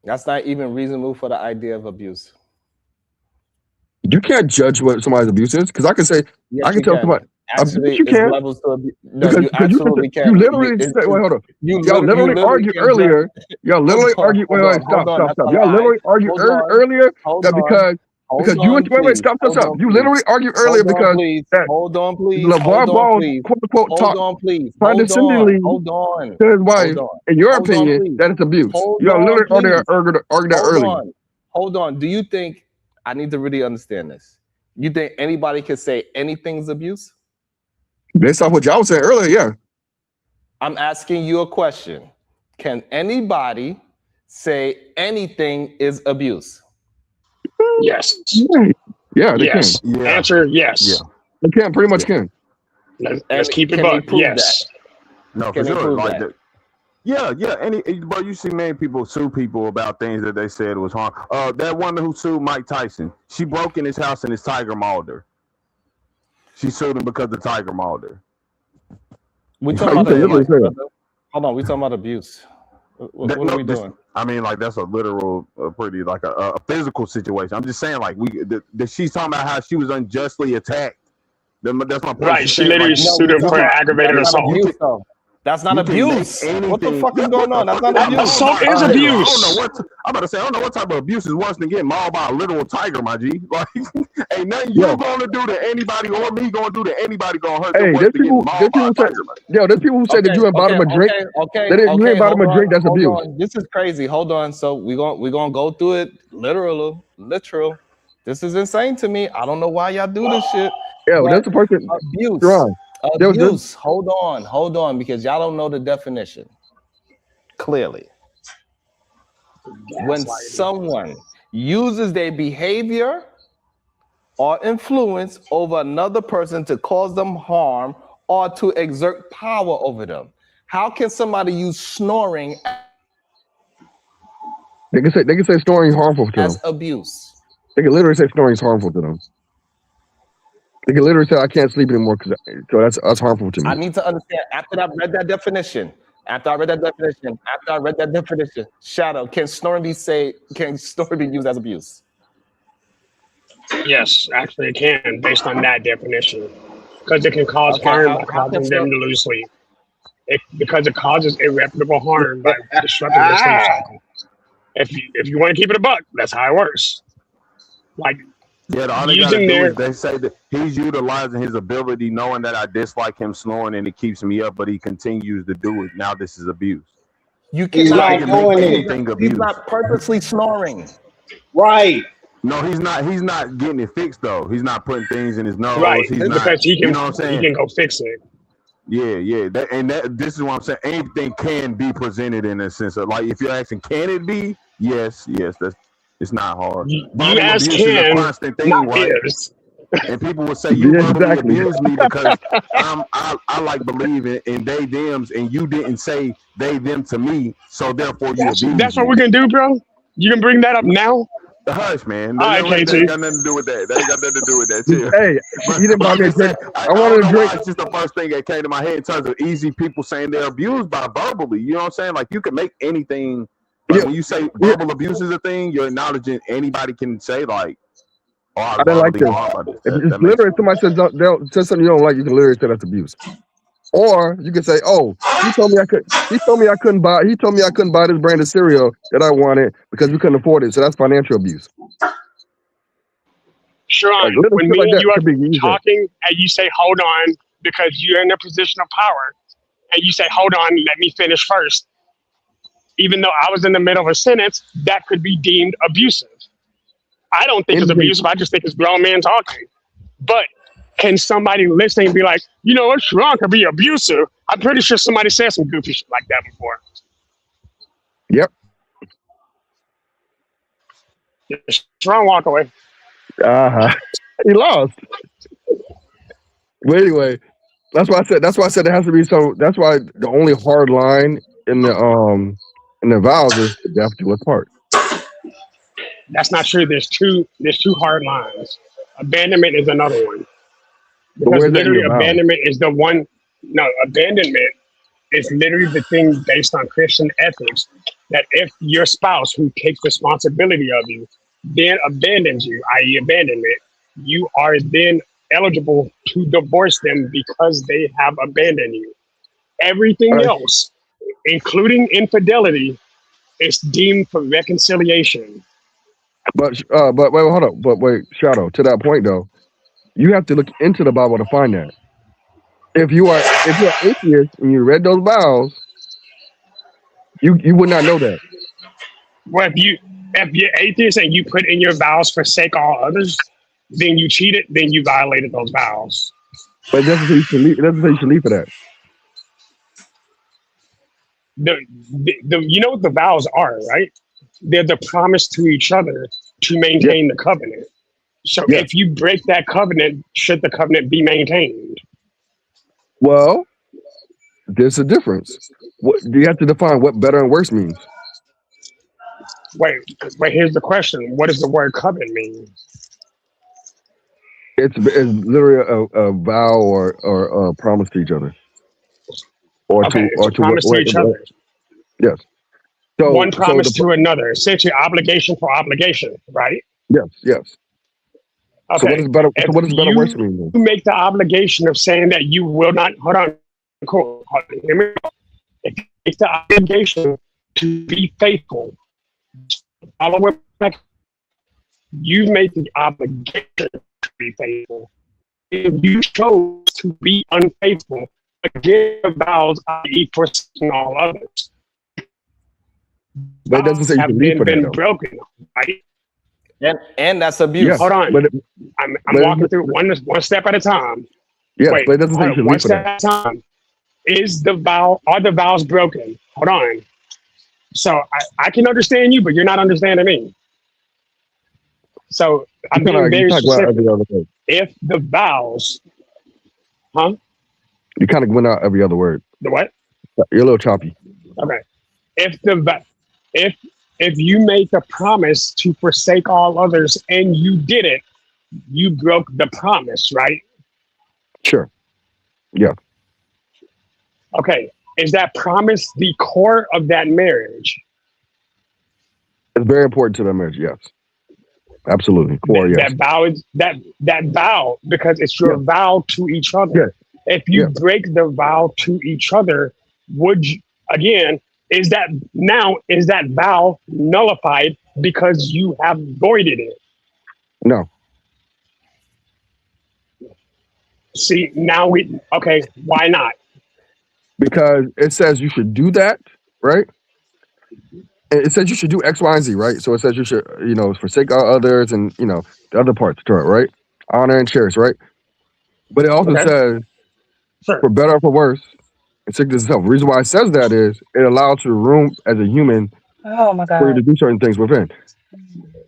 That's not even reasonable for the idea of abuse. You can't judge what somebody's abuse is because I can say Yes, I can you tell can. somebody Actually, abuse. You it's can levels to abuse. No, because you absolutely you can. literally say, wait, hold on. Y'all literally argued can judge. earlier. Y'all literally argued. Wait, stop. That's a Y'all lie. literally argued Hold on. earlier Hold that on. because you on, wait, please. stop. Hold on, You please. literally argued earlier Hold on, because please. that Hold on, please. LeVar Hold on, Ball please. quote unquote Hold talked on, please. Hold on. condescendingly Hold on. to his wife. Hold on. In your Hold on, opinion, please. that it's abuse. Hold Y'all on, literally please. argued that Hold earlier. on. Hold on. Do you think I need to really understand this? You think anybody can say anything's abuse? Based off what y'all was saying earlier, yeah. I'm asking you a question. Can anybody say anything is abuse? Yes. Yeah, they Yes. can. Yeah. Answer yes. Yeah. They can, pretty much can. Let's keep it Can they buck. prove Yes. No, Can for they sure. prove Like that? that. Yeah. But you see many people sue people about things that they said was harm. That woman who sued Mike Tyson, she broke in his house and his tiger mauled her. She sued him because the tiger mauled her. We You talking can about literally abuse. say that. Hold on, we talking about abuse. What are we doing? I mean, like that's a literal, pretty like a physical situation. I'm just saying, like she's talking about how she was unjustly attacked. That's my point. Right. She's She saying, literally like, sued him for aggravated That's not assault. abuse, though. That's not you can make abuse. What the anything. fuck is Yeah, going what on? the That's fuck not is abuse. Assault is I don't abuse. know what. I'm about to say. I don't know what type of abuse is worse than getting mauled by a literal tiger, my G. Like, ain't nothing you gonna do to anybody or me gonna do to anybody gonna hurt them Hey, worse there's than getting people mauled by a say, tiger, man. there's people who say that you ain't bought them a drink. You ain't bought them a drink, that's Hold abuse. on. This is crazy. Hold on. So we're gonna go through it literal. This is insane to me. I don't know why y'all do this shit. Yeah, but that's the person. abuse. Ron, Abuse. Hold on, because y'all don't know the definition. Clearly. When someone uses their behavior or influence over another person to cause them harm or to exert power over them. How can somebody use snoring They can say snoring is harmful to them. as abuse? They can literally say snoring is harmful to them. They can literally say I can't sleep anymore because that's harmful to me. I need to understand. After I've read that definition, Shadow, can snoring be used as abuse? Yes, actually it can, based on that definition. Because it can cause harm by causing them to lose sleep. Because it causes irreparable harm by disrupting the sleep cycle. If you want to keep it a buck, that's how it works. Like Yeah, all they gotta using do their is they say that he's utilizing his ability, knowing that I dislike him snoring and it keeps me up, but he continues to do it. Now this is abuse. You He's So cannot. they not can make doing it. anything He's abuse. not purposely snoring. Right. No, he's not. He's not getting it fixed though. He's not putting things in his nose. right He's not. because he You can know what I'm he saying? can go fix it. Yeah. This is what I'm saying. Anything can be presented in a sense of like, if you're asking, can it be? Yes. That's. It's not hard. You Verbal ask abuse is a him, constant thing, not right? his. And people will say you Yeah, verbally exactly. abused me because I like believing in they thems, and you didn't say they them to me, so therefore you That's abused what me. we're gonna do, bro. You can bring that up now. The hush, man. All right, That ain't KT. got nothing to do with that. That ain't got nothing to do with that. Chill. Hey, he didn't But buy I'm me a just saying, drink. I I don't wanted a know drink. why it's just the first thing that came to my head in terms of easy people saying they're abused by verbally. You know what I'm saying? Like you can make anything. Like Yeah, when you say yeah. verbal abuse is a thing, you're acknowledging anybody can say like, "Oh, I I didn't like verbally this. harm others." If That it's makes literally somebody says something you don't like, you can literally say that's abuse. Or you can say, "Oh, he told me I could. He told me I couldn't buy. He told me I couldn't buy this brand of cereal that I wanted because we couldn't afford it. So that's financial abuse." Like Sharon, little when shit me like and that you are could be used. talking and you say, hold on, because you're in a position of power, and you say, hold on, let me finish first, even though I was in the middle of a sentence, that could be deemed abusive. I don't think it's abusive. I just think it's grown men talking. But can somebody listening be like, you know what, Sharon could be abusive? I'm pretty sure somebody said some goofy shit like that before. Yep. Sharon, walk away. He lost. But anyway, that's why I said. That's why I said it has to be so. That's why the only hard line in the vows is the death do us part. That's not true. There's two hard lines. Abandonment is another one. But Because where's that in literally your vows? abandonment is the one. No, abandonment is literally the thing based on Christian ethics that if your spouse who takes responsibility of you then abandons you, i.e. abandonment, you are then eligible to divorce them because they have abandoned you. Everything else, including infidelity, is deemed for reconciliation. But wait, hold up. But wait, Shadow. To that point though, you have to look into the Bible to find that. If you're atheist and you read those vows, you would not know that. Well, if you're atheist and you put in your vows forsake all others, then you cheated, then you violated those vows. But it doesn't say you should leave. It doesn't say you should leave for that. You know what the vows are, right? They're the promise to each other to maintain the covenant. So if you break that covenant, should the covenant be maintained? Well, there's a difference. What do you have to define what better and worse means? Wait, here's the question. What does the word covenant mean? It's literally a vow or a promise to each other. Or Okay, to it's a promise to each other. Yes. So One promise so to another. Essentially obligation for obligation, right? yes. Okay. So what is better? So what does better you worse mean? Then? You make the obligation of saying that you will not. Hold on. Cool. Hear me out. If you make the obligation to be faithful, follow it back. You make the obligation to be faithful. If you chose to be unfaithful, again, vows, i.e., forsaking all others. But it doesn't say you have can leave for that, been though. broken, right? And that's abuse. Yes, Hold on. but I'm but walking through one step at a time. yes, Wait, but it doesn't say hold you on, should one leave for step that. at a time. Are the vows broken? Hold on. So I can understand you, but you're not understanding me. So I'm being very talk about specific. every other word. If the vows, huh? You kind of went out every other word. The what? You're a little choppy. Okay. If you make a promise to forsake all others and you did it, you broke the promise, right? Sure. Yeah. Okay. Is that promise the core of that marriage? It's very important to the marriage. Yes. Absolutely. Core. Yes. That vow is that vow, because it's your vow to each other. If you break the vow to each other, would you, again, is that vow nullified because you have voided it? No. See, now okay, why not? Because it says you should do that, right? It says you should do X, Y, and Z, right? So it says you should, forsake our others and, the other parts to it, right? Honor and cherish, right? But it also says, for better or for worse, and sickness itself. The reason why it says that is it allows you room as a human Oh my for you to God. do certain things within.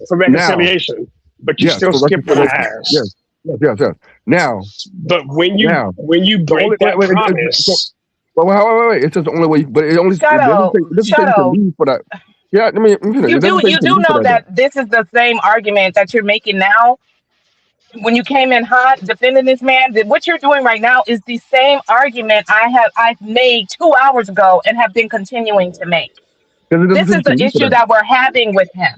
For reconciliation, but you still for skip the reconciliation. last. Yes. Now, But when you the break only that wait, promise, wait. It says the only way, but it only it doesn't say you Shadow. should leave for that. Yeah, I mean, finish. You It doesn't do say you should leave for know that. that this is the same argument that you're making now. When you came in hot defending this man, that what you're doing right now is the same argument I've made 2 hours ago and have been continuing to make. Because it doesn't This say is you the should leave for issue that. that we're having with him.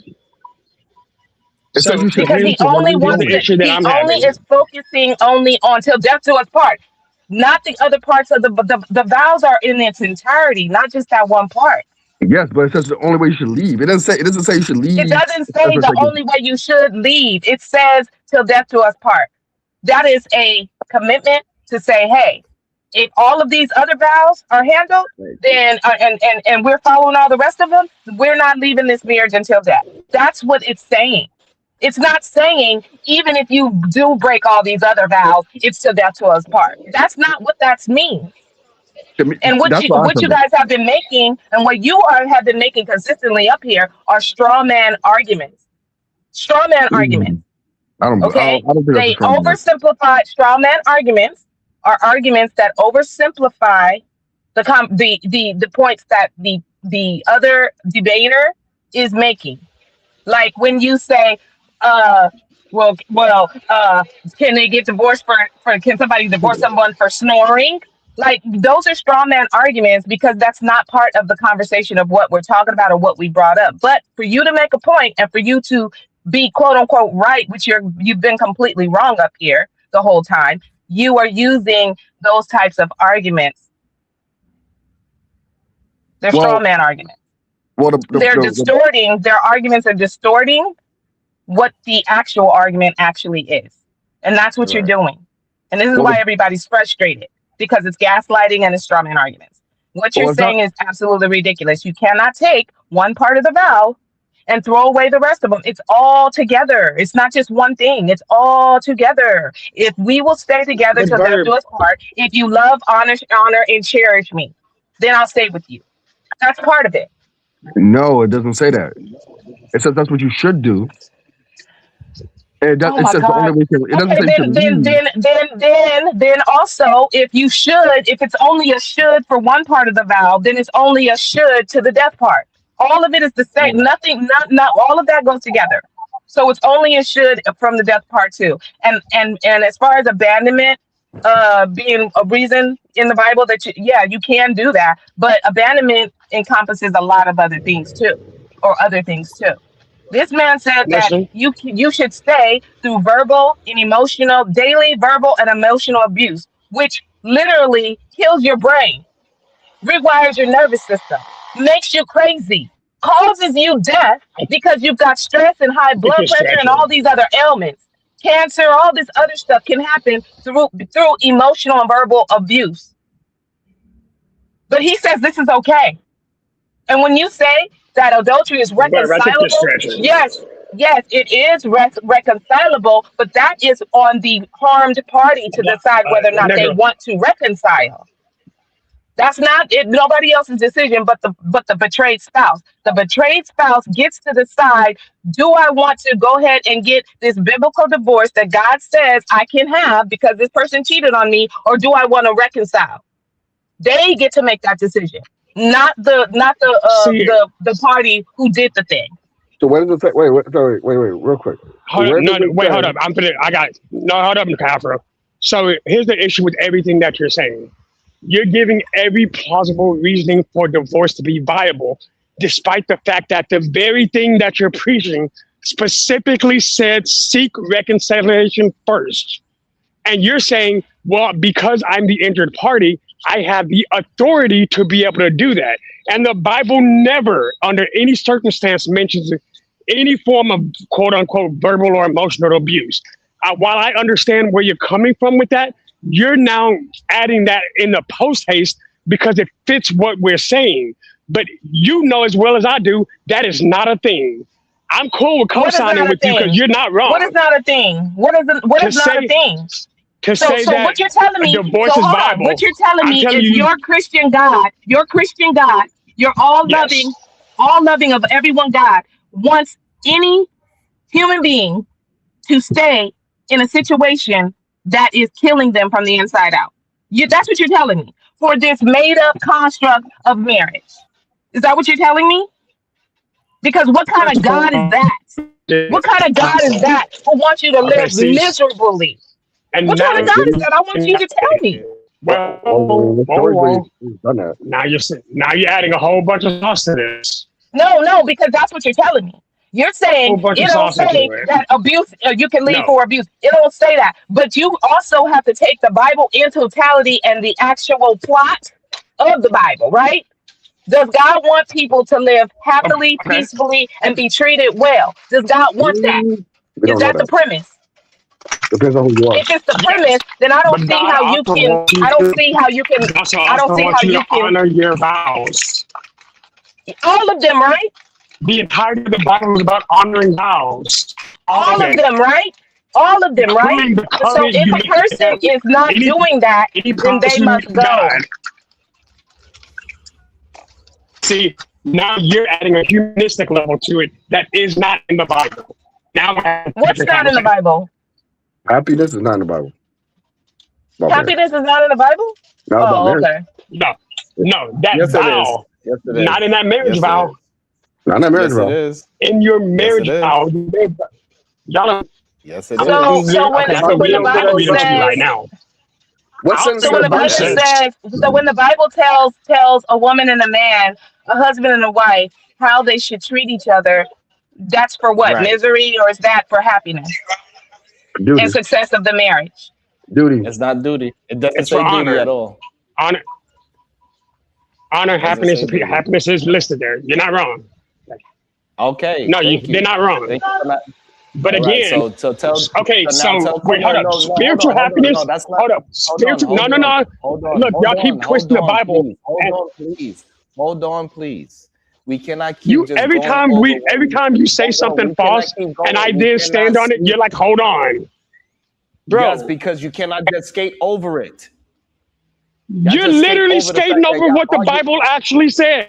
It says so you should Because leave he for one only reason wants here's the to, issue that he I'm only having. is focusing only on till death do us part, not the other parts of the vows are in its entirety, not just that one part. Yes, but it says the only way you should leave. It doesn't say you should leave. It doesn't for say the sake of- only way you should leave. It says till death do us part. That is a commitment to say, hey, if all of these other vows are handled, then and we're following all the rest of them, we're not leaving this marriage until death. That's what it's saying. It's not saying even if you do break all these other vows, it's till death to us part. That's not what that means. To me, And that's why I what you said guys have been making and what you have been making consistently up here are straw man arguments. Straw man arguments. I don't Okay, think that's they a strong man. oversimplify straw man arguments are arguments that oversimplify the points that the other debater is making. Like when you say, can they get divorced for can somebody divorce someone for snoring? Like those are straw man arguments because that's not part of the conversation of what we're talking about or what we brought up. But for you to make a point and for you to be quote unquote right, which you've been completely wrong up here the whole time, you are using those types of arguments. They're straw man arguments. Well, They're distorting, their arguments are distorting what the actual argument actually is. And that's what you're doing. And this is why everybody's frustrated because it's gaslighting and it's straw man arguments. What you're saying is absolutely ridiculous. You cannot take one part of the vow and throw away the rest of them. It's all together. It's not just one thing. It's all together. If we will stay together till death do us part, if you love, honor, and cherish me, then I'll stay with you. That's part of it. No, it doesn't say that. It says that's what you should do. It says the only way to, it doesn't say you should leave. Then also, if it's only a should for one part of the vow, then it's only a should to the death part. All of it is the same. Nothing, not all of that goes together. So it's only a should from the death part too. And as far as abandonment being a reason in the Bible that you can do that, but abandonment encompasses a lot of other things too, or other things too. This man said that you should stay through verbal and emotional, daily verbal and emotional abuse, which literally kills your brain, rewires your nervous system, makes you crazy, causes you death because you've got stress and high blood pressure and all these other ailments. Cancer, all this other stuff can happen through emotional and verbal abuse. But he says this is okay. And when you say that adultery is reconcilable, yes, it is reconcilable, but that is on the harmed party to decide whether or not they want to reconcile. That's not it, nobody else's decision but the betrayed spouse. The betrayed spouse gets to decide, do I want to go ahead and get this biblical divorce that God says I can have because this person cheated on me, or do I want to reconcile? They get to make that decision, not the party who did the thing. So what does it say? Wait, real quick. Hold up. Hold up, Afro. So here's the issue with everything that you're saying. You're giving every plausible reasoning for divorce to be viable, despite the fact that the very thing that you're preaching specifically said seek reconciliation first. And you're saying, well, because I'm the injured party, I have the authority to be able to do that. And the Bible never, under any circumstance, mentions any form of quote unquote verbal or emotional abuse. While I understand where you're coming from with that, you're now adding that in the post haste because it fits what we're saying. But you know as well as I do, that is not a thing. I'm cool with What is co-signing not a with you because thing? you're not wrong. What is not a thing? What is To not a say thing? to So say that what you're telling me? divorce So is hold on. Bible, What you're telling I'm me telling is you, your Christian God, your all loving of everyone God wants any human being to stay in a situation that is killing them from the inside out. That's what you're telling me for this made up construct of marriage. Is that what you're telling me? Because what kind first of of all, God is that? What kind of God is that who wants you to okay, live see, miserably? and What kind now of God is that? I want you to tell me. well, now you're adding a whole bunch of sauce to this. No, because that's what you're telling me. You're A saying whole bunch it of don't sauce into say it. that abuse, you can leave No. for abuse. It don't say that. But you also have to take the Bible in totality and the actual plot of the Bible, right? Does God want people to live happily, Okay. peacefully, and be treated well? Does God want that? We Is don't know that the that. premise? Depends on who you are. If it's the Yes, premise, then I don't but see God how you also can. wants you I don't to. see how you can. God also I don't see wants how you you to can. honor your vows. All of them, right? The entirety of the Bible is about honoring vows. All of All of it, them, right? All of them, right? including the So covenant if you a make with person him. is not Any doing that, then promise they you must make to go. God. See, now you're adding a humanistic level to it that is not in the Bible. Now we're having a What's different not in the conversation. Bible? Happiness is not in the Bible. About marriage. Happiness is not in the Bible? Not about Oh, marriage. okay. No, that Yes, it is. vow, Yes, it not is. in that marriage Yes, it vow. is. Not in that marriage Yes, it vow. is. In your Yes, marriage it is. vow, y'all are, Yes, it I is. can So literally, when okay, I can when the read, I can Bible read them to you right says now. What I'll sentence so say when the the says Bible verses. happiness? says so when the Bible tells a woman and a man, a husband and a wife, how they should treat each other, that's for what? Right. Misery, or is that for happiness and Duty. success of the marriage? Duty. It's not duty. It doesn't It's for say duty honor. at all. Honor, It doesn't happiness. say duty. Happiness is listed there. You're not wrong. Okay, No, thank they're you. not wrong. Thank you for not. But All right, again, so tell. okay, So now so tell. wait, Come hold on, up. no, Spiritual hold on. No, happiness. that's not. Hold up. Hold on, Spiritual. No, hold no, on, no. hold on, Look, hold y'all keep on, twisting the Bible. please. And Hold on, please. We cannot keep you just every going time over what every we. time you say Hold on, something we cannot false, keep and I going. We didn't cannot stand on it, you're speak. like, hold on, Yes, bro. because you cannot just skate over it. Y'all You're just skate literally over the fact skating that over y'all what the argue. Bible actually says.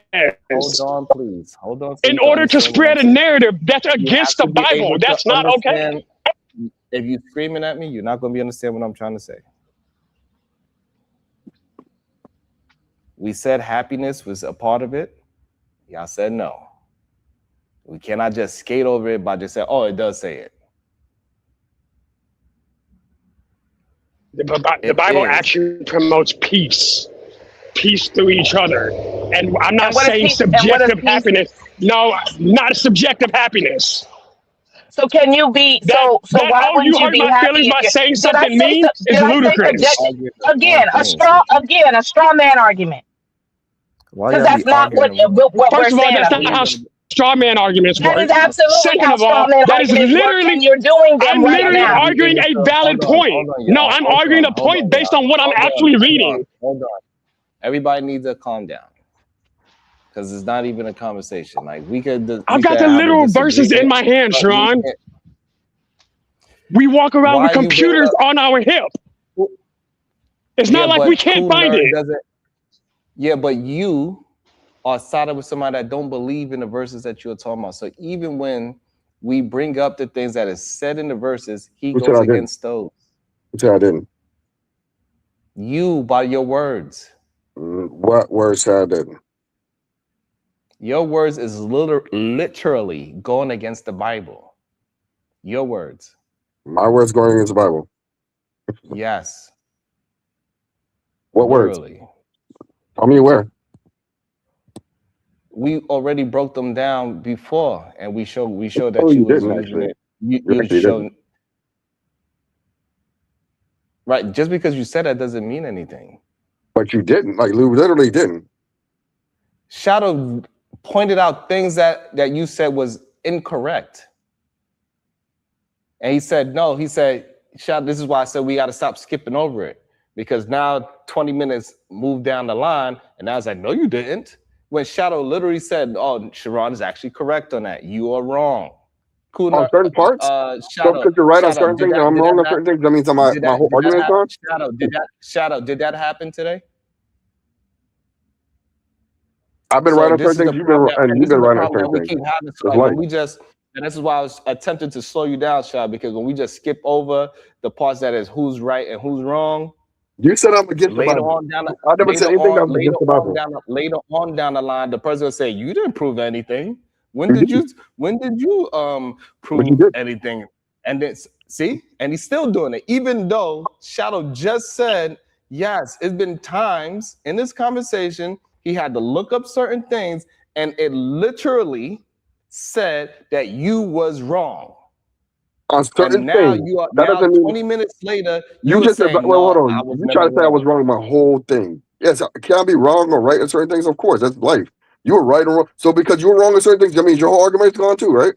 Hold on, please. Hold on. So In you can order to understand what I'm spread a saying. narrative that's You have against to the be Bible, able to that's not okay. understand. If you're screaming at me, you're not going to be understand what I'm trying to say. We said happiness was a part of it. Y'all said no. We cannot just skate over it by just saying, oh, it does say it. The It Bible is. actually promotes peace through each other. And I'm not And what is saying peace? And what is subjective peace? happiness. No, not subjective happiness. So can you be That so why oh, wouldn't you you hurt be my happy feelings if by you saying did I something say mean is did I say ludicrous. subjective again a straw man argument? Why Because y'all that's be not what arguing? we're First of all, saying that's up not here. how straw man arguments That work. is absolutely Second how of straw all, man that is arguments work, literally, and you're doing them I'm right Y'all literally gotta now. be arguing able a to valid point. hold on, No, y'all. I'm arguing a point based on what I'm actually reading. Hold on. Everybody needs to calm down. Because it's not even a conversation. Like we could I've got the have a literal verses in disagreement, my hand, but we Sharon. can't. We walk around Why with are you bringing computers up? on our hip. It's Yeah, not like we but can't cool find nerd it. doesn't. Yeah, but you are sided with somebody that don't believe in the verses that you're talking about. So even when we bring up the things that is said in the verses, he Who said goes I didn't? against those. Who said I didn't? You by your words. What word said I didn't? Your words is literally going against the Bible. Your words. My words going against the Bible. Yes. What words? Literally. Tell me where. We already broke them down before, and we showed that Oh, you you was didn't using actually. it. You actually showed didn't. right. Just because you said that doesn't mean anything. But you didn't. Like you literally didn't. Shadow pointed out things that you said was incorrect, and he said no. He said, "Shadow, this is why I said we got to stop skipping over it because now 20 minutes moved down the line, and I was like, no, you didn't. When Shadow literally said, oh, Sharon is actually correct on that. You are wrong. Cool. On certain parts? So Shadow, because you're right on Shadow, certain things and I'm wrong on certain things, that means my whole argument is wrong? Shadow, did that happen today? I've been right on certain things, you've been right on certain We things. keep having It's like, life. when we just, and this is why I was attempting to slow you down, Shadow, because when we just skip over the parts that is who's right and who's wrong. You said I'm against the Later Bible. on down the, I never said anything that was against the Bible. later on down the line, the person will say, you didn't prove anything. When did you prove anything? And then see, and he's still doing it, even though Shadow just said, yes, it's been times in this conversation he had to look up certain things, and it literally said that you was wrong. On certain And now things. you are That now doesn't mean 20 minutes later, you were just said, saying, well, hold "No, I on. was You never tried to say I wrong." was wrong with my whole thing. Yes, can I be wrong or right in certain things? Of course, that's life. You were right or wrong. So because you were wrong in certain things, that means your whole argument is gone too, right?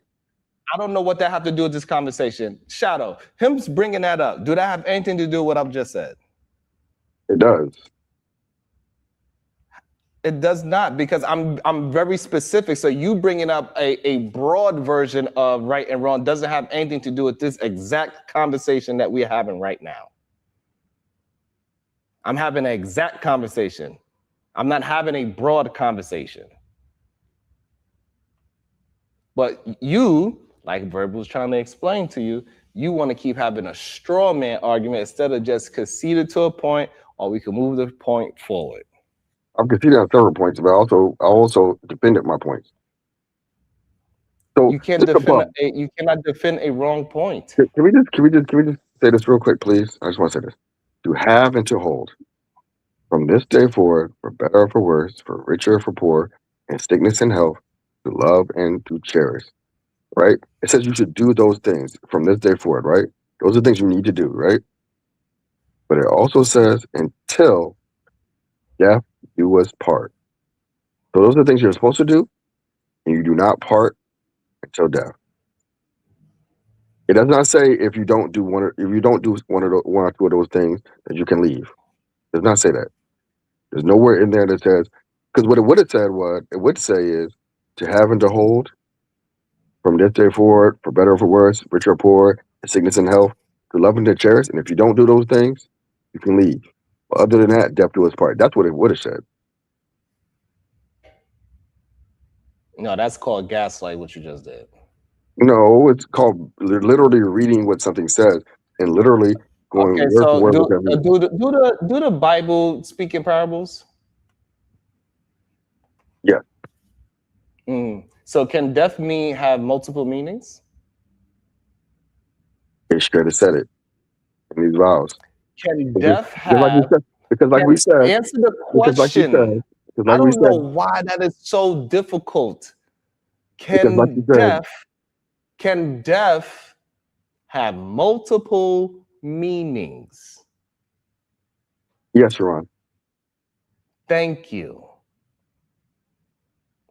I don't know what that have to do with this conversation. Shadow, him bringing that up, do that have anything to do with what I've just said? It does. It does not, because I'm very specific. So you bringing up a broad version of right and wrong doesn't have anything to do with this exact conversation that we're having right now. I'm having an exact conversation. I'm not having a broad conversation. But you, like Verb was trying to explain to you, you want to keep having a straw man argument instead of just conceded to a point, or we can move the point forward. I'm conceding on several points, but I also defended my points. So You can't defend you cannot defend a wrong point. Can we just say this real quick, please? I just want to say this. To have and to hold. From this day forward, for better or for worse, for richer or for poor, in sickness and health, to love and to cherish. Right? It says you should do those things from this day forward, right? Those are things you need to do, right? But it also says until death do us part. So those are the things you're supposed to do, and you do not part until death. It does not say if you don't do one or two of those things that you can leave. It does not say that. There's nowhere in there that says, because what it would have said, what it would say is to have and to hold from this day forward, for better or for worse, rich or poor, sickness and health, to love and to cherish. And if you don't do those things, you can leave. But other than that, death do us part. That's what it would have said. No, that's called gaslight, what you just did. No, it's called literally reading what something says and literally going Okay, word for so word. do the Bible speak in parables? Yeah. So can death have multiple meanings? It straight have said it in these vows. Can death Because like we said, answer the question. I don't know why that is so difficult. Can death have multiple meanings? Yes, Sharon. Thank you.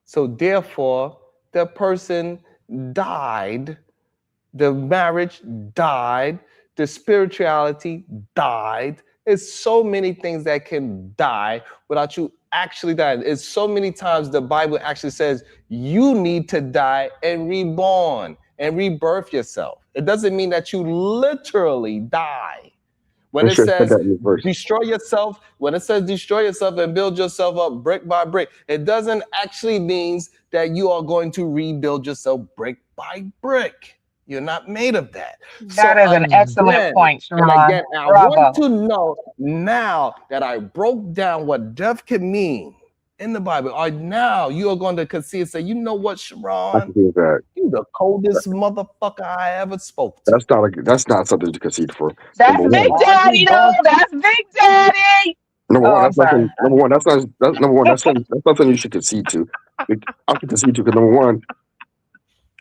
So therefore, the person died, the marriage died, the spirituality died. It's so many things that can die without you actually dying. It's so many times the Bible actually says you need to die and reborn and rebirth yourself. It doesn't mean that you literally die. When it says destroy yourself, when it says destroy yourself and build yourself up brick by brick, it doesn't actually mean that you are going to rebuild yourself brick by brick. You're not made of that. That is an excellent point, Sharon. And again, I Bravo. want to know now that I broke down what death can mean in the Bible. Now you are going to concede and say, you know what, Sharon? You the coldest motherfucker I ever spoke to. That's not something to concede for. That's Big Daddy, though. That's Big Daddy. Number one, that's not something you should concede to. I can concede to because number one,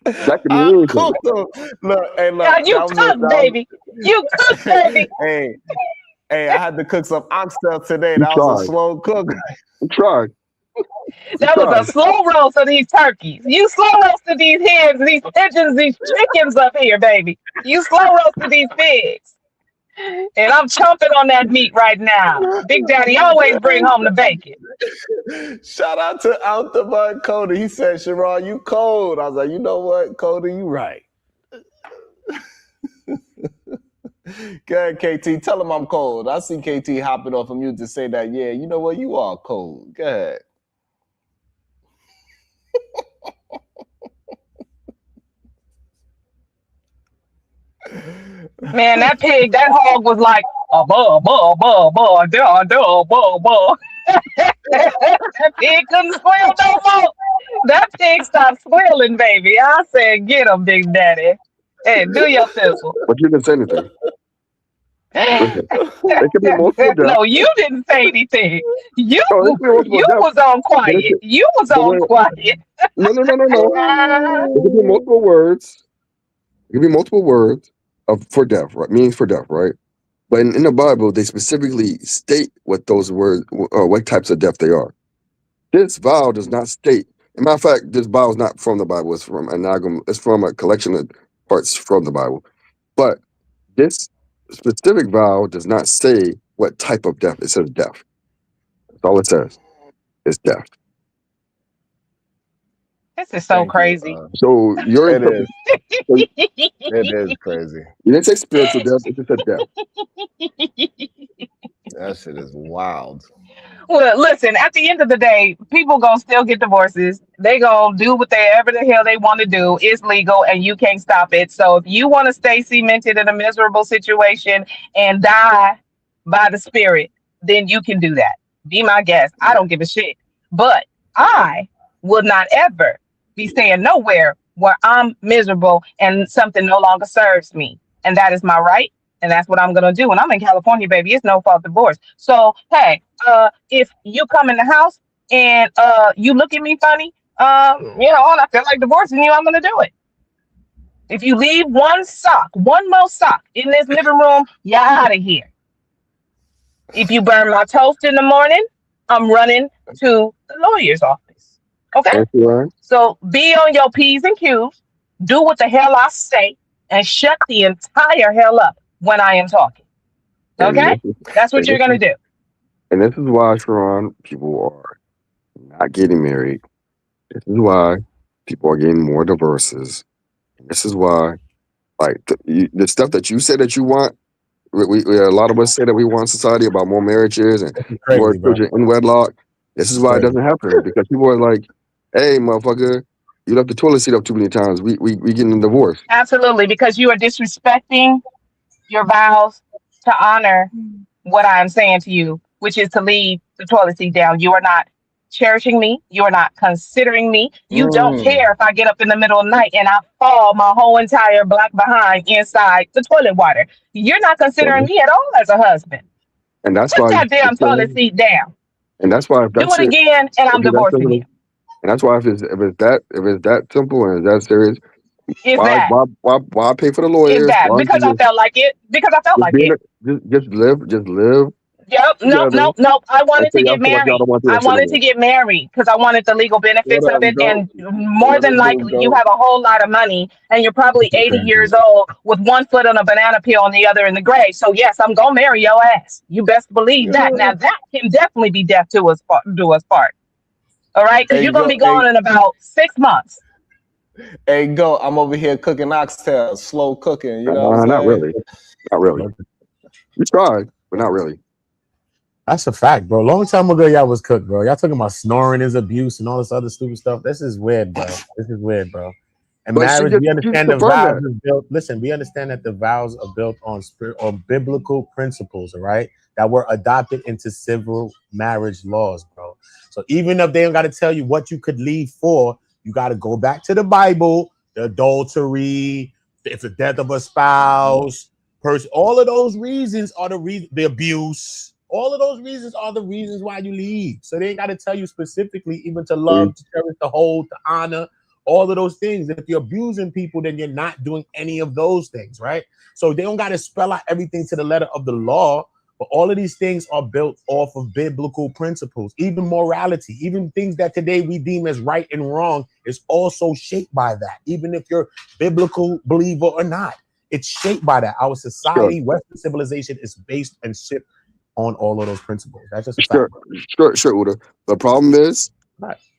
that can mean anything. Look, hey, look. Yeah, you cook, baby. You cook, baby. Hey, I had to cook some oxtail today. That was a slow cook. You tried. That was a slow roast of these turkeys. You slow roasted these hens, these pigeons, these chickens up here, baby. You slow roasted these pigs. And I'm chomping on that meat right now. Big Daddy always bring home the bacon. Shout out to Out the Mud Cody. He said, Sharon, you cold. I was like, you know what, Cody, you right. Go ahead, KT. Tell him I'm cold. I see KT hopping off of mute to say that, yeah, you know what, you are cold. Go ahead. Man, that hog was like, that pig couldn't squeal no more. That pig stopped squealing, baby. I said, get him, Big Daddy. Hey, do your thistle. But you didn't say anything. Listen, it could be multiple deaths. No, you didn't say anything. You deaths. was on quiet. You was on quiet. No. It could be multiple words. It could be multiple words for death, right? Means for death, right? But in the Bible, they specifically state what those words, what types of death they are. This vow does not state. As a matter of fact, this vow is not from the Bible. It's from It's from a collection of parts from the Bible. But this specific vow does not say what type of death. It says death. That's all it says. It's death. This is so crazy. So you're It is. It is crazy. You didn't say spiritual death. It just said death. That shit is wild. Well, listen, at the end of the day, people gonna still get divorces. They gonna do whatever the hell they want to do. It's legal and you can't stop it. So if you want to stay cemented in a miserable situation and die by the spirit, then you can do that. Be my guest. I don't give a shit. But I would not ever be staying nowhere where I'm miserable and something no longer serves me. And that is my right. And that's what I'm going to do. And I'm in California, baby. It's no fault divorce. So, hey, if you come in the house and you look at me funny, and I feel like divorcing you, I'm going to do it. If you leave one more sock in this living room, you're out of here. If you burn my toast in the morning, I'm running to the lawyer's office. Okay? So be on your P's and Q's, do what the hell I say, and shut the entire hell up when I am talking. Okay? That's what you're going to do. And this is why, Sharon, people are not getting married. This is why people are getting more divorces. This is why, like, the stuff that you say that you want, we a lot of us say that we want society about more marriages and more children in wedlock. This is why it doesn't happen, because people are like, hey, motherfucker, you left the toilet seat up too many times. We getting a divorce. Absolutely, because you are disrespecting your vows to honor what I am saying to you, which is to leave the toilet seat down. You are not cherishing me. You are not considering me. You don't care if I get up in the middle of the night and I fall my whole entire black behind inside the toilet water. You're not considering me at all as a husband. And that's Put why that damn toilet seat down. And that's why if Do that's it again, and I'm divorcing you. And that's why if it's that simple and that serious, Is that? why pay for the lawyers? Is that Why because I felt like it? Because I felt like it. Just live. Yep. No. I wanted to get married. I wanted to get married because I wanted the legal benefits of it. And more than likely, you have a whole lot of money and you're probably 80 years old with one foot on a banana peel and the other in the grave. So yes, I'm gonna marry your ass. You best believe that. Now that can definitely be death to us part. All right, because you're gonna be gone in about 6 months. Hey, go! I'm over here cooking oxtails, slow cooking. You know, what I'm not saying? really. You tried, but not really. That's a fact, bro. Long time ago, y'all was cooked, bro. Y'all talking about snoring is abuse and all this other stupid stuff. This is weird, bro. And But marriage, she we just understand the confirmed vows that. is built. Listen, we understand that the vows are built on biblical principles, all right, that were adopted into civil marriage laws, bro. So even if they don't got to tell you what you could leave for, you got to go back to the Bible, the adultery, if the death of a spouse, all of those reasons are the abuse. All of those reasons are the reasons why you leave. So they ain't got to tell you specifically, even to love, to cherish, to hold, to honor, all of those things. If you're abusing people, then you're not doing any of those things, right? So they don't got to spell out everything to the letter of the law, but all of these things are built off of biblical principles, even morality, even things that today we deem as right and wrong is also shaped by that, even if you're biblical believer or not. It's shaped by that. Our society, Western civilization, is based and shaped on all of those principles. That's just a fact. Sure, Uda. The problem is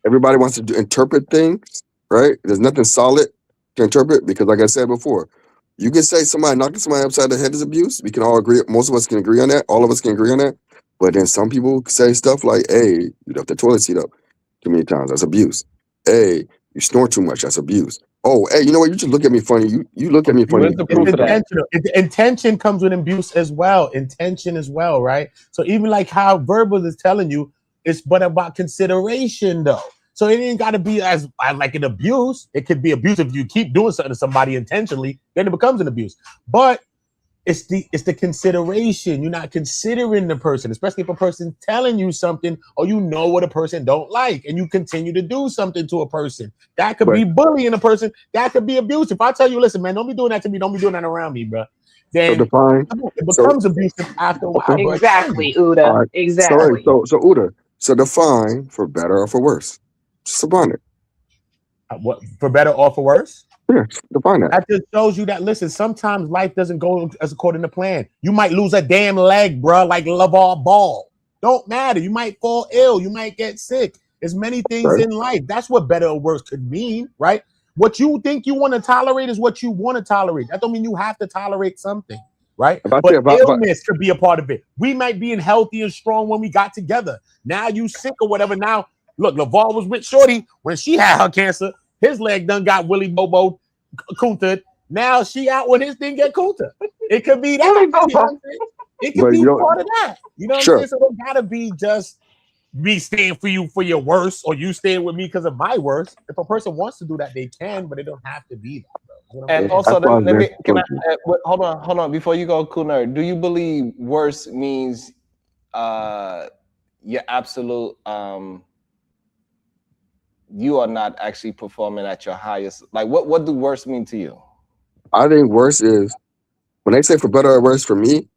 everybody wants to interpret things, right? There's nothing solid to interpret because, like I said before, you can say somebody knocking somebody upside the head is abuse. We can all agree. Most of us can agree on that. All of us can agree on that. But then some people say stuff like, "Hey, you left the toilet seat up too many times. That's abuse. Hey, you snore too much. That's abuse. Oh, hey, you know what? You just look at me funny. You look at me funny." It's intentional. Intention comes with abuse as well. Intention as well, right? So even like how verbal is telling you, it's but about consideration though. So it ain't got to be as like an abuse. It could be abuse if you keep doing something to somebody intentionally, then it becomes an abuse. But it's the consideration. You're not considering the person, especially if a person's telling you something or you know what a person don't like and you continue to do something to a person. That could be bullying a person. That could be abuse. If I tell you, listen, man, don't be doing that to me. Don't be doing that around me, bro. Then it becomes abusive after a while. Exactly, Uda. Exactly. So Uda, so define for better or for worse. Just define it. What for better or for worse? Yeah, define that. That just shows you that, listen, sometimes life doesn't go as according to plan. You might lose a damn leg, bro, like LeVar Ball. Don't matter. You might fall ill. You might get sick. There's many things in life. That's what better or worse could mean, right? What you think you want to tolerate is what you want to tolerate. That don't mean you have to tolerate something, right? But illness could be a part of it. We might be healthy and strong when we got together. Now you sick or whatever. Now, look, LeVar was with Shorty when she had her cancer. His leg done got Willie Bobo Kunta. Now she out when his thing get Kunta. It could be that. You know it could be part of that. You know what I'm saying? So it gotta be just me staying for you for your worst or you staying with me because of my worst. If a person wants to do that, they can, but it don't have to be that. You know and also, hold on. Before you go, Cool Nerd, do you believe worse means your absolute you are not actually performing at your highest? Like, what do worse mean to you? I think worse is when they say for better or worse for me,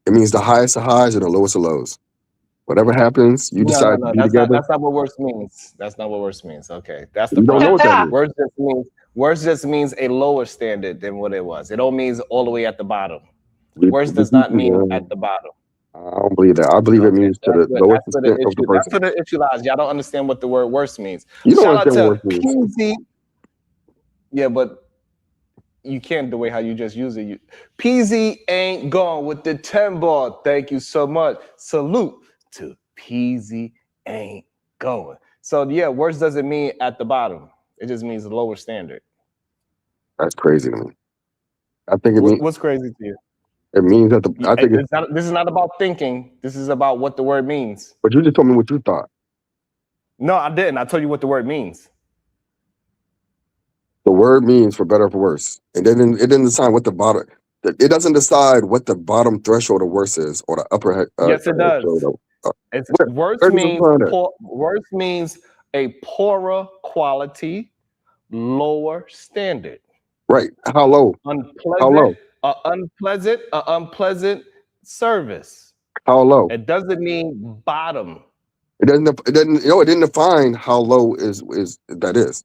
it means the highest of highs and the lowest of lows. Whatever happens, you decide to be together. That's not what worse means. That's not what worse means. Okay, that's the problem. Don't know what that means. Worse just means a lower standard than what it was. It don't mean all the way at the bottom. Worse does not mean at the bottom. I don't believe that. I believe it means to the lowest extent of the person. That's where the issue lies. Y'all don't understand what the word worse means. You don't understand what worse means. PZ. Yeah, but you can't the way how you just use it. PZ ain't gone with the 10 ball. Thank you so much. Salute to PZ ain't going. So yeah, worse doesn't mean at the bottom. It just means a lower standard. That's crazy to me. I think it means. What's crazy to you? It means that I think this is not about thinking. This is about what the word means. But you just told me what you thought. No, I didn't. I told you what the word means. The word means for better or for worse. And then it didn't decide what the bottom. It doesn't decide what the bottom threshold of worse is or the upper. Yes, it does. Worse means a poorer quality, lower standard. Right. How low? Unpleasant. How low? Unpleasant service. How low? It doesn't mean bottom. It didn't define how low that is.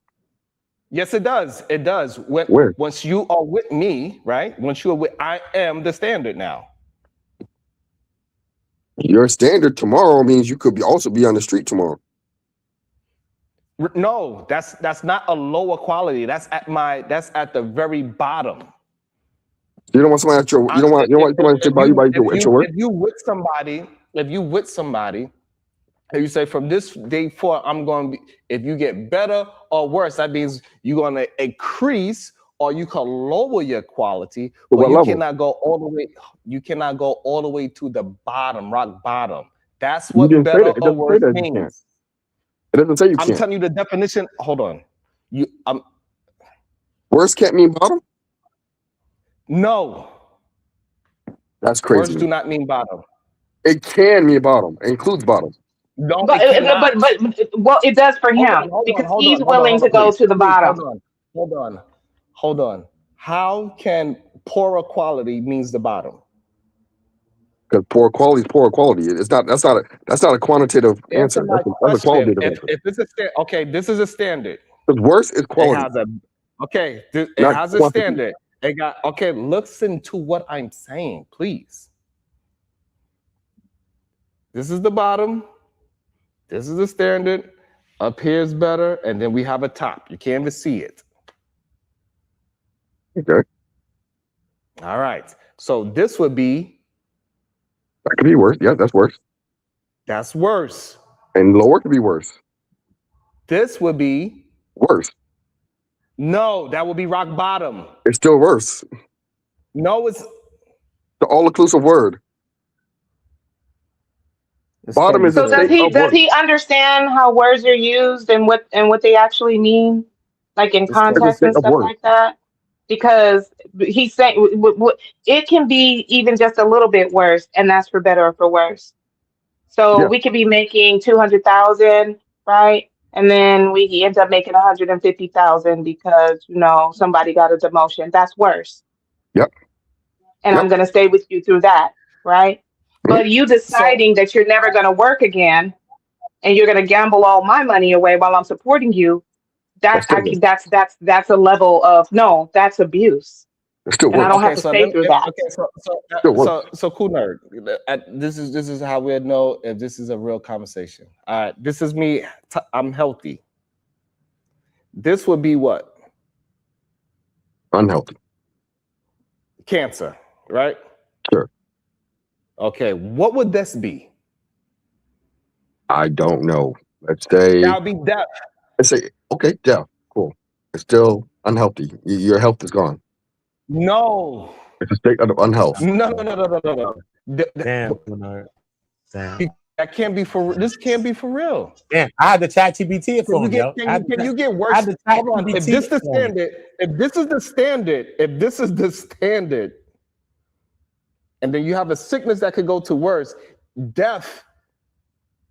Yes, it does. It does. Where? Once you are with me, right? Once you are with, I am the standard now. Your standard tomorrow means you could also be on the street tomorrow. No, that's not a lower quality. That's at the very bottom. You don't want somebody at your. You don't want somebody to sit by you at your work. If you with somebody, and you say from this day forward, I'm going to be. If you get better or worse, that means you're going to increase or you can lower your quality, but you cannot go all the way. You cannot go all the way to the bottom, rock bottom. That's what better or worse means. It doesn't say you can't. I'm telling you the definition. Hold on. Worse can't mean bottom? No. That's crazy. Worse do not mean bottom. It can mean bottom. It includes bottom. No, but it does for him because he's willing to go to the bottom. Hold on. How can poorer quality means the bottom? Because poor quality is poor quality. It's not. That's not a quantitative answer. That's a qualitative answer. If it's okay, this is a standard. Because worse is quality. It has a standard. It got okay. Listen to what I'm saying, please. This is the bottom. This is the standard. Up here is better, and then we have a top. You can't even see it. Okay. All right. So this would be. That could be worse. Yeah, that's worse. That's worse. And lower could be worse. This would be worse. No, that would be rock bottom. It's still worse. No, it's the all-inclusive word. Bottom is So a does state of does work. he understand how words are used and what they actually mean, like in It's a context state and of stuff work. like that? Because he's saying it can be even just a little bit worse, and that's for better or for worse. So Yeah. we could be making 200,000, right? And then we end up making 150,000 because somebody got a demotion. That's worse. Yep. And I'm going to stay with you through that, right? But you deciding that you're never going to work again, and you're going to gamble all my money away while I'm supporting you, that's a level of no, that's abuse. It still And I works. don't have to stay through that. Still works. So cool nerd. This is how we'll know if this is a real conversation. All right, this is me. I'm healthy. This would be what? Unhealthy. Cancer, right? Sure. Okay, what would this be? I don't know. Let's say. That would be death. Let's say okay, death. Cool. It's still unhealthy. Your health is gone. No. It's a state of unhealth. No. Damn, Bernard. Damn. That can't be for. This can't be for real. Damn, I had to chat GPT it for him, yo. Can you get worse? Hold on. If this the standard, if this is the standard, and then you have a sickness that could go to worse, death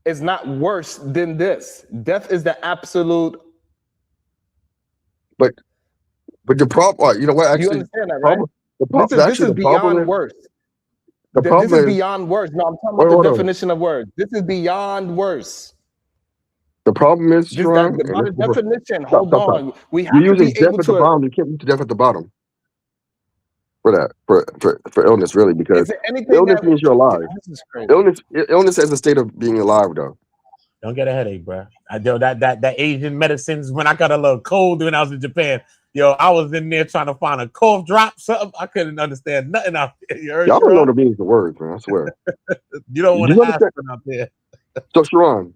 is not worse than this. Death is the absolute. But the problem, you know what? Actually, You understand that, right? This is the problem beyond is- worse. The This problem is is beyond worse. No, I'm talking Wait, about hold the on. definition of words. This is beyond worse. the problem is, Just Sharon, that, by the and this is- definition, stop, hold stop, stop. on. We have You're to be using death able at the to. bottom. You can't use death at the bottom for that for illness, really, because Is there anything illness that means you're alive. this is crazy? Illness has a state of being alive, though. Don't get a headache, bro. I do that Asian medicines. When I got a little cold when I was in Japan, yo, I was in there trying to find a cough drop, something. I couldn't understand nothing out there. You heard, Y'all don't know Sharon? the meanings of words, man. I swear. You don't want You to understand- ask out there. So, Sharon.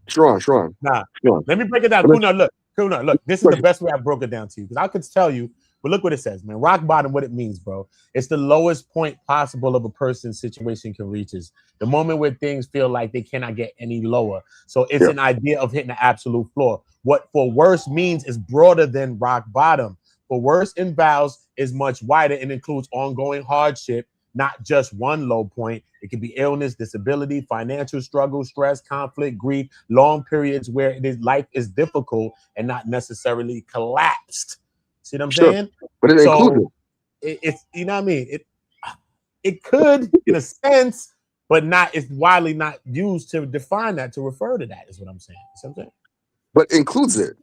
Nah, Sharon. let me break it down. But Kuna, look. This is the best way I broke it down to you because I could tell you. But look what it says, man. Rock bottom, what it means, bro. It's the lowest point possible of a person's situation can reach. Is the moment where things feel like they cannot get any lower. So it's an idea of hitting the absolute floor. What for worse means is broader than rock bottom. For worse in vows is much wider and includes ongoing hardship, not just one low point. It can be illness, disability, financial struggle, stress, conflict, grief, long periods where life is difficult and not necessarily collapsed. See what I'm Sure. saying? But it includes It's you know what I mean. It could in a sense, but not. It's widely not used to define that to refer to that. Is what I'm saying. You see what I'm saying? but includes it.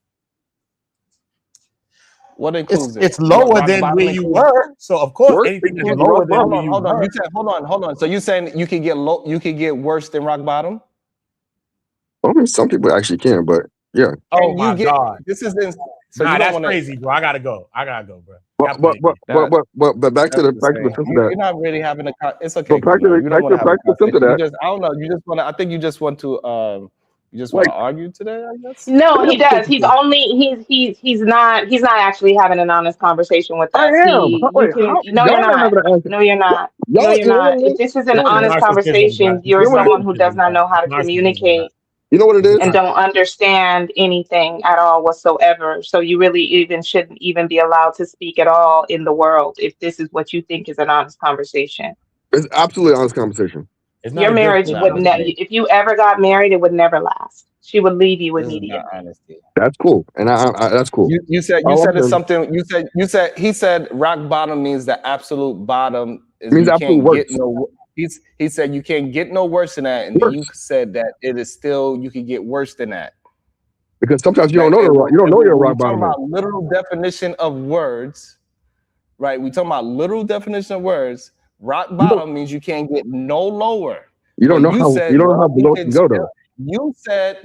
What includes it? It's lower Rock than bottom where you includes- were. So of course, Worse anything that's includes lower rock than bottom. where you Hold on. were. You said hold on. So you saying you can get low? You can get worse than rock bottom? I mean, some people actually can, but yeah. Oh Can my you get? God. This is in, so Nah, you don't that's want to. crazy, bro. I gotta go, bro. But back to the practical sense of You're that. not really having a. It's okay. But back to Kumar. the You don't want to have a practical sense of conversation. that. You just, I don't know. You just want to. I think you just want to. You just want to argue today. I guess. No, he does. He's not actually having an honest conversation with us. I am. No, Wait, you're y'all not. having an answer. No, you're not. Y'all No, you're not. alien. If this is an You know what it honest is? conversation, you're You know what it someone is? who does not know how to communicate You know what it is? and don't understand anything at all whatsoever. So you really even shouldn't even be allowed to speak at all in the world if this is what you think is an honest conversation. It's absolutely honest conversation. Your marriage would never. If you ever got married, it would never last. She would leave you immediately. Honesty. That's cool, and I that's cool. You said All I'm it's saying- something. He said rock bottom means the absolute bottom. Is Means you absolute can't worst. get no. He said you can't get no worse than that, and then you said that it is still you can get worse than that. Because sometimes you don't know you're rock When bottom. talking about literal definition of words, right? We talking about literal definition of words. Rock You don't, bottom means you can't get no lower. you don't But know you how said, you don't know well, how you low it can can go still. though. You said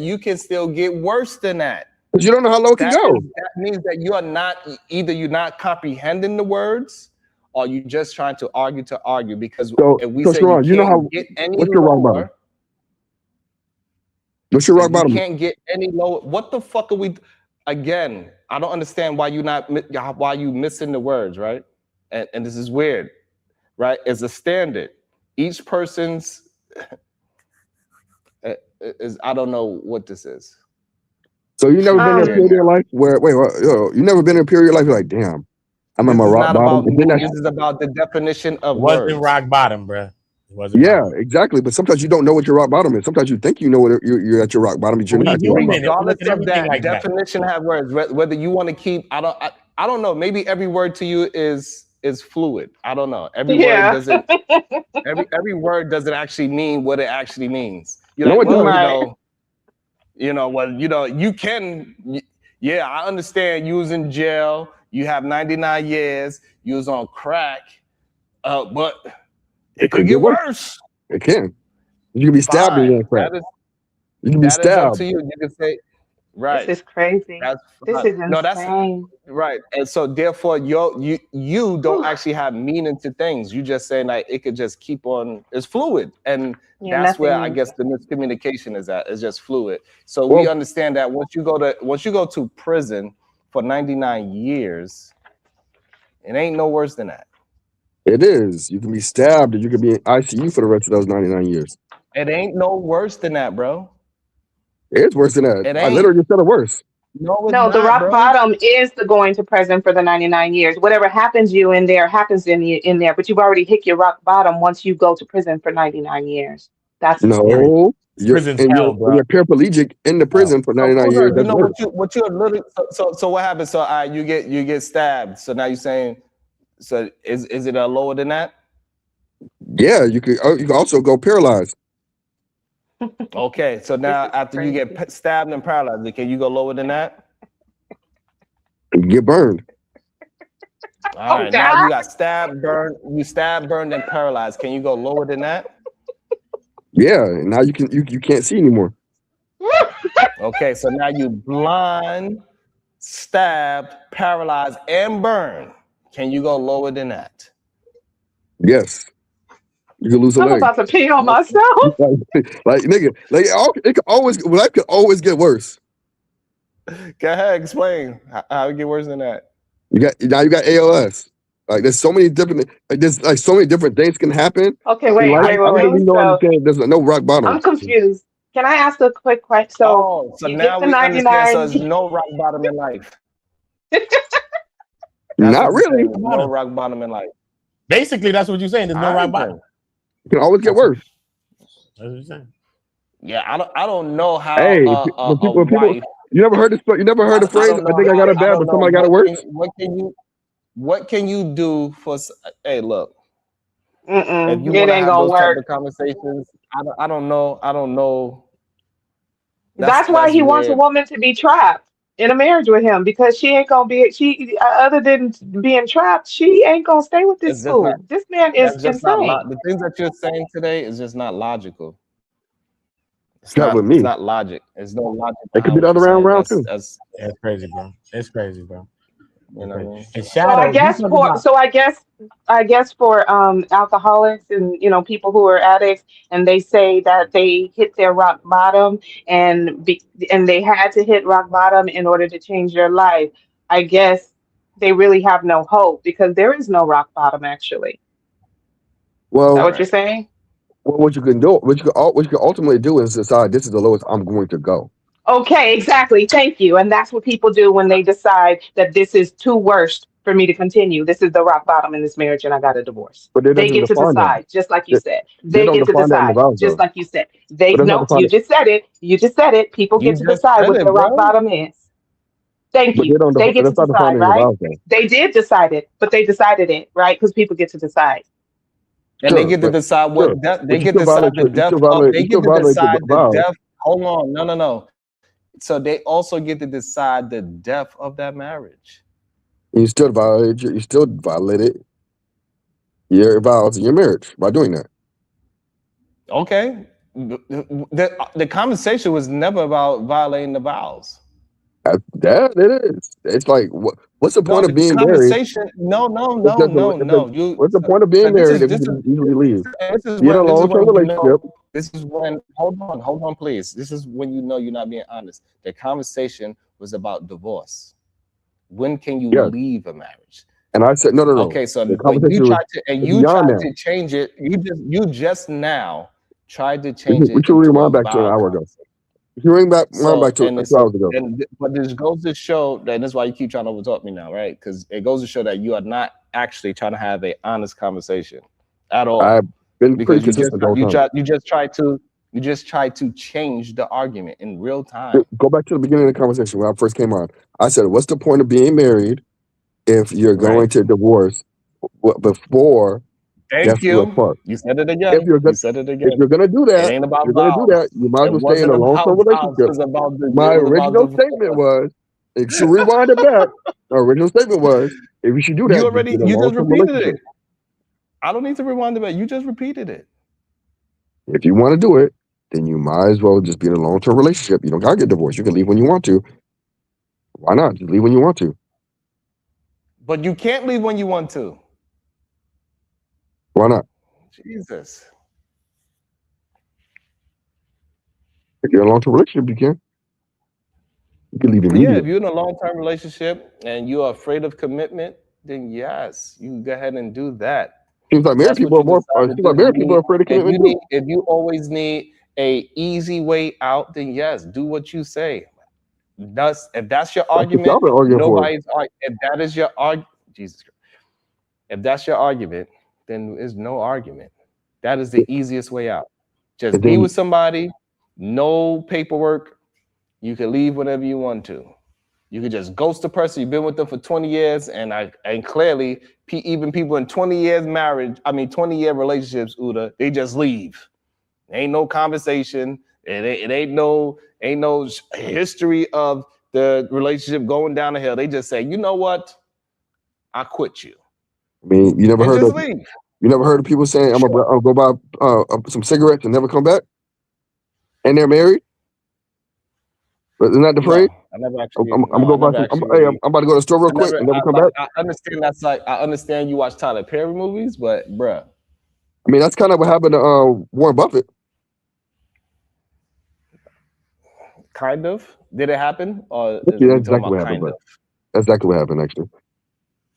you can still get worse than that. But you don't know how low it can go. That means that you are not either you're not comprehending the words, or you're just trying to argue. Because So if we so say you Sharon, you know can't how get any what's your rock bottom? lower, What's your if rock you bottom? can't get any lower, what the fuck are we? Again, I don't understand why you missing the words, right? And this is weird, right? It's a standard. Each person's is I don't know what this is. So you never been in a Weird. period of your life where you never been in a period of your life you're like, damn, I'm at This my is rock not bottom. about And then me. that, This is about the definition of It wasn't words. rock bottom, bruh. It wasn't rock yeah, bottom. exactly. But sometimes you don't know what your rock bottom is. Sometimes you think you know what you're at your rock bottom, but you're But we not at your rock human. bottom. And we Regardless look at of everything that, like that. definition have words. Whether you want to keep, I don't know. Maybe every word to you is fluid. I don't know. Every word Yeah. doesn't. Every word doesn't actually mean what it actually means. You're You know like, what well, does? Right. you can. Yeah, I understand. You was in jail. You have 99 years. You was on crack. But it could get worse. It can. You can be stabbed in one crack. You can be That is up to stabbed. you. You can say, right. This is crazy. That's This is no, that's insane. right. And so therefore, you don't actually have meaning to things. You just saying like it could just keep on. It's fluid, and Yeah, that's where I nothing. guess the miscommunication is at. It's just fluid. So we Well, understand that once you go to prison for 99 years, it ain't no worse than that. it is. You can be stabbed and you can be in ICU for the rest of those 99 years. It ain't no worse than that, bro. It's worse than that. It I ain't. literally just said it worse. No, it's No, the not, rock bro. bottom is the going to prison for the 99 years. Whatever happens you in there happens in there, but you've already hit your rock bottom once you go to prison for 99 years. That's the standard. No, you're Prison's and hell, bro. you're paraplegic in the prison for 99 years. You That's know worse. what you literally so what happens? So you get stabbed. So now you're saying, so is it a lower than that? Yeah, you could also go paralyzed. Okay, so now is after you crazy. get stabbed and paralyzed, can you go lower than that? You get burned. All Oh, right, now God. you got stabbed, burned, and paralyzed. Can you go lower than that? Yeah, and now you can't see anymore. Okay, so now you blind, stabbed, paralyzed, and burned. Can you go lower than that? Yes, you can lose a I'm leg. about to pee on myself. like nigga, like it could always life could always get worse. Go ahead, explain how it get worse than that. You got ALS. Like there's so many different things can happen. Okay, in wait. life. I don't think you know So understand. There's no rock bottom. I'm confused. Can I ask a quick question? So So you now get the we understand. So 99. there's no rock bottom in life. Not really. There's no rock bottom in life. Basically, that's what you're saying. There's no rock bottom. It can always get worse. That's what you're saying. Yeah, I don't know how. Hey, when people, you never heard this? You never heard the phrase? I think I got it bad, but somebody got it worse. What can you do for? Hey, look. If you It want to ain't have gonna those type work. of conversations, I don't know. That's why he wants a woman to be trapped in a marriage with him, because she ain't gonna be other than being trapped, she ain't gonna stay with this It's just fool. not- This man is That's just not insane. the things that you're saying today is just not logical. It's Not with me. It's not logic. There's no logic. It could be the other round too. That's It's crazy, bro. It's crazy, bro. you know what I mean? And So Shadow, I guess for alcoholics and people who are addicts, and they say that they hit their rock bottom and they had to hit rock bottom in order to change their life. I guess they really have no hope, because there is no rock bottom actually. Is that Well, what you're saying? what you can do, what you can ultimately do is decide this is the lowest I'm going to go. Okay, exactly. Thank you. And that's what people do when they decide that this is too worst for me to continue. This is the rock bottom in this marriage and I got a divorce. But it They doesn't get to define that. decide, just like you said. They They don't get to define that in the decide, vows, just though. like you said. They But that's not no, defined. you just said it. You just said it. People You get to just decide said what it, the rock bro. bottom is. Thank But you. they don't. They get to That's not decide, defined in the right? vows, though. They did decide it, but they decided it, right? Because people get to decide. And they Sure, get to but decide sure, what they but you get still to decide violate the your, you depth still of violate, they you still get to violate the decide the vows. depth. Hold on, no. So they also get to decide the depth of that marriage. You still violated your vows in your marriage by doing that. Okay. The conversation was never about violating the vows. That it is. It's like what's the point of being married? No. What's the point of being married if you can easily leave? You're in a long-term relationship. This is when hold on, please. This is when you know you're not being honest. The conversation was about divorce. When can you leave a marriage? And I said no. Okay, so you tried to change it. You just now tried to change it. We should rewind back to an hour ago. You rewind back to 2 hours ago. But this goes to show that that's why you keep trying to overtalk me now, right? Because it goes to show that you are not actually trying to have an honest conversation at all. I've been pretty consistent. You just tried to change the argument in real time. Go back to the beginning of the conversation when I first came on. I said, "What's the point of being married if you're going to divorce before?" Thank you. You said it again. If you're gonna do that, it ain't about you might as well stay in a long-term relationship. My original statement was, if you rewind it back, my original statement was, if you should do that, you just repeated it. I don't need to rewind it back. You just repeated it. If you want to do it, then you might as well just be in a long-term relationship. You don't gotta get divorced. You can leave when you want to. Why not? Just leave when you want to. But you can't leave when you want to. Why not? Jesus. If you're in a long-term relationship, you can. You can leave immediately. Yeah, if you're in a long-term relationship and you're afraid of commitment, then yes, you go ahead and do that. Seems like married people are more. Seems like married people are afraid of commitment. If you always need a easy way out, then yes, do what you say. If that's your argument, nobody's. If that is your argument, Jesus Christ. If that's your argument, then there's no argument. That is the easiest way out. Just be with somebody, no paperwork. You can leave whenever you want to. You can just ghost a person. You've been with them for 20 years, and clearly, even people in 20-year relationships, Uda, they just leave. Ain't no conversation. It ain't no history of the relationship going down the hill. They just say, you know what? I quit you. I mean, you never heard of people saying, I'm gonna go buy some cigarettes and never come back? And they're married? But they're not afraid? No, I never actually. I'm about to go to the store real quick and never come back. I understand I understand you watch Tyler Perry movies, but bruh. I mean, that's kind of what happened to Warren Buffett. Kind of. Did it happen? Or that's exactly what happened. That's exactly what happened, actually.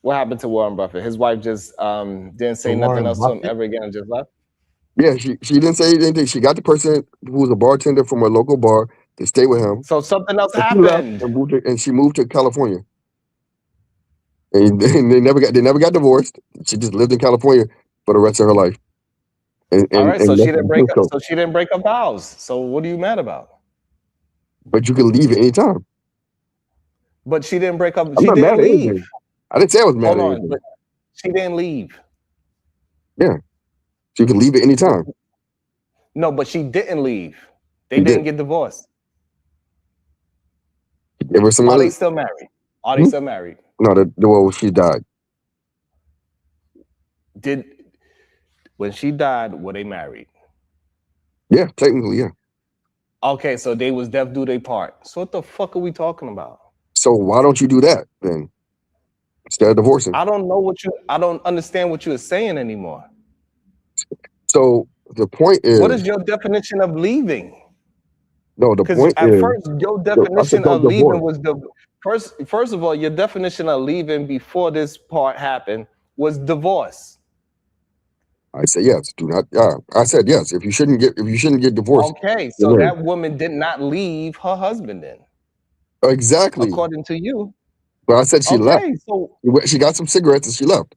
What happened to Warren Buffett? His wife just didn't say nothing else to him ever again and just left? Yeah, she didn't say anything. She got the person who was a bartender from a local bar to stay with him. So something else happened. And she moved to California. And they never got divorced. She just lived in California for the rest of her life. All right, so she didn't break up. So she didn't break up vows. So what are you mad about? But you can leave at any time. But she didn't break up. She didn't leave. I didn't say I was mad at anything. But she didn't leave. Yeah. She could leave at any time. No, but she didn't leave. They didn't get divorced. Are they still married? Are they still married? No, she died. When she died, were they married? Yeah, technically, yeah. Okay, so they was deaf do their part. So what the fuck are we talking about? So why don't you do that then? Instead of divorcing. I don't understand what you're saying anymore. So the point is, what is your definition of leaving? No, the point at is, first your definition of leaving was first of all, your definition of leaving before this part happened was divorce. I said yes. Do not. I said yes. If you shouldn't get divorced. Okay, so that woman did not leave her husband then. Exactly. According to you. But I said she left. So she got some cigarettes and she left.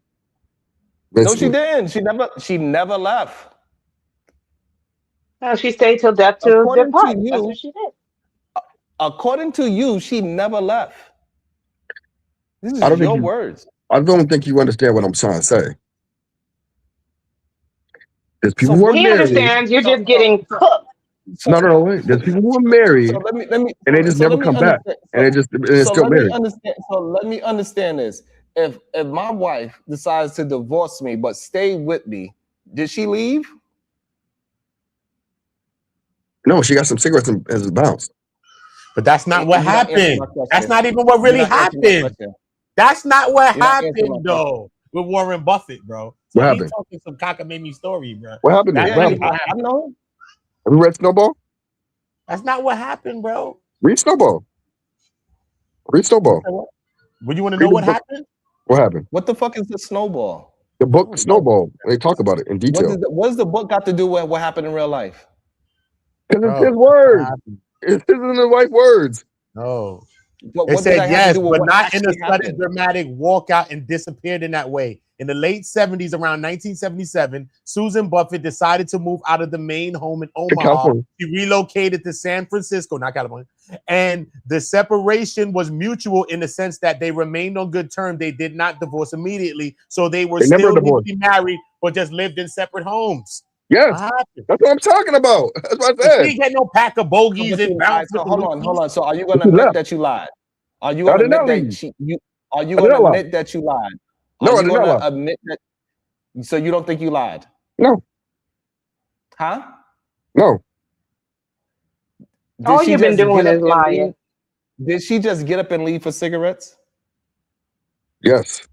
No, Basically. she didn't. She never left. No, she stayed till death to their part. That's what she did. According to you, she never left. This is your words. I don't think you understand what I'm trying to say. There's people who are married. He understands. You're just getting cooked. No. Wait. There's people who are married, and they just never come back, and they're still married. So let me understand this. if my wife decides to divorce me but stay with me, did she leave? No, she got some cigarettes and bounced. But that's not what You're not answering happened. my question. That's not even what You're really not answering my happened. question. That's not what You're not answering my happened though with Warren Buffett, bro. So What he happened? talking some cockamamie story, bro. What happened? That's What not happened? even what I happened. know. Have you read Snowball? That's not what happened, bro. Read Snowball. Read Snowball. Would you want to Read know the what book. happened? What happened? What the fuck is the snowball? The book Snowball. They talk about it in detail. What does the book got to do with what happened in real life? Because it's Bro, his that's what words. happened. It's in the right words. No. What It does said that have to yes, do with but what not in a actually sudden happened? dramatic walkout and disappeared in that way. In the late 70s, around 1977, Susan Buffett decided to move out of the main home in Omaha. California. She relocated to San Francisco, not California. And the separation was mutual in the sense that they remained on good terms. They did not divorce immediately. So they were They never still divorced. legally married, but just lived in separate homes. Yes, What happened? that's what I'm talking about. That's what I She said. didn't get no pack of bogeys But you and lied. bounced So with the hold on. rookies. So are you But gonna you admit left. that you lied? Are you I gonna did not admit leave. are you I did gonna not lie. admit that you lied? No, Are I you did not gonna lie. admit that? So you don't think you lied? No, Huh? no. All Did she you've been just doing get up is and lying. leave? Did she just get up and leave for cigarettes? Yes.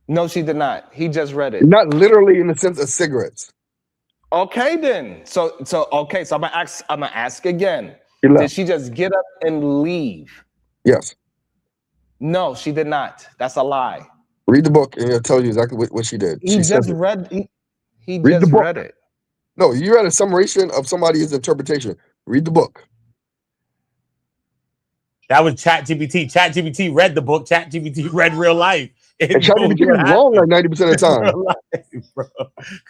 No, she did not. He just read it. Not literally in the sense of cigarettes. Okay, then. So I'm gonna ask again. He Did left. she just get up and leave? Yes. No, she did not. That's a lie. Read the book and it'll tell you exactly what she did. He She says just it. read. He Read the just book. read it. No, you read a summation of somebody's interpretation. Read the book. That was ChatGPT. ChatGPT read the book. ChatGPT read real life. And It knows ChatGPT what is wrong like happened 90% of the in time. real life, bro.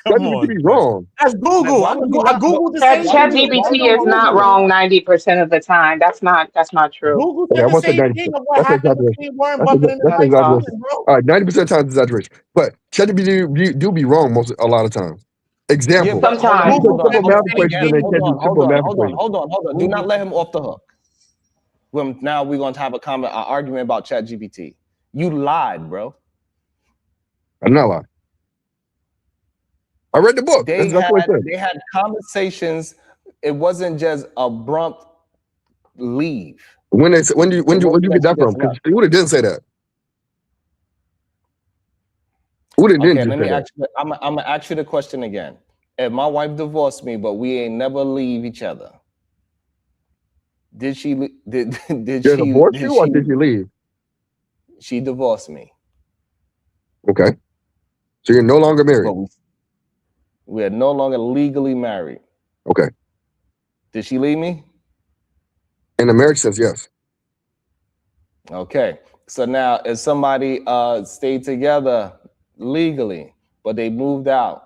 Come ChatGPT on, be bro. wrong. That's Google. Why I would you not? Googled the Chat same thing. GPT is not wrong 90% of the time. That's not true. Google Okay, said I the won't say same 90%. thing of what That's happened exaggeration. between Warren Buffett and his That's wife exaggeration. Susan, bro. All right, 90% of the time it's exaggeration. But ChatGPT do be wrong a lot of times. Yeah, Example. but hold on, You Sometimes. put simple math the equations same and they thing. can't do simple math equations. hold on. Do not let him off the hook. Well, now we're going to have an argument about ChatGPT. You lied, bro. I'm not lying. I read the book. That's exactly what I said. They had conversations. It wasn't just abrupt leave. When did you get that from? Because Uda didn't say that. Uda didn't Okay, just let say me that. ask you. I'm gonna ask you the question again. If my wife divorced me, but we ain't never leave each other, did she? Did Did she? divorce you or did you leave? She divorced me. Okay. So you're no longer married. But we are no longer legally married. Okay. Did she leave me? In the marriage sense, yes. Okay. So now, if somebody stayed together legally, but they moved out,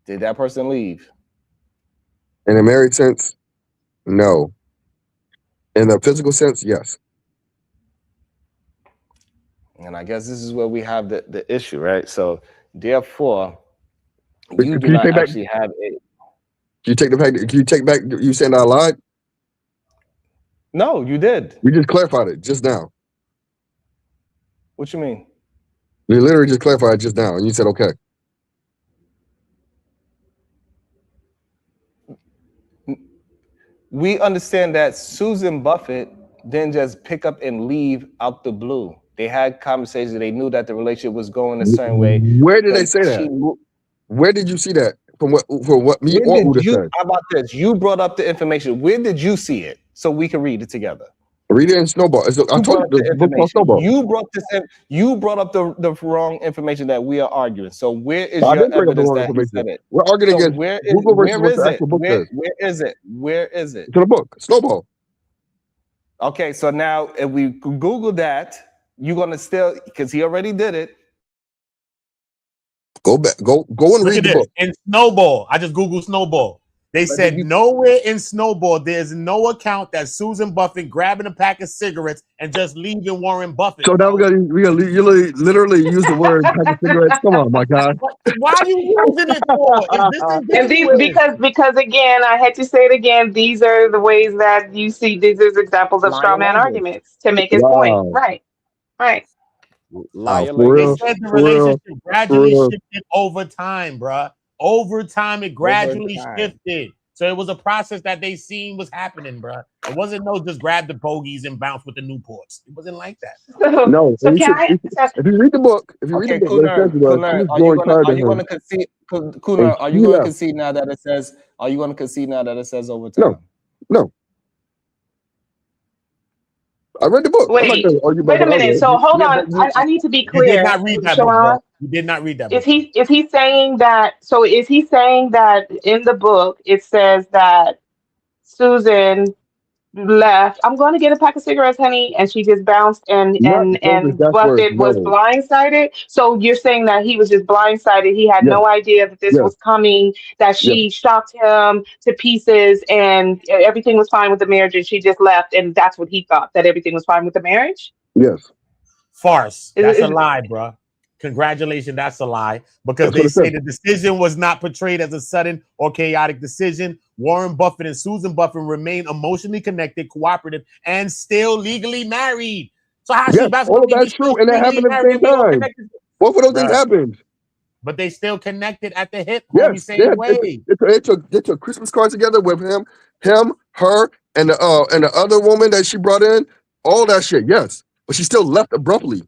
did that person leave? In the married sense, no. In the physical sense, yes. And I guess this is where we have the issue, right? So therefore, But you can do you not take back? actually have a. Can you take the fact? Can you take back you saying I lied? No, you did. We just clarified it just now. What you mean? You literally just clarified it just now, and you said okay. We understand that Susan Buffett didn't just pick up and leave out the blue. They had conversations. They knew that the relationship was going a certain way. Where did they say She that? Where did you see that? From what me Where or did Uda you? said? How about this? You brought up the information. Where did you see it? So we can read it together. Read it in Snowball. I You told brought you up the the book called information. Snowball. You brought this. You brought up the wrong information that we are arguing. So where is I your didn't bring up the evidence wrong that he information. said it? We're arguing So against where is Google versus what the it? actual book says. Where is it? Where is it? It's in the book, Snowball. Okay, so now if we Google that, you're gonna still because he already did it. Go back. Go and Look read at the this. book. In Snowball, I just Googled Snowball. They But said you- nowhere in Snowball there's no account that Susan Buffett grabbing a pack of cigarettes and just leaving Warren Buffett. So now we got you literally use the word pack of cigarettes. Come on, my God. Why are you using it for? If this is And these genuine? because again, I had to say it again. These are the ways that you see. These are examples of straw man language. arguments to make his point. Wow. Right. Liar, for like They real, said the for real, relationship for gradually real. shifted over time, bruh. Over time, it gradually time. shifted. So it was a process that they seen was happening, bruh. It wasn't no just grab the bogeys and bounce with the Newports. It wasn't like that. No, So and can I? if you read the book, if you read Okay, the book, what it says was she Kunar, was growing tired are of you him, gonna concede? and Kunar, are you she gonna left. concede now that it says? Are you gonna concede now that it says over No, time? no. I read the book. I'm not Wait, going to argue about wait a what I minute. read. So hold Yeah, on. but you, I need to be You did clear, not read that book, Sharon. bro. You did not read that book. Is he saying that? So is he saying that in the book it says that Susan left? I'm going to get a pack of cigarettes, honey, and she just bounced Not those and exact words. Buffett was No. blindsided. So you're saying that he was just blindsided. He had Yes. no idea that this Yes. was coming. That Yes. she shocked him to pieces, and everything was fine with the marriage, and she just left, and that's what he thought, that everything was fine with the marriage. Yes. Farce. Is- That's a is- lie, bro. Congratulations, that's a lie. Because That's what they it say says. the decision was not portrayed as a sudden or chaotic decision. Warren Buffett and Susan Buffett remain emotionally connected, cooperative, and still legally married. So how Yes, she that's all what of that's true, and that happened at the same time. Both of those things Bruh. happened. But they still connected at the hip, homie, Yes, same way. they took Christmas cards together with him, her, and the other woman that she brought in. All that shit, yes, but she still left abruptly.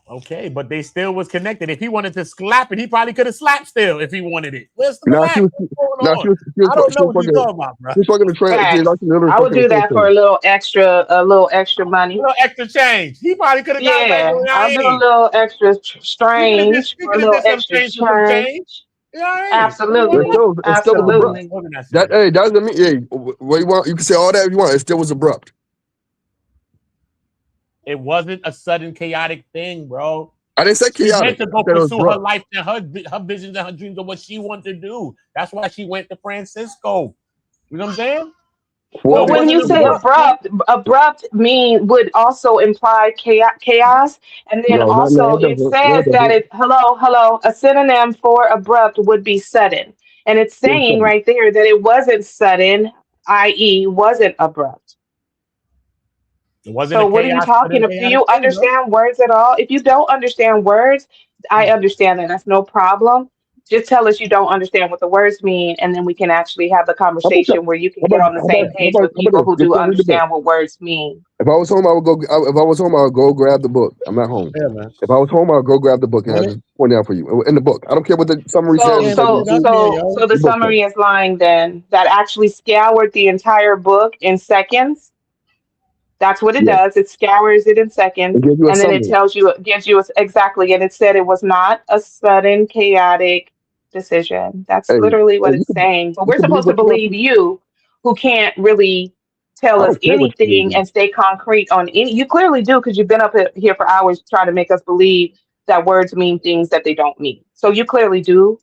Okay, but they still was connected. If he wanted to slap it, he probably could have slapped still if he wanted it. Where's the Now relax? she was, What's going now on? she was I don't know what fucking, you're talking about, bro. she was fucking the train. She was Facts. actually literally I would fucking do the that train. for a little extra money. A little extra change. He probably could have got like, Yeah, you know what I I'll do a mean? little extra He could have strange did, for a little some extra change for some change. change. You know what I mean? Absolutely, It still was abrupt. absolutely. That doesn't mean what you want. You can say all that if you want. It still was abrupt. It wasn't a sudden chaotic thing, bro. I didn't say She chaotic. went to go I said it was pursue her abrupt. life and her visions and her dreams of what she wanted to do. That's why she went to Francisco. You know what I'm saying? Well, So it when you wasn't say abrupt. abrupt would also imply chaos, and then No, also it it doesn't. No, says it that doesn't. hello, a synonym for abrupt would be sudden, and it's Yes, saying sudden. right there that it wasn't sudden, i.e., wasn't abrupt. It wasn't So a what are you chaos, talking sudden about? Do chaotic you thing, bro. understand words at all? If you don't understand words, I understand that. That's no problem. Just tell us you don't understand what the words mean, and then we can actually have the How about conversation where you can get on the same page with people who this? do Go read the book. understand what words mean. If I was home, I would go. If I was home, I would go grab the book. I'm not home. Yeah, man. If I was home, I would go grab the book and I just point it out for you in the book. I don't care what the summary So, says. so, so, so the summary is lying then. That actually scoured the entire book in seconds. That's what it does. It scours it in seconds, It gives you a and then it summary. tells you, gives you exactly. And it said it was not a sudden, chaotic decision. That's Hey, literally what hey, it's saying. But you we're can believe supposed to what you want. believe you, who can't really tell I us don't care what you anything believe. and stay concrete on any. You clearly do, because you've been up here for hours trying to make us believe that words mean things that they don't mean. So you clearly do.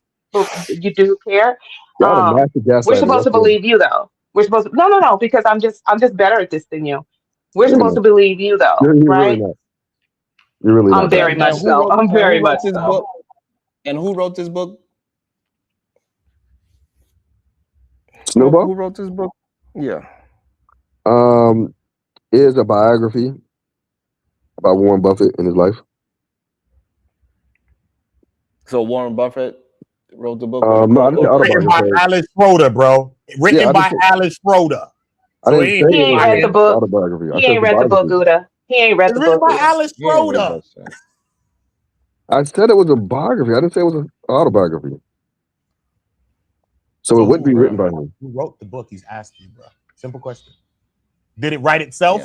You do care. Y'all are master We're gaslighters. supposed to That's it. believe you, though. We're supposed to. No, because I'm just better at this than you. We're You're supposed to not. believe you, though, You're really right? not. You're really I'm not. very And much who so. wrote? I'm And very who wrote much this so. book? And who wrote this book? Snowball? Who wrote this book? Yeah. Is a biography about Warren Buffett and his life. So Warren Buffett wrote the book. No, I didn't say Written by autobiography. Alice Schroeder, bro. Written Yeah, I by didn't say, Alice Schroeder. I So didn't it say He it ain't was read the an book. autobiography. I He said ain't it's a read the book, biography. Uda. He ain't read It's the written book, by Uda. Alice You ain't read Schroeder. that shit. I said it was a biography. I didn't say it was an autobiography. So it would be written by him. Who wrote the book? He's asking, bro. Simple question. Did it write itself?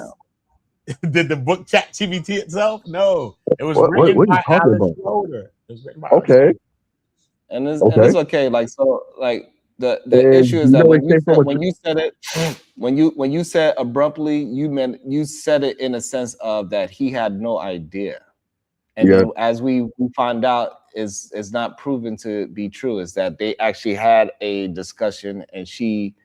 Did the book chat GBT itself? No. It was What written are you by talking Alice about? Schroeder. It was written by Alice Okay. And it's Okay. okay. Like so, like the And issue is you that know it came from a when you said it, when you said abruptly, you said it in a sense of that he had no idea. And Yeah. then as we find out is not proven to be true, is that they actually had a discussion and she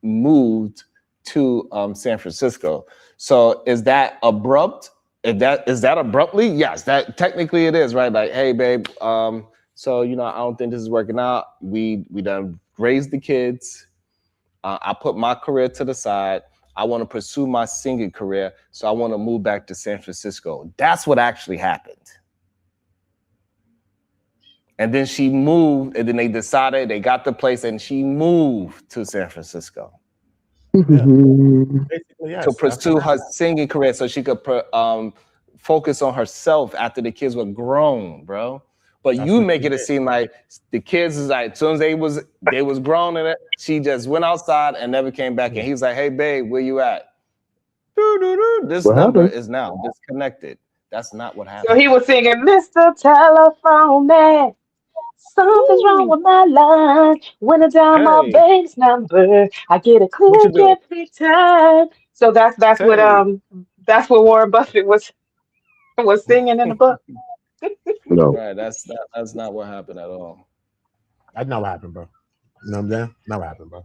moved to San Francisco. So is that abrupt? Is that abruptly? Yes, that technically it is, right? Like, hey, babe, so I don't think this is working out. We done raised the kids. I put my career to the side. I want to pursue my singing career, so I want to move back to San Francisco. That's what actually happened. And then she moved, and then they decided, they got the place, and she moved to San Francisco Basically, yes. to pursue her singing career so she could focus on herself after the kids were grown, bro. But That's you what make she it seem like the kids is like, as soon as they was grown in it, she just went outside and never came back. And he was like, hey, babe, where you at? This What number happened? is now disconnected. That's not what So happened. he was singing, Mr. Telephone Man. Something's wrong with my line. When I dial my Hey, bank's number, I get a what you click do? every time. So that's what Warren Buffett was singing in the book. No. Right, that's not what happened at all. That's not what happened, bro. You know what I'm saying? Not what happened, bro.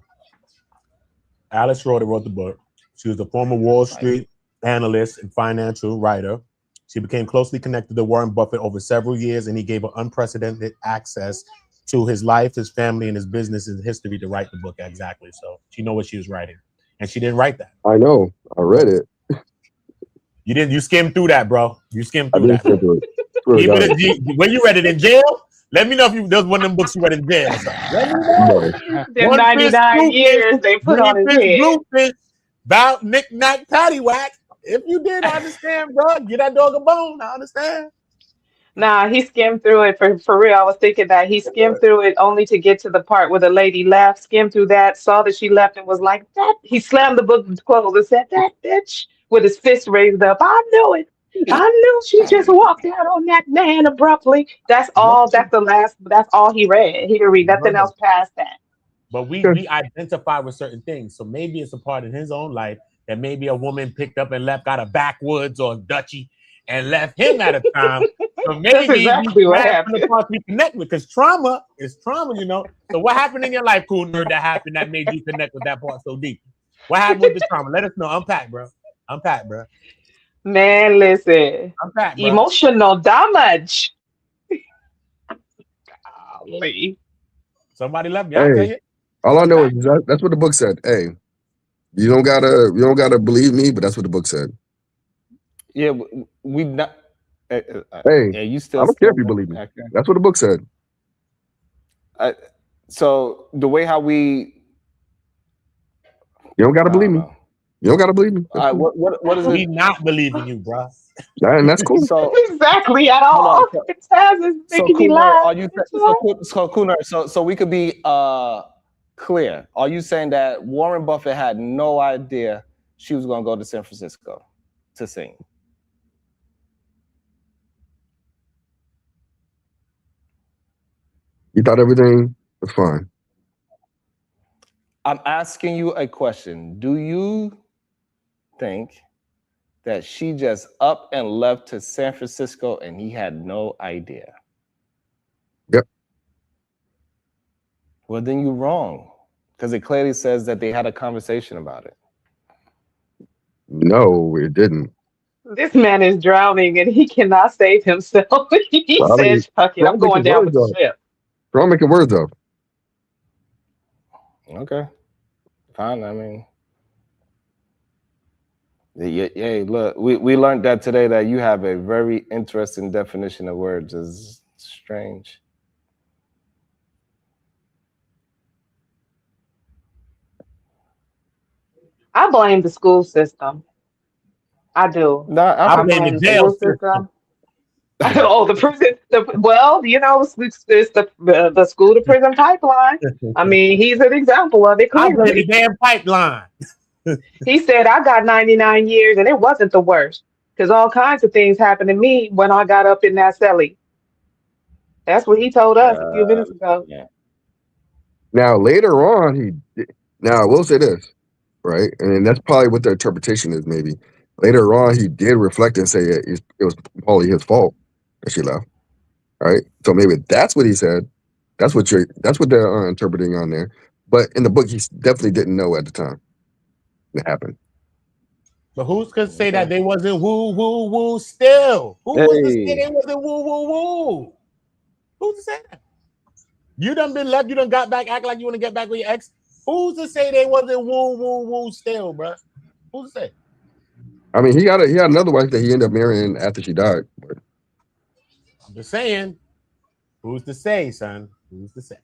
Alice Schroeder wrote the book. She was a former Wall Street analyst and financial writer. She became closely connected to Warren Buffett over several years, and he gave her unprecedented access to his life, his family, and his business and history to write the book exactly. So she knew what she was writing, and she didn't write that. I know. I read it. You didn't. You skimmed through that, bro. You skimmed I through did that. skip through it. Swear to Even God. when you read it in jail, let me know if there's one of them books you read in jail. Or something. Let me know. No. The One fish, 99 two years fish, they put green on his fish, head. blue fish, about knick-knack, paddywhack. If you did, I understand, bro. Get that dog a bone. I understand. Nah, he skimmed through it for real. I was thinking that he skimmed through it only to get to the part where the lady left, skimmed through that, saw that she left and was like, that. He slammed the book closed and said, that bitch, with his fist raised up. I knew it. I knew she just walked out on that man abruptly. That's all he read. He didn't read nothing else past that. But we identify with certain things. So maybe it's a part in his own life that maybe a woman picked up and left out of backwoods or Dutchy and left him at a time. So maybe That's exactly what happened. the parts we connect with, because trauma is trauma, you know. So what happened in your life, cool nerd, that happened that made you connect with that part so deep? What happened with the trauma? Let us know. Unpack, bro. Unpack, bro. Man, listen. Unpack, bro. Emotional damage. Golly. Somebody left me. I'll tell Hey, you. all I know is that's what the book said. Hey, you don't gotta believe me, but that's what the book said. Yeah, we not. Hey, yeah, you still. I don't care if you believe me. That's what the book said. So the way how we. You don't gotta believe me. You don't gotta believe me. All right, what is it? We not believing you, bro. And that's cool. So Exactly at all. It is making me Kunal, laugh. are you so we could be clear? Are you saying that Warren Buffett had no idea she was going to go to San Francisco to sing? You thought everything was fine. I'm asking you a question. Do you think that she just up and left to San Francisco and he had no idea? Yep. Well, then you're wrong, because it clearly says that they had a conversation about it. No, it didn't. This man is drowning and he cannot save himself. He Probably- says, fuck it, I'm probably going down with the words up. ship. We're all making words up. Okay, fine. I mean, yeah. Look, we learned that today, that you have a very interesting definition of words. Is strange. I blame the school system. I do. No, I blame the jail system. Oh, the prison. Well, you know, it's the school to prison pipeline. I mean, he's an example of it. I blame the Clearly, damn pipeline. he said, "I got 99 years, and it wasn't the worst, because all kinds of things happened to me when I got up in that celly." That's what he told us a few minutes ago. Now later on, now I will say this, right? And that's probably what the interpretation is. Maybe later on, he did reflect and say it was probably his fault that she left, right? So maybe that's what he said. That's what they're interpreting on there. But in the book, he definitely didn't know at the time it happened. But who's gonna say that they wasn't woo still? Who was to say they wasn't woo? Who's to say that? You done been left, you done got back, act like you want to get back with your ex. Who's to say they wasn't woo still, bro? Who's to say? I mean, he had another wife that he ended up marrying after she died. But I'm just saying, who's to say, son? Who's to say?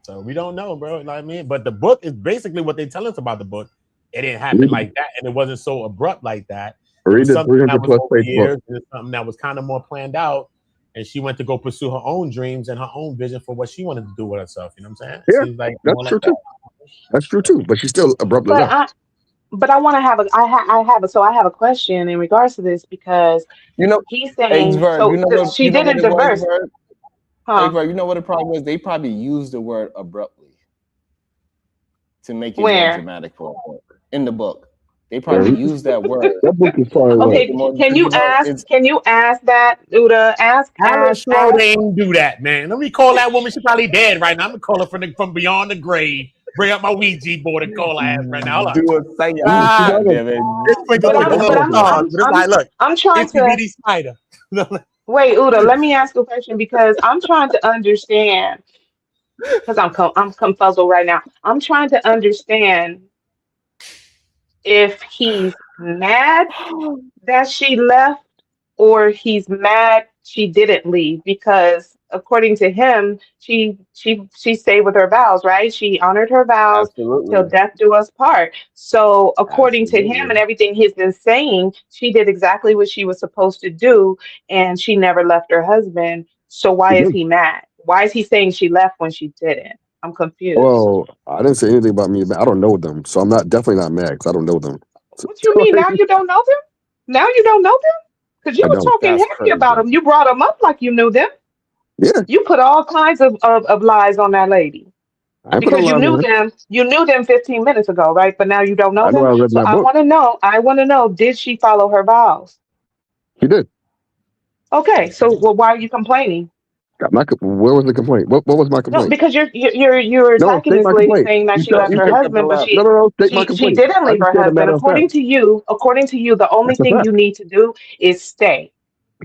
So we don't know, bro. You know what I mean? But the book is basically what they tell us about the book. It didn't happen like that, and it wasn't so abrupt like that. It read was the something 300 that was plus over page years, book. and it's something that was kind of more planned out. And she went to go pursue her own dreams and her own vision for what she wanted to do with herself. You know what I'm saying? It Yeah, seems like that's more true like too. That's true too. But she still abruptly left. But I want to have I have a question in regards to this because You know, he's hey, saying Verb, she you know what didn't it was, divorce, Verb? Hey, huh? Verb, you know what the problem was? They probably used the word abruptly to make it more Where? dramatic for a book. In the book. They probably used that word. That book is probably Okay, can you ask that, Uda? Ask. They didn't do that, man. Let me call that woman. She's probably dead right now. I'm gonna call her from beyond the grave. Bring up my Ouija board and call her ass right now. Hold on. Do a seance, God, damn it. it's sprinkled with the little stars, but it's like, look, I'm trying it's the to bitty spider. wait, Uda. Let me ask you a question because I'm trying to understand because I'm confuzzled right now. I'm trying to understand if he's mad that she left or he's mad she didn't leave because according to him she stayed with her vows, right? She honored her vows till death do us part. So according to him and everything he's been saying, she did exactly what she was supposed to do and she never left her husband. So why is he mad? Why is he saying she left when she didn't? I'm confused. Well, I didn't say anything about me. I don't know them, so I'm definitely not mad because I don't know them. What you mean? Now you don't know them? Now you don't know them? Because you I were don't. talking That's heavy crazy. about them. You brought them up like you knew them. Yeah. You put all kinds of lies on that lady. I put a Because you lie knew on her. them. You knew them 15 minutes ago, right? But now you don't know I know them. I read So that I book. want to know. I want to know. Did she follow her vows? She did. Okay. So why are you complaining? Where was the complaint? What was my No, complaint? because you're No, attacking state this my lady complaint. saying that You she tell, left you her tell, husband, but no, state my she complaint. didn't I leave just her said a husband. matter of fact. According to you, the only That's a thing fact. you need to do is stay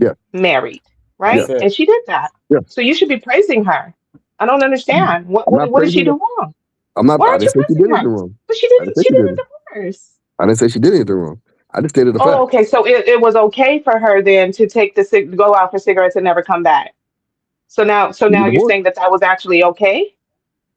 Yeah. married, right? That's it. And she did that. Yeah. So you should be praising her. I don't understand. I'm not What did she praising do her. wrong? I Why aren't didn't you say she praising did her? anything wrong. But she I didn't didn't. say She she did didn't it. divorce. I didn't say she did anything wrong. I just stated the fact. Oh, okay. So it was okay for her then to go out for cigarettes and never come back. So now They get you're divorced. saying that was actually okay.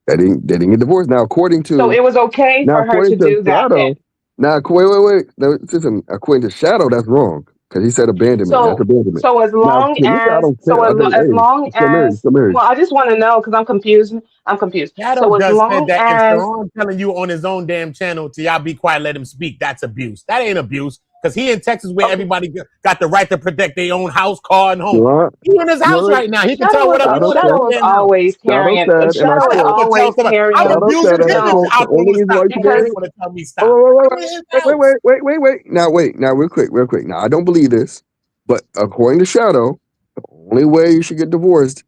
They didn't get divorced. Now, according So to it was okay for her to do that then. Shadow. Now, wait. No, listen, according to Shadow, that's wrong because he said abandonment. That's abandonment. So as Now, long to me, I as don't care. Hey, still married. Still married. well, I just want to know because I'm confused. Shadow So as just said long that if as Sharon telling you on his own damn channel to y'all be quiet, let him speak, that's abuse. That ain't abuse. Because he in Texas where everybody got the right to protect their own house, car, and home. What? He in his house right now. He can tell whatever he want Shadow to is damn house. always carrying. Shadow said, and I Shadow is quote, always carrying. I'm abusing him No, out only to his stop. wife He because want to tell me stop. Wait. Now, real quick. Now, I don't believe this, but according to Shadow, the only way you should get divorced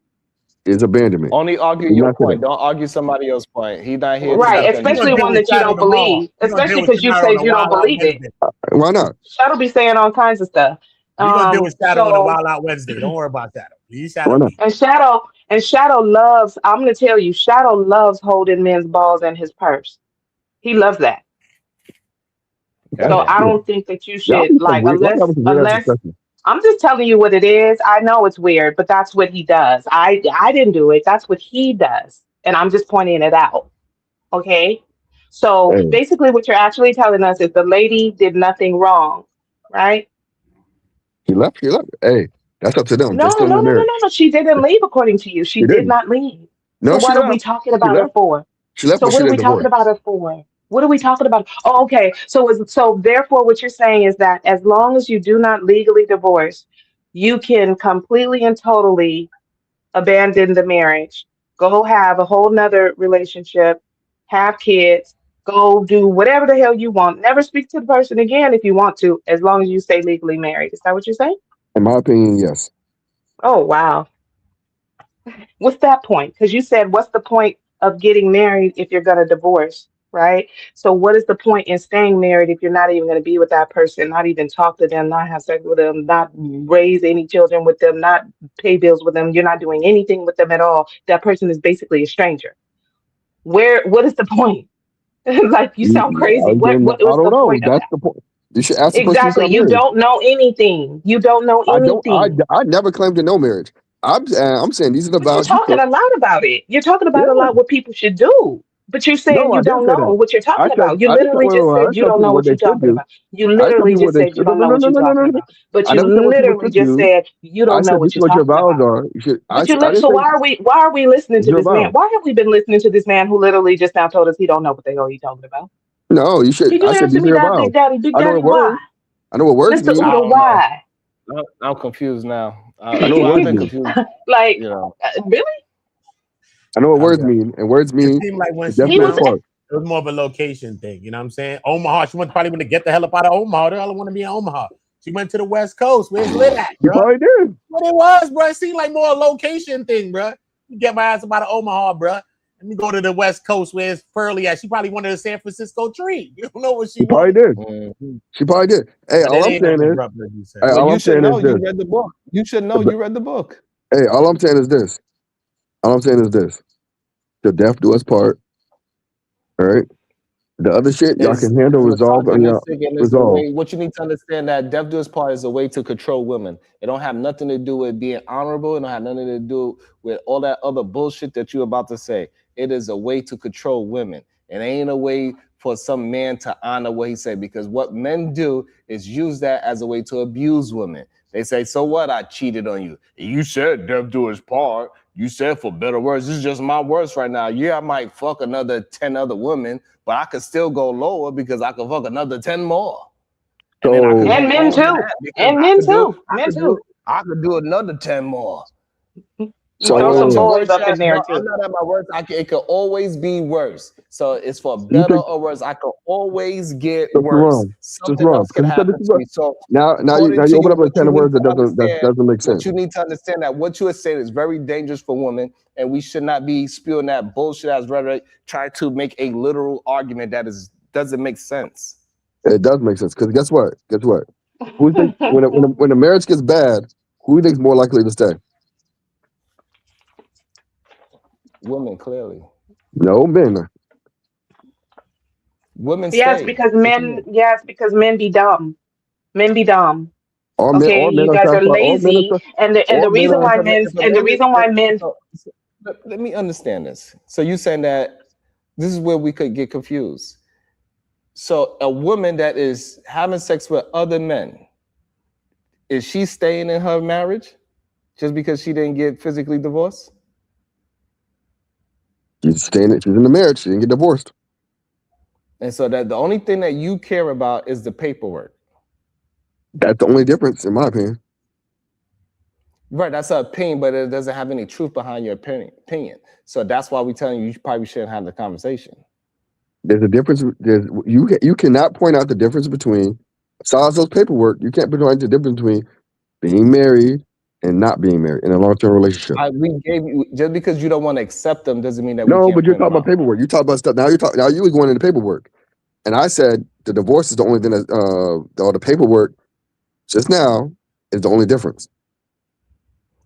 is abandonment. Only argue He's your not saying point. Don't argue somebody else's point. He not here to right, defend especially himself. one that you don't believe, especially because you said you don't believe it. Why not? Shadow be saying all kinds of stuff. We're gonna deal with Shadow on the So Wild Out Wednesday. Don't worry about Shadow. Leave Shadow. Why not? and Shadow loves. I'm gonna tell you, Shadow loves holding men's balls in his purse. He loves that. So I don't think that you should like unless I'm just telling you what it is. I know it's weird, but that's what he does. I didn't do it. That's what he does, and I'm just pointing it out. Okay. So basically, what you're actually telling us is the lady did nothing wrong, right? He left. Hey, that's up to them. No. She didn't leave according to you. She did not leave. No, So she what are we left. talking about her for? She left, So but what she are we didn't talking divorce. about her for? What are we talking about? Oh, okay. So therefore, what you're saying is that as long as you do not legally divorce, you can completely and totally abandon the marriage, go have a whole nother relationship, have kids, go do whatever the hell you want. Never speak to the person again if you want to, as long as you stay legally married. Is that what you're saying? In my opinion, yes. Oh, wow. What's that point? Because you said, what's the point of getting married if you're going to divorce, right? So what is the point in staying married if you're not even going to be with that person, not even talk to them, not have sex with them, not raise any children with them, not pay bills with them? You're not doing anything with them at all. That person is basically a stranger. What is the point? Like, you sound crazy. What is I don't the know. point of That's that? the point. You should ask the person you Exactly. got You married. don't know anything. You don't know I don't. anything. I never claimed to know marriage. I'm saying these are the But you're vows you talking took. a lot about it. You're talking Yeah. about a lot what people should do. But you're saying No, I you didn't don't say know that. what you're talking about. You I didn't. literally Wait, just I said didn't you tell don't people know what what they you're should talking do. about. You I didn't tell literally people what just they said you should. No, don't no, know no, what no, you're no, no, no, talking no. about. But I you never said what people literally should just do. said you I don't know said what this is you're what your talking vows about. are. You should. But you I li- didn't so say why are we listening it's to your this man? vows. Why have we been listening to this man who literally just now told us he don't know what the hell he's talking about? No, you should. Can you I said answer these are me your that, vows. Big Daddy? Big I know Daddy, what words. why? I know what words Mr. mean. I Uda, don't know. why? I'm confused now. I know what Well, I've words been mean. confused. Like, You know, really? I know what I'm words done. mean, and words It mean seemed like when the she death He do us was found part. it was more of a location thing. You know what I'm saying? Omaha. She probably want to get the hell up out of Omaha. They all want to be in Omaha. She went to the West Coast. Where's lit at, You bro? probably did. What it was, bro. It seemed like more a location thing, bro. You get my ass up out of Omaha, bro. Let me go to the West Coast where it's pearly at. She probably wanted a San Francisco tree. You don't know what she You probably wanted. did. She probably did. Hey, But all it I'm ain't nothing saying is, abrupt, like you said. hey, well, all you I'm should saying is know. You this. read the book. You should know. You read the book. Hey, all I'm saying is this. All I'm saying is this. The death do us part. All right. The other shit y'all Is can handle, resolve. I mean, misogynistic, and it's a resolve. way. What you need to understand that death do us part is a way to control women. It don't have nothing to do with being honorable. It don't have nothing to do with all that other bullshit that you're about to say. It is a way to control women. It ain't a way for some man to honor what he said, because what men do is use that as a way to abuse women. They say, so what? I cheated on you. You said death do his part. You said for better words. This is just my words right now. Yeah, I might fuck another 10 other women, but I could still go lower because I could fuck another 10 more. And then I could So go And men over too. that because And men too. I could do another 10 more. You throw some boys up in there I'm too. not at my worst. It could always be worse. So it's for you better think or worse. I could always get that's worse. wrong. Just Something wrong. else could Because you said happen this is to what me. So now according you to open you, up a what can you of need words to that doesn't make sense. what you need to understand that what you are saying is very dangerous for women, and we should not be spewing that bullshit as rhetoric, try to make a literal argument that doesn't make sense. It does make sense. Because guess what? Guess what? Who think when a marriage gets bad, who do you think is more likely to stay? Women, clearly. No, men. Women Yes, stay. because What you men. mean? Yes, because men be dumb. Men be dumb. All Okay, men you are guys are satisfied. All men lazy, and all the men reason are why So let me understand this. So you saying that this is where we could get confused. So a woman that is having sex with other men, is she staying in her marriage just because she didn't get physically divorced? she's in the marriage. She didn't get divorced. And so that the only thing that you care about is the paperwork. That's the only difference, in my opinion. Right, that's an opinion, but it doesn't have any truth behind your opinion. So that's why we're telling you probably shouldn't have the conversation. There's a difference. You cannot point out the difference between besides those paperwork. You can't point out the difference between being married and not being married in a long-term relationship. We gave you, just because you don't want to accept them doesn't mean that No, we can't but you're point them talking about out. paperwork. You talk about stuff. Now you were going into paperwork, and I said the divorce is the only thing that or the paperwork just now is the only difference.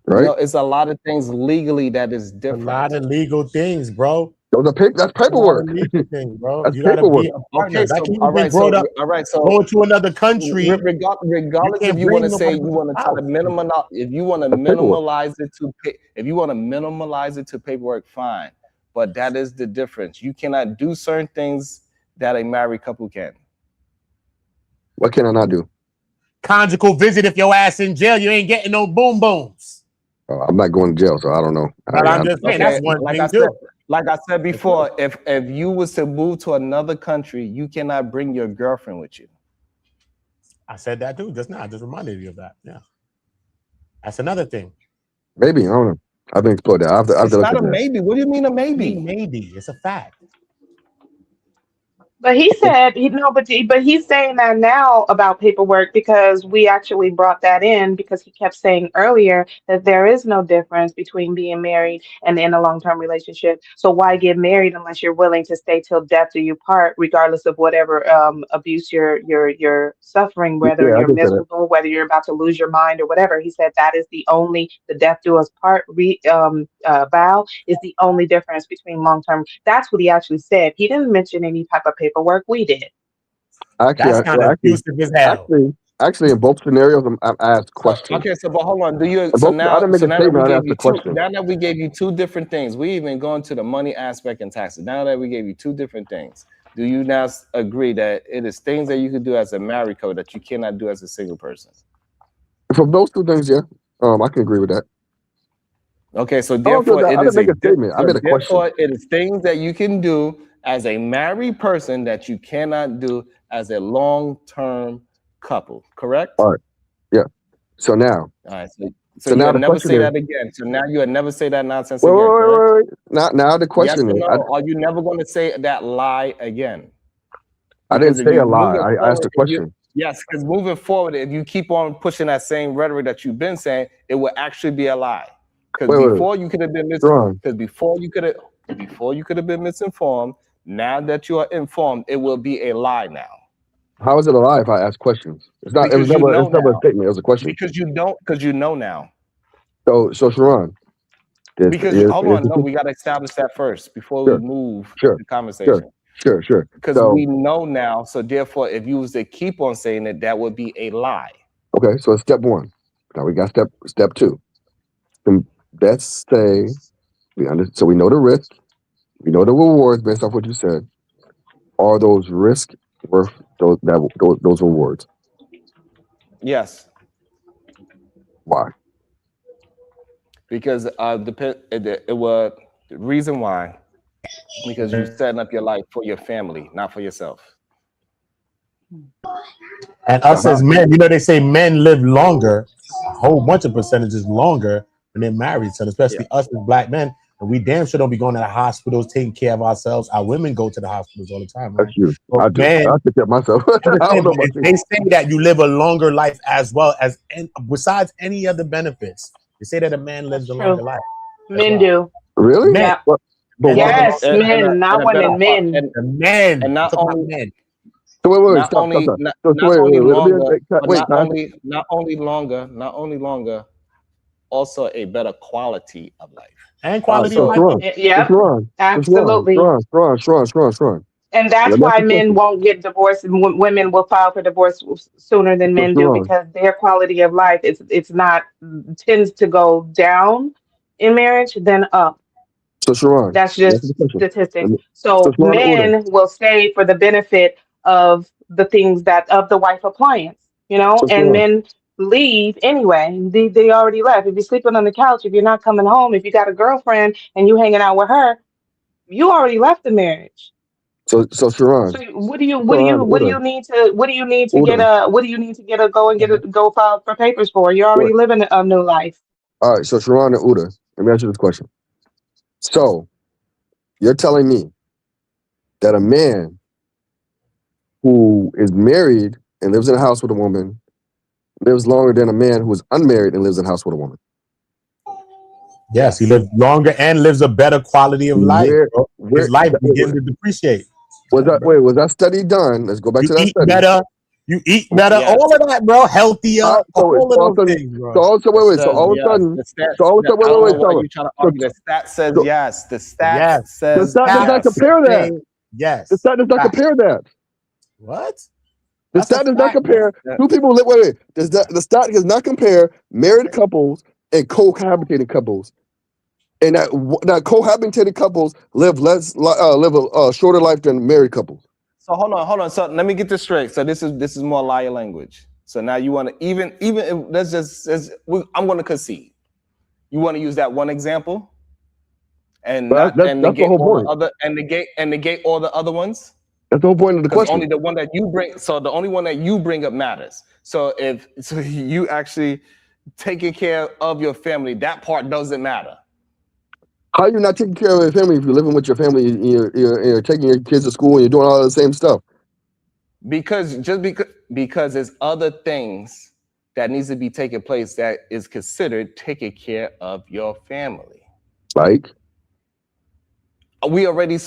Right? No, it's a lot of things legally that is different. A lot of legal things, bro. That's paperwork. Legal thing, bro. That's You gotta paperwork. be a partner. Okay, That so can all even right, brought up all right, so going to another country. regardless can't if you want to bring say nobody you want to try to minimize, if you want to That's paperwork. minimalize it to if you want to minimalize it to paperwork, fine. But that is the difference. You cannot do certain things that a married couple can. What can I not do? Conjugal visit. If your ass in jail, you ain't getting no boom booms. I'm not going to jail, so I don't know. But I'm just saying that's one like thing I too. said, like I said before, if you was to move to another country, you cannot bring your girlfriend with you. I said that too just now. I just reminded you of that. Yeah, that's another thing. Maybe I don't know. I haven't explored that. I have to It's look not at a that. maybe. What do you mean a maybe? Maybe it's a fact. But he said, but he's saying that now about paperwork because we actually brought that in because he kept saying earlier that there is no difference between being married and in a long-term relationship. So why get married unless you're willing to stay till death do you part, regardless of whatever abuse you're suffering, whether Yeah, I you're can say that. miserable, whether you're about to lose your mind or whatever. He said that is the death do us part vow is the only difference between long-term. That's what he actually said. He didn't mention any type of paperwork. We did. Actually, That's kind of abusive as hell. Actually, in both scenarios, I asked questions. Okay, so but hold on. Do you In so both, I now didn't make so a now that we statement. I gave asked you a two question. now that we gave you two different things, we even gone to the money aspect and taxes. Now that we gave you two different things, do you now agree that it is things that you could do as a married couple that you cannot do as a single person? From those two things, yeah, I can agree with that. Okay, so I don't feel therefore that. I it is didn't make a statement. I so made a question. therefore it is things that you can do as a married person that you cannot do as a long-term couple, correct? All right. Yeah. So now. All right. So So you now would the never question say is. that again. So now you would never say that nonsense Wait, again, correct? Now the Yes question or is. no? Are you never going to say that lie again? I didn't Because if say you a lie. moving I asked forward, a question. yes, because moving forward, if you keep on pushing that same rhetoric that you've been saying, it will actually be a lie. Because Wait. before you could have been Ron. because before you could have been misinformed. Now that you are informed, it will be a lie now. How is it a lie if I ask questions? It's not. It was Because you never. know It's never a now. statement. It was a question. Because you know now. So Sharon. Because hold on, no, we got to establish that first before we move the conversation. Sure. Because So we know now, so therefore, if you was to keep on saying it, that would be a lie. okay. So step one. Now we got step two. And let's say so we know the risk, we know the rewards based off what you said. Are those risks worth those rewards? Yes. Why? Because the reason why, because you're setting up your life for your family, not for yourself. And us as men, they say men live longer, a whole bunch of percentages longer when they're married. So especially us as black men, and we damn sure don't be going to the hospitals, taking care of ourselves. Our women go to the hospitals all the time. Right? That's you. So I do. men, I take care of myself. I don't know about you. they say that you live a longer life as well as, and besides any other benefits, they say that a man lives a longer life. Men do. Really? Men. Yeah. But Yes, men, not women, men. Men. And not Talk about only men. So wait, not stop. only So not wait, only let me- longer, but wait, not only longer, also a better quality of life. And quality of life. Yep, absolutely. Sharon. And that's Let me why ask you a men question. won't get divorced and women will file for divorce sooner than men do, Sharon. because their quality of life tends to go down in marriage than up. So Sharon. That's let me ask just you a question. statistics. So So Sharon Order. men will stay for the benefit of the things of the wife appliance, So and Sharon. men leave anyway. They already left. If you're sleeping on the couch, if you're not coming home, if you got a girlfriend and you hanging out with her, you already left the marriage. So Sharon. So what do you Order. need to go file for papers for? You're What? already living a new life. All right. So Sharon and Uda. Let me ask you this question. So you're telling me that a man who is married and lives in a house with a woman lives longer than a man who is unmarried and lives in a house with a woman? Yes, he lives longer and lives a better quality of life. Bro. His life begins to depreciate. Was that study done? Let's go back to that study. You eat better, all of that, bro. Healthier, all of those things, bro. So all of a sudden, You trying to argue the stat says yes. The stat says the stat does not compare that. Yes. The stat does not compare that. What? The stat does not compare two people. Wait. The stat does not compare married couples and cohabitating couples, and that cohabitating couples live a shorter life than married couples. So hold on. So let me get this straight. So this is more liar language. So now you want to even I'm going to concede. You want to use that one example, and But that's the whole point. negate all the other ones. That's the whole point of the question. Only the one that you bring. So the only one that you bring up matters. So if you actually taking care of your family, that part doesn't matter. How are you not taking care of your family if you're living with your family and you're taking your kids to school and you're doing all the same stuff? Because there's other things that needs to be taking place that is considered taking care of your family. Like? We already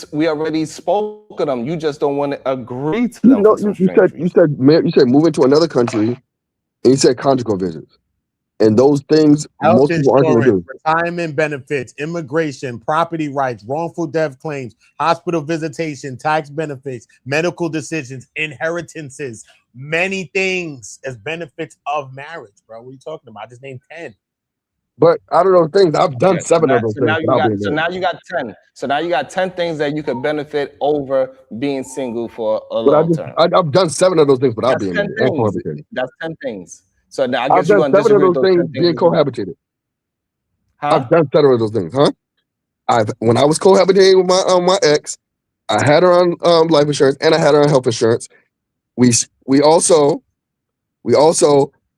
spoke of them. You just don't want to agree to them. You said moving to another country, and you said conjugal visits. And those things Health most people aren't going to insurance, do. retirement benefits, immigration, property rights, wrongful death claims, hospital visitation, tax benefits, medical decisions, inheritances, many things as benefits of marriage, bro. What are you talking about? I just named 10. But out of those things, I've done Okay, so 7 now, of those so things now you without got being so married. now you got 10. So now you got 10 things that you could benefit over being single for a But long term. I've done 7 of those things without That's being 10 married and things. cohabitating. That's 10 things. So now I I've guess you're done gonna 7 of disagree with those those 10 things things being as well. cohabitated. Huh? I've done 7 of those things, huh? When I was cohabitating with my ex, I had her on life insurance and I had her on health insurance. We also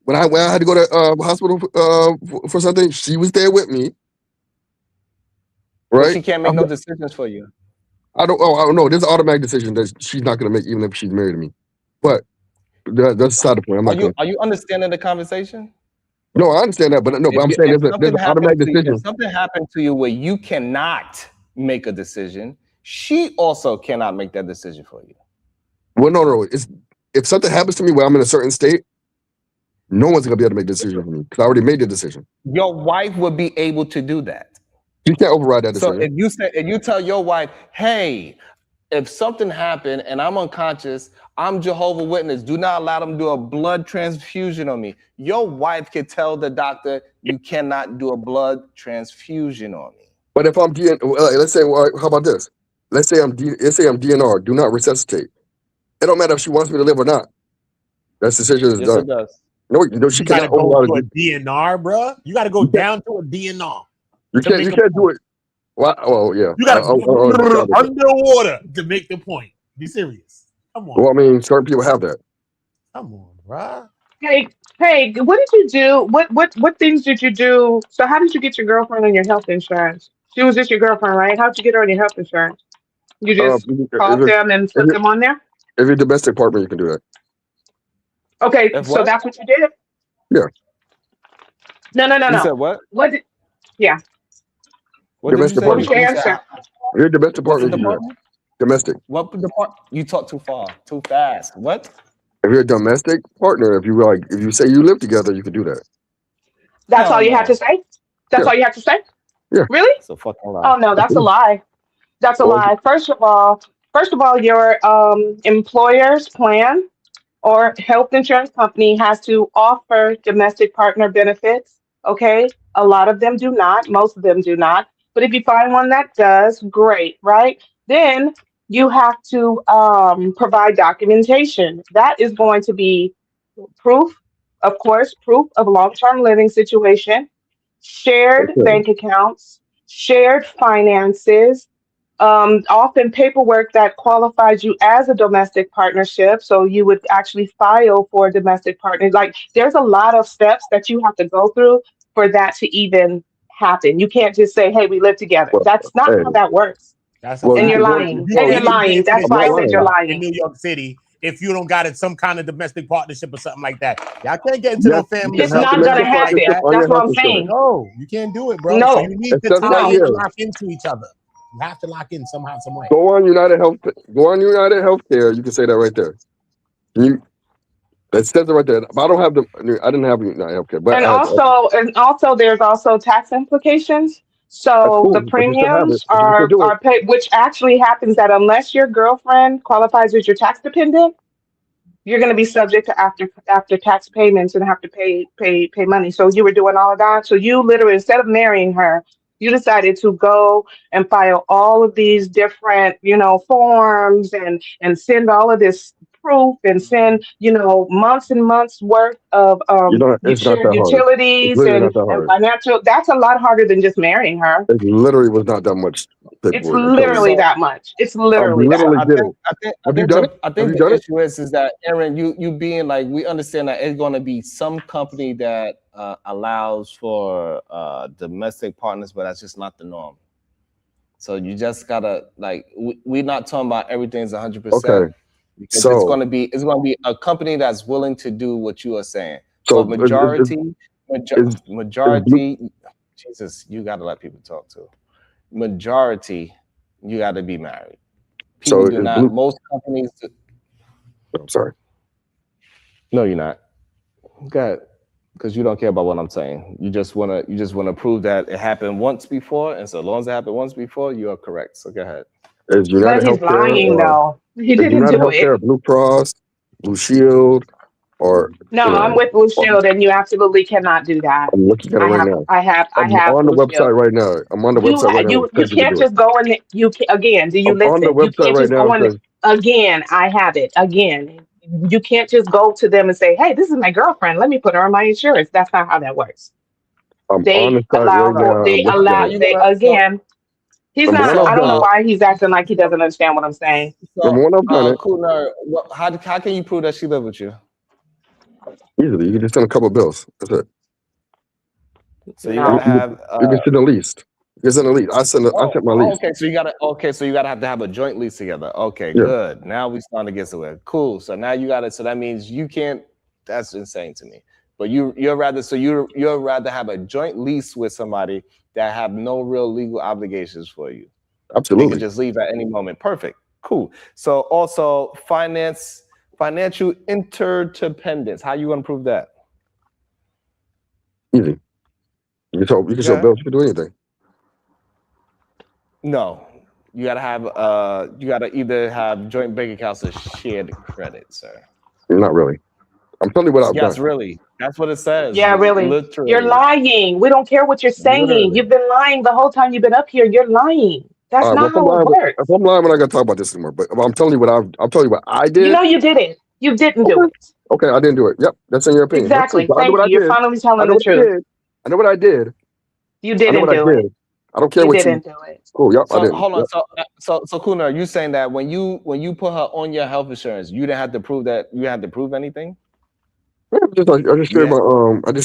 when I had to go to hospital for something, she was there with me. But Right? she can't make no decisions for you. I don't know. There's an automatic decision that she's not going to make, even if she's married to me. But that's aside the point. I'm Are not you going. understanding the conversation? No, I understand that, but no. But I'm saying If there's something an happened automatic to you, if decision. something happened to you where you cannot make a decision, she also cannot make that decision for you. Well, no. If something happens to me where I'm in a certain state, no one's going to be able to make the decision for me because I already made the decision. Your wife would be able to do that. You can't override that So decision. if you tell your wife, hey, if something happened and I'm unconscious, I'm Jehovah's Witness. Do not allow them to do a blood transfusion on me. Your wife could tell the doctor, you cannot do a blood transfusion on me. But if I'm let's say, how about this? Let's say I'm DNR. Do not resuscitate. It don't matter if she wants me to live or not. That decision is Yes, done. it does. No, she You gotta cannot go override to a DNR, bro. You gotta go down to a DNR. You can't do it. Well, yeah. You gotta I underwater to make the point. Be serious. Come on. Well, I mean, certain people have that. Come on, bro. Hey, what did you do? What things did you do? So how did you get your girlfriend on your health insurance? She was just your girlfriend, right? How'd you get her on your health insurance? You just called them and put them on there? If you're a domestic partner, you can do that. Okay, If so what? that's what you did? Yeah. No. You said what? What did, yeah. What did you Domestic say? What was your You said, answer? If you're a domestic what's partner, the you can do that. department? Domestic. What department? You talk too far, too fast. What? If you're a domestic partner, if you say you live together, you can do that. That's Hell all you had no. to say? That's Yeah. all you have to say? Yeah. Really? It's a fucking lie. Oh no, that's a lie. That's a Well, lie. First of all, your employer's plan or health insurance company has to offer domestic partner benefits. Okay, a lot of them do not. Most of them do not. But if you find one that does, great, right? Then you have to provide documentation. That is going to be proof, of course, proof of long-term living situation, shared okay. bank accounts, shared finances, often paperwork that qualifies you as a domestic partnership. So you would actually file for a domestic partner. Like there's a lot of steps that you have to go through for that to even happen. You can't just say, hey, we live together. Well, That's not hey. how that works. That's Well, a And you you're fact. can go. lying. You And you're can't get lying. into That's this why I I'm not said you're lying. in lying. New York City if you don't got it some kind of domestic partnership or something like that. Y'all can't get into Yes, no you family can It's have not structure gonna and domestic shit like partnership happen. that. on That's your what health I'm insurance. saying. No, you can't do it, bro. So No. you need It the says right time here. to lock into each other. You have to lock in somehow, some way. Go on United Healthcare. You can say that right there. It says it right there. But I don't have I didn't have United Healthcare, but And I had. also there's also tax implications. That's So the cool, but you still have it. premiums But you can still do it. are paid, which actually happens that unless your girlfriend qualifies as your tax dependent, you're going to be subject to after tax payments and have to pay money. So you were doing all of that. So you literally, instead of marrying her, you decided to go and file all of these different, forms and send all of this proof and send, months and months worth of It's not shared that hard. It's utilities literally not that and hard. financial. That's a lot harder than just marrying her. It literally was not that much It's paperwork. I'm telling you. literally So that much. It's I literally that literally much. did it. Have you done it? I Have think you the done it? issue is that Aaron, you being like, we understand that it's going to be some company that allows for domestic partners, but that's just not the norm. So you just gotta we're not talking about everything's 100%. Okay. Because So it's gonna be a company that's willing to do what you are saying. so But is majority, Jesus, you gotta let people talk too. Majority, you gotta be married. People so do is not. Blue? Most companies. I'm sorry. No, you're not. Go ahead. Because you don't care about what I'm saying. You just wanna prove that it happened once before, and so long as it happened once before, you are correct. So go ahead. Is But United he's Healthcare lying or though. He is didn't United do it. Healthcare, Blue Cross, Blue Shield, or No, you I'm know, with Blue or- Shield, and you absolutely cannot do that. I'm looking at it right now. I I'm have on the Blue Shield. website right now. I'm on the You website right now. you It you says you can can't do it. just go in. You can, again. Do you I'm on the listen? You website can't right just now. go It in. says Again, I have it. Again, you can't just go to them and say, "Hey, this is my girlfriend. Let me put her on my insurance." That's not how that works. I'm on They the site right now. I'm They looking How at allow. it. you They gonna again. He's Number not. one, I've I don't done know it. why he's acting like he doesn't understand what I'm saying. Number one, I've done it cool. Now, how can you prove that she lived with you? easily. You can just send a couple of bills. That's it. So you No. gotta have You can send a lease. You can send a lease. I sent my lease. okay, so you gotta have to have a joint lease together. Okay, Yeah. good. Now we starting to get somewhere. Cool. So now you gotta, so that means you can't, that's insane to me. But you're rather have a joint lease with somebody that have no real legal obligations for you. They Absolutely. can just leave at any moment. Perfect. Cool. So also financial interdependence. How you gonna prove that? Easy. You can show Yeah. bills. You can do anything. No. You gotta have you gotta either have joint bank accounts or shared credit, sir. Not really. I'm telling you what I've Yes, done. really. That's what it says. Yeah, really. Literally. You're lying. We don't care what you're saying. Literally. You've been lying the whole time you've been up here. You're lying. That's All right. not how it works. If I'm lying, we're not gonna talk about this anymore. But I'm telling you what I'm telling you what I You did. know you didn't. You didn't do it. Okay, I didn't do it. Yep, that's in your opinion. That's true. Exactly. I know Thank what you. I You're did. finally I telling know the what I truth. did. I know what I did. You I know didn't what I do did. it. I don't care You what you. didn't do it. Cool. Yep, I So didn't. hold on. Yep. So Kuna, are you saying that when you put her on your health insurance, you didn't have to prove that you had to prove anything? Yeah, I just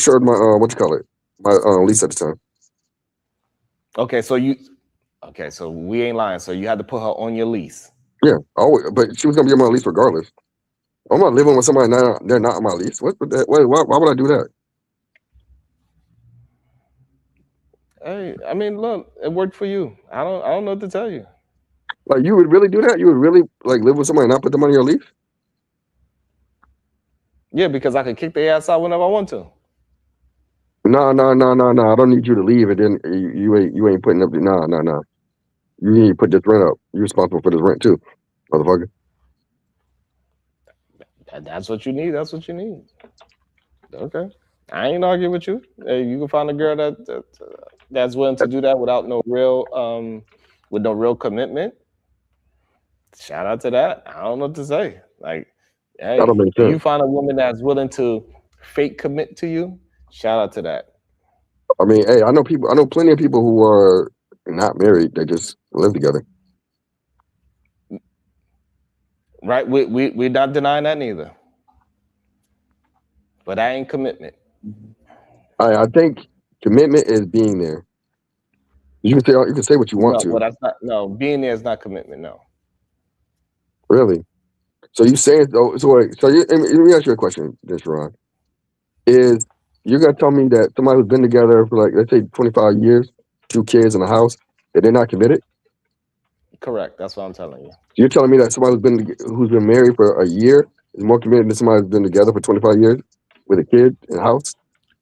shared my what you call it, my lease at the time. Okay, so we ain't lying. So you had to put her on your lease. Yeah, always, but she was gonna be on my lease regardless. I'm not living with somebody now. They're not on my lease. What would that? Why would I do that? Hey, I mean, look, it worked for you. I don't know what to tell you. Like you would really do that? You would really like live with somebody and not put them on your lease? Yeah, because I could kick their ass out whenever I want to. No. I don't need you to leave, and then you ain't putting up. No. You need to put this rent up. You're responsible for this rent too, motherfucker. That's what you need. That's what you need. Okay, I ain't arguing with you. Hey, you can find a girl that's willing to do that without no real commitment. Shout out to that. I don't know what to say. Like, hey, That don't make if you sense. find a woman that's willing to fake commit to you, shout out to that. I mean, hey, I know plenty of people who are not married. They just live together. Right? We're not denying that neither. But that ain't commitment. I think commitment is being there. You can say what you want No, to. well, that's not. No, being there is not commitment. No. Really? So you saying though? Let me ask you a question, this Ron. Is you're gonna tell me that somebody who's been together for like let's say 25 years, 2 kids in a house, that they're not committed? Correct. That's what I'm telling you. You're telling me that somebody who's been married for a year is more committed than somebody who's been together for 25 years with a kid in a house?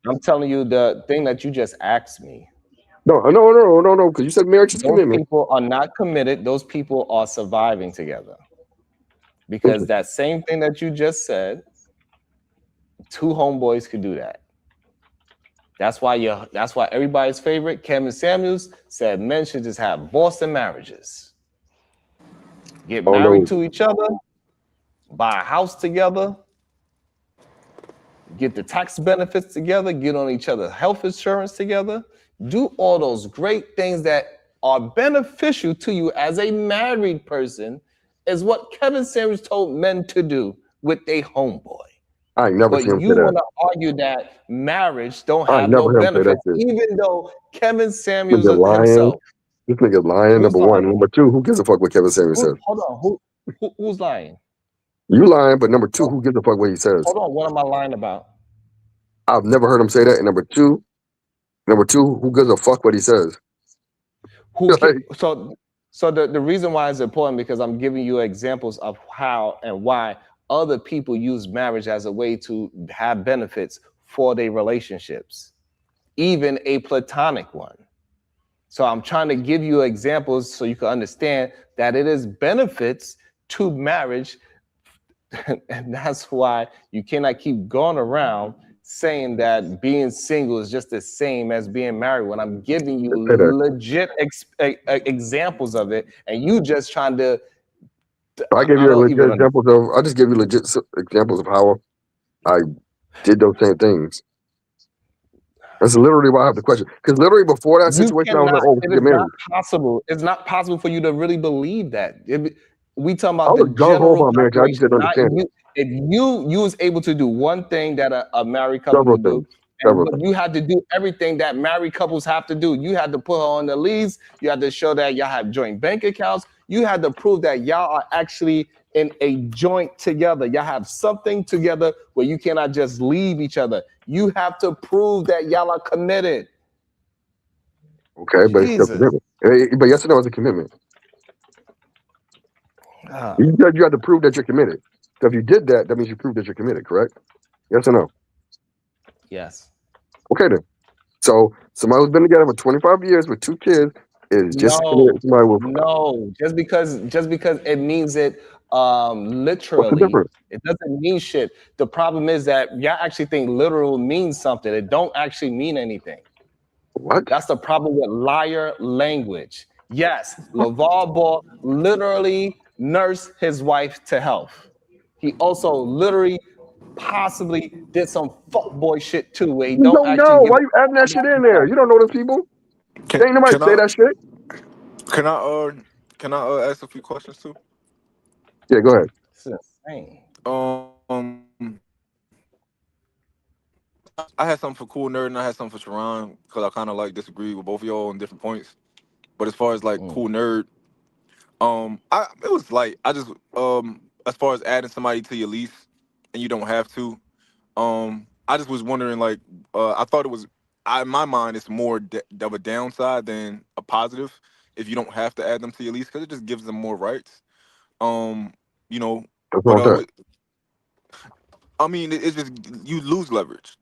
I'm telling you the thing that you just asked me. No, because you said marriage is Those commitment. people are not committed. Those people are surviving together. Because that same thing that you just said, 2 homeboys could do that. That's why everybody's favorite, Kevin Samuels, said men should just have Boston marriages. Get married to each other, buy a house together, get the tax benefits together, get on each other's health insurance together, do all those great things that are beneficial to you as a married person, is what Kevin Samuels told men to do with a homeboy. I ain't never But seen him you say that. want to argue that marriage don't I have ain't no never heard him say that benefits, shit. even though Kevin This Samuels nigga lying. himself. This nigga lying. Who's Number one. lying? Number two, who gives a fuck what Kevin Samuels says? Hold on. Who's lying? You lying, but number two, who gives a fuck what he says? Hold on. What am I lying about? I've never heard him say that. And number two, who gives a fuck what he says? So the reason why it's important, because I'm giving you examples of how and why other people use marriage as a way to have benefits for their relationships, even a platonic one. So I'm trying to give you examples so you can understand that it is benefits to marriage. And that's why you cannot keep going around saying that being single is just the same as being married when I'm giving you legit examples of it, and you just trying to. I give you legit examples of. I just give you legit examples of how I did those same things. That's literally why I have the question. Because literally before that situation, I was like, "Oh, we it get is married." not possible. It's not possible for you to really believe that. We talking I about the was gung ho general about marriage. I just population. didn't Not understand it. you. If you was able to do one thing that a married couple Several could do, things. Several but things. you had to do everything that married couples have to do. You had to put her on the lease. You had to show that y'all have joint bank accounts. You had to prove that y'all are actually in a joint together. Y'all have something together where you cannot just leave each other. You have to prove that y'all are committed. Okay, but it's still Jesus. commitment. But yes or no is a commitment. You said you had to prove that you're committed. So if you did that, that means you proved that you're committed, correct? Yes or no? Yes. Okay then. So somebody who's been together for 25 years with 2 kids is just committed to somebody with. No, just because it means it What's the literally, difference? it doesn't mean shit. The problem is that y'all actually think literal means something. It don't actually mean anything. What? That's the problem with liar language. Yes, LeVar Ball literally nursed his wife to health. He also literally possibly did some fuckboy shit too, where he You don't don't actually know. give Why you adding that shit in there? You don't know those people. Can, Ain't nobody can say I that shit. can I ask a few questions too? Yeah, go ahead. It's insane. I had something for Cool Nerd and I had something for Sharon because I kind of like disagree with both of y'all on different points. But as far as like Cool Nerd, it was like I just as far as adding somebody to your lease and you don't have to, I just was wondering like I thought it was in my mind it's more of a downside than a positive if you don't have to add them to your lease because it just gives them more rights. You know, That's but wrong with I mean it's just you lose leverage.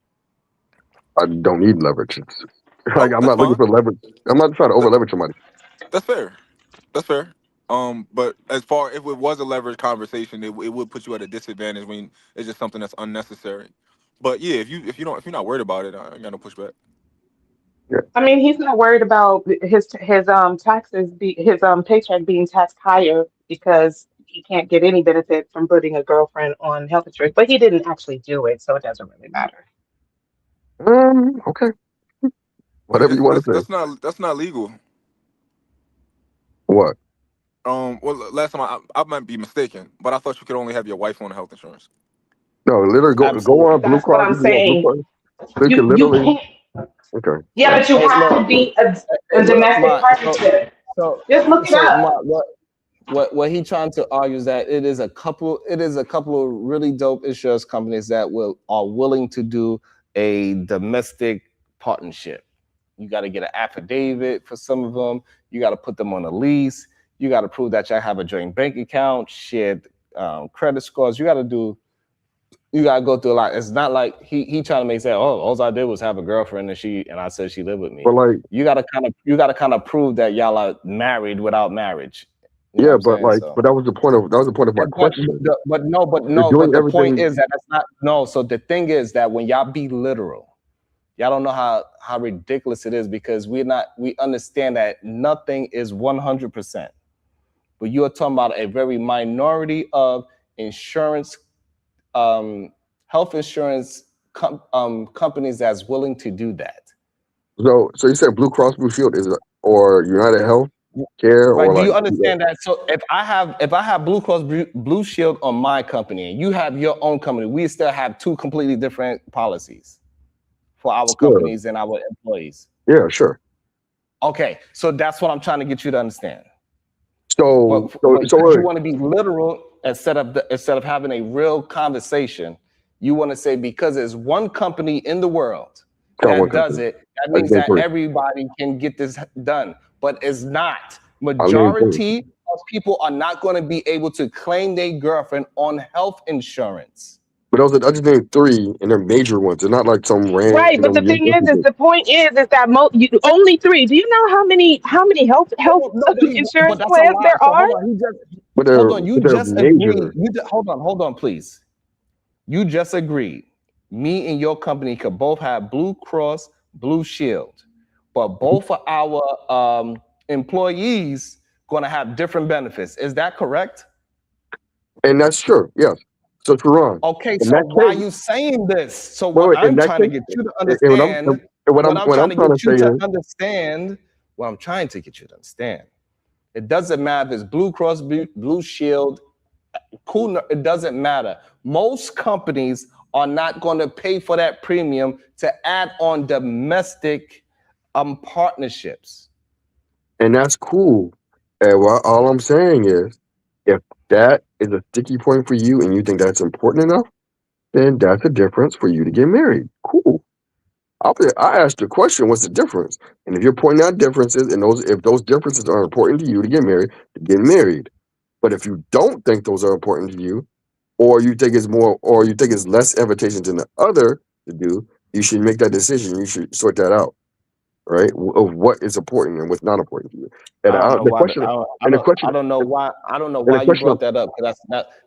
I don't need leverage. It's Oh, like I'm not looking for leverage. I'm not trying to over leverage somebody. That's fair. That's fair. But as far if it was a leverage conversation, it would put you at a disadvantage when it's just something that's unnecessary. But yeah, if you're not worried about it, I ain't got no pushback. I mean, he's not worried about his taxes, his paycheck being taxed higher because he can't get any benefit from putting a girlfriend on health insurance. But he didn't actually do it, so it doesn't really matter. Okay. Whatever you want to say. That's not legal. What? Well, last time I might be mistaken, but I thought you could only have your wife on health insurance. No, literally go on Blue That's what Cross. I'm You can go on Blue saying. Cross. So you You can literally. can't. Okay. Yeah, but you Hey, have look, to be a look, domestic Ma, partnership. Just look it up. What he trying to argue is that it is a couple of really dope insurance companies that are willing to do a domestic partnership. You got to get an affidavit for some of them. You got to put them on a lease. You got to prove that y'all have a joint bank account, shared credit scores. You got to go through a lot. It's not like he trying to make say, oh, all I did was have a girlfriend and I said she lived with me. But like you gotta kind of prove that y'all are married without marriage. You know yeah, what I'm but saying? but that was the point of my question. But doing the point everything- is that that's not no. So the thing is that when y'all be literal, y'all don't know how ridiculous it is because we understand that nothing is 100%. But you are talking about a very minority of insurance, health insurance companies that's willing to do that. So you said Blue Cross Blue Shield or United Health Care Right? or Do you like understand that? So if I have Blue Cross Blue Shield on my company and you have your own company, we still have two completely different policies for our companies and our employees. Yeah, sure. Okay, so that's what I'm trying to get you to understand. So you want to be literal instead of having a real conversation. You want to say because there's one company in the world that does it, that means that everybody can get this done. But it's not. Majority of people are not going to be able to claim their girlfriend on health insurance. But those are, I just named 3, and they're major ones. They're not like some Right, but the random. thing is the point is that only 3. Do you know how many health No, but insurance that's a plans lie. there So are? hold on. But Hold on. You they're just agreed. major. Hold on, please. You just agreed. Me and your company could both have Blue Cross Blue Shield, but both of our employees going to have different benefits. Is that correct? And that's true. Yes. So Teron. Okay, in so that why are case, you saying this? So wait, what wait, in I'm that trying to case, get you to and what understand, I'm trying to say is, understand, what I'm trying to get you to understand, it doesn't matter if it's Blue Cross Blue Shield, cool, it doesn't matter. Most companies are not going to pay for that premium to add on domestic partnerships. and that's cool. And all I'm saying is, if that is a sticky point for you and you think that's important enough, then that's a difference for you to get married. Cool. I asked the question, what's the difference? And if you're pointing out differences, and if those differences are important to you to get married. But if you don't think those are important to you, or you think it's less invitation than the other to do, you should make that decision. You should sort that out, right? Of what is important and what's not important to you. And I don't know the why. question, and the question, I don't know why. I don't know and the why you question, brought that up, because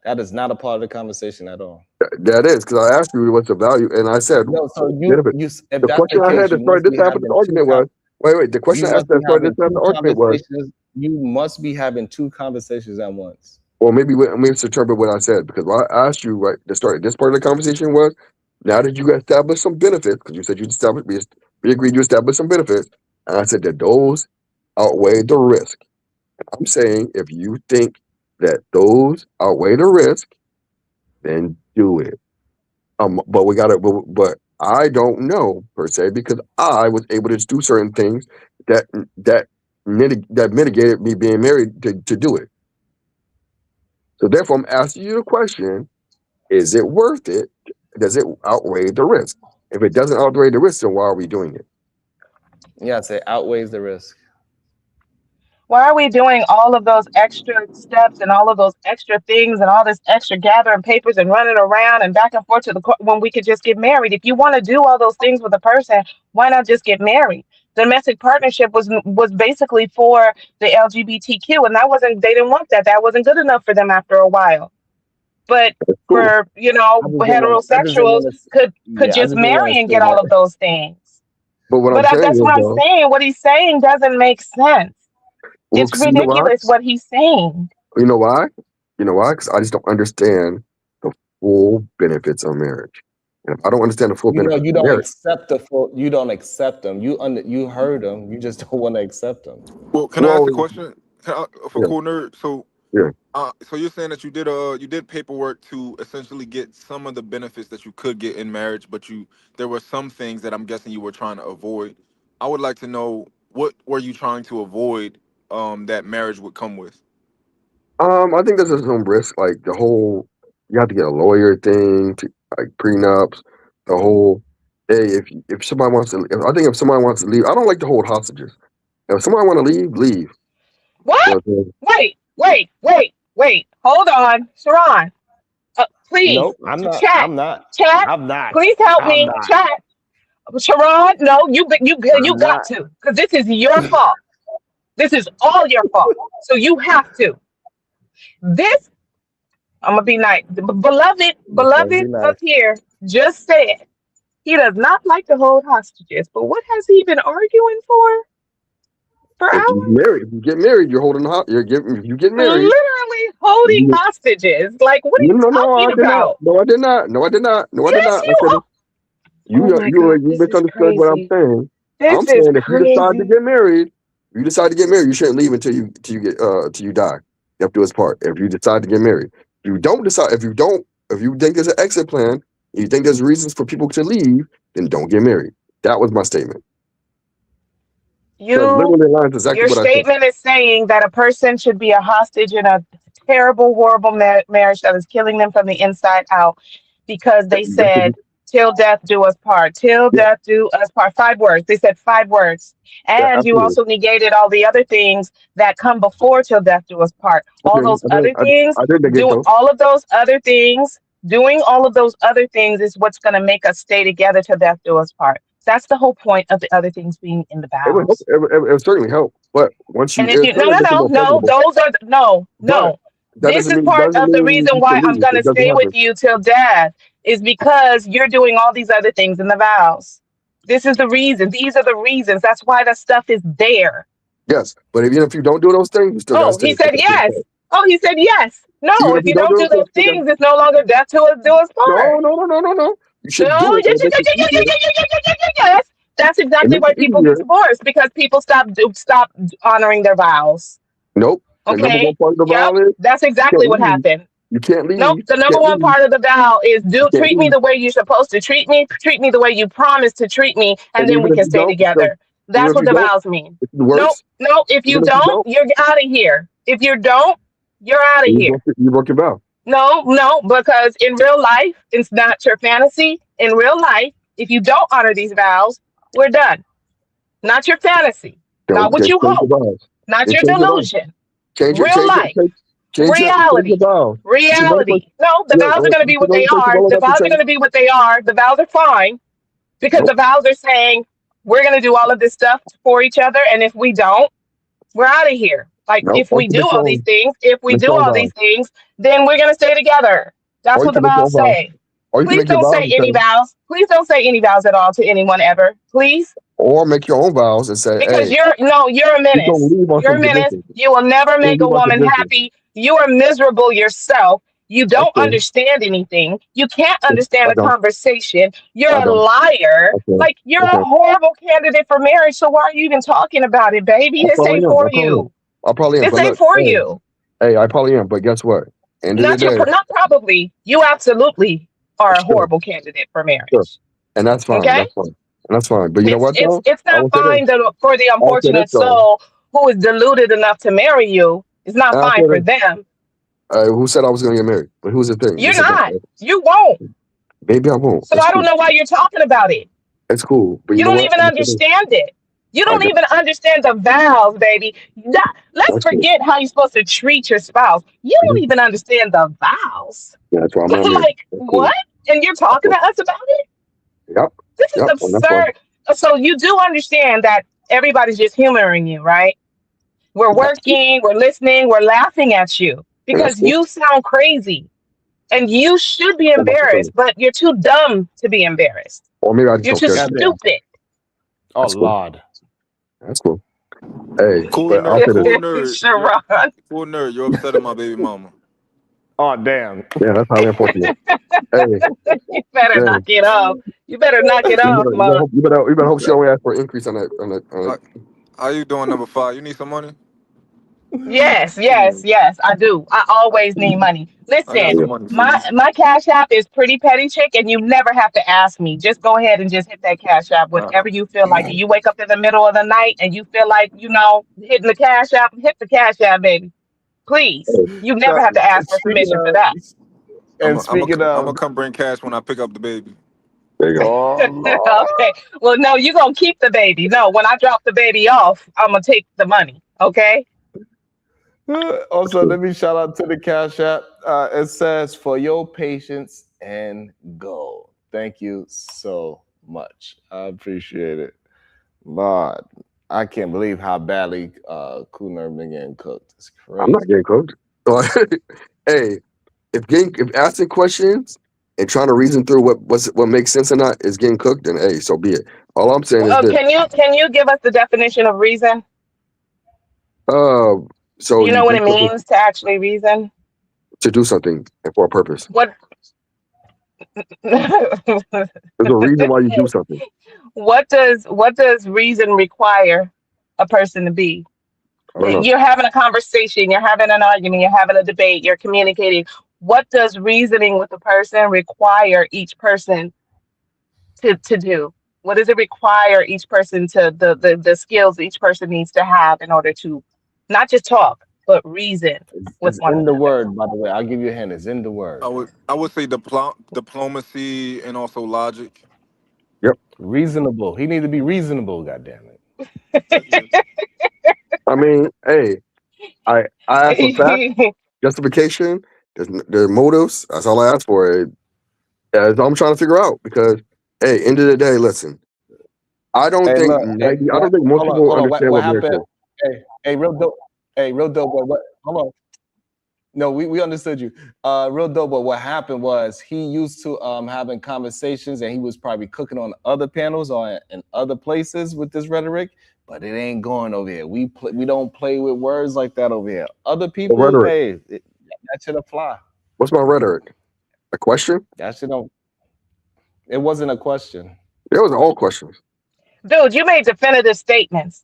that is not a part of the conversation at all. that is because I asked you what's the value, and I said, No, so benefit. if The that's question the I had case, to you start must this be half of the having argument was, wait. The question I asked that started this half of the argument was, You must be having 2 conversations at once. or maybe to interpret what I said, because what I asked you right to start this part of the conversation was, now that you established some benefits, because you said we agreed you established some benefits, and I said that those outweigh the risk. I'm saying if you think that those outweigh the risk, then do it. But I don't know per se, because I was able to do certain things that mitigated me being married to do it. So therefore, I'm asking you the question: is it worth it? Does it outweigh the risk? If it doesn't outweigh the risk, then why are we doing it? Yes, it outweighs the risk. Why are we doing all of those extra steps and all of those extra things and all this extra gathering papers and running around and back and forth to the court when we could just get married? If you want to do all those things with a person, why not just get married? Domestic partnership was basically for the LGBTQ, and they didn't want that. That wasn't good enough for them after a while. But for heterosexuals could just marry and get all of those things. But that's what I'm saying. What he's saying doesn't make sense. Well, It's ridiculous what he's saying. You know why? Because I just don't understand the full benefits of marriage. And if I don't understand the full benefits You of don't marriage, accept you don't accept them. You heard them. You just don't want to accept them. Well, can I ask a question for Cool Nerd? So, yeah. So you're saying that you did paperwork to essentially get some of the benefits that you could get in marriage, but there were some things that I'm guessing you were trying to avoid. I would like to know, what were you trying to avoid that marriage would come with? I think there's some risk, like the whole you have to get a lawyer thing, to like prenups, the whole hey, if somebody wants to, if somebody wants to leave, I don't like to hold hostages. If somebody want to leave. What? Wait. Hold on, Sharon. Please. Nope, I'm not. Chat. I'm not. Chat. I'm not. Please help I'm me. not. Chat. Sharon, no, you got to, because this is your fault. This is all your fault. So you have to. This, I'm gonna be nice. Beloved up here just said he does not like to hold hostages. But what has he been arguing for hours? If you get married, you're holding you get married. Literally holding hostages. Like, what are you talking about? No, I did not. Yes, you are. You misunderstood what I'm saying. I'm saying if you decide to get married, you shouldn't leave until you die. You have to do his part. If you decide to get married, if you think there's an exit plan, and you think there's reasons for people to leave, then don't get married. That was my statement. Your statement is saying that a person should be a hostage in a terrible, horrible marriage that is killing them from the inside out, because they said, till death do us part. Till death do us part. 5 words. They said 5 words. And you also negated all the other things that come before till death do us part. All those other things, all of those other things Doing all of those other things is what's going to make us stay together till death do us part. That's the whole point of the other things being in the It would help. vows. It would certainly help. But once you, And if it's you no gonna no make it no more no, pleasurable. those are no But no. that This doesn't is mean part of the reason you why can I'm leave. gonna It doesn't stay with happen. you till death is because you're doing all these other things in the vows. This is the reason. These are the reasons. That's why that stuff is there. Yes, but even if you don't do those things, you still gotta Oh, he stay. said yes. Oh, he said yes. No, Even if if you you don't don't do do those those things, you still things, it's no longer death to us do us part. no. You should No, do it. yes, And it yes, makes yes, it yes, yes, easier. yes, yes, yes, yes, yes, yes. That's It exactly makes why it people easier. get divorced because people stop honoring their vows. Nope. The number Okay. one part of the Yep. vow is That's you exactly can't what leave. happened. You can't leave. Nope. The You number can't one leave. part of the vow is You can't treat me leave. the way you're supposed to treat me the way you promised to treat me, and And then even we if can you stay don't, even together. That's if what you the don't, vows mean. it's Nope. worse. Nope. If you Even if you don't, don't, you're out of here. If you don't, you're out of you here. broke your vow. No, because in real life, it's not your fantasy. In real life, if you don't honor these vows, we're done. Not your fantasy. Not what Change you your hope. vows. Not Then your change your vows. delusion. Change your Real life. change your Reality. vows. You should go to Reality. No, the yeah, vows are going to be you should what go they to places are. all The about to vows are change. going to be what they are. The vows are fine because Nope. the vows are saying we're going to do all of this stuff for each other. And if we don't, we're out of here. Like Nope. if Or we you can do all these things, make your own vows. then we're going to stay together. That's Or you what the can make your own vows vows. say. Or you can Please make your don't vows say and any say, vows. Please don't say any vows at all to anyone ever. Please. or make your own vows and say, Because hey, you're a we're gonna menace. leave on You're a some menace. conditions. You will never We're gonna make a leave on woman conditions. happy. You are miserable yourself. You don't Okay. understand anything. You can't understand I a don't. conversation. You're I a don't. liar. Okay. Like you're Okay. a horrible candidate for marriage. So why are you even talking about it, baby? I This probably ain't am. for I probably am. you. I probably am. This But ain't look, for you. hey, I probably am. But guess what? End of the day, Not probably. You absolutely are a sure, horrible candidate for sure. marriage. And that's fine. Okay? That's fine. And that's fine. But you know what though? It's I not will say fine this. for the I will say this unfortunate though. soul who is deluded enough to marry you. It's not And I'll fine say for this. them. Who said I was gonna get married? But who's the thing? You're This is the not. thing. You won't. Maybe I won't. So It's I don't cool. know why you're talking about it. It's cool. But you You know don't what? even I'm gonna say this. understand it. You I don't got even understand the vows, baby. Let's that's cool. forget how you're supposed to treat your spouse. You don't Mhm. even understand the vows. Yeah, that's why I'm not married. Like, That's cool. what? And you're talking to us about it? Yep. This is Yep. And that's fine. absurd. So you do understand that everybody's just humoring you, right? We're working, we're listening, we're laughing at you And that's because cool. you sound crazy and you should be I'm not embarrassed, complaining. but you're too dumb to be embarrassed. Or maybe I just You're don't too care. Goddamn. stupid. Oh That's cool. Lord. That's cool. Hey, Cool but I'll nerd, say this. cool nerd, Sharon. cool nerd. You're upsetting my baby mama. Oh damn. Yeah, that's highly unfortunate. Hey, You better man. knock it off. You better knock it You off, man. better hope she don't ask for an increase on that. How you doing, number 5? You need some money? Yes, I do. I always need money. I got Listen, some money for my you. my cash app is pretty petty chick, and you never have to ask me. Just go ahead and just hit that cash app whenever you feel like it. You wake up in the middle of the night and you feel like, hitting the cash app, hit the cash app, baby. Please. You never have to ask for Speaking permission for of, that. and I'm speaking gonna of, come bring cash when I pick up the baby. There you go. oh Lord. Okay. Well, no, you're gonna keep the baby. No, when I drop the baby off, I'm gonna take the money. Okay. Also, let me shout out to the Cash App. It says for your patience and gold. Thank you so much. I appreciate it. Lord, I can't believe how badly Kuhner been getting cooked. It's crazy. I'm not getting cooked. Hey, if asking questions and trying to reason through what makes sense or not is getting cooked, then hey, so be it. All I'm saying is this. Can you give us the definition of reason? So You know what do it something means to actually reason? to do something and for a purpose. What There's a reason why you do something. what does reason require a person to be? I don't know. You're having a conversation, you're having an argument, you're having a debate, you're communicating. What does reasoning with a person require each person to do? What does it require each person to the skills each person needs to have in order to not just talk, but reason with It's one in the another? word, by the way. I'll give you a hint. It's in the word. I would say diplomacy and also logic. Yep. Reasonable. He need to be reasonable, goddamn it. I mean, hey, I asked for fact, justification, There's motives. That's all I ask for. That's all I'm trying to figure out. Because hey, end of the day, listen. I don't Hey, think look. Hey, I don't think most hold on, people hold on. understand What what marriage happened? is. Hey, real dope. Hey, real dope. What? Hold on. No, we understood you. Real dope. But what happened was he used to having conversations, and he was probably cooking on other panels or in other places with this rhetoric. But it ain't going over here. We don't play with words like that over here. Other people, rhetoric. hey, that should apply. What's my rhetoric? A question? That should don't. It wasn't a question. It was all questions. Dude, you made definitive statements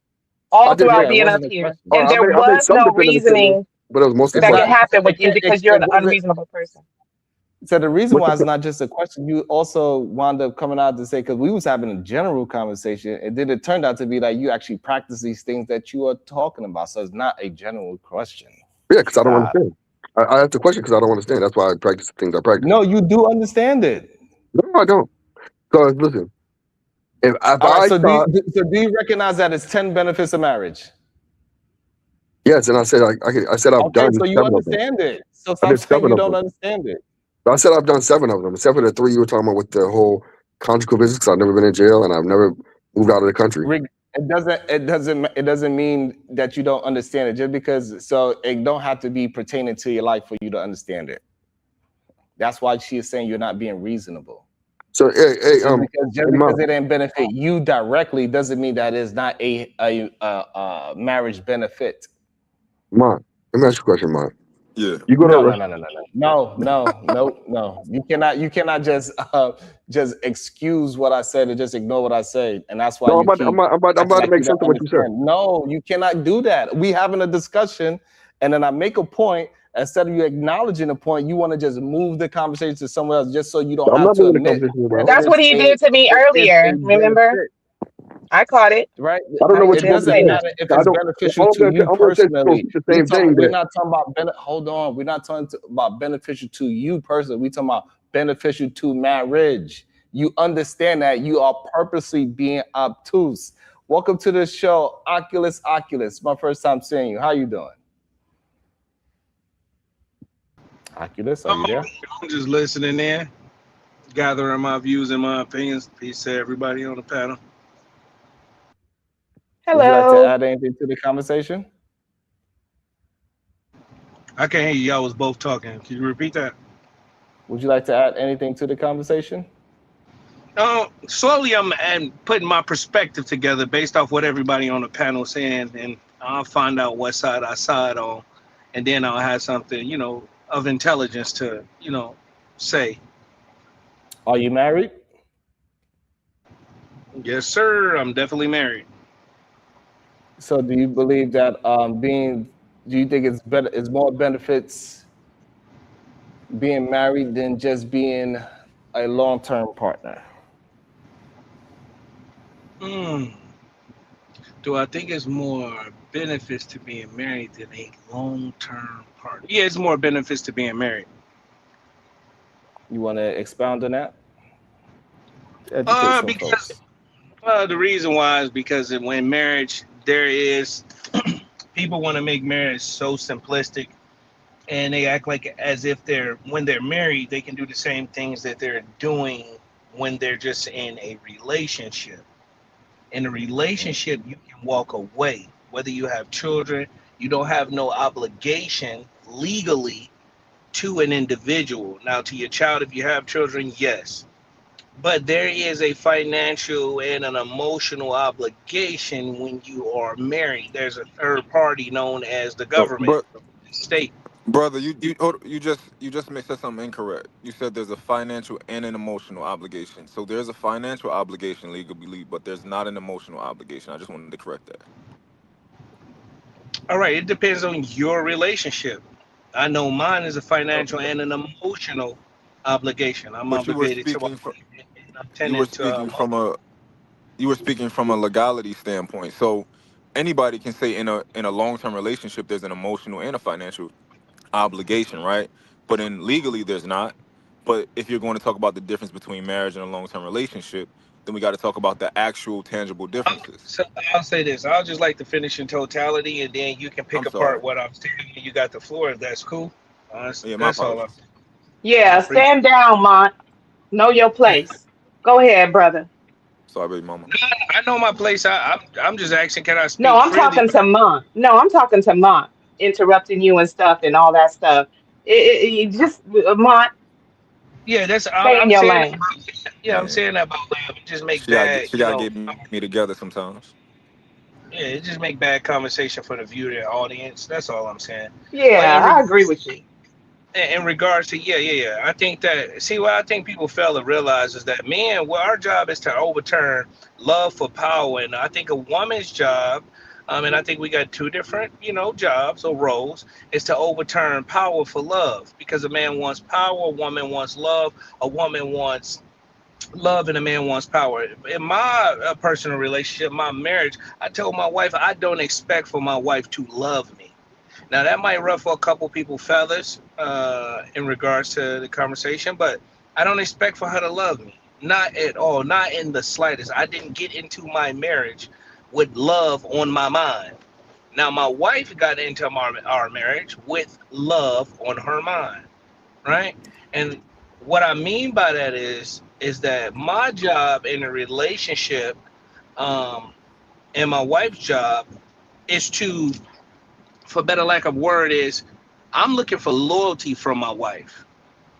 I all did throughout Yeah, make. it being up wasn't a here, question. Oh, and I there made was some no definitive statements, reasoning but it was mostly It's that could not. questions. happen with you It because you're an wasn't. unreasonable person. So the reason What's why the it's not just a question, you also wound up coming out to say, because we was having a general conversation, and then it turned out to be that you actually practice these things that you are talking about. So it's not a general question. Yeah, because I don't Stop. understand. I asked the question because I don't understand. That's why I practice the things I practice. No, you do understand it. No, I don't. Because listen, if All right. I So thought do you recognize that it's 10 benefits of marriage? yes, and I said I said I've Okay, done so you 7 of them. understand it. So I stop did saying 7 you of don't them. understand it. I said I've done 7 of them, except for the 3 you were talking about with the whole conjugal visits. Because I've never been in jail and I've never moved out of the country. It doesn't mean that you don't understand it just because. So it don't have to be pertaining to your life for you to understand it. That's why she is saying you're not being reasonable. So hey, Just because Imam, it didn't benefit you directly doesn't mean that it's not a marriage benefit. let me ask you a question, Mon. Yeah. You go to No, a no, restaurant. no. You cannot just excuse what I said and just ignore what I say, and that's why No, you keep I'm about acting to like make you sense don't of what you said. understand. No, you cannot do that. We having a discussion, and then I make a point. Instead of you acknowledging the point, you want to just move the conversation to somewhere else, just so you don't I'm have not to moving the admit conversation that around. That's what he did to me earlier. Remember? benefit. I caught it. Right? I don't know what It you want me to Say doesn't say. that. matter if I it's don't. beneficial All to I'm you gonna say is you're gonna personally. teach the same thing. We're That not talking about hold on. We're not talking about beneficial to you personally. We're talking about beneficial to marriage. You understand that you are purposely being obtuse. Welcome to the show, Oculus. My first time seeing you. How you doing? Oculus, are you there? I'm just listening in, gathering my views and my opinions. Peace to everybody on the panel. Would you like to Hello. add anything to the conversation? I can't hear you. Y'all was both talking. Can you repeat that? Would you like to add anything to the conversation? Slowly I'm putting my perspective together based off what everybody on the panel is saying, and I'll find out what side I side on, and then I'll have something, of intelligence to, say. Are you married? Yes, sir. I'm definitely married. So do you believe that do you think it's more benefits being married than just being a long-term partner? Do I think it's more benefits to being married than a long-term partner? Yeah, it's more benefits to being married. You want to expound on that? Educate some folks. The reason why is because when marriage, there is people want to make marriage so simplistic, and they act like as if when they're married, they can do the same things that they're doing when they're just in a relationship. In a relationship, you can walk away. Whether you have children, you don't have no obligation legally to an individual. Now, to your child, if you have children, yes. But there is a financial and an emotional obligation when you are married. There's a third party known as the government, state. Brother, you just said something incorrect. You said there's a financial and an emotional obligation. So there's a financial obligation legally, but there's not an emotional obligation. I just wanted to correct that. All right, it depends on your relationship. I know mine is a financial and an emotional obligation. I'm But you were obligated to speaking from attend to you were speaking from a legality standpoint. So anybody can say in a long-term relationship there's an emotional and a financial obligation, right? But in legally there's not. But if you're going to talk about the difference between marriage and a long-term relationship, then we got to talk about the actual tangible differences. So I'll say this. I'll just like to finish in totality, and then you can pick I'm sorry. apart what I'm saying. You got the floor, if that's cool. Yeah, my That's all. apologies. Yeah, stand down, Mont. Know your place. Go ahead, brother. Sorry, baby mama. I know my place. I'm just asking, can I speak No, I'm freely? talking to Mont. No, I'm talking to Mont. Interrupting you and stuff and all that stuff. You just Mont, Yeah, stay in I'm your saying. lane. Yeah, I'm Yeah. saying that about love. It just make She gotta bad, get, she gotta get me together sometimes. yeah, it just make bad conversation for the viewer and audience. That's all I'm saying. But Yeah, I agree with you. in regards to yeah, I think that what I think people fail to realize is that men, well, our job is to overturn love for power, and I think a woman's job, and I think we got two different, jobs or roles, is to overturn power for love, because a man wants power, a woman wants love, a woman wants love, and a man wants power. In my personal relationship, my marriage, I told my wife I don't expect for my wife to love me. Now that might ruffle a couple people feathers in regards to the conversation, but I don't expect for her to love me. Not at all, not in the slightest. I didn't get into my marriage with love on my mind. Now my wife got into our marriage with love on her mind, right? And what I mean by that is that my job in a relationship and my wife's job is to, for better lack of word, is I'm looking for loyalty from my wife.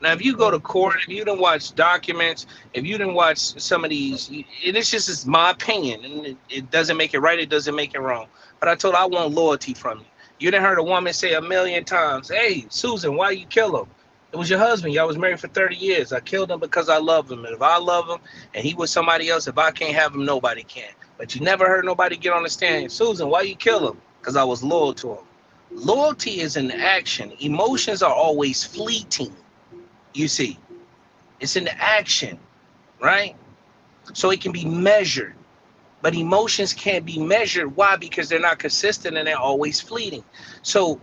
Now, if you go to court, if you didn't watch documents, if you didn't watch some of these, it's just my opinion, and it doesn't make it right, it doesn't make it wrong. But I told her I want loyalty from you. You done heard a woman say a million times, "Hey, Susan, why you kill him? It was your husband. Y'all was married for 30 years. I killed him because I love him. And if I love him and he was somebody else, if I can't have him, nobody can." But you never heard nobody get on the stand, "Susan, why you kill him?" Because I was loyal to him. Loyalty is an action. Emotions are always fleeting. You see, it's an action, right? So it can be measured, but emotions can't be measured. Why? Because they're not consistent and they're always fleeting. So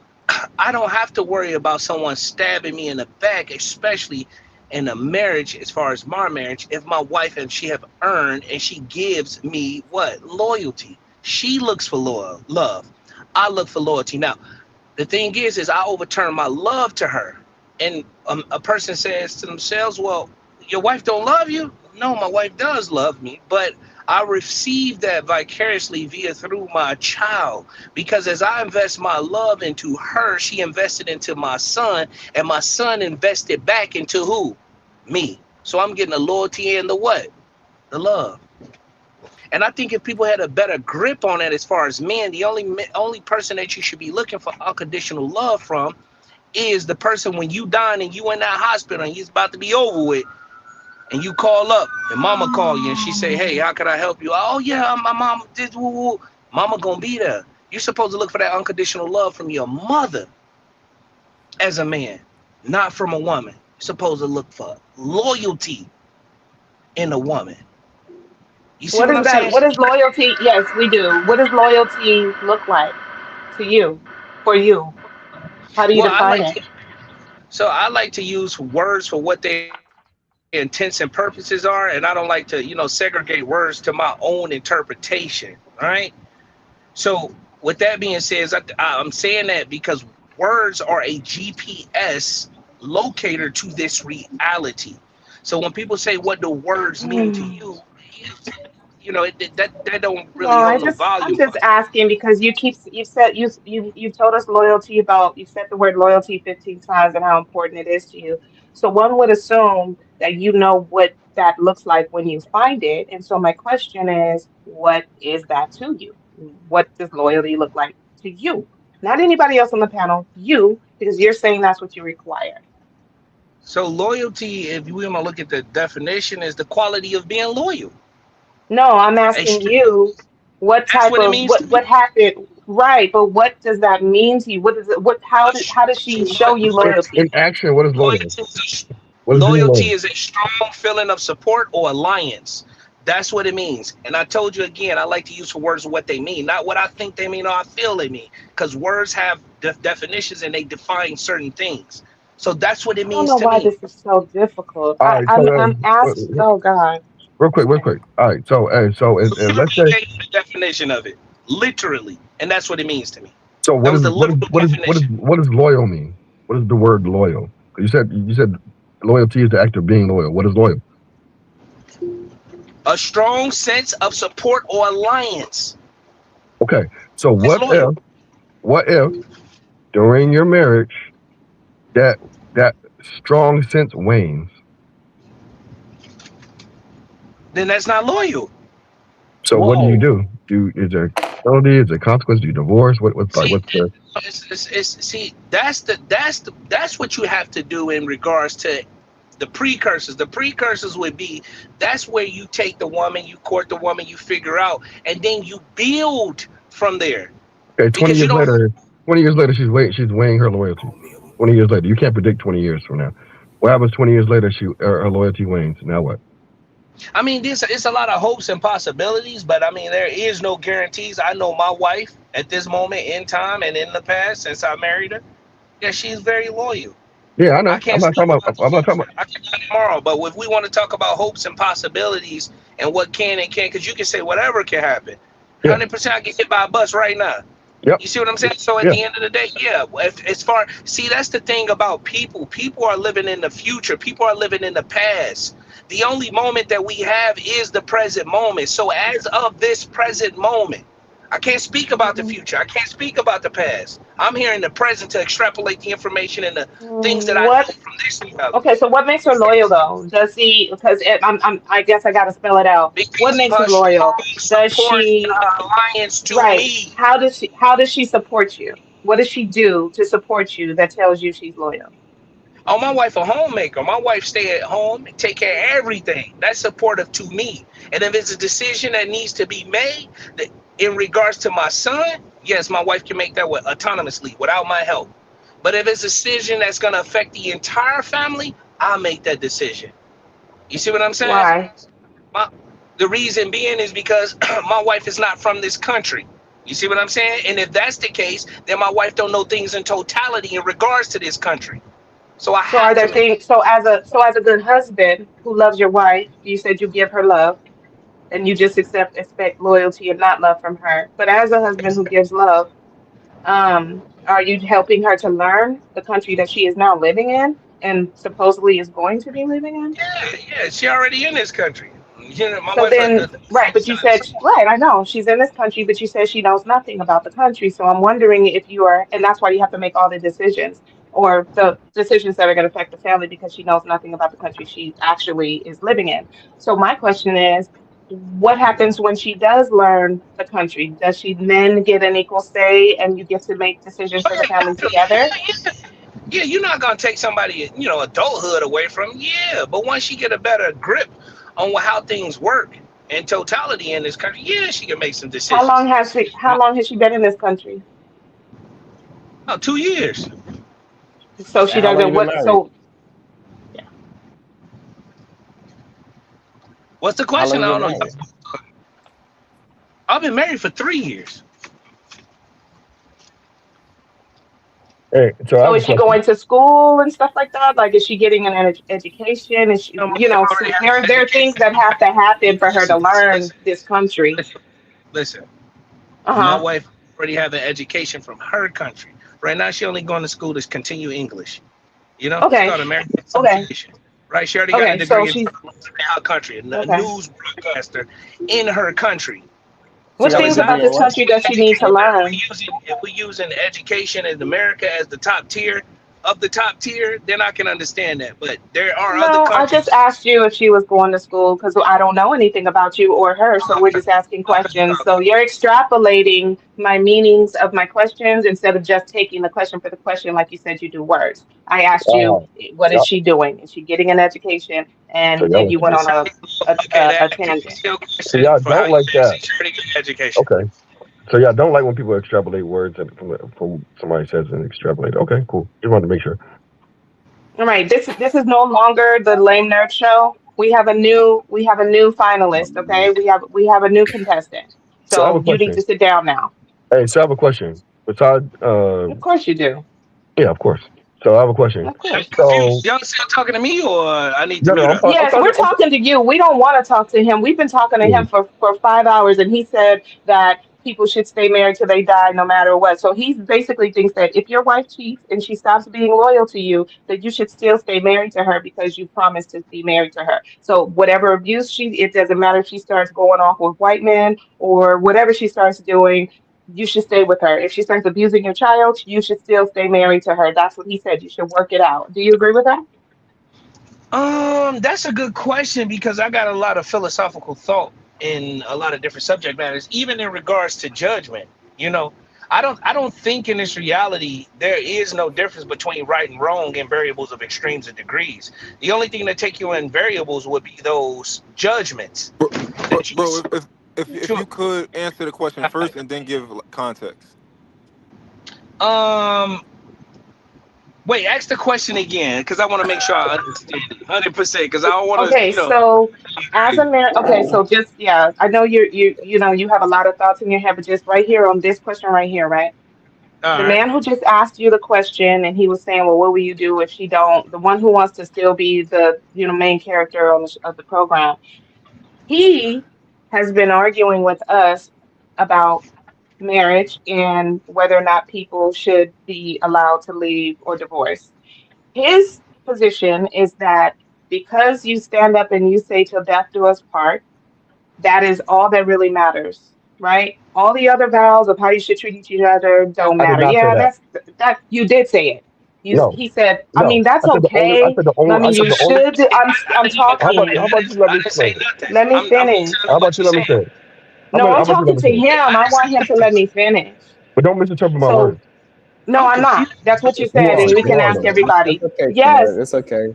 I don't have to worry about someone stabbing me in the back, especially in a marriage, as far as my marriage, if my wife and she have earned and she gives me what? Loyalty. She looks for love. I look for loyalty. Now, the thing is I overturn my love to her. And a person says to themselves, "Well, your wife don't love you?" No, my wife does love me, but I receive that vicariously through my child, because as I invest my love into her, she invested into my son, and my son invested back into who? Me. So I'm getting the loyalty and the what? The love. And I think if people had a better grip on it, as far as men, the only person that you should be looking for unconditional love from is the person when you dying and you in that hospital and it's about to be over with, and you call up and mama call you and she say, "Hey, how can I help you?" "Oh yeah, my mom did woo-woo." Mama gonna be there. You're supposed to look for that unconditional love from your mother as a man, not from a woman. You're supposed to look for loyalty in a woman. You see What what is I'm that? saying? What is loyalty? Yes, we do. What does loyalty look like to you? For you? How do you Well, define it? I like to use words for what their intents and purposes are, and I don't like to, segregate words to my own interpretation, right? So with that being said, I'm saying that because words are a GPS locator to this reality. So when people say, "What do words mean to you?" That don't No, really hold no I'm volume. just asking because you've told us loyalty about, you said the word loyalty 15 times and how important it is to you. So one would assume that you know what that looks like when you find it. And so my question is, what is that to you? What does loyalty look like to you? Not anybody else on the panel, you, because you're saying that's what you require. So loyalty, if we want to look at the definition, is the quality of being loyal. No, I'm asking you what That's type what it of means to me. what happened, right? But what does that mean to you? What is it? How does she show you loyalty? In action, what is loyal? What is being Loyalty loyal? is a strong feeling of support or alliance. That's what it means. And I told you again, I like to use for words what they mean, not what I think they mean or I feel they mean, because words have definitions and they define certain things. So that's what it I don't means know to why me. this is so difficult. All right, so I'm asked. Oh God. real quick. All right, so and let's Literally say, gave you the definition of it, literally, and that's what it means to me. so That what was is the what is literal what is definition. what does loyal mean? What is the word loyal? You said loyalty is the act of being loyal. What is loyal? A strong sense of support or alliance. Okay, so what if during your marriage that strong sense wanes? Then that's not loyal. So what do you do? Is there penalty? Is there consequence? Do you divorce? What's the? See, that's what you have to do in regards to the precursors. The precursors would be, that's where you take the woman, you court the woman, you figure out, and then you build from there. Okay, 20 years later, she's weighing her loyalty. 20 years later, you can't predict 20 years from now. What happens 20 years later? Her loyalty wanes. Now what? I mean, it's a lot of hopes and possibilities, but I mean, there is no guarantees. I know my wife at this moment in time and in the past, since I married her, yeah, she's very loyal. Yeah, I know. I'm not talking about tomorrow, but if we want to talk about hopes and possibilities and what can and can't, because you can say whatever can happen. 100% I get hit by a bus right now. Yep. You see what I'm saying? So at the end of the day, see, that's the thing about people. People are living in the future. People are living in the past. The only moment that we have is the present moment. So as of this present moment, I can't speak about the future. I can't speak about the past. I'm here in the present to extrapolate the information and the things that I know from this. Okay, so what makes her loyal though? Does she? Because I guess I got to spell it out. What makes her loyal? Does she? Alliance to me. How does she support you? What does she do to support you that tells you she's loyal? Oh, my wife a homemaker. My wife stay at home and take care of everything. That's supportive to me. And if it's a decision that needs to be made in regards to my son, yes, my wife can make that autonomously without my help. But if it's a decision that's going to affect the entire family, I'll make that decision. You see what I'm saying? Why? The reason being is because my wife is not from this country. You see what I'm saying? And if that's the case, then my wife don't know things in totality in regards to this country. So as a good husband who loves your wife, you said you give her love and you just expect loyalty and not love from her. But as a husband who gives love, are you helping her to learn the country that she is now living in and supposedly is going to be living in? Yeah, she already in this country. You know, but you said, I know she's in this country, but you said she knows nothing about the country. So I'm wondering if you are, and that's why you have to make all the decisions or the decisions that are going to affect the family because she knows nothing about the country she actually is living in. So my question is, what happens when she does learn the country? Does she then get an equal say and you get to make decisions for the family together? Yeah, you're not going to take somebody, adulthood away from them. Yeah, but once she get a better grip on how things work in totality in this country, yeah, she can make some decisions. How long has she been in this country? Oh, 2 years. So she doesn't What's the question? I don't know. I've been married for 3 years. Hey, so is she going to school and stuff like that? Like, is she getting an education? Is she, there are things that have to happen for her to learn this country. Listen, my wife already have an education from her country. Right now, she only going to school to continue English. Okay. She's got American education. Right, she already got a degree in her country, a news broadcaster in her country. What things about this country does she need to learn? If we using education in America as the top tier of the top tier, then I can understand that. But there are other countries. I just asked you if she was going to school because I don't know anything about you or her, so we're just asking questions. So you're extrapolating my meanings of my questions instead of just taking the question for the question like you said you do words. I asked you, what is she doing? Is she getting an education? And then you went on a tangent. So y'all don't like that. Education. Okay. So y'all don't like when people extrapolate words from somebody says and extrapolate. Okay, cool. Just wanted to make sure. All right. This is no longer the Lame Nerd Show. We have a new finalist. Okay. We have a new contestant. So you need to sit down now. Hey, so I have a question. Besides, of course you do. Yeah, of course. So I have a question. So y'all still talking to me, or I need to? Yes, we're talking to you. We don't want to talk to him. We've been talking to him for 5 hours, and he said that people should stay married till they die, no matter what. So he basically thinks that if your wife cheats and she stops being loyal to you, that you should still stay married to her because you promised to be married to her. So whatever abuse it doesn't matter if she starts going off with white men or whatever she starts doing, you should stay with her. If she starts abusing your child, you should still stay married to her. That's what he said. You should work it out. Do you agree with that? That's a good question because I got a lot of philosophical thought in a lot of different subject matters, even in regards to judgment. You know, I don't think in this reality there is no difference between right and wrong in variables of extremes and degrees. The only thing that take you in variables would be those judgments. Bro, if you could answer the question first and then give context. Wait, ask the question again because I want to make sure I understand it 100% because I don't want to. Okay, so as a man, okay, so just I know you know you have a lot of thoughts in your head, but just right here on this question right here, right? All The right. man who just asked you the question and he was saying, well, what will you do if she don't? The one who wants to still be the main character of the program, he has been arguing with us about marriage and whether or not people should be allowed to leave or divorce. His position is that because you stand up and you say till death do us part, that is all that really matters, right? All the other vows of how you should treat each other don't I did matter. not say Yeah, that. that you did say it. No, He said, I no. mean, that's I said the only. I okay. said the only. I mean, I said you the only. should. I'm talking. How about you let me explain? Let me finish. How about you let me say it? No, I'm How about you let talking me to say it? him. I want him to let me finish. But don't misinterpret my So words. no, I'm not. That's what you You said, are. and we You can are ask though. everybody. It's okay, Yes, Kumar. It's okay.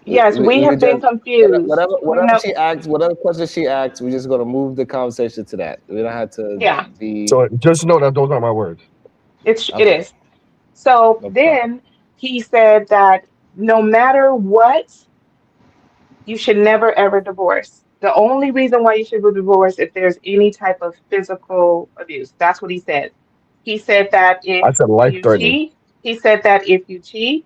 yes, we We have could been just confused. whatever No, she asks, whatever question she asks, we're just gonna move the conversation to that. We don't have to yeah, be So just know that those are my words. it okay. is. So No problem. then he said that no matter what, you should never ever divorce. The only reason why you should divorce if there's any type of physical abuse. That's what he said. He said that if I said life you threatening. cheat, he said that if you cheat,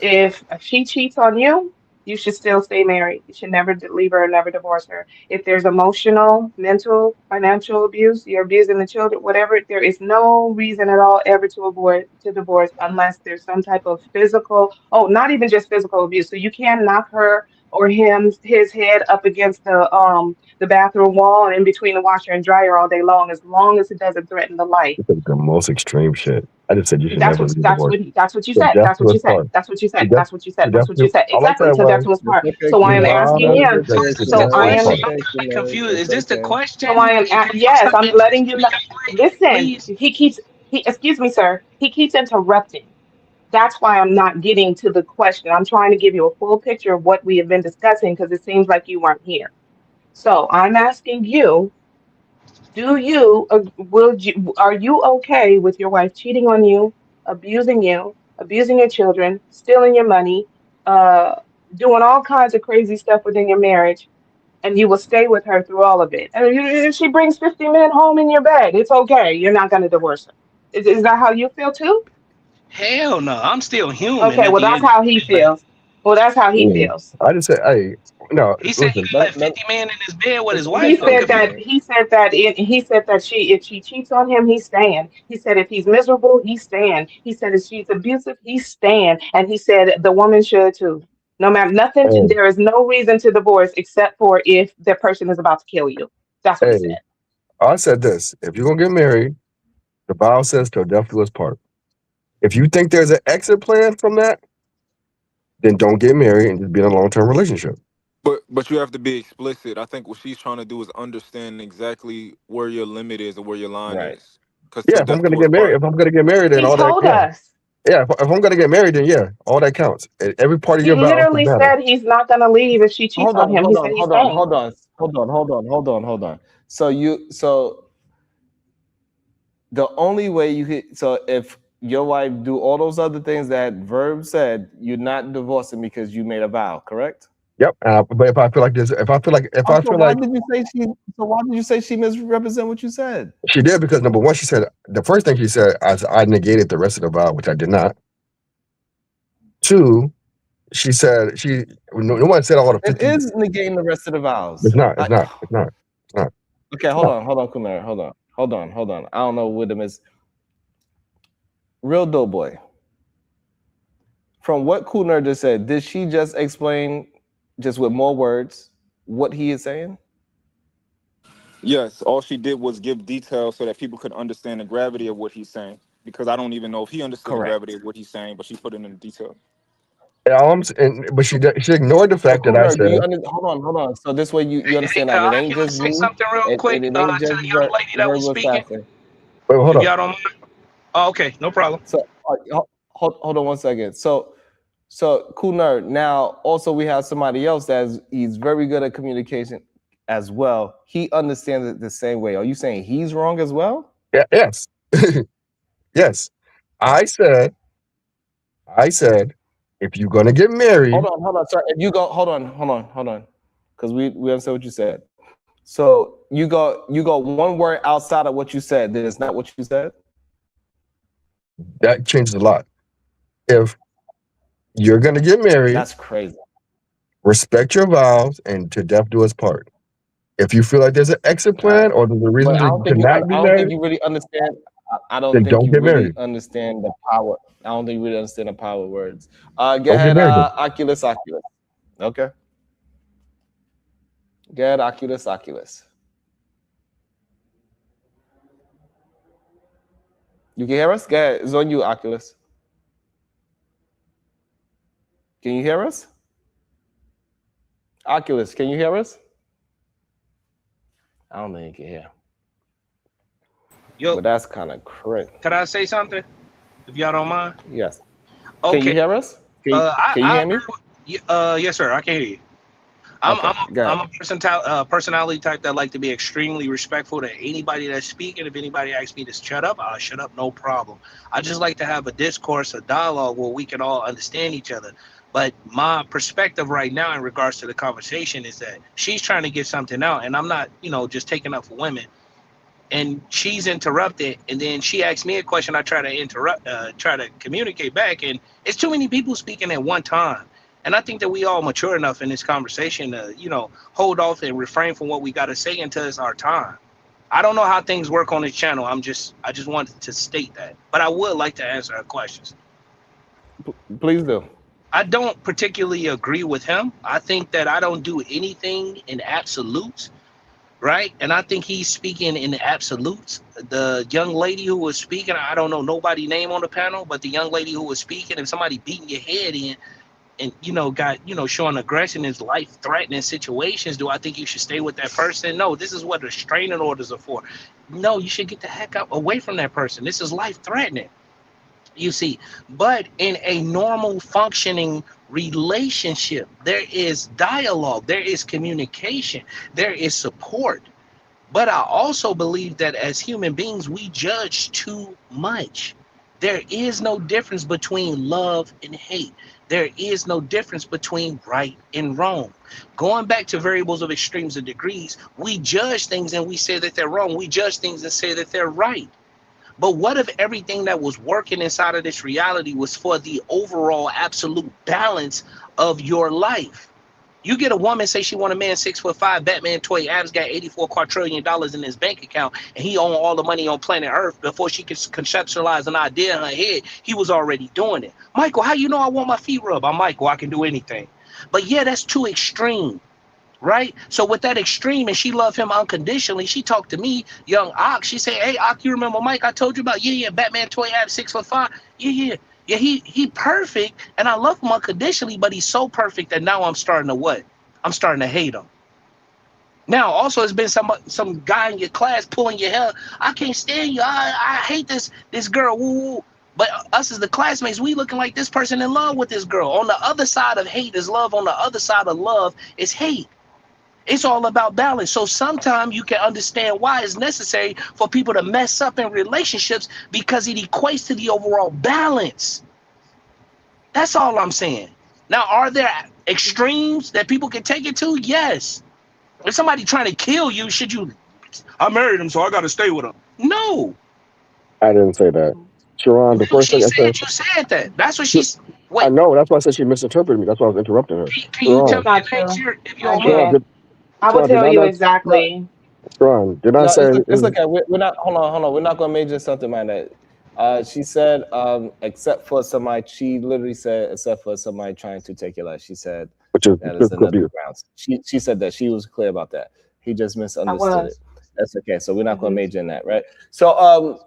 if she cheats on you, you should still stay married. You should never leave her or never divorce her. If there's emotional, mental, financial abuse, you're abusing the children, whatever, there is no reason at all ever to divorce unless there's some type of physical, not even just physical abuse. So you can't knock her or his head up against the bathroom wall and in between the washer and dryer all day long as it doesn't threaten the life. This is the most extreme shit. I just said you should That's never what leave that's divorce. what that's what you The said. death That's to what us you said. part. That's what you The said. death. That's what you The said. death That's what you to. said. All I Exactly. said Till death was. do us part. It's okay, So I am Kumar. asking It's him. okay, The So death Kumar. I to us am. part. I'm Okay, a bit Kumar. confused. Is It's this the okay. question? So I am. Can you Yes, I'm submit letting you know. Listen. please? Excuse me, sir. He keeps interrupting. That's why I'm not getting to the question. I'm trying to give you a full picture of what we have been discussing because it seems like you weren't here. So I'm asking you. Are you okay with your wife cheating on you, abusing your children, stealing your money, uh, doing all kinds of crazy stuff within your marriage, and you will stay with her through all of it? And if she brings 50 men home in your bed, it's okay. You're not going to divorce her. Is that how you feel too? Hell no. I'm still human Okay, at well, the that's end of how the he day. Like, feels. Well, that's how he Mm. feels. I just said, hey, no, he said he listen. would let 50 men in his bed with his He wife. I'm said that confused. if she cheats on him, he's staying. He said if he's miserable, he's staying. He said if she's abusive, he's staying. And he said the woman should too. No matter nothing, Hey, there is no reason to divorce except for if the person is about to kill you. That's what he hey, said. I said this. If you're gonna get married, the Bible says till death do us part. If you think there's an exit plan from that, then don't get married and just be in a long-term relationship. But you have to be explicit. I think what she's trying to do is understand exactly where your limit is and where your line Right. is. Because Yeah, till if I'm death gonna do us get married, part. then He all that, told yeah. us. Yeah, if I'm gonna get married, then yeah, all that counts. Every part of He your vows literally matter. said he's not going to leave if she cheats Hold on on, him. He hold said on, he's hold on, staying. hold on. So the only way you could, so if your wife do all those other things that Verb said, you're not divorcing because you made a vow, correct? Yep. But if I feel like this, if I feel like So why did you say she misrepresent what you said? she did, because number one, she said the first thing she said, I negated the rest of the vow, which I did not. Two, she said no one said all the It 50. is negating the rest of the vows. It's not. Okay, hold on, Kumar, hold on. Hold on. I don't know what him is. Real dope boy. From what Cool Nerd just said, did she just explain, just with more words, what he is saying? Yes, all she did was give details so that people could understand the gravity of what he's saying. Because I don't even know if he understood the Correct. gravity of what he's saying, but she put it in detail. But she ignored the So fact Cool that I Nerd, do you said, hold on. So this way you understand that it ain't Can I just say me, something real and quick it ain't to just the young lady that was verbal speaking? assassin. wait, hold If up. y'all don't mind. Oh, okay, no problem. So hold on 1 second. So Cool Nerd. Now also we have somebody else he's very good at communication as well. He understands it the same way. Are you saying he's wrong as well? Yeah, yes. Yes. I said, if you're gonna get married, Hold on, sir. If you go, hold on, because we understand what you said. So you go one word outside of what you said. That is not what you said. that changes a lot. If you're gonna get married, That's crazy. respect your vows and to death do us part. If you feel like there's an exit plan or there's a reason But I don't to think you. not be I don't think married, you really understand. I don't then think don't you get really married. understand the power. I don't think you really understand the power of words. Go Don't get ahead, married. Then. Oculus. Okay. Go ahead, Oculus. You can hear us? Go ahead. It's on you, Oculus. Can you hear us? Oculus, can you hear us? I don't think you can hear. Yo, But that's kind of crazy. can I say something? If y'all don't mind. Yes. Okay. Can you hear us? Can you hear me? Yes, sir. I can hear you. I'm Go I'm ahead. a personality type that like to be extremely respectful to anybody that's speaking. If anybody asks me to shut up, I'll shut up, no problem. I just like to have a discourse, a dialogue where we can all understand each other. But my perspective right now in regards to the conversation is that she's trying to get something out, and I'm not, just taking up for women. And she's interrupted, and then she asks me a question. I try to communicate back, and it's too many people speaking at one time. And I think that we all mature enough in this conversation to, hold off and refrain from what we got to say until it's our time. I don't know how things work on this channel. I just wanted to state that, but I would like to answer her questions. Please do. I don't particularly agree with him. I think that I don't do anything in absolutes. Right. And I think he's speaking in absolutes. The young lady who was speaking, I don't know nobody's name on the panel, but the young lady who was speaking, if somebody beating your head in and, got, showing aggression in life-threatening situations, do I think you should stay with that person? No, this is what restraining orders are for. No, you should get the heck out away from that person. This is life-threatening. You see, but in a normal functioning relationship, there is dialogue, there is communication, there is support. But I also believe that as human beings, we judge too much. There is no difference between love and hate. There is no difference between right and wrong. Going back to variables of extremes and degrees, we judge things and we say that they're wrong. We judge things and say that they're right. But what if everything that was working inside of this reality was for the overall absolute balance of your life? You get a woman say she want a man 6'5", Batman toy, abs, got $84 quadrillion in his bank account, and he owned all the money on planet Earth. Before she could conceptualize an idea in her head, he was already doing it. Michael, how you know I want my feet rubbed? I'm Michael, I can do anything. But yeah, that's too extreme. Right? So with that extreme, and she loved him unconditionally, she talked to me, young Ox. She said, hey, Ox, you remember Mike I told you about? Yeah, Batman toy ab 6'5". Yeah, he perfect, and I love him unconditionally, but he's so perfect that now I'm starting to what? I'm starting to hate him. Now, also, it's been some guy in your class pulling your hair. I can't stand you. I hate this girl. Woo. But us as the classmates, we looking like this person in love with this girl. On the other side of hate is love. On the other side of love is hate. It's all about balance. So sometimes you can understand why it's necessary for people to mess up in relationships, because it equates to the overall balance. That's all I'm saying. Now, are there extremes that people can take it to? Yes. If somebody trying to kill you, I married him, so I got to stay with him. No. I didn't say that. Sharon, the first thing I said. You said that. That's what she's. I know. That's why I said she misinterpreted me. That's why I was interrupting her. Can you tell me the next year if you don't mind? I will tell you exactly. Ron, did I No, say it's okay. We're not. Hold on. We're not gonna major something like that. She said, except for somebody. She literally said, except for somebody trying to take your life. She said which is that is another abuse? grounds. She said that she was clear about that. He just I misunderstood it. was. That's okay. So we're not gonna Mhm. major in that, right? So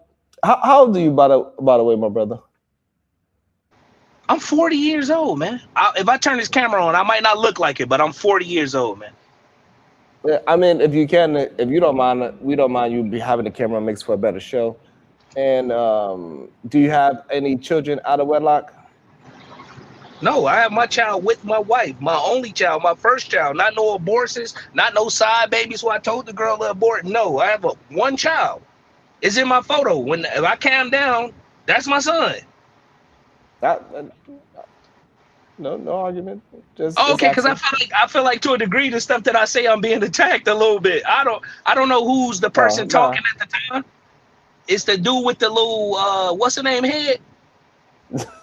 how old are you, by the way, my brother? I'm 40 years old, man. If I turn this camera on, I might not look like it, but I'm 40 years old, man. Yeah, I mean, if you can, if you don't mind, we don't mind you be having the camera mix for a better show. And do you have any children out of wedlock? No, I have my child with my wife, my only child, my first child. Not no abortions, not no side babies who I told the girl to abort. No, I have one child. It's in my photo. If I calm down, that's my son. No argument. Just Okay, because I feel like to a degree the stuff that I say I'm being attacked a little bit. I don't know who's the person talking at the time. It's the dude with the little what's the name head?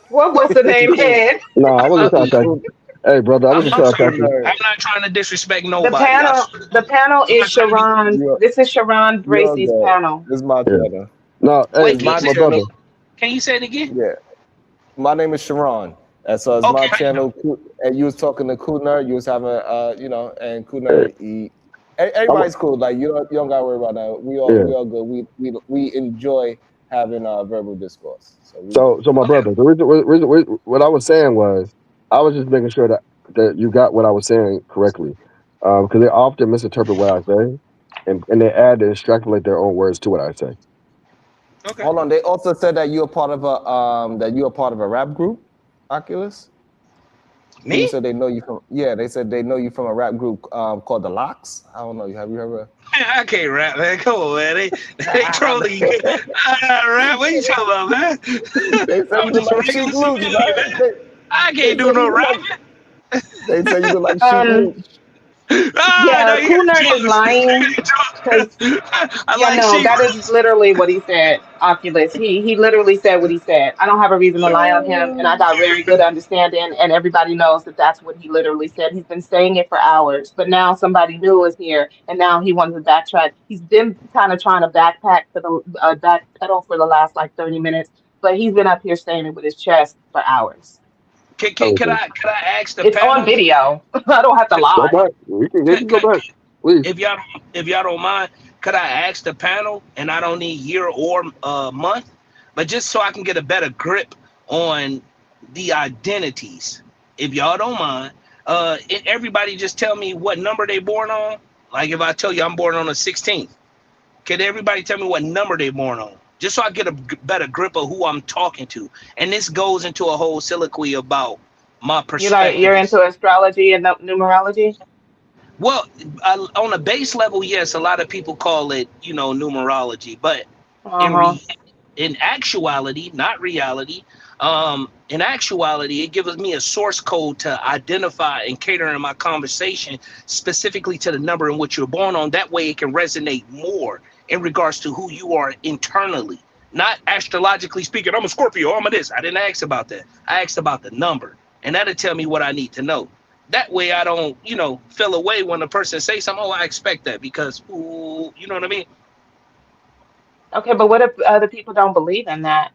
What's the name head? No, I wasn't trying to attack you. Hey, brother, I wasn't trying to attack you. I'm not trying to disrespect The nobody. panel is Sharon. This is Sharon Bracey's good. panel. This is my channel. No, hey, Wait, my brother. Can you say it again? Yeah. My name is Sharon. And so it's my channel. And you was talking to Kunar. You was having and Kunar, everybody's cool. Like you don't gotta worry about that. We all good. We enjoy having verbal discourse. So my brother, the reason what I was saying was, I was just making sure that you got what I was saying correctly, because they often misinterpret what I say, and they add and extrapolate their own words to what I say. Okay. Hold on. They also said that you're part of a rap group, Oculus. Me? They said they know you from they said they know you from a rap group called the Locks. I don't know. Have you ever? Man, I can't rap, man. Come on, man. They trolling you. Rap. What you talking about, man? I'm just regular civilian, man. I can't do no rapping. They say you look like Sheep. Yeah, Kunar is lying. That is literally what he said. Oculus. He literally said what he said. I don't have a reason to lie on him, and I got very good understanding. And everybody knows that that's what he literally said. He's been saying it for hours, but now somebody new is here, and now he wants to backtrack. He's been kind of trying to backpedal for the last like 30 minutes, but he's been up here saying it with his chest for hours. Can I ask the It's panel? on video. I don't have to lie. Go back. We can go back. Please. If y'all don't mind, could I ask the panel, and I don't need year or month, but just so I can get a better grip on the identities, if y'all don't mind, everybody just tell me what number they born on. Like if I tell you I'm born on the 16th, could everybody tell me what number they born on? Just so I get a better grip of who I'm talking to. And this goes into a whole soliloquy about my perspective. You're into astrology and numerology? Well, on a base level, yes, a lot of people call it, numerology. But in actuality, not reality, in actuality, it gives me a source code to identify and cater in my conversation specifically to the number in which you're born on. That way it can resonate more in regards to who you are internally, not astrologically speaking. I'm a Scorpio, I'm a this. I didn't ask about that. I asked about the number, and that'll tell me what I need to know. That way I don't, feel away when a person says something. Oh, I expect that because, ooh, you know what I mean? Okay, but what if other people don't believe in that?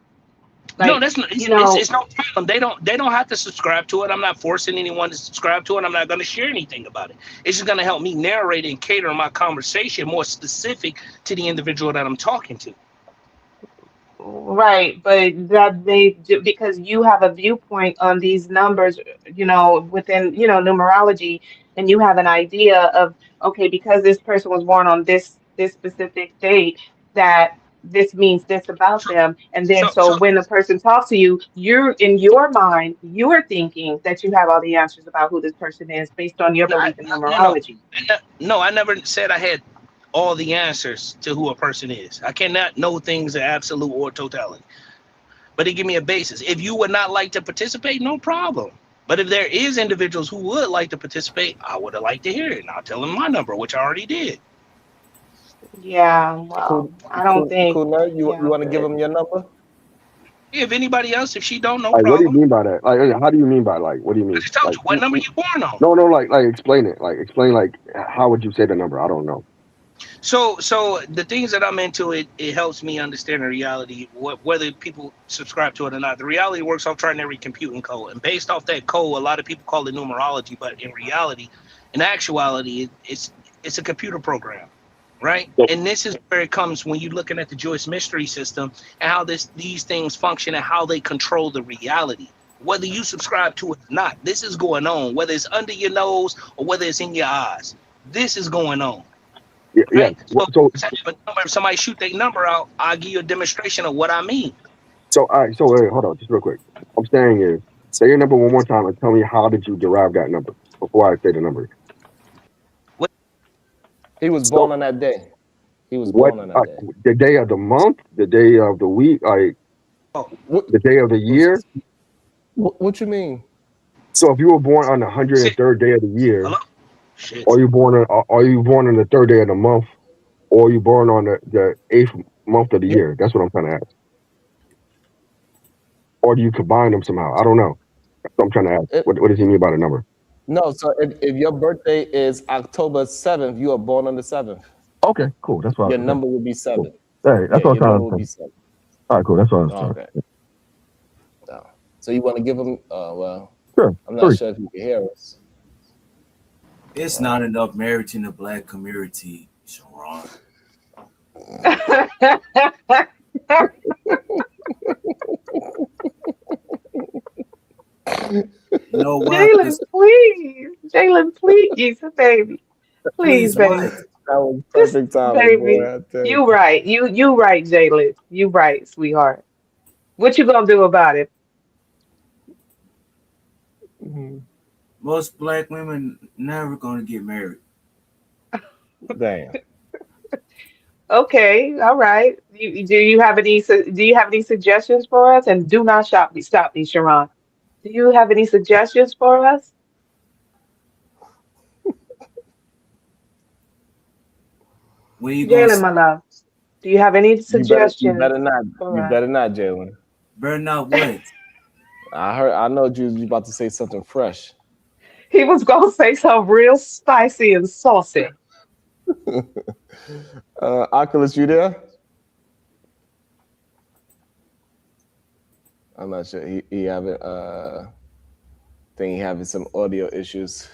No, that's not. It's no problem. They don't have to subscribe to it. I'm not forcing anyone to subscribe to it. I'm not going to share anything about it. It's just going to help me narrate and cater my conversation more specific to the individual that I'm talking to. Right, but because you have a viewpoint on these numbers, within, numerology, and you have an idea of, okay, because this person was born on this specific date, that this means this about them. And then so when a person talks to you, you're in your mind, you're thinking that you have all the answers about who this person is based on your belief in numerology. No, I never said I had all the answers to who a person is. I cannot know things in absolute or totality. But it give me a basis. If you would not like to participate, no problem. But if there is individuals who would like to participate, I would have liked to hear it. And I'll tell them my number, which I already did. Yeah, well, I don't think. You want to give them your number? If anybody else, if she don't, no Like, problem. what do you mean by that? Like, how do you mean by what do you mean? I just told you, what number you born on? No, like explain it. Like, explain, like, how would you say the number? I don't know. So the things that I'm into, it helps me understand the reality, whether people subscribe to it or not. The reality works off trinary computing code, and based off that code, a lot of people call it numerology, but in reality, in actuality, it's a computer program, right? And this is where it comes when you're looking at the Joyce mystery system and how these things function and how they control the reality. Whether you subscribe to it or not, this is going on. Whether it's under your nose or whether it's in your eyes, this is going on. Yeah. Right? So If somebody shoot their number out, I'll give you a demonstration of what I mean. all right. So wait, hold on, just real quick. What I'm saying is, say your number one more time and tell me how did you derive that number before I say the number. He was born on that day. He was What? born on that day. The day of the month, the day of the week, like the day of the year. What you mean? So if you were born on the 103rd day of the year, or you born on the 3rd day of the month, or you born on the 8th month of the year? That's what I'm trying to ask. Or do you combine them somehow? I don't know. That's what I'm trying to ask. What does he mean by the number? No, so if your birthday is October 7th, you are born on the 7th. Okay, cool. That's what Your number will be 7. Cool. Hey, that's what I'm your trying number will to be say. 7. All right, cool. That's what I was trying Okay. No. So you want to give him? Well, Sure. I'm not sure if you can hear us. It's not enough marriage in the black community, Sharon. You know what? Jalen, please. Jalen, please, baby. Please, baby. That was perfect timing, Baby. boy. I tell you. You right. You right, Jalen. You right, sweetheart. What you gonna do about it? Most black women never gonna get married. Damn. Okay, all right. Do you have any suggestions for us? And do not stop me, Sharon. Do you have any suggestions for us? When you gonna Jalen, my love. Do you have any suggestions? You better not. for You us? better not, Jalen. better not what? I know you about to say something fresh. He was gonna say something real spicy and saucy. Oculus, you there? I'm not sure. He having think he having some audio issues.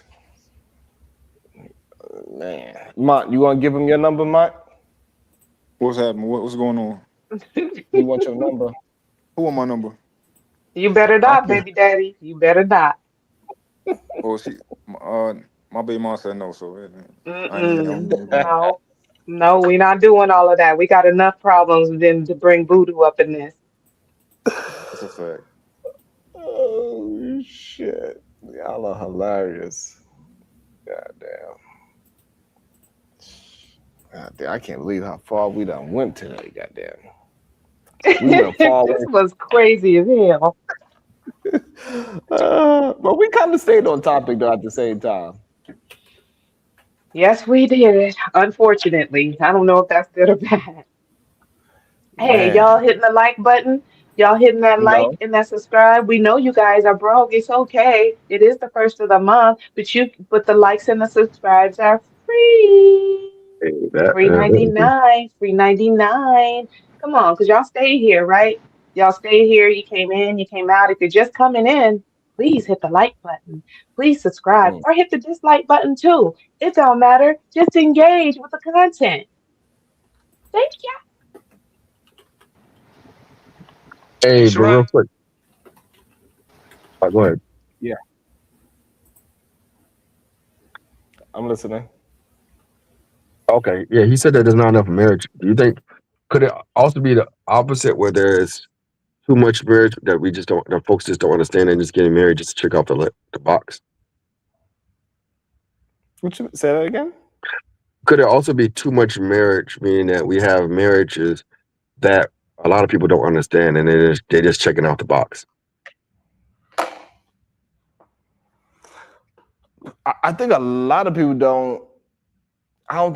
Man, Mont, you want to give him your number, Mont? What's happening? What's going on? You want your number? Who want my number? You better not, baby daddy. You better not. Oh, my baby mom said no, so I ain't No, we're not doing all of that. We got enough problems than to bring voodoo up in this. That's a fact. Oh shit! Y'all are hilarious. Goddamn. Goddamn, I can't believe how far we done went today. Goddamn. We went far This was crazy as hell. but we kind of stayed on topic though at the same time. Yes, we did. Unfortunately, I don't know if that's good or bad. Hey, Man. y'all hitting the like button? Y'all hitting that like No. and that subscribe? We know you guys are broke. It's okay. It is the first of the month, but the likes and the subscribes are free. Free 99. Free 99. Come on, because y'all stay here, right? Y'all stay here. You came in, you came out. If you're just coming in, please hit the like button. Please subscribe or hit the dislike button too. It don't matter. Just engage with the content. Thank you. Hey, but real quick. Go ahead. Yeah. I'm listening. Okay. Yeah, he said that there's not enough marriage. Do you think could it also be the opposite where there's too much marriage that we just don't, that folks just don't understand and just getting married just to check off the box? What you say that again? Could it also be too much marriage, meaning that we have marriages that a lot of people don't understand and they're just checking off the box? I think a lot of people don't. I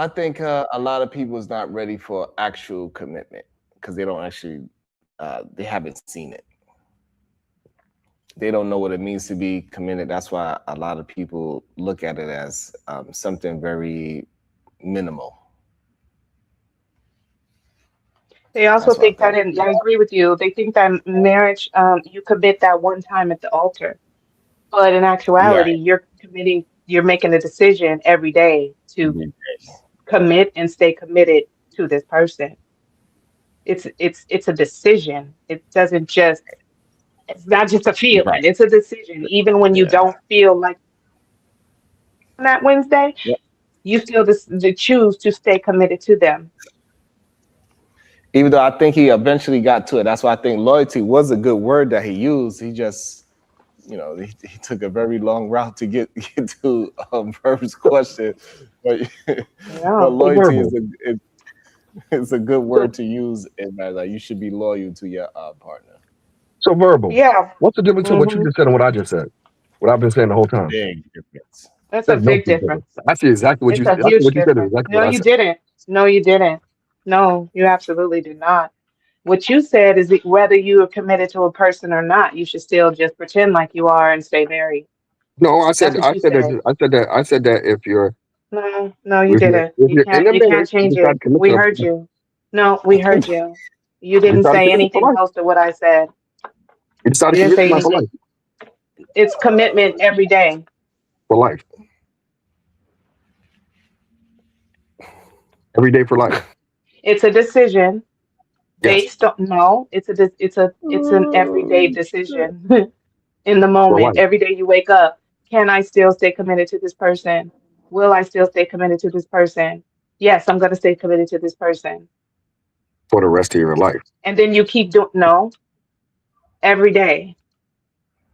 think a lot of people is not ready for actual commitment because they don't actually, they haven't seen it. They don't know what it means to be committed. That's why a lot of people look at it as something very minimal. They also That's what I think that, think. and I agree with you, they think that marriage, you commit that one time at the altar. But in actuality, Right. you're making a decision every day to commit and stay committed to this person. It's a decision. It doesn't just, it's not just a feeling, Right. it's a decision. Even when you Yeah. don't feel like on that Wednesday, Yep. you still choose to stay committed to them. Even though I think he eventually got to it. That's why I think loyalty was a good word that he used. He just, he took a very long route to get to Verb's question. But, Yeah. but loyalty Verbal. is a good word to use in that, like, you should be loyal to your partner. So verbal. Yeah. What's the difference between what you hmm just said and what I just said? What I've been saying the whole time. Big difference. That's a There's no big big difference. difference. I see exactly what It's you. a I see huge what you said is difference. exactly No, what I you said. didn't. No, you didn't. No, you absolutely did not. What you said is that whether you are committed to a person or not, you should still just pretend like you are and stay married. No, I That's said. what you said. I said that if you're No, you didn't. if you're in a You can't marriage, you change decide it. to commit We to heard you. No, we heard you. You you didn't decide to say commit for anything life. close to what I said. You decide to You didn't commit say to for life. anything. It's commitment every day. For life. Every day for life. It's a decision Yes. based on no. It's an everyday decision in the For moment. life. Every day you wake up, can I still stay committed to this person? Will I still stay committed to this person? Yes, I'm going to stay committed to this person. For the rest of your life. And then you keep doing no every day.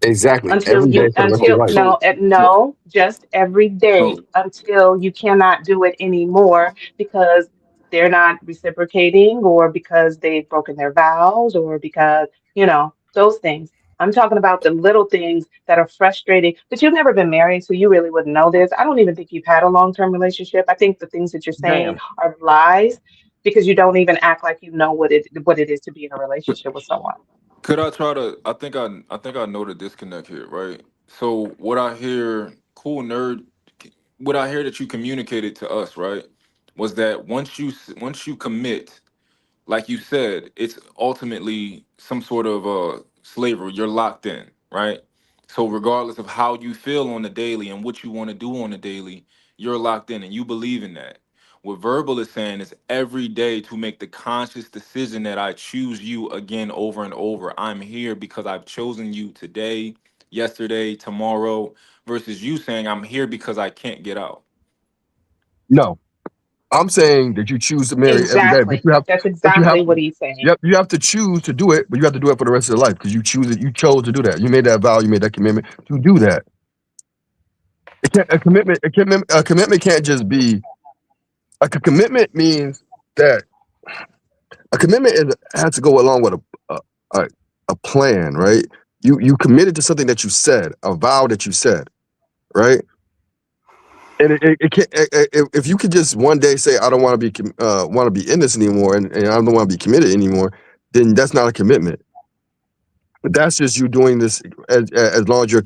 Exactly. Until Every day you for the rest of your life. no, just every day until you cannot do it anymore because they're not reciprocating or because they've broken their vows or because those things. I'm talking about the little things that are frustrating, but you've never been married, so you really wouldn't know this. I don't even think you've had a long-term relationship. I think the things that you're saying Damn. are lies because you don't even act like you know what it is to be in a relationship with someone. Could I try to? I think I know the disconnect here, right? So what I hear, cool nerd, what I hear that you communicated to us, right, was that once you commit, like you said, it's ultimately some sort of slavery. You're locked in, right? So regardless of how you feel on the daily and what you want to do on the daily, you're locked in and you believe in that. What verbal is saying is every day to make the conscious decision that I choose you again over and over. I'm here because I've chosen you today, yesterday, tomorrow, versus you saying I'm here because I can't get out. No. I'm saying that you choose to marry every day, but Exactly. That's exactly what he's saying. you have to choose to do it, but you have to do it for the rest of your life because you choose it. You chose to do that. You made that vow. You made that commitment to do that. A commitment can't just be like a commitment means that a commitment has to go along with a plan, right? You committed to something that you said, a vow that you said, right? And it can't, if you could just one day say I don't want to be in this anymore, and I don't want to be committed anymore, then that's not a commitment. But that's just you doing this as long as you're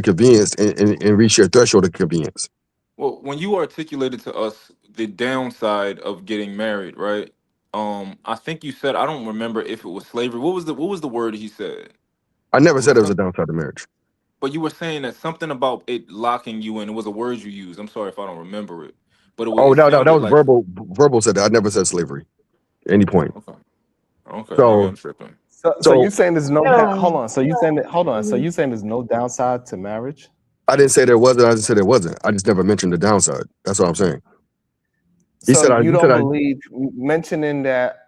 convenienced and reach your threshold of convenience. Well, when you articulated to us the downside of getting married, right? I think you said, I don't remember if it was slavery. What was the word he said? I never It said was it was a something, downside to marriage. but you were saying that something about it locking you in. It was a word you used. I'm sorry if I don't remember it, but Oh it no, that sounded was like verbal. Verbal said that. I never said slavery at any point. okay, maybe So I'm tripping. So you saying there's no hold No. on. So you saying that hold on. So you saying there's no downside to marriage? I didn't say there wasn't. I just said there wasn't. I just never mentioned the downside. That's what I'm saying. So you don't believe mentioning that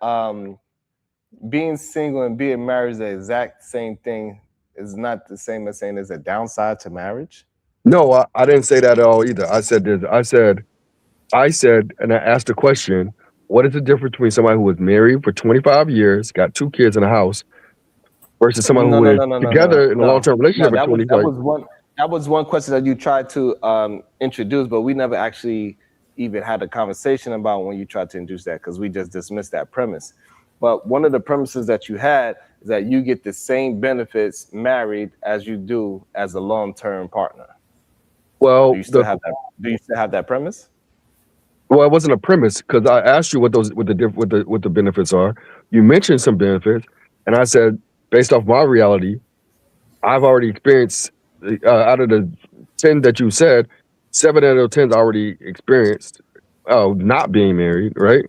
being single and being married is the exact same thing is not the same as saying there's a downside to marriage? No, I didn't say that at all either. I said, and I asked the question, what is the difference between somebody who was married for 25 years, got 2 kids in a house, versus someone who is together in a long-term relationship for 25 years? That was one question that you tried to introduce, but we never actually even had a conversation about when you tried to introduce that because we just dismissed that premise. But one of the premises that you had is that you get the same benefits married as you do as a long-term partner. Well, do you still have that premise? Well, it wasn't a premise because I asked you what the benefits are. You mentioned some benefits, and I said, based off my reality, I've already experienced out of the 10 that you said, 7 out of those 10 already experienced not being married, right?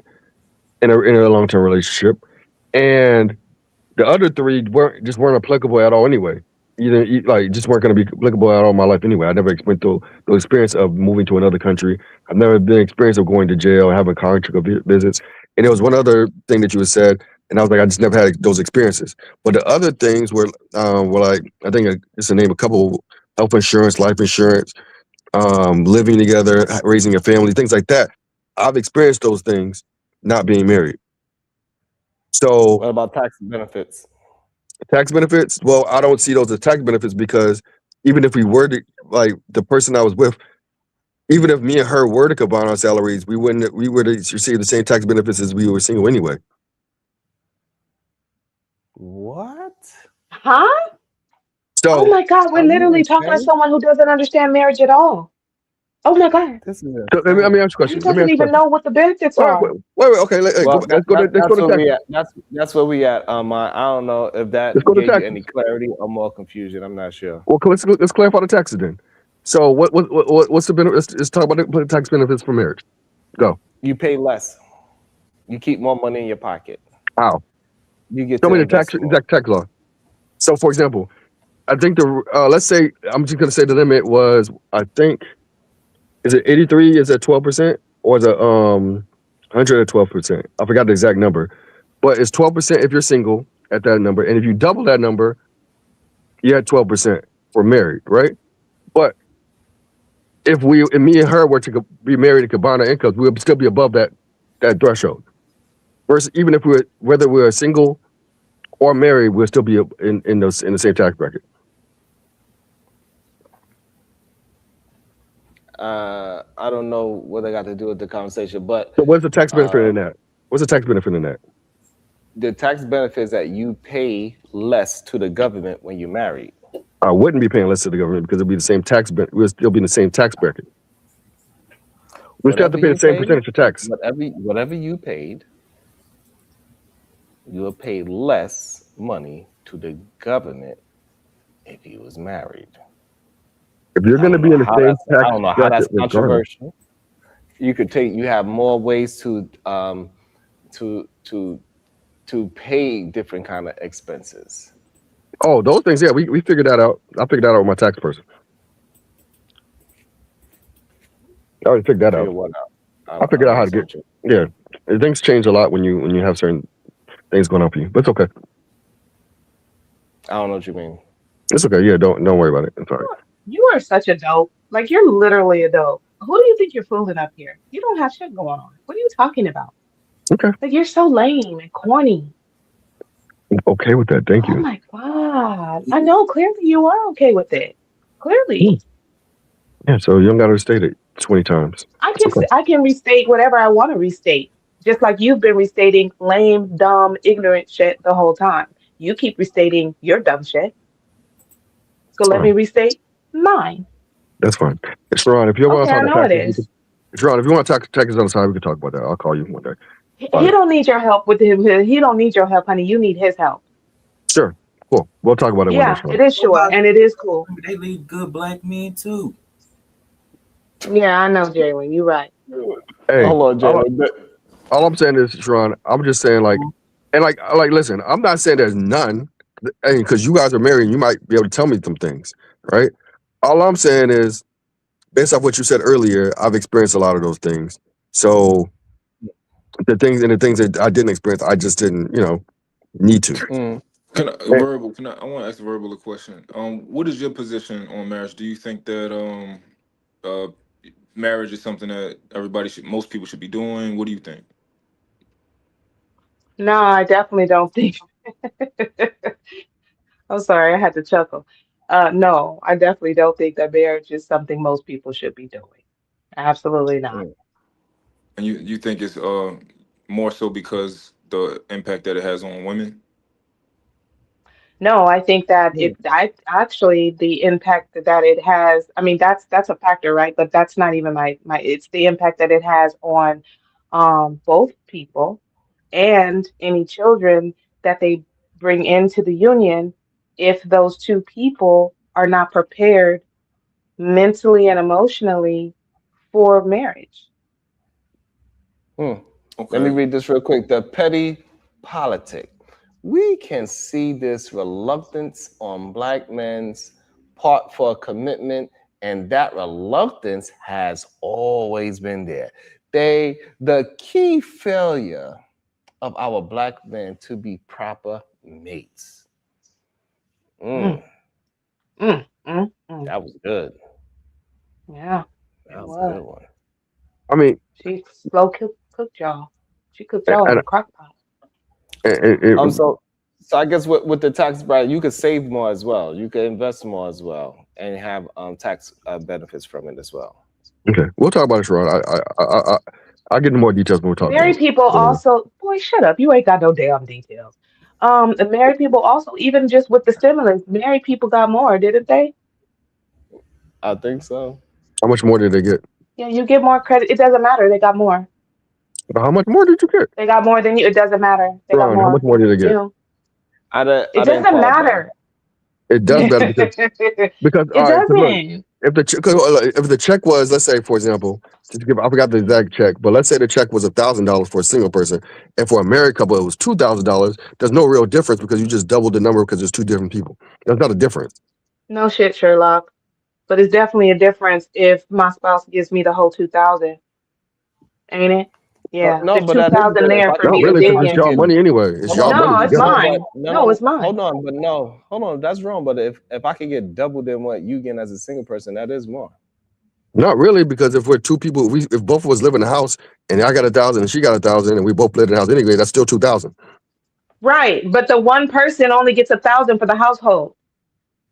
In a long-term relationship, and the other 3 weren't applicable at all anyway. Just weren't going to be applicable at all in my life anyway. I never went through the experience of moving to another country. I've never been experience of going to jail and having contract visits. And there was one other thing that you had said, and I was like, I just never had those experiences. But the other things were like, I think it's to name a couple: health insurance, life insurance, living together, raising a family, things like that. I've experienced those things not being married. So What about tax benefits? tax benefits? Well, I don't see those as tax benefits because even if we were to, like, the person I was with, even if me and her were to combine our salaries, we would receive the same tax benefits as we were single anyway. What? Huh? So Oh my God, we're literally talking to someone who doesn't understand marriage at all. Oh my God. This is so let me ask you a He question. doesn't even know what the benefits are. Wait, okay, let's go to where we tax. at. That's where we at. I don't know if that Let's go to gave you taxes. any clarity or more confusion. I'm not sure. Well, let's clarify the taxes then. So what's the benefit? Let's talk about the tax benefits for marriage. Go. You pay less. You keep more money in your pocket. How? You get Show to me the invest more. exact tax law. So, for example, I think let's say I'm just gonna say the limit was, I think, is it 83? Is it 12%, or is it 112%? I forgot the exact number, but it's 12% if you're single at that number, and if you double that number, you had 12% for married, right? But if me and her were to be married and combine our incomes, we would still be above that threshold. Versus even if whether we're single or married, we'll still be in the same tax bracket. I don't know what they got to do with the conversation, but So what's the tax benefit in that? What's the tax benefit in that? the tax benefits that you pay less to the government when you're married. I wouldn't be paying less to the government because it'd be the same tax. We'll still be in the same tax bracket. We still have to pay the same percentage of tax. Whatever you paid, you will pay less money to the government if you was married. If you're going to be in the same tax I don't know how that's bracket, regardless. controversial. You have more ways to pay different kind of expenses. Oh, those things, yeah, we figured that out. I figured that out with my tax person. I already figured that out. Figure what out? I figured out how to get. Yeah, things change a lot when you have certain things going on for you, but it's okay. I don't know what you mean. It's okay. Yeah, don't worry about it. It's all right. You are such a dope. Like, you're literally a dope. Who do you think you're fooling up here? You don't have shit going on. What are you talking about? Okay. Like, you're so lame and corny. I'm okay with that. Thank Oh you. my God. I know. Clearly, you are okay with it. Clearly. Yeah, so you don't got to restate it 20 times. I can restate whatever I want to restate. Just like you've been restating lame, dumb, ignorant shit the whole time. You keep restating your dumb shit. So let me restate mine. That's fine. Sharon, if you want Okay, to I talk know it taxes, is. Sharon, if you want to talk taxes on the side, we can talk about that. I'll call you one day. He don't need your help with him. He don't need your help, honey. You need his help. Sure. Cool. We'll talk about it one Yeah, day, Sharon. it is short and it is cool. They lead good black men too. Yeah, I know, Jalen. You're right. Hey, Hold on, Jalen. all I'm saying is, Sharon, I'm just saying, like, and like, listen, I'm not saying there's none, because you guys are married, and you might be able to tell me some things, right? All I'm saying is, based off what you said earlier, I've experienced a lot of those things. So the things that I didn't experience, I just didn't, need to. Can I, verbal? I want to ask Verbal a question. What is your position on marriage? Do you think that marriage is something that most people should be doing? What do you think? No, I definitely don't think. I'm sorry, I had to chuckle. No, I definitely don't think that marriage is something most people should be doing. Absolutely not. And you think it's more so because the impact that it has on women? No, I think that actually the impact that it has, I mean, that's a factor, right? But that's not even it's the impact that it has on both people. and any children that they bring into the union if those two people are not prepared mentally and emotionally for marriage. Let me read this real quick. The petty politic. We can see this reluctance on Black men's part for a commitment, and that reluctance has always been there. The key failure of our Black men to be proper mates. That was good. Yeah, That was a good one. I mean, she slow cooked y'all. She cooked y'all in a crock pot. So I guess with the tax bracket, you could save more as well. You could invest more as well, and have tax benefits from it as well. Okay, we'll talk about it, Sharon. I'll get into more details when we talk. Married people also, boy, shut up. You ain't got no damn details. The married people also, even just with the stimulus, married people got more, didn't they? I think so. How much more did they get? Yeah, you get more credit. It doesn't matter. They got more. How much more did you get? They got more than you. It doesn't matter. They got Sharon, more. how much more did they get? You. I It doesn't matter. It does matter because It all right, 'cause look, doesn't. if the check was, let's say, for example, I forgot the exact check, but let's say the check was $1,000 for a single person, and for a married couple it was $2,000. There's no real difference because you just doubled the number because there's two different people. That's not a difference. No shit, Sherlock. But it's definitely a difference if my spouse gives me the whole 2,000. Ain't it? Yeah. No, There's but that is 2,000 good. there If I for can me Not to really, dig because it's y'all into. money anyway. It's y'all No, money it's together. mine. No, it's mine. Hold on, but no, hold on. That's wrong. But if I could get double than what you get as a single person, that is more. Not really, because if we're two people, if both of us live in the house and I got 1,000 and she got 1,000 and we both live in the house anyway, that's still 2,000. Right. But the one person only gets 1,000 for the household.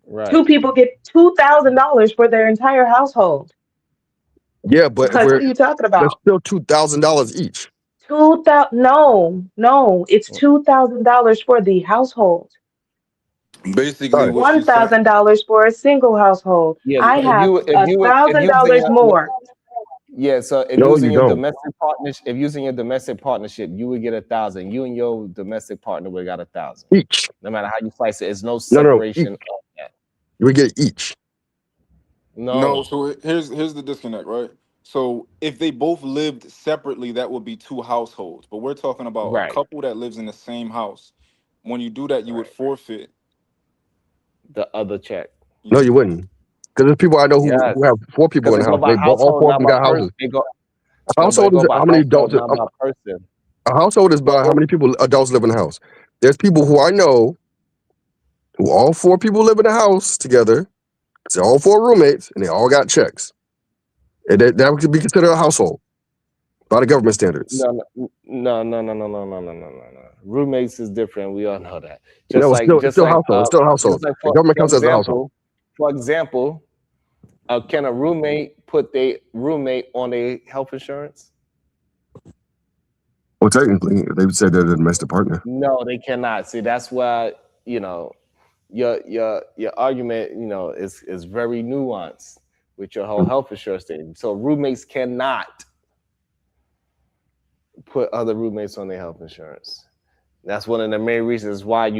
Right. Two people get $2,000 for their entire household. Yeah, but if What we're are you talking that's about? still $2,000 each. No, it's $2,000 for the household. Basically, what she's saying. $1,000 for a single household. Yeah, I have $1,000 more. Yeah, so if No, using you your don't. domestic partnership, you would get 1,000. You and your domestic partner would got 1,000 Each. No matter how you slice it, it's no No, separation. each. We get each. No, so here's the disconnect, right? So if they both lived separately, that would be two households. But we're talking about Right. a couple that lives in the same house. When you do that, you would forfeit the other check. No, you wouldn't. Because there's people I know who have 4 people in the house. They all 4 of them got houses. A household is how many adults? Not by person. A household is by how many people adults live in the house. There's people who I know who all 4 people live in the house together. It's all 4 roommates, and they all got checks. And that could be considered a household by the government standards. No. Roommates is different. We all know that. No, it's still household. It's still a household. The government counts as a household. For example, can a roommate put their roommate on their health insurance? Well, technically, they would say they're the domestic partner. No, they cannot. See, that's why your argument, is very nuanced with your whole health insurance thing. So roommates cannot put other roommates on their health insurance. That's one of the main reasons why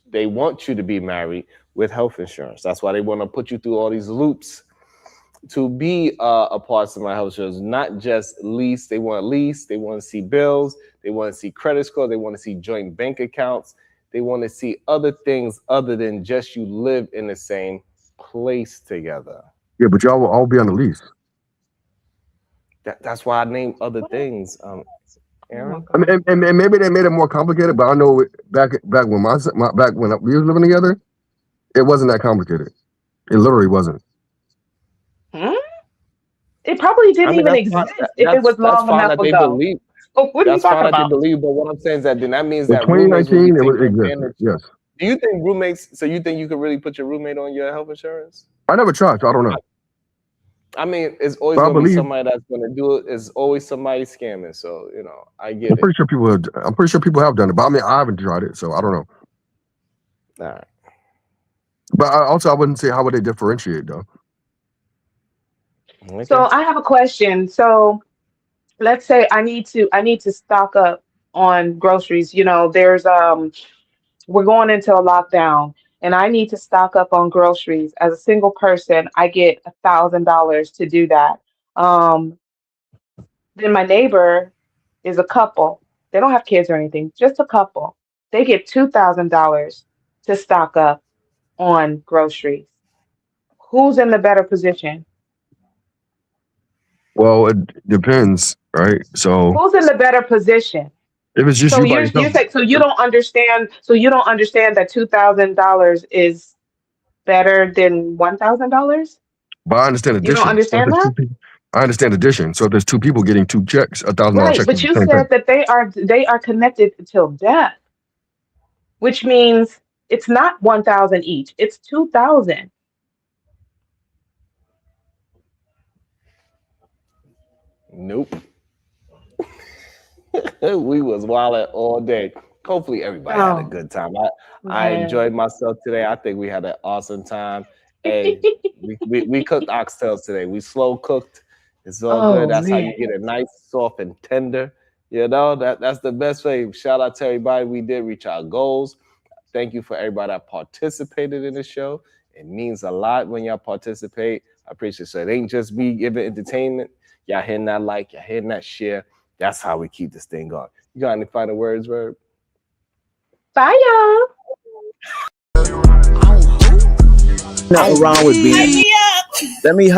they want you to be married with health insurance. That's why they want to put you through all these loops to be a part of my health insurance. Not just lease. They want lease. They want to see bills. They want to see credit score. They want to see joint bank accounts. They want to see other things other than just you live in the same place together. Yeah, but y'all will all be on the lease. That's why I named other things. Aaron? I mean, and maybe they made it more complicated, but I know back when back when we was living together, it wasn't that complicated. It literally wasn't. It probably didn't even exist if it was long enough ago. What are you That's fine talking that about? they believe, but what I'm saying is that then that means In that roommates 2019, it will would be exist. taking advantage. Yes. Do you think roommates? So you think you could really put your roommate on your health insurance? I never tried, so I don't know. I mean, it's always But I going to be believe- somebody that's going to do it. It's always somebody scamming. So I get I'm it. pretty sure people have done it, but I mean, I haven't tried it, so I don't know. All right. But I wouldn't say how would they differentiate though. So I have a question. So let's say I need to stock up on groceries. There's we're going into a lockdown, and I need to stock up on groceries. As a single person, I get $1,000 to do that. Then my neighbor is a couple. They don't have kids or anything, just a couple. They get $2,000 to stock up on groceries. Who's in the better position? Well, it depends, right? So Who's in the better position? if it's just So you by you yourself, say, so you don't understand. So you don't understand that $2,000 is better than $1,000. but I understand You don't addition. So if understand there's that, I understand addition. So if there's two people getting two checks, $1,000 right? checks But is the you same said thing. that they are connected until death, which means it's not 1,000 each. It's 2,000. Nope. We was wilding all day. Hopefully everybody had a Oh good time. I man. enjoyed myself today. I think we had an awesome time. Hey, we cooked oxtails today. We slow cooked. It's all Oh good. That's how you man. get it nice, soft, and tender. That's the best way. Shout out to everybody. We did reach our goals. Thank you for everybody that participated in the show. It means a lot when y'all participate. I appreciate it. So it ain't just me giving entertainment. Y'all hitting that like, y'all hitting that share. That's how we keep this thing going. You got any final words, Verb? Bye, y'all. Nothing wrong with being. Let me